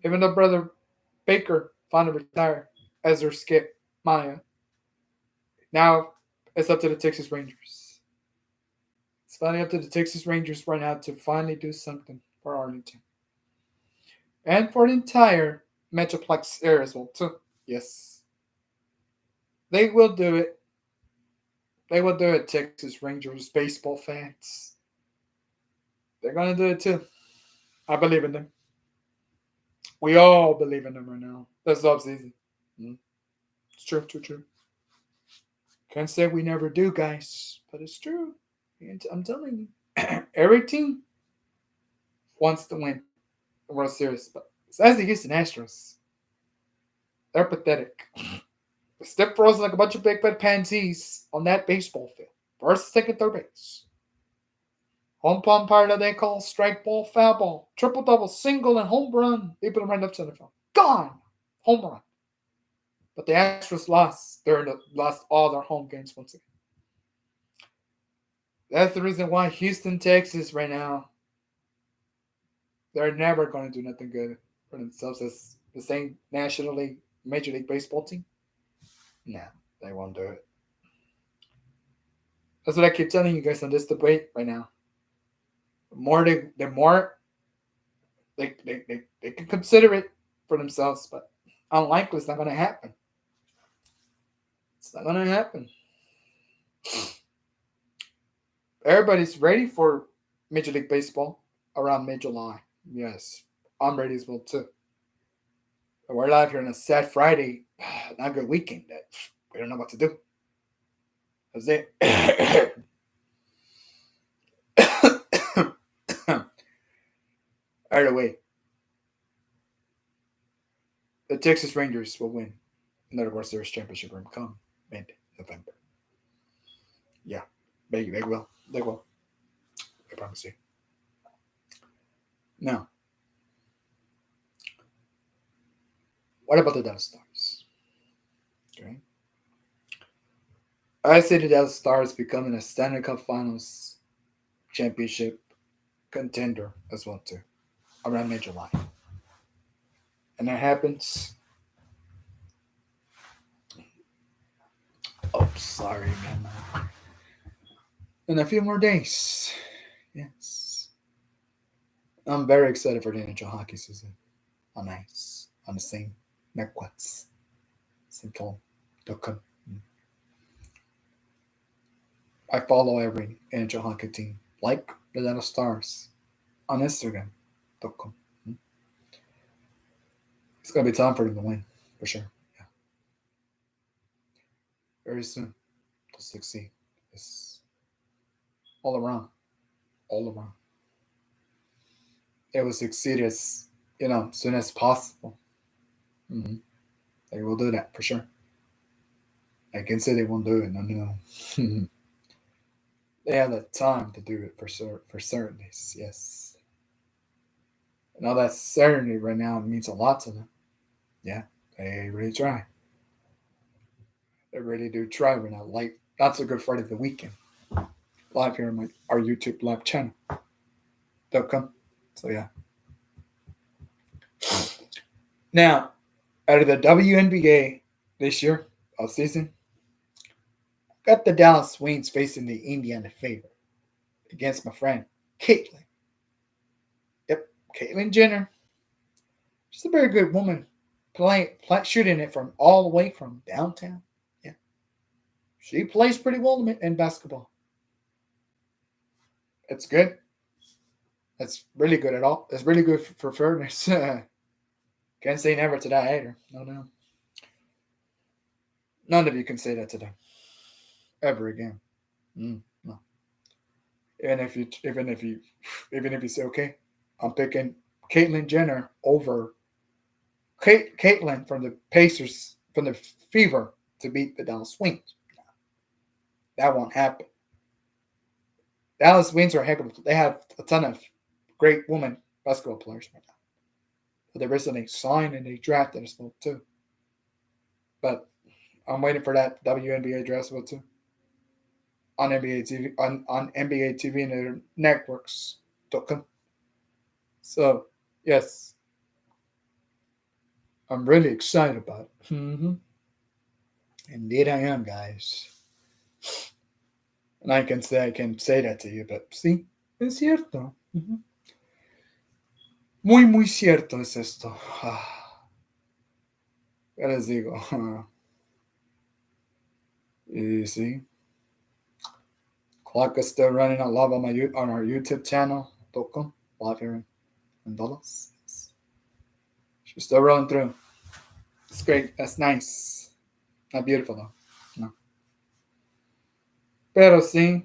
Even though brother Baker finally retired as their skip Maya. Now it's up to the Texas Rangers. It's finally up to the Texas Rangers right now to finally do something for Arlington. And for the entire Metroplex area as well too. Yes. They will do it. They will do it, Texas Rangers baseball fans. They're gonna do it too. I believe in them. We all believe in them right now. That's off season. It's true, true, true. Can't say we never do, guys, but it's true. I'm telling you, every team wants to win the World Series, but besides the Houston Astros, they're pathetic. They step frozen like a bunch of big fat pansies on that baseball field. First, second, third base. Home plum part that they call strike ball, foul ball, triple double, single, and home run. They put them right up center field. Gone! Home run. But the Astros lost. Lost all their home games once again. That's the reason why Houston, Texas, right now, they're never going to do nothing good for themselves as the same National League, Major League Baseball team. No, they won't do it. That's what I keep telling you guys on this debate right now. The more they can consider it for themselves, but unlikely it's not going to happen. It's not going to happen. Everybody's ready for Major League Baseball around mid-July. Yes, I'm ready as well too. But we're live here on a sad Friday, not a good weekend. That we don't know what to do. That's it. Either way, the Texas Rangers will win another World Series championship ring come mid-November. Yeah, they will. They will. I promise you. Now, what about the Dallas Stars? Okay. I see the Dallas Stars becoming a Stanley Cup Finals championship contender as well too, around mid-July. And that happens. Oh, sorry, man. In a few more days. Yes. I'm very excited for the NHL hockey season. On ice. On the same networks. Same tone.com. I follow every NHL hockey team. Like the Dallas Stars. On Instagram.com. It's going to be time for them to win. For sure. Yeah. Very soon. To succeed. It's all around. All around. It will succeed as soon as possible. Mm-hmm. They will do that for sure. I can say they won't do it. No. They have the time to do it for sure. For certainties, yes. And all that certainty right now means a lot to them. Yeah, they really try. They really do try right now. Like that's a good Friday the weekend. Live here on our YouTube live channel. .com. So yeah. Now, out of the WNBA this year, all season, got the Dallas Wings facing the Indiana Fever against my friend Caitlyn. Yep, Caitlyn Jenner She's a very good woman, shooting it from all the way from downtown. Yeah, she plays pretty well in basketball. It's good. It's really good at all. It's really good for fairness. Can't say never to that either. No, no. None of you can say that to them ever again. No. Even if you say okay, I'm picking Caitlyn Jenner over Caitlyn from the Pacers from the Fever to beat the Dallas Wings. That won't happen. Dallas Wings are a heck of a. They have a ton of great women basketball players right now. But they recently signed and they drafted as well too. But I'm waiting for that WNBA draft as well too on NBA TV on NBA TV and their networks. So yes, I'm really excited about it. Indeed, I am, guys. And I can say that to you, but sí, es cierto. Muy, muy cierto es esto. ¿Qué les digo? Y sí, clock is still running on live on our YouTube channel. Toco, live here in Dallas. She's still rolling through. It's great. That's nice. Not beautiful though. No. Pero sí,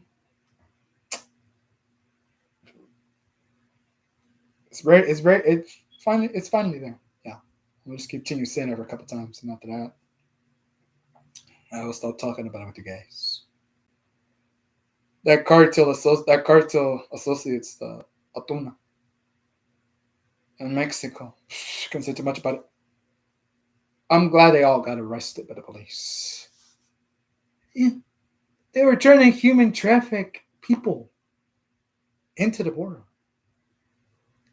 it's finally there. Yeah. We'll just continue saying it for a couple times, and after that, I will stop talking about it with you guys. That cartel associates the Atuna in Mexico. Can't say too much about it. I'm glad they all got arrested by the police. Yeah, they were trying to human traffic people into the border,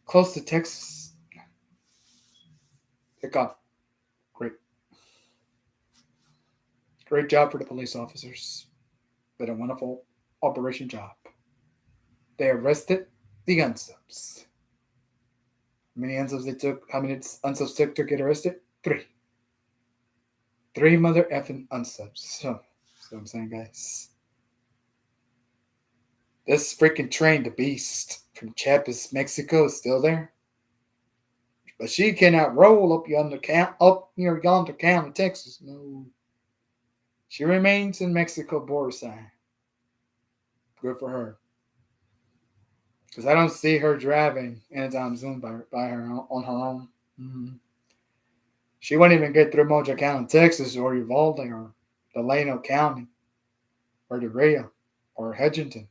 close to Texas. They got great, great job for the police officers. Did a wonderful operation job. They arrested the unsubs. How many unsubs they took? How many unsubs took to get arrested? Three. Three mother effing unsubs. So I'm saying, guys. This freaking train, the beast from Chiapas, Mexico, is still there. But she cannot roll up near yonder county, Texas. No. She remains in Mexico border side. Good for her. Because I don't see her driving anytime soon by her on her own. Mm-hmm. She won't even get through Moja County, Texas, or Uvalde, or Delano County, or DeRio, or Hedgington,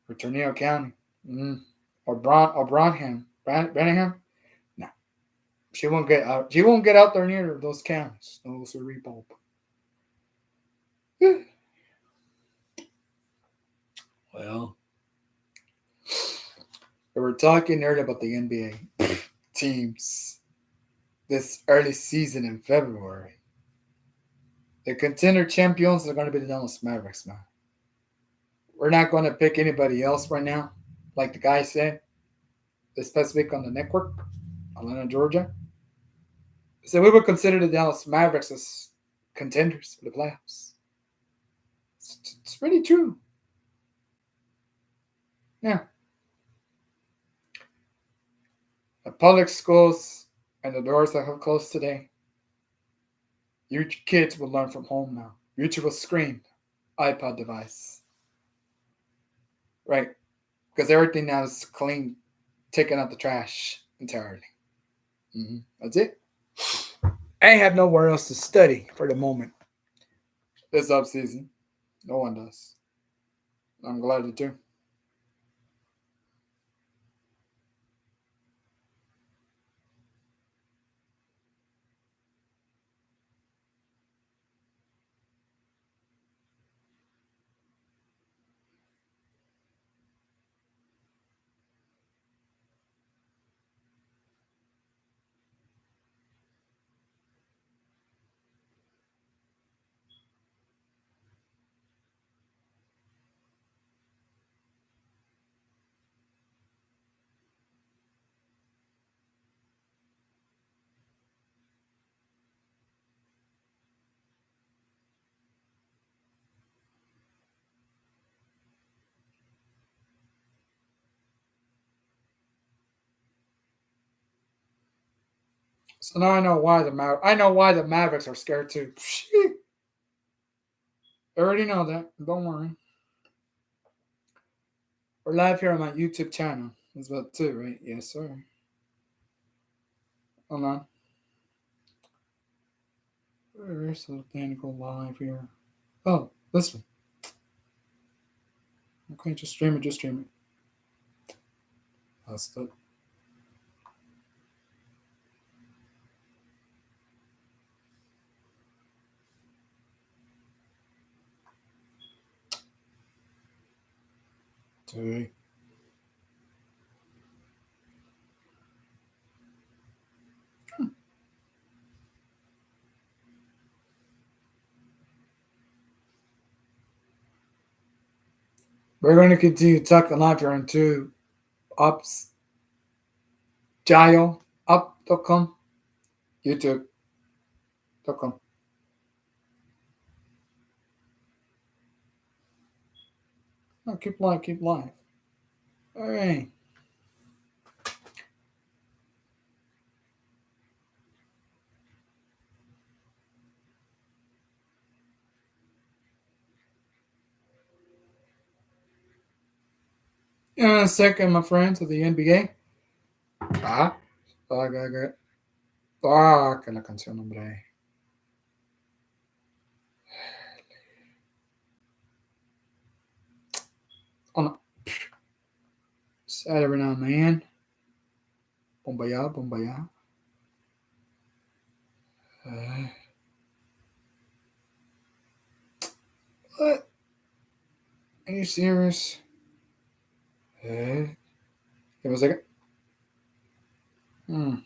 or Tornado County, or Branham. No, she won't get out. She won't get out there near those counties. Those are repulp. Well, we were talking earlier about the NBA teams this early season in February. The contender champions are going to be the Dallas Mavericks, man. We're not going to pick anybody else right now, like the guy said this past week on the network, Atlanta, Georgia. So we would consider the Dallas Mavericks as contenders for the playoffs. It's really true. Yeah. The public schools and the doors that have closed today, your kids will learn from home now. Future will screen, iPod device. Right. Because everything now is clean, taken out the trash entirely. That's it. I have nowhere else to study for the moment. This off season. No one does. I'm glad to do. So now I know why the Mavericks are scared too. I already know that. Don't worry. We're live here on my YouTube channel. That's about it, right? Yes, sir. Hold on. Where's the thing go live here? Oh, this one. Okay, just stream it. That's it. Okay. We're going to continue talking live here on two ups. Up.com, YouTube.com. Oh, keep live. All right. In a second, my friends of the NBA. Ah, que la canción, hombre. Oh no. Sad every now and then. Bombaya. What? Are you serious? Give me a second.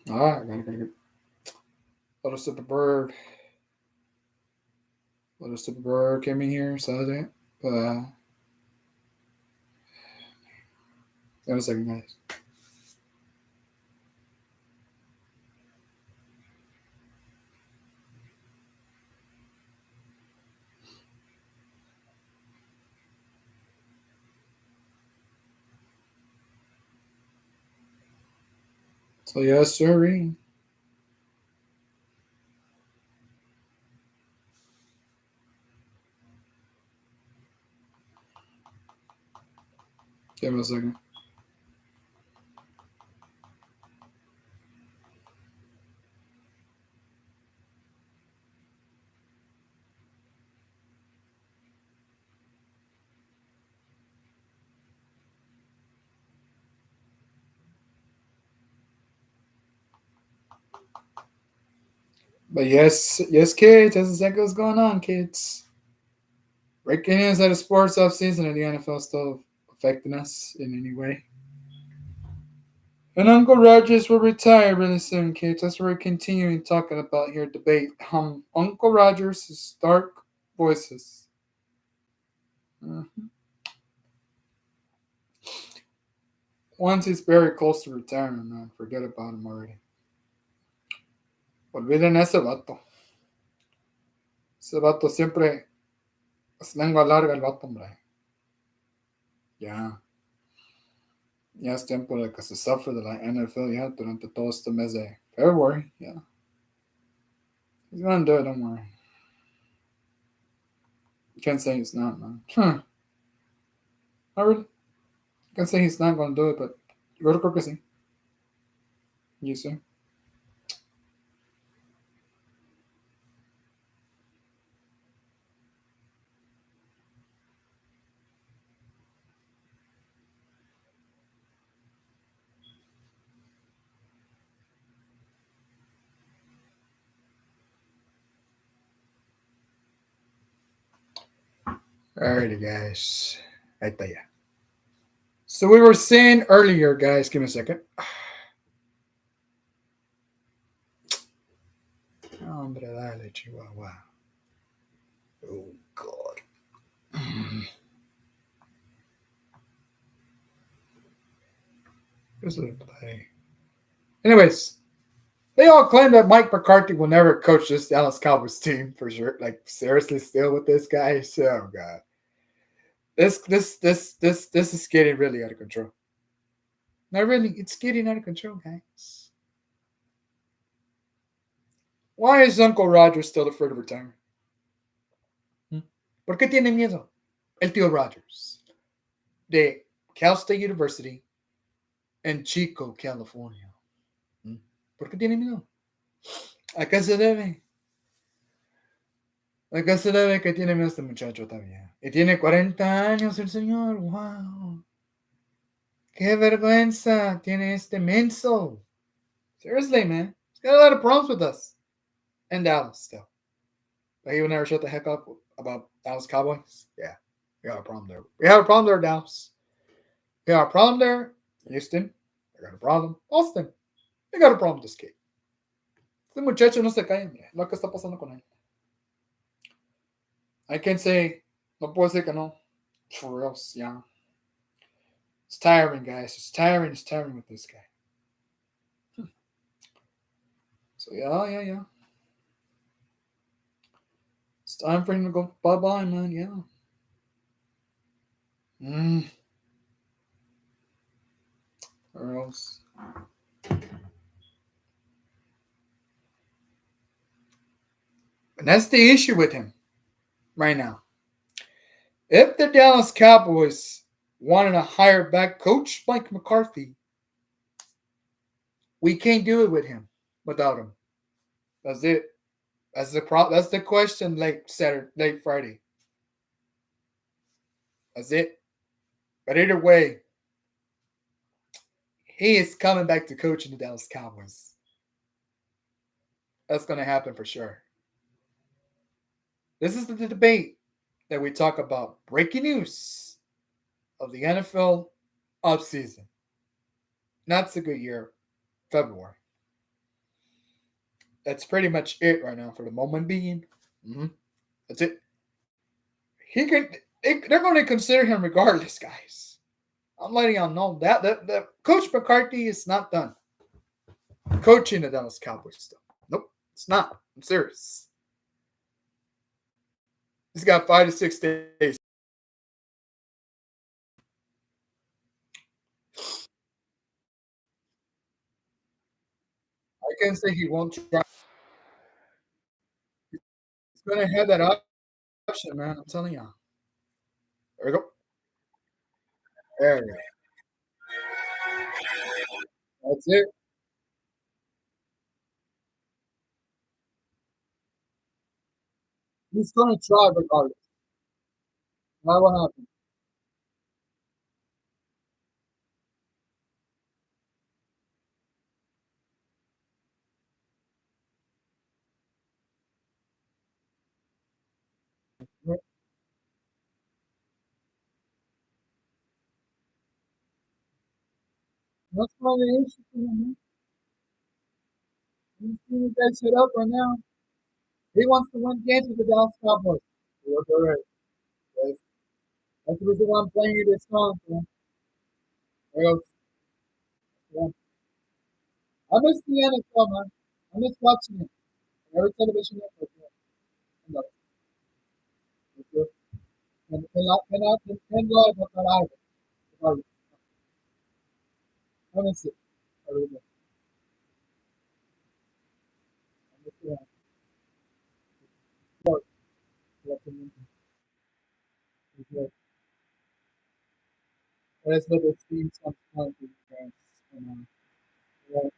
Gotta get. Little Super Bird. Little Super Bird came in here, saw that. Give me a second, guys. So, yes, sir. Give me a second. But yes, kids, that's exactly what's going on, kids. Breaking news that the sports off season and the NFL still affecting us in any way. And Uncle Rogers will retire really soon, kids. That's what we're continuing talking about here, debate. Uncle Rogers' dark voices. Mm-hmm. Once he's very close to retiring, man, forget about him already. Olviden ese vato. Ese vato siempre es lengua larga el vato, hombre. Ya. Ya es tiempo de que se sufre de la NFL ya durante todo este mes de February. Yeah. He's gonna do it, don't worry. You can't say he's not, man. Not really. You can say he's not gonna do it, but yo creo que sí. You see? Alrighty, guys. Ahí está ya. So we were saying earlier, guys, give me a second. Hombre, dale, Chihuahua. Oh, God. Just let it play. Anyways, they all claim that Mike McCarthy will never coach this Dallas Cowboys team for sure. Like, seriously, still with this guy? Oh, God. This is getting really out of control. Not really. It's getting out of control, guys. Why is Uncle Roger still afraid of retirement? Hmm? ¿Por qué tiene miedo? El tío Rogers de Cal State University en Chico, California. Hmm? ¿Por qué tiene miedo? ¿A qué se debe? ¿A qué se debe que tiene miedo este muchacho también? Y tiene 40 años el señor. ¡Wow! ¡Qué vergüenza tiene este menso! Seriously, man. He's got a lot of problems with us. And Dallas, still. But he would never shut the heck up about Dallas Cowboys. Yeah. We got a problem there. We have a problem there, Dallas. We got a problem there, Houston. We got a problem. Austin. We got a problem with this kid. Este muchacho no se cae, hombre. Lo que está pasando con él. I can't say, no puedo decir que no. For real, yeah. It's tiring, guys. It's tiring. It's tiring with this guy. So, yeah. It's time for him to go bye-bye, man. Yeah. Or else. And that's the issue with him right now. If the Dallas Cowboys wanted to hire back Coach Mike McCarthy, we can't do it with him without him. That's it. That's the question late Friday. That's it. But either way, he is coming back to coaching the Dallas Cowboys. That's going to happen for sure. This is the debate that we talk about. Breaking news of the NFL offseason. Not so good year, February. That's pretty much it right now for the moment being. Mm-hmm. That's it. They're going to consider him regardless, guys. I'm letting y'all know that Coach McCarthy is not done coaching the Dallas Cowboys still. Nope, it's not. I'm serious. He's got 5 to 6 days. I can't say he won't try. He's going to have that option, man. I'm telling you. There we go. There we go. That's it. He's going to try regardless. Now what happened? That's why the issue for him, man. He's doing that shit up right now. He wants to win games with the Dallas Cowboys. You're correct. That's, that's the reason why I'm playing you this song, man. There goes. Yeah. I miss the NFL, man. I miss watching it. Every television network. Yeah. I love it. It's good. And live on that island. Regardless. I miss it. I really do. I miss it. Sport. That's amazing. It's good. That's what it's been some time to guys. Yeah, yes.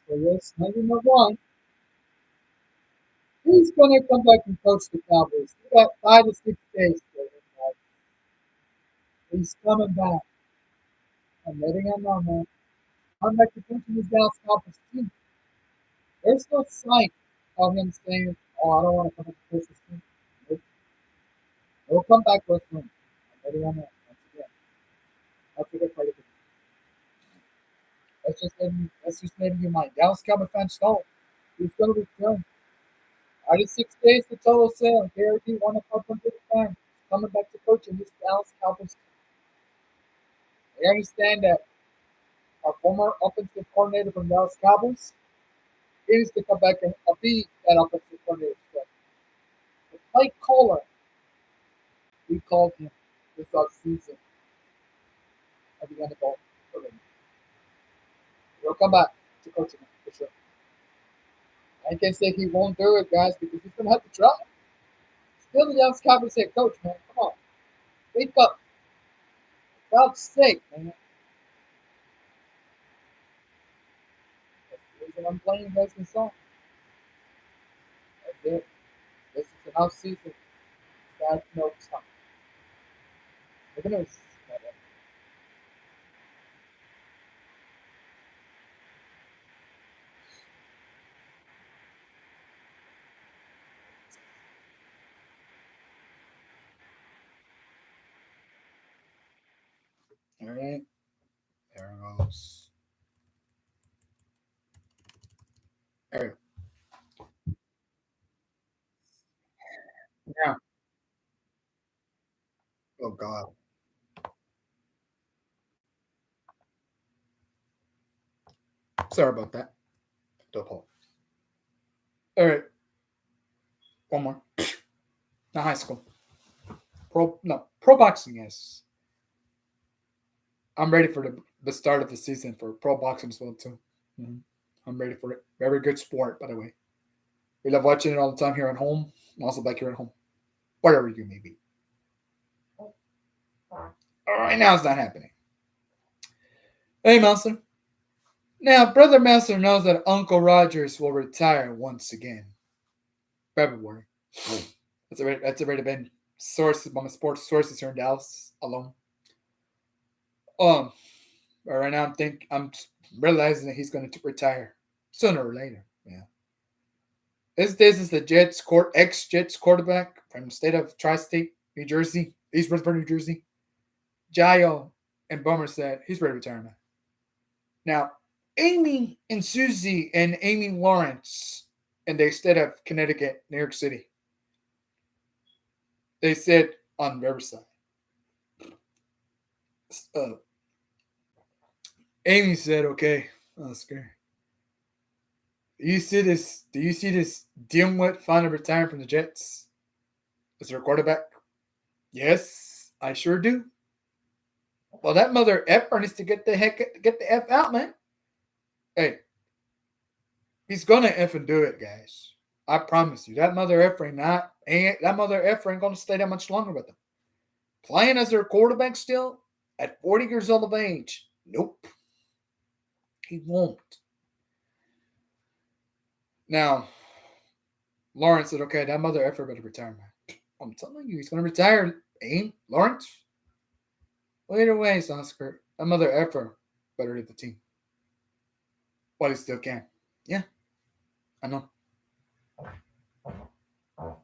So yes, number one, he's gonna come back and coach the Cowboys. We got 5 to 6 days for him, guys. He's coming back. I'm letting him know, man. I'm back to coaching his Dallas Cowboys team. There's no sign of him saying, "Oh, I don't want to come back to coach this team." Nope. He'll come back with him. I'm letting him know. Once again, that's a good part of it. Let's just let you mind. Dallas Cowboy fans know he's gonna return. 6 days to total sale. Guaranteed 1 of 500 fans coming back to coaching this Dallas Cowboys. I understand that our former offensive coordinator from Dallas Cowboys He needs to come back and be that offensive coordinator. But Mike Kohler, we called him this offseason at the end of all. He'll come back to coaching for sure. I can't say he won't do it, guys, because he's gonna have to try. Still the young Cowboys head coach, man. Come on, wake up. For God's sake, man. That's the reason I'm playing Leslie song. That's it. This is an off season. God knows something. Look at this. All right, there it goes. All right, now. Oh God, sorry about that. Don't hold. All right, one more. Not high school. Pro boxing. Yes, I'm ready for the start of the season for pro boxing as well too. Mhm. I'm ready for it. Very good sport, by the way. We love watching it all the time here at home, and also back here at home, wherever you may be. Right now, it's not happening. Hey, Master. Now, Brother Master knows that Uncle Rogers will retire once again. February. That's already been sources by my sports sources here in Dallas alone. Um, but right now I'm realizing that he's going to retire sooner or later. Yeah. This is the ex Jets quarterback from the state of Tri-State, New Jersey, East Rutherford, New Jersey. Jayo and Bummer said he's ready to retire now. Now, Amy and Susie and Amy Lawrence in the state of Connecticut, New York City, they said on Riverside. Uh, Amy said, "Okay, Oscar, Do you see this dimwit finally retiring from the Jets as their quarterback?" Yes, I sure do. Well, that mother effer needs to get the f out, man. Hey, he's gonna f and do it, guys. I promise you. That mother effer ain't gonna stay that much longer with them. Playing as their quarterback still at 40 years old of age. Nope, he won't. Now, Lawrence said, "Okay, that mother effer better retire, man." I'm telling you, he's gonna retire. Ain't Lawrence? Well, either way, Oscar, that mother effer better hit the team. While he still can. Yeah, I know.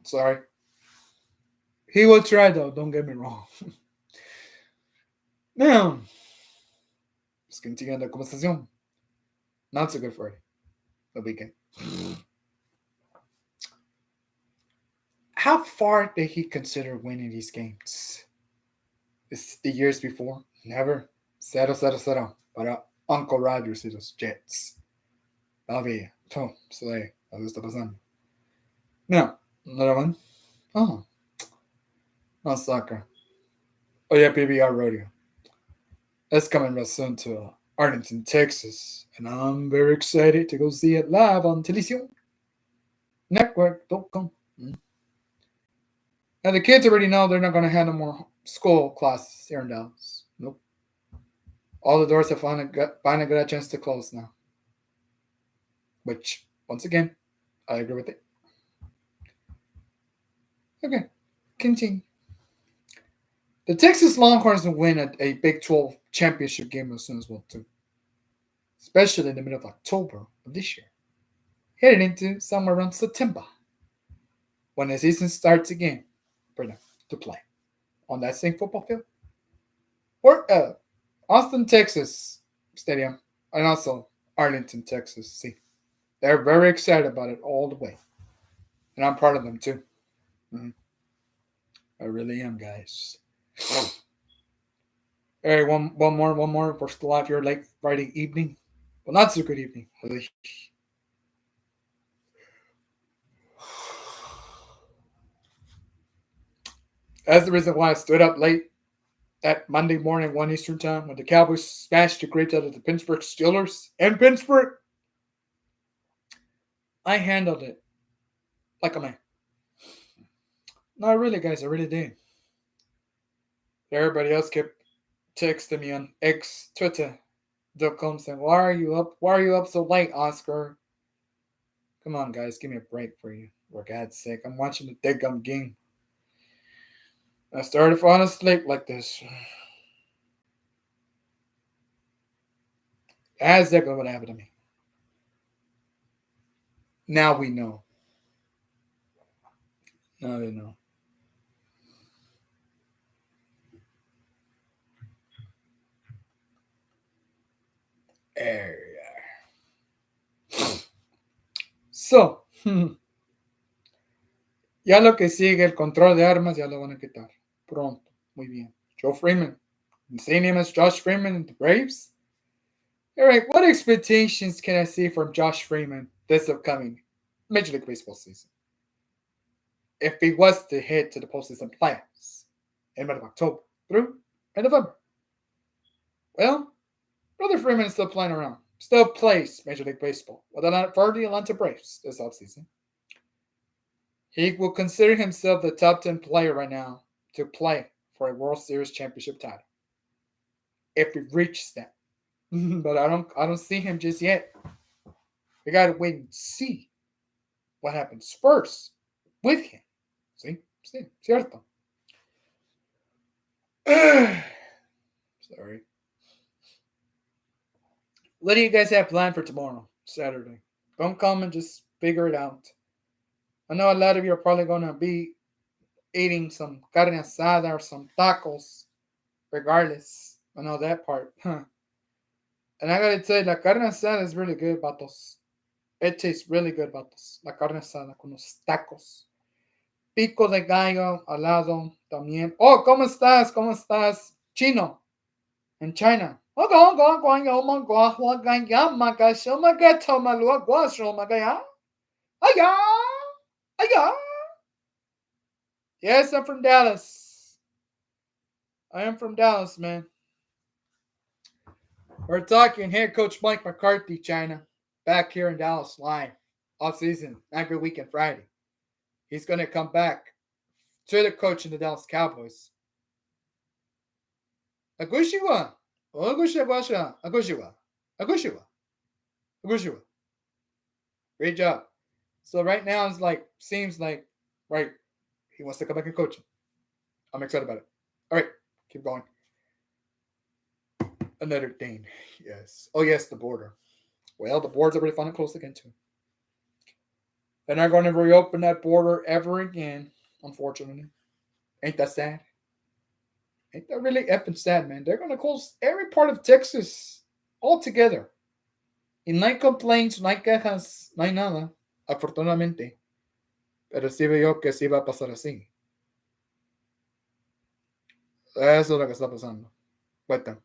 Sorry. He will try though, don't get me wrong. Now, let's continue the conversation. Not so good for the weekend. How far did he consider winning these games? It's the years before? Never. 0-0-0 para Uncle Rogers y los Jets. Todavía. Oh, slay. Algo está pasando. Now, another one. Oh, not soccer. Oh yeah, PBR Rodeo. That's coming real soon to Arlington, Texas. And I'm very excited to go see it live on Televisión Network.com. Now, the kids already know they're not going to have no more school classes here in Dallas. Nope. All the doors have finally got a chance to close now. Which, once again, I agree with it. Okay, continue. The Texas Longhorns will win a Big 12 championship game as soon as well, too. Especially in the middle of October of this year. Heading into somewhere around September. When the season starts again for them to play on that same football field. Or Austin, Texas Stadium, and also Arlington, Texas. See, they're very excited about it all the way, and I'm part of them too. Mm-hmm. I really am, guys. All right, one more. We're still out here late Friday evening. Well, not so good evening. That's the reason why I stood up late that Monday morning, 1 Eastern time, when the Cowboys smashed the grapes out of the Pittsburgh Steelers in Pittsburgh. I handled it like a man. No, really, guys, I really did. Everybody else kept texting me on X, Twitter.com saying, Why are you up? Why are you up so late, Oscar? Come on, guys, give me a break for you. For God's sake, I'm watching the dead gum game. I started falling asleep like this. That's exactly what happened to me. Now we know. Now we know. There you are. So, ya lo que sigue, el control de armas, ya lo van a quitar. Pronto. Muy bien. Joe Freeman. The same name as Josh Freeman and the Braves. All right, what expectations can I see from Josh Freeman this upcoming Major League Baseball season? If he was to head to the postseason playoffs in mid of October through November. Well, Brother Freeman is still playing around. Still plays Major League Baseball for the Atlanta Braves this offseason. He will consider himself the top 10 player right now to play for a World Series championship title. If he reaches that. But I don't see him just yet. We gotta wait and see what happens first with him. See, cierto. Sorry. What do you guys have planned for tomorrow, Saturday? Don't come and just figure it out. I know a lot of you are probably gonna be eating some carne asada or some tacos, regardless. I know that part. Huh. And I gotta tell you, la carne asada is really good, vatos. It tastes really good, vatos. La carne asada con los tacos. Pico de gallo al lado también. Oh, ¿cómo estás? ¿Cómo estás? Chino. In China. Yes, I'm from Dallas. I am from Dallas, man. We're talking head coach Mike McCarthy, China, back here in Dallas live, off season, every weekend Friday. He's going to come back to the coach in the Dallas Cowboys. Agushiwa. Agushiwa. Agushiwa. Agushiwa. Agushiwa. Great job. So right now it's like, seems like, right, he wants to come back and coach him. I'm excited about it. All right, keep going. Another thing. Yes. Oh, yes, the border. Well, the border's already finally closed again, too. They're not going to reopen that border ever again, unfortunately. Ain't that sad? Ain't that really effing sad, man? They're going to close every part of Texas altogether. Y no hay complaints, no hay quejas, no hay nada, afortunadamente. Pero sí veo yo que sí va a pasar así. Eso es lo que está pasando. Cuenta.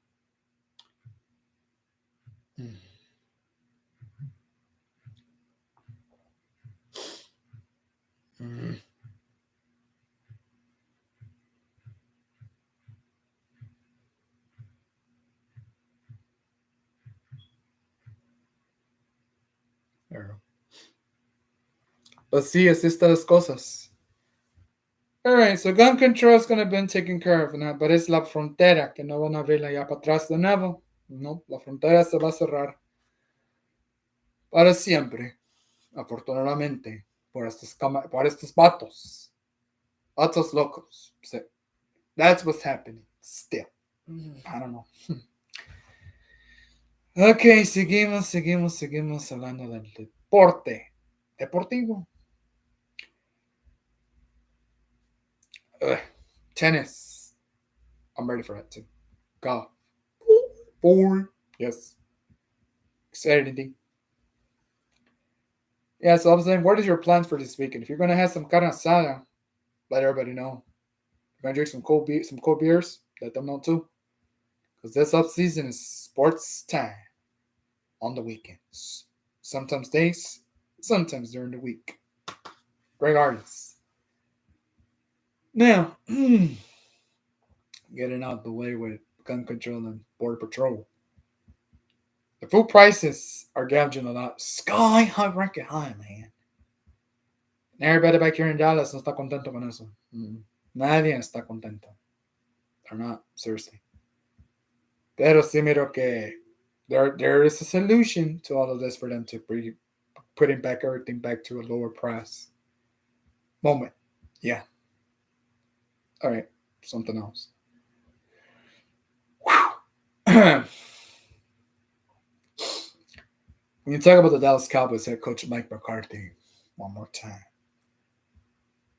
Así es estas cosas. Alright, so gun control is going to be taken care of now, but es la frontera que no van a abrirla ya para atrás de nuevo. No, la frontera se va a cerrar para siempre, afortunadamente, por estos vatos. Vatos locos. So, that's what's happening still. I don't know. Ok, seguimos hablando del deporte. Deportivo. Tennis. I'm ready for that too. Golf. Boy. Yes. Excited. Yeah, so I'm saying, what is your plans for this weekend? If you're gonna have some carne asada, let everybody know. If you're gonna drink some cold beers, let them know too. Because this off season is sports time on the weekends. Sometimes days, sometimes during the week. Great artists. Now, getting out the way with gun control and border patrol. The food prices are gouging a lot. Sky high, ranking high, man. Everybody back here in Dallas no está contento con eso. Nadie está contento. They're not, seriously. Pero sí miro que there is a solution to all of this for them to be putting back everything back to a lower price moment. Yeah. All right. Something else. When you talk about the Dallas Cowboys head coach Mike McCarthy one more time,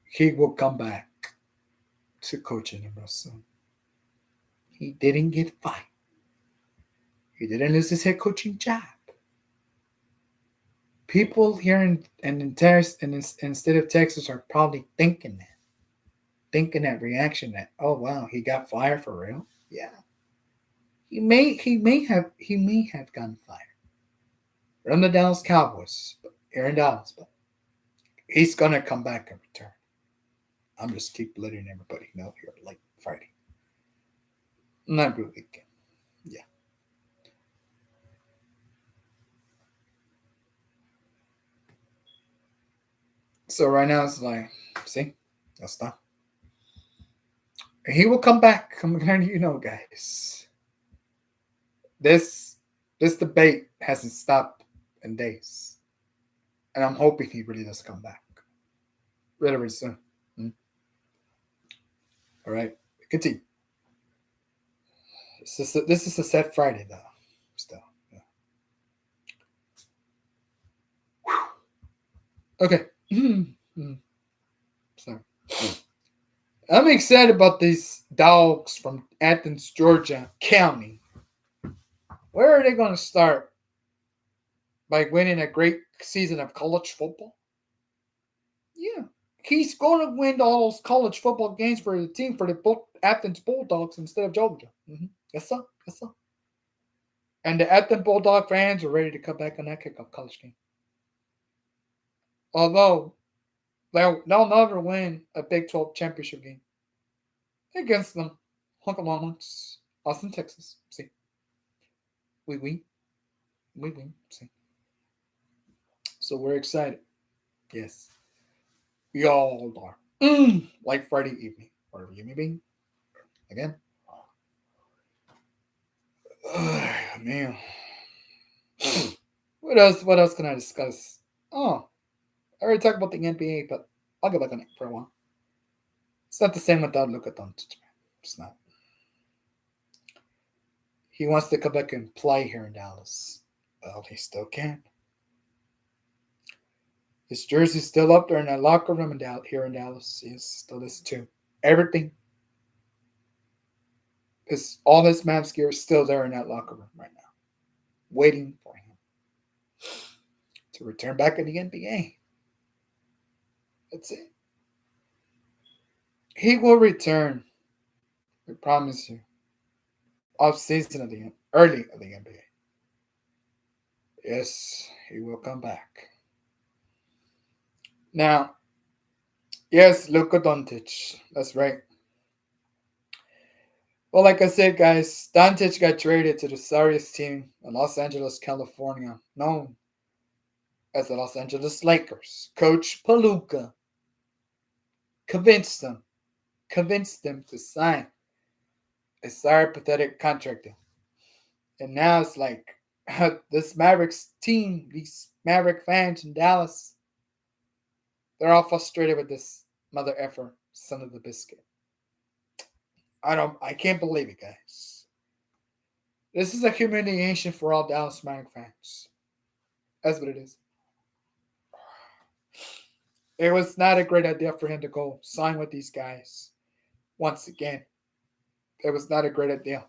he will come back to coaching real soon. He didn't get fired. He didn't lose his head coaching job. People here in Texas and in state of Texas are probably thinking that reaction that, oh wow, he got fired for real. Yeah, he may have gotten fired from the Dallas Cowboys here in Dallas, but he's gonna come back and return. I'm just keep letting everybody know here, like Friday, not good weekend. Yeah. So right now it's like, see, that's not. He will come back. I'm letting you know, guys. This this debate hasn't stopped in days, and I'm hoping he really does come back really, really soon. Mm. All right, continue. This is a set Friday though. Still, yeah. Okay. Sorry. I'm excited about these dogs from Athens, Georgia County. Where are they going to start? By winning a great season of college football? Yeah. He's going to win all those college football games for the team for the Athens Bulldogs instead of Georgia. Yes, sir. Yes, sir. And the Athens Bulldog fans are ready to come back on that kickoff college game. Although they'll never win a Big 12 championship game against them. Honkamonks, Austin, Texas. See, we win. We win. See. So we're excited. Yes. We all are. Like Friday evening. Whatever you may be. Again. Man. What else? What else can I discuss? Oh, I already talked about the NBA, but I'll go back on it for a while. It's not the same without Luka Doncic. It's not. He wants to come back and play here in Dallas. Well, he still can. His jersey's still up there in that locker room here in Dallas. He still is too. Everything. All his Mavs gear is still there in that locker room right now, waiting for him to return back in the NBA. That's it. He will return. We promise you. Off season of the early of the NBA. Yes, he will come back. Now, yes, Luka Doncic. That's right. Well, like I said, guys, Doncic got traded to the sorriest team in Los Angeles, California, known as the Los Angeles Lakers. Coach Palooka convinced them to sign a sorry, pathetic contract deal. And now it's like this Mavericks team, these Maverick fans in Dallas, they're all frustrated with this mother effer, son of the biscuit. I can't believe it, guys. This is a humiliation for all Dallas Maverick fans. That's what it is. It was not a great idea for him to go sign with these guys. Once again, it was not a great idea.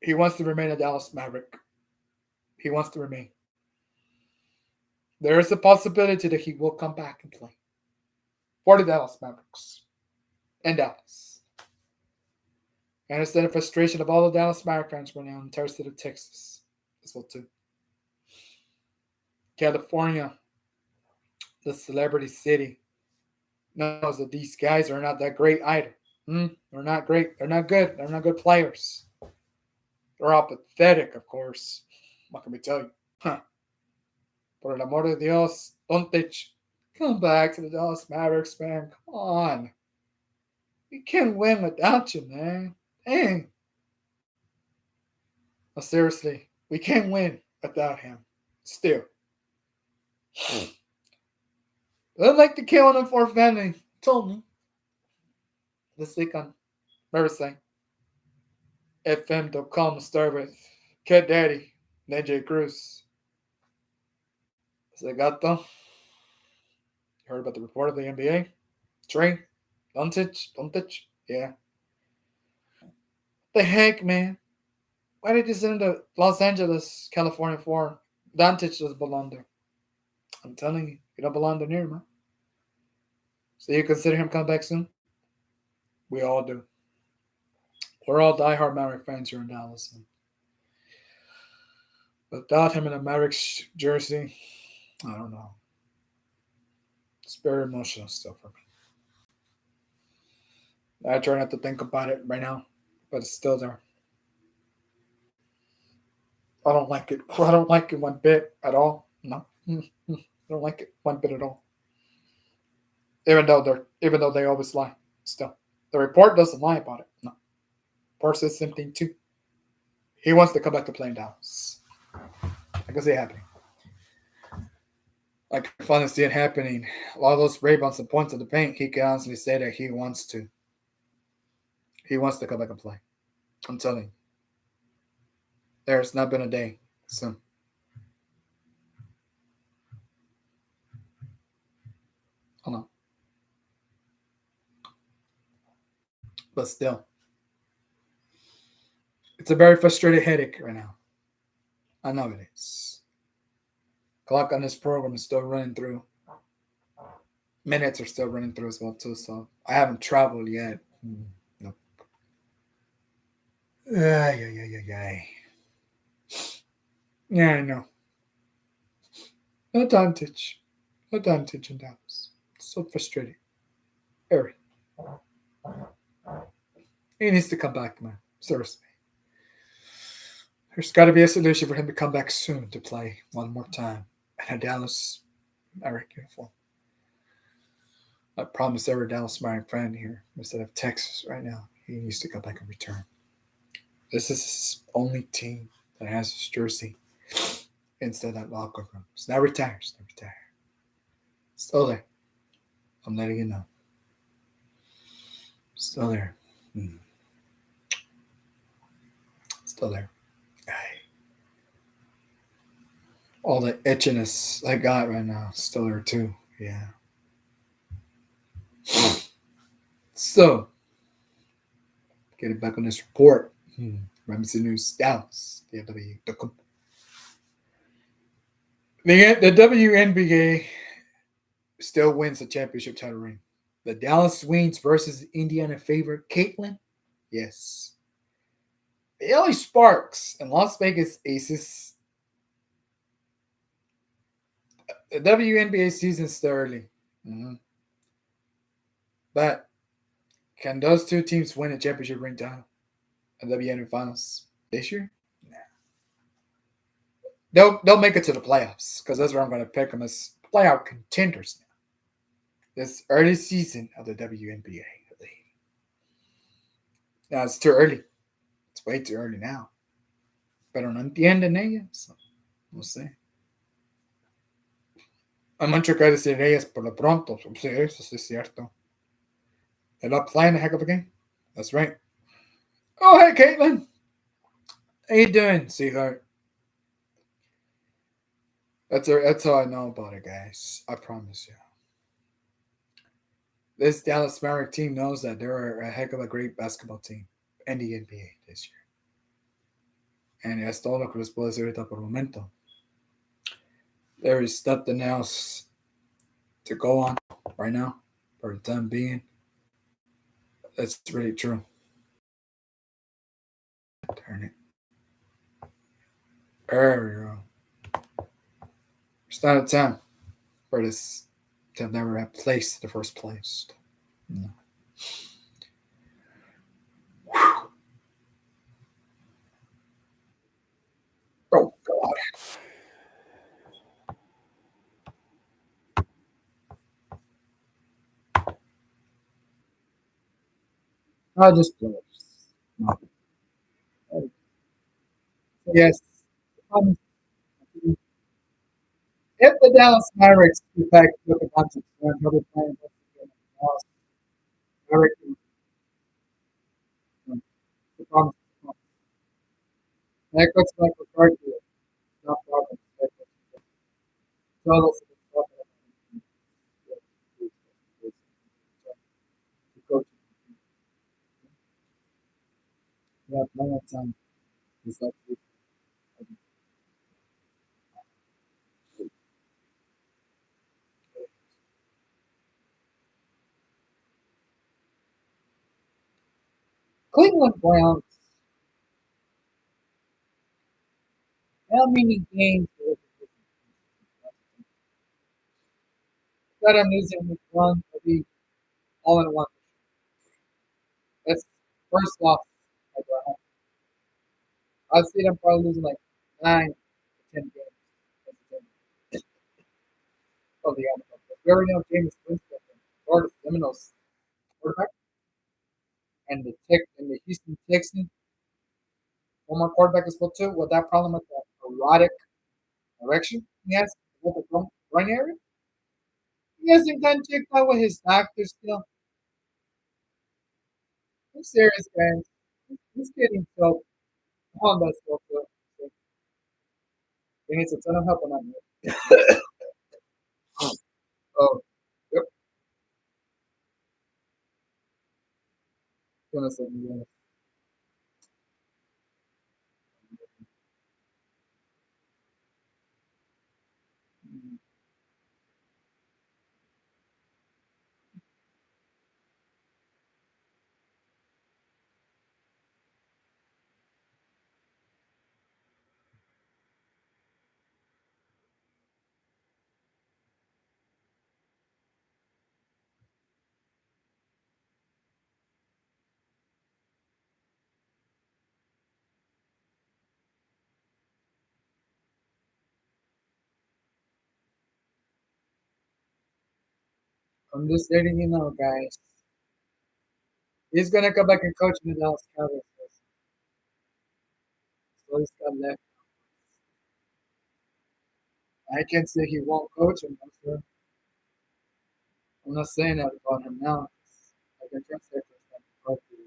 He wants to remain a Dallas Maverick. He wants to remain. There is a possibility that he will come back and play for the Dallas Mavericks in Dallas. I understand the frustration of all the Dallas Mavericks fans right now in the entire state of Texas as well too. California, the celebrity city, knows that these guys are not that great either. They're not great. They're not good. They're not good players. They're all pathetic, of course. What can we tell you? Huh. Por el amor de Dios, Doncic, come back to the Dallas Mavericks, man. Come on. We can't win without you, man. Dang. No, seriously, we can't win without him. Still. Like the K104 family told me this week on Riverside FM.com start with Kid Daddy, NJ Cruz. Se gato. Heard about the report of the NBA? Trey? Doncic? Yeah. The heck, man? Why did you send him to Los Angeles, California for? Doncic doesn't belong there. I'm telling you, he don't belong there near, man. So you consider him come back soon? We all do. We're all diehard Maverick fans here in Dallas. And without him in a Mavericks jersey, I don't know. It's very emotional stuff for me. I try not to think about it right now, but it's still there. I don't like it. I don't like it one bit at all. No, I don't like it one bit at all. Even though they always lie, still the report doesn't lie about it. No, report says the same thing too. He wants to come back to play in Dallas. I can see it happening. I can finally see it happening. A lot of those rebounds and points in the paint, he can honestly say that he wants to. He wants to come back and play. I'm telling you. There's not been a day soon. Hold on. But still. It's a very frustrated headache right now. I know it is. Clock on this program is still running through. Minutes are still running through as well too, so I haven't traveled yet. Nope. Yeah. Yeah, I know. No advantage. No advantage in Dallas. So frustrating. Very. He needs to come back, man. Seriously. There's got to be a solution for him to come back soon to play one more time in a Dallas Maverick uniform. I promise every Dallas Maverick fan here, instead of Texas right now, he needs to come back and return. This is his only team that has his jersey instead of that locker room. It's not retired. It's not retired. Still there. I'm letting you know. Still there. Still there. All the itchiness I got right now, still there too. Yeah. So, getting back on this report. Ramsey News, Dallas, DFW.com. The WNBA still wins the championship title ring. The Dallas Wings versus Indiana favorite Caitlin. Yes. The LA Sparks and Las Vegas Aces. The WNBA season's still early. But can those two teams win a championship ring title at WNBA Finals this year? Nah. They'll make it to the playoffs because that's where I'm going to pick them as playoff contenders now. This early season of the WNBA. Now it's too early. It's way too early now. Pero no entienden ellas. No sé. Hay mucho que decir ellas por lo pronto. Sí, eso sí es cierto. They're not playing a heck of a game. That's right. Oh, hey, Caitlin. How you doing, sweetheart? That's all I know about it, guys. I promise you. This Dallas Maverick team knows that they're a heck of a great basketball team in the NBA this year. And es todo lo que les puedo decir ahorita por el momento. There is nothing else to go on right now for the time being. That's really true. Turn it. There we go. It's not a time for this They'll never have placed the first place. No. Oh God! I just no. Yes. Um, if the Dallas Mavericks, in fact, look at bunch of another playing Dallas Mavericks, the problem. That looks like a card to it. Not problem. So let's talk about yeah, plenty of time. It's like Cleveland Browns. How many games? That I'm losing with one, maybe all in one. That's first off. Like, I see them probably losing like 9 to 10 games of the NFL. We already know James Winston and Florida Seminoles quarterback and the Houston Texans. One more quarterback as well too. With that problem with the erotic erection he has with the run area, he hasn't gotten checked out with his doctor still. I'm serious, guys. He's getting so on that stuff. He needs a ton of help on that. Oh, yep. Gonna say yes. I'm just letting you know, guys. He's gonna come back and coach in the Dallas Cowboys. So he's got left. I can't say he won't coach him. I'm not saying that about him now. I can trust that he's gonna coach him.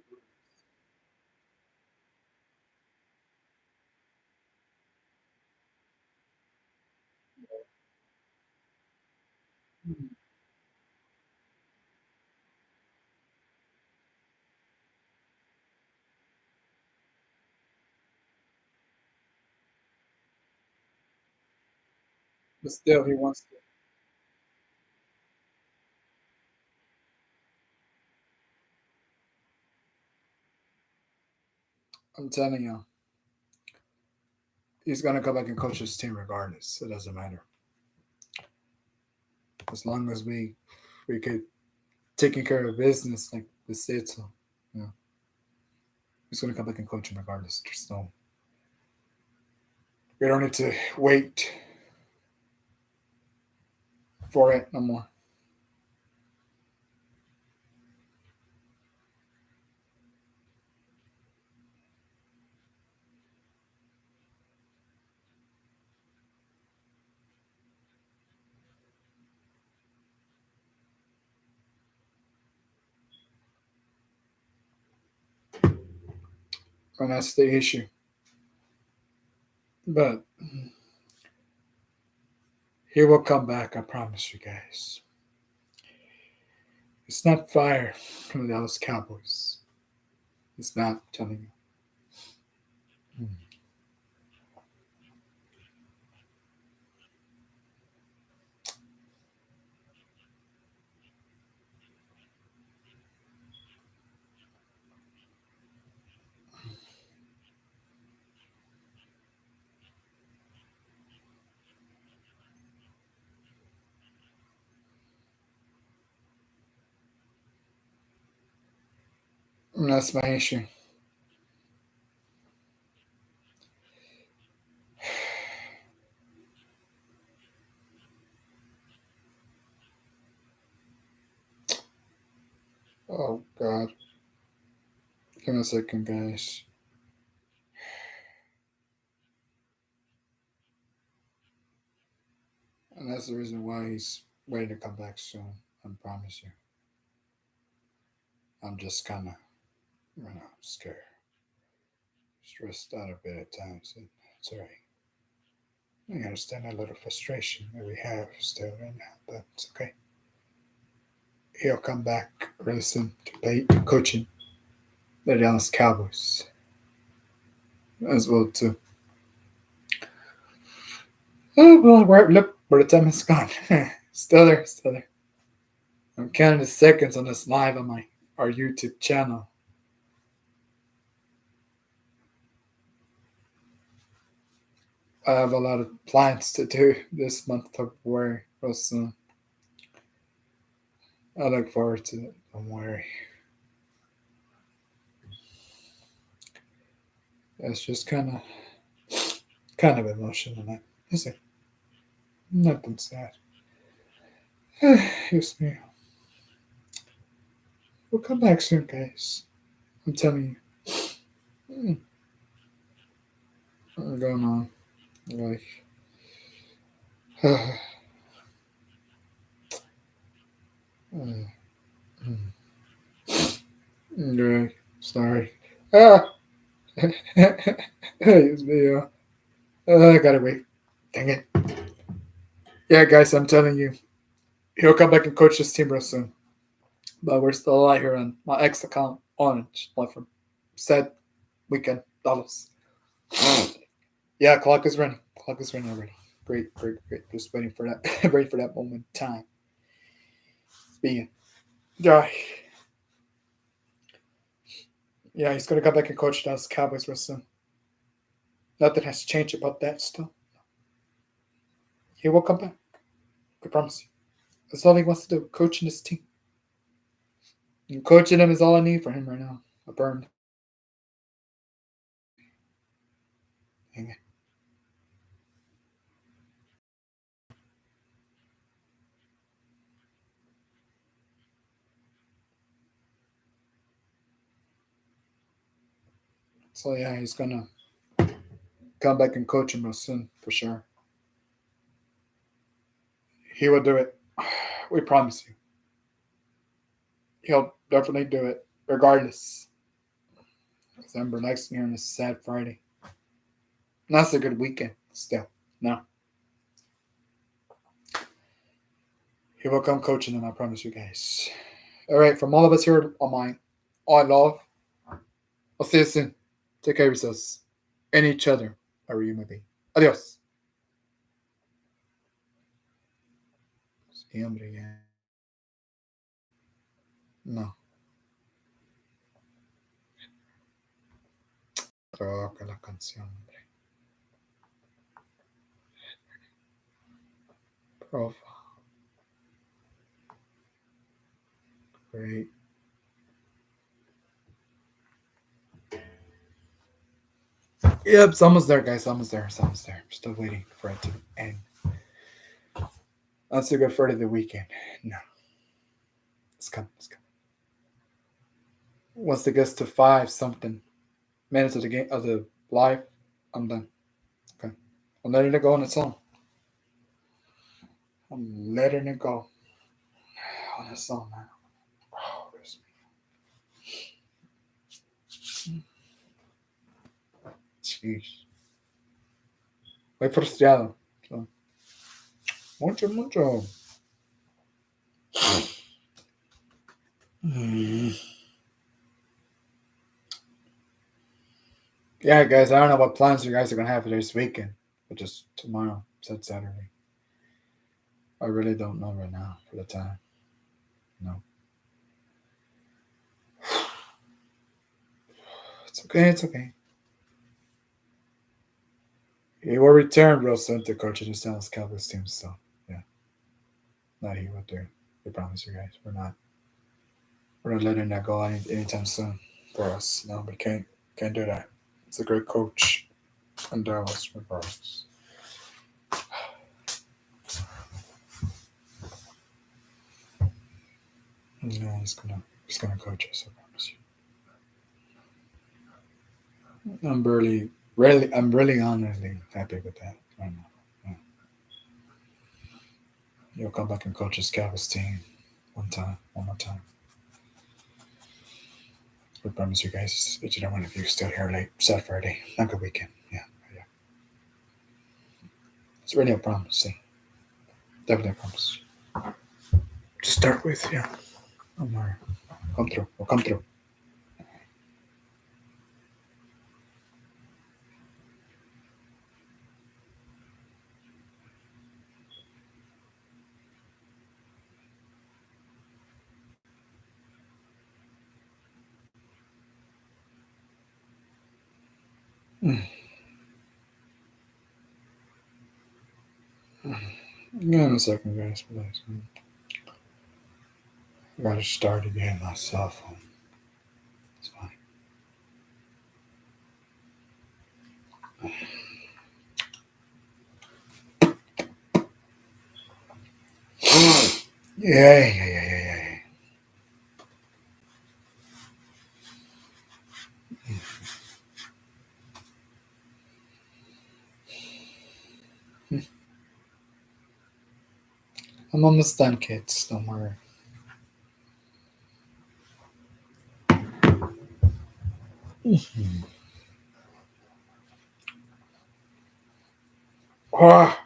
But still, he wants to. I'm telling you, he's gonna come back and coach his team regardless. It doesn't matter as long as we keep taking care of business like the said so. Yeah, he's gonna come back and coach him regardless. Just no, we don't need to wait for it no more. And that's the issue. But he will come back. I promise you guys. It's not fire from the Dallas Cowboys. It's not I'm telling you. That's my issue. Oh God. Give me a second, guys. And that's the reason why he's waiting to come back soon. I promise you. I'm just kind of, scared, stressed out a bit at times. And it's alright. I understand that little frustration that we have still right now, but it's okay. He'll come back really soon to play coaching the Dallas Cowboys as well too. Oh well, look, by the time it's gone, still there, still there. I'm counting the seconds on this live on our YouTube channel. I have a lot of plans to do this month of February real soon. I look forward to it. Don't worry. It's just kind of emotional. Is it? Nothing sad. Excuse me. We'll come back soon, guys. I'm telling you. What's going on? Like, yeah, sorry. Ah, it's me. I gotta wait. Dang it. Yeah, guys, I'm telling you, he'll come back and coach this team real soon. But we're still out here on my ex account, Orange, like from said weekend dollars. Yeah, clock is running. Clock is running already. Great, great, great. Just waiting for that, waiting for that moment in time. Being, yeah, yeah, he's gonna come back and coach Dallas Cowboys real soon. Nothing has changed about that still. He will come back. I promise you. That's all he wants to do, coaching this team. And coaching him is all I need for him right now. I burned. Dang it. So yeah, he's gonna come back and coach him real soon for sure. He will do it. We promise you. He'll definitely do it, regardless. December next year on a sad Friday. That's a good weekend still. No. He will come coaching them, I promise you guys. Alright, from all of us here on my all love, I'll see you soon. Take care of yourselves and each other, wherever you may be. Adios. Sí, hombre, ya. No. Toca la canción, hombre. Profile. Great. Yep, it's almost there, guys. Almost there. It's almost there. Still waiting for it to end. That's a good for the weekend. No. It's coming. It's coming. Once it gets to 5 something minutes of the game of the live, I'm done. Okay. I'm letting it go on its own. I'm letting it go on its own, man. Oh, jeez. Muy frustrado. So, mucho, mucho. Yeah, guys, I don't know what plans you guys are gonna have for this weekend, but just tomorrow, said Saturday. I really don't know right now for the time. No. It's okay, it's okay. He will return real soon to coaching the Dallas Cowboys team, so yeah. Not he will do. I promise you guys. We're not letting that go anytime soon. for us. No, we can't do that. It's a great coach in Dallas, regardless. No, he's gonna coach us. I promise you. I'm really honestly happy with that right now. Yeah. He'll come back and coach his Cowboys team one more time. I promise you guys, each and every one of you still here late Saturday. Have a good weekend. Yeah, yeah. It's really a promise. See, definitely a promise. To start with, yeah. Omar, come through. We'll come through. Mm. Yeah, in a second, guys. Please. I gotta start again myself. It's fine. Yeah. I'm almost done, kids. Don't worry. Ah,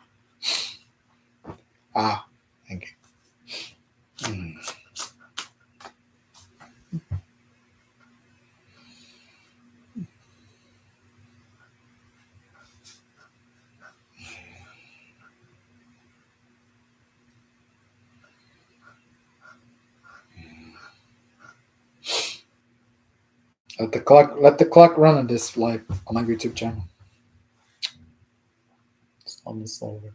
ah, thank you. Let the clock run on this live on my YouTube channel. It's almost over.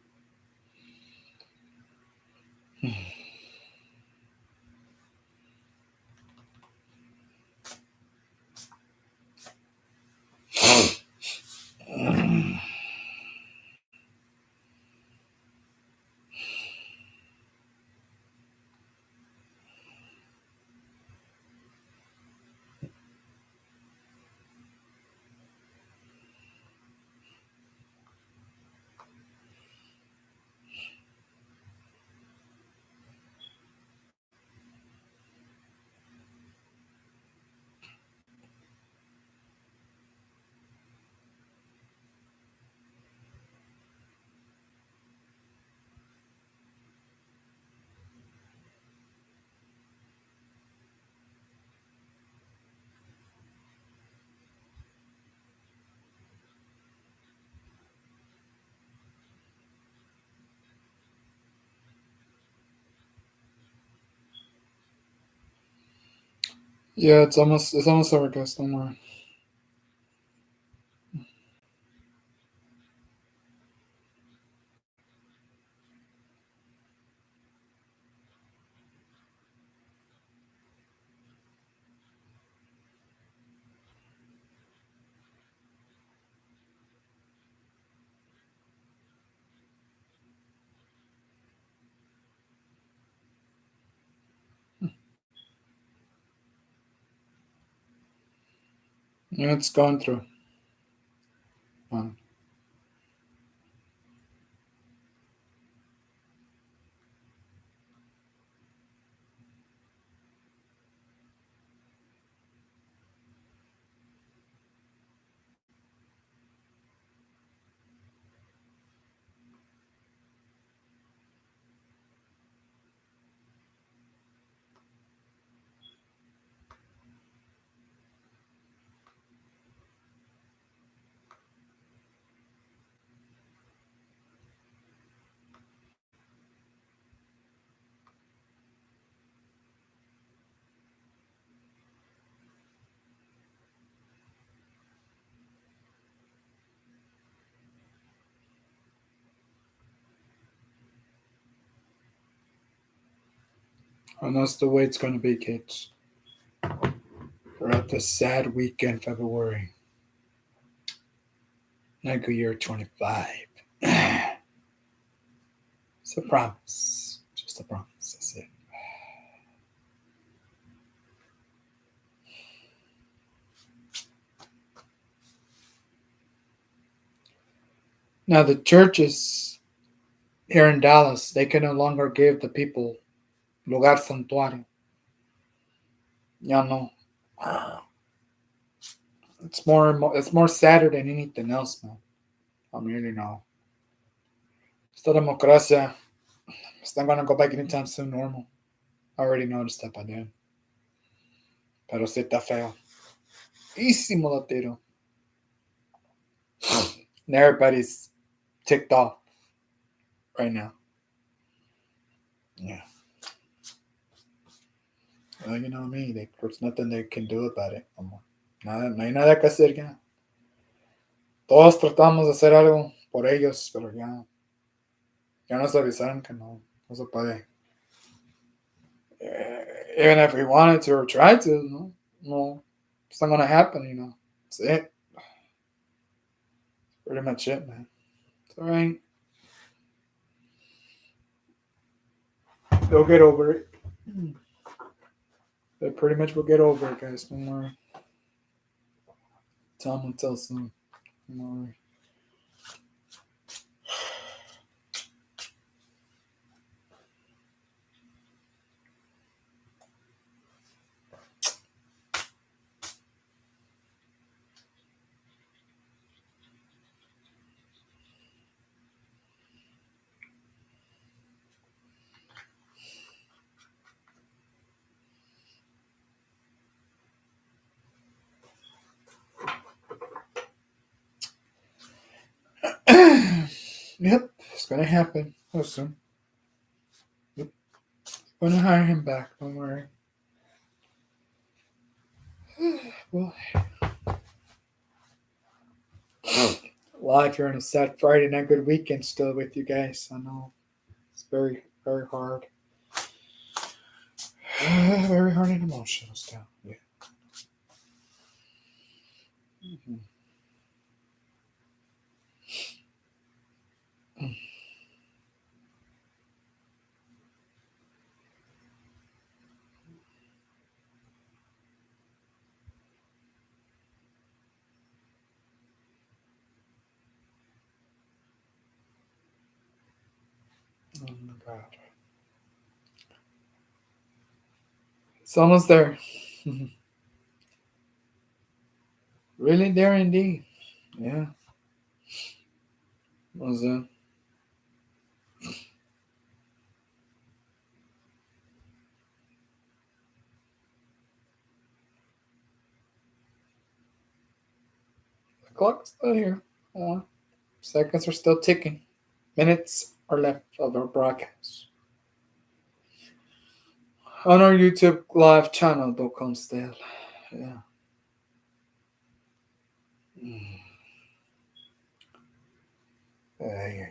Yeah, it's almost over, guys. Don't worry. Yeah, it's gone through. Fine. And that's the way it's gonna be, kids. What a sad weekend, February. Not good year 25. It's a promise. Just a promise. That's it. Now, the churches here in Dallas, they can no longer give the people lugar santuario. Ya no. It's more sadder than anything else, man. I mean, you know. Esta democracia, it's not going to go back anytime soon normal. I already noticed that by then. Pero sí está feo. Ísimo la tiro. And everybody's ticked off right now. Yeah. Well, you know me. There's nothing they can do about it. Nada, no hay nada que hacer ya. Todos tratamos de hacer algo por ellos, pero ya nos avisaron que no se puede. Even if we wanted to or tried to, no, it's not gonna happen. That's it. Pretty much it, man. It's all right. They'll get over it. They pretty much will get over it, guys. Don't worry. Time will tell soon. Don't worry. Yep, it's gonna happen. Soon. Yep, gonna hire him back. Don't worry. Well, live here on a sad Friday night, good weekend still with you guys. I know it's very, very hard. Very hard and emotional still. Yeah. Mm-hmm. Oh my God. It's almost there. Really there indeed. Yeah. Was the clock's still here. Seconds are still ticking. Minutes are left of our broadcast. On our YouTube live channel, .com still. Yeah. Mm. Yeah.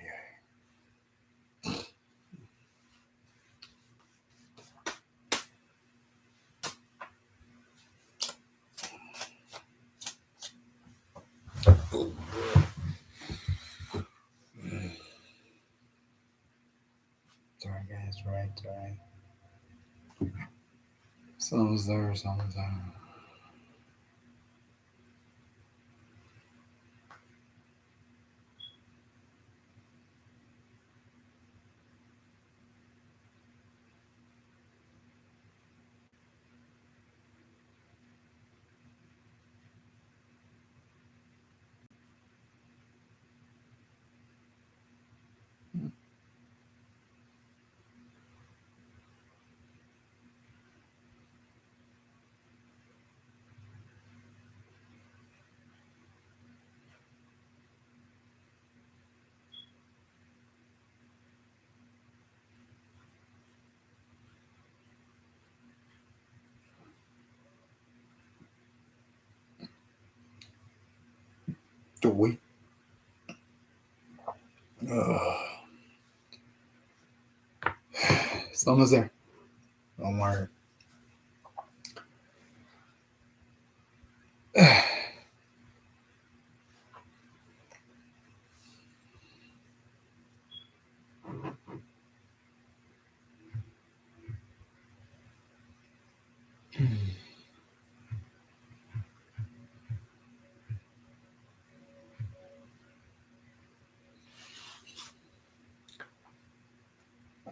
Sorry, guys. Right. Someone's there. Do we? Someone's there. Don't worry.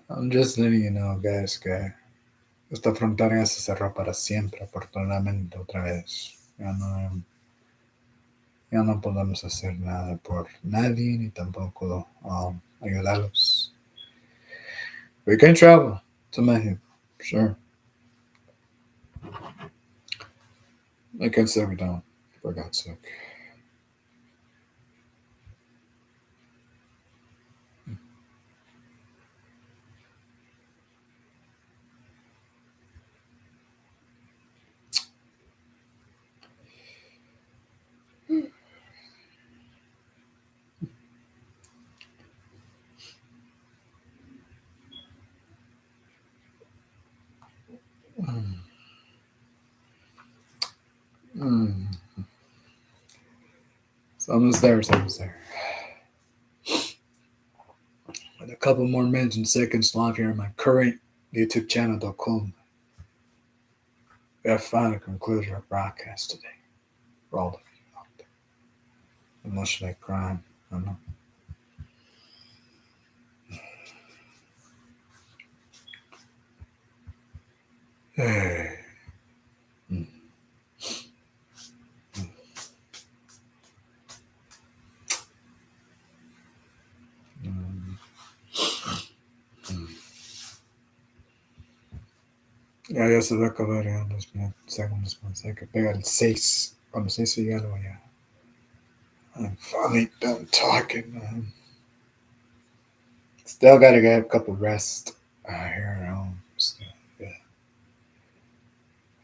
I'm just letting you know, guys, que esta frontera ya se cerró para siempre, afortunadamente, otra vez. Ya no podemos hacer nada por nadie, ni tampoco ayudarlos. We can travel to Mexico, sure. I can say we don't, for God's sake. Mm. It's almost there, it's almost there. With a couple more minutes and seconds live here on my current YouTube channel.com. We have finally concluded our broadcast today. For all of you out there. Emotionally crying, I know. Hey. Mm. Mm. Mm. Ya se va a acabar ya en 2 segundos más. Hay que pegar el 6. Cuando 6 ya lo ya. I'm finally done talking, man. Still gotta get a couple rest here at home. Still, yeah.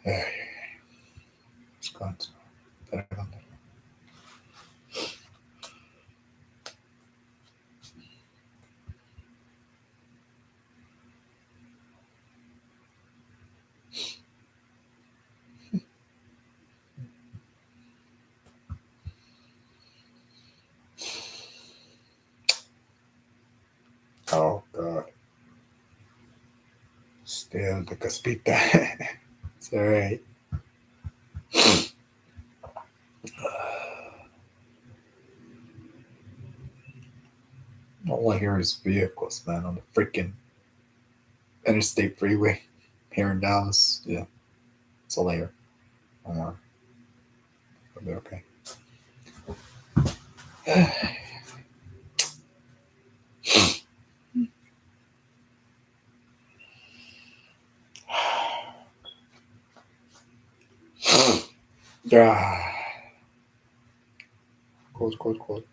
Hey. It's gone. Oh, God. Still the caspita. It's alright. All I hear is vehicles, man, on the freaking interstate freeway here in Dallas. Yeah, it's all I hear. Don't worry. It'll be okay. Ah. Quote.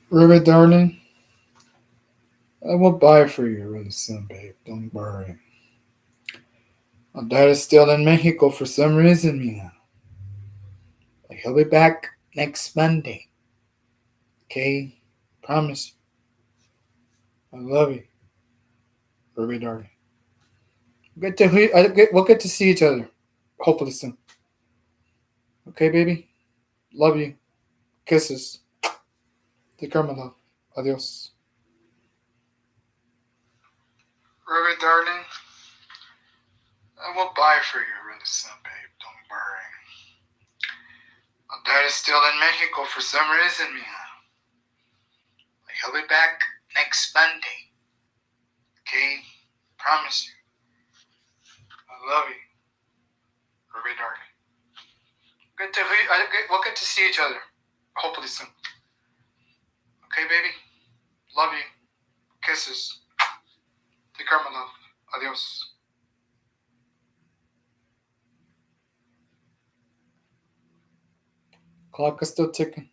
Ruby, darling, I will buy for you really soon, babe. Don't worry. My dad is still in Mexico for some reason, Mia. But he'll be back next Monday. Okay? Promise. I love you. Ruby, darling. We'll get to see each other. Hopefully soon. Okay, baby? Love you. Kisses. Take care, my love. Adios. Ruby, darling, I will buy for you really soon, babe. Don't worry. My dad is still in Mexico for some reason, Mia. He'll be back next Monday. Okay? Promise you. I love you. Ruby, darling. We'll get to see each other. Hopefully soon. Okay, baby? Love you. Kisses. Take care, my love. Adios. Clock is still ticking.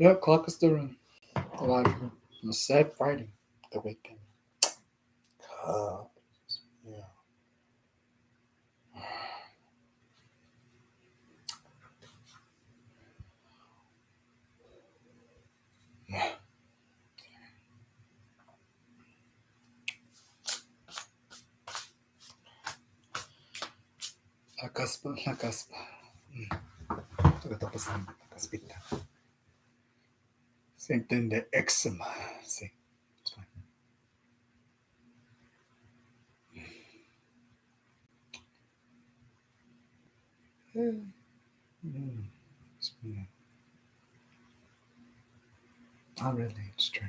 Yeah, clock is still running. A lot of people. On a sad Friday, the weekend. Yeah. La caspa. Lo que está pasando, la caspita. Se entiende eczema. Sí. Not really, it's true.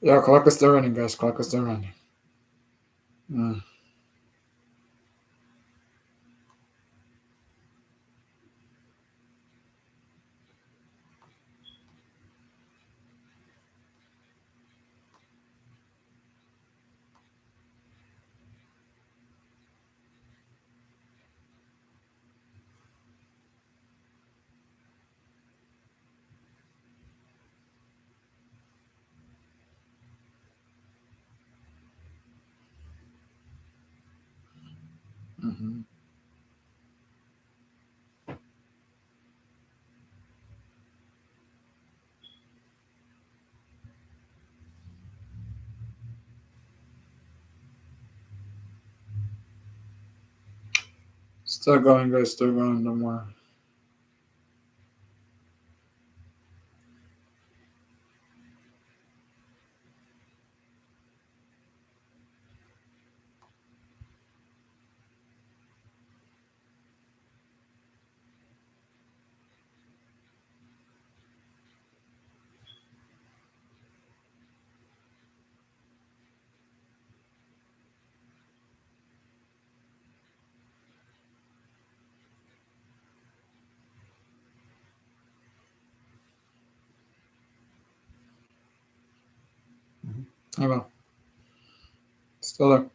Yeah, clock is still running, guys. Clock is still running. Mm-hmm. Still going, guys. Still going. No more. I will. Still there.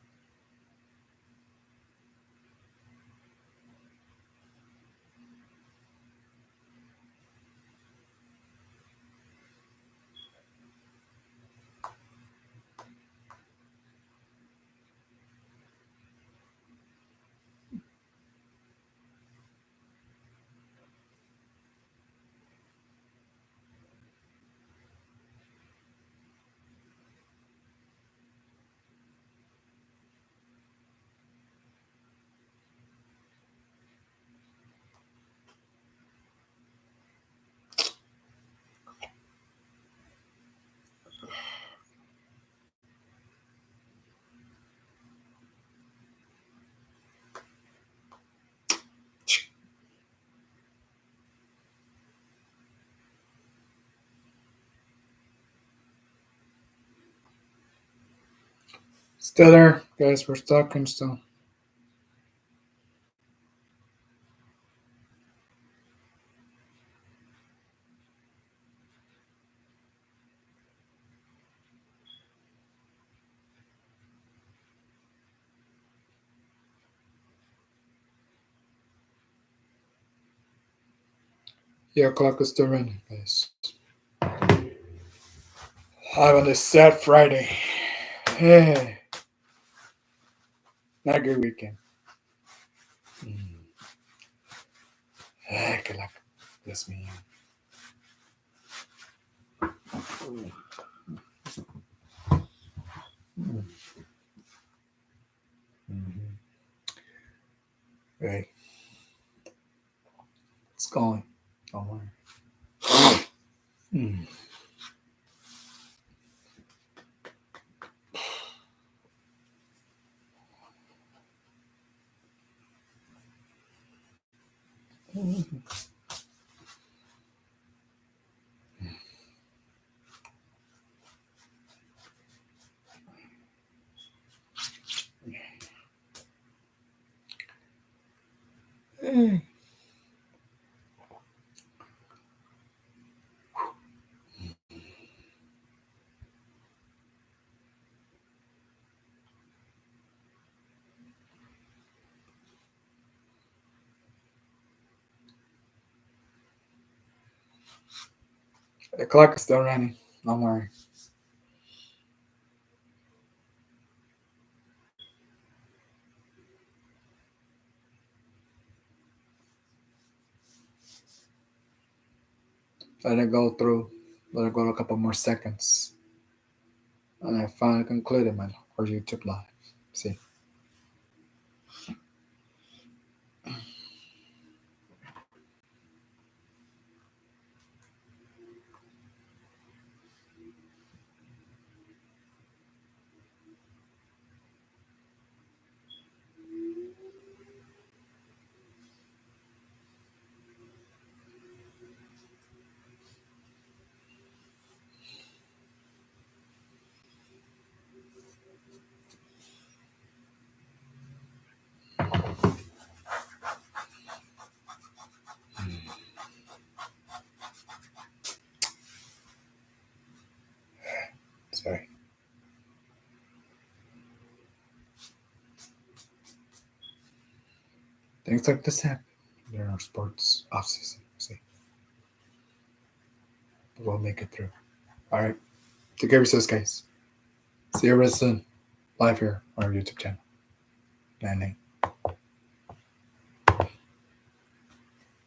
Still there, guys. We're talking still. Yeah, clock is still running, guys. Live on this sad Friday. Hey, not a good weekend. Hey, que la Yes, ma'am. Mm-hmm. Right. It's going. Don't worry. Mm. Mm. The clock is still running. Don't worry. Let it go through. Let it go a couple more seconds. And I finally concluded my our YouTube live. See. Sorry. Things like this happen during our sports off season. See. But we'll make it through. All right. Take care of yourselves, guys. See you real soon. Live here on our YouTube channel. 9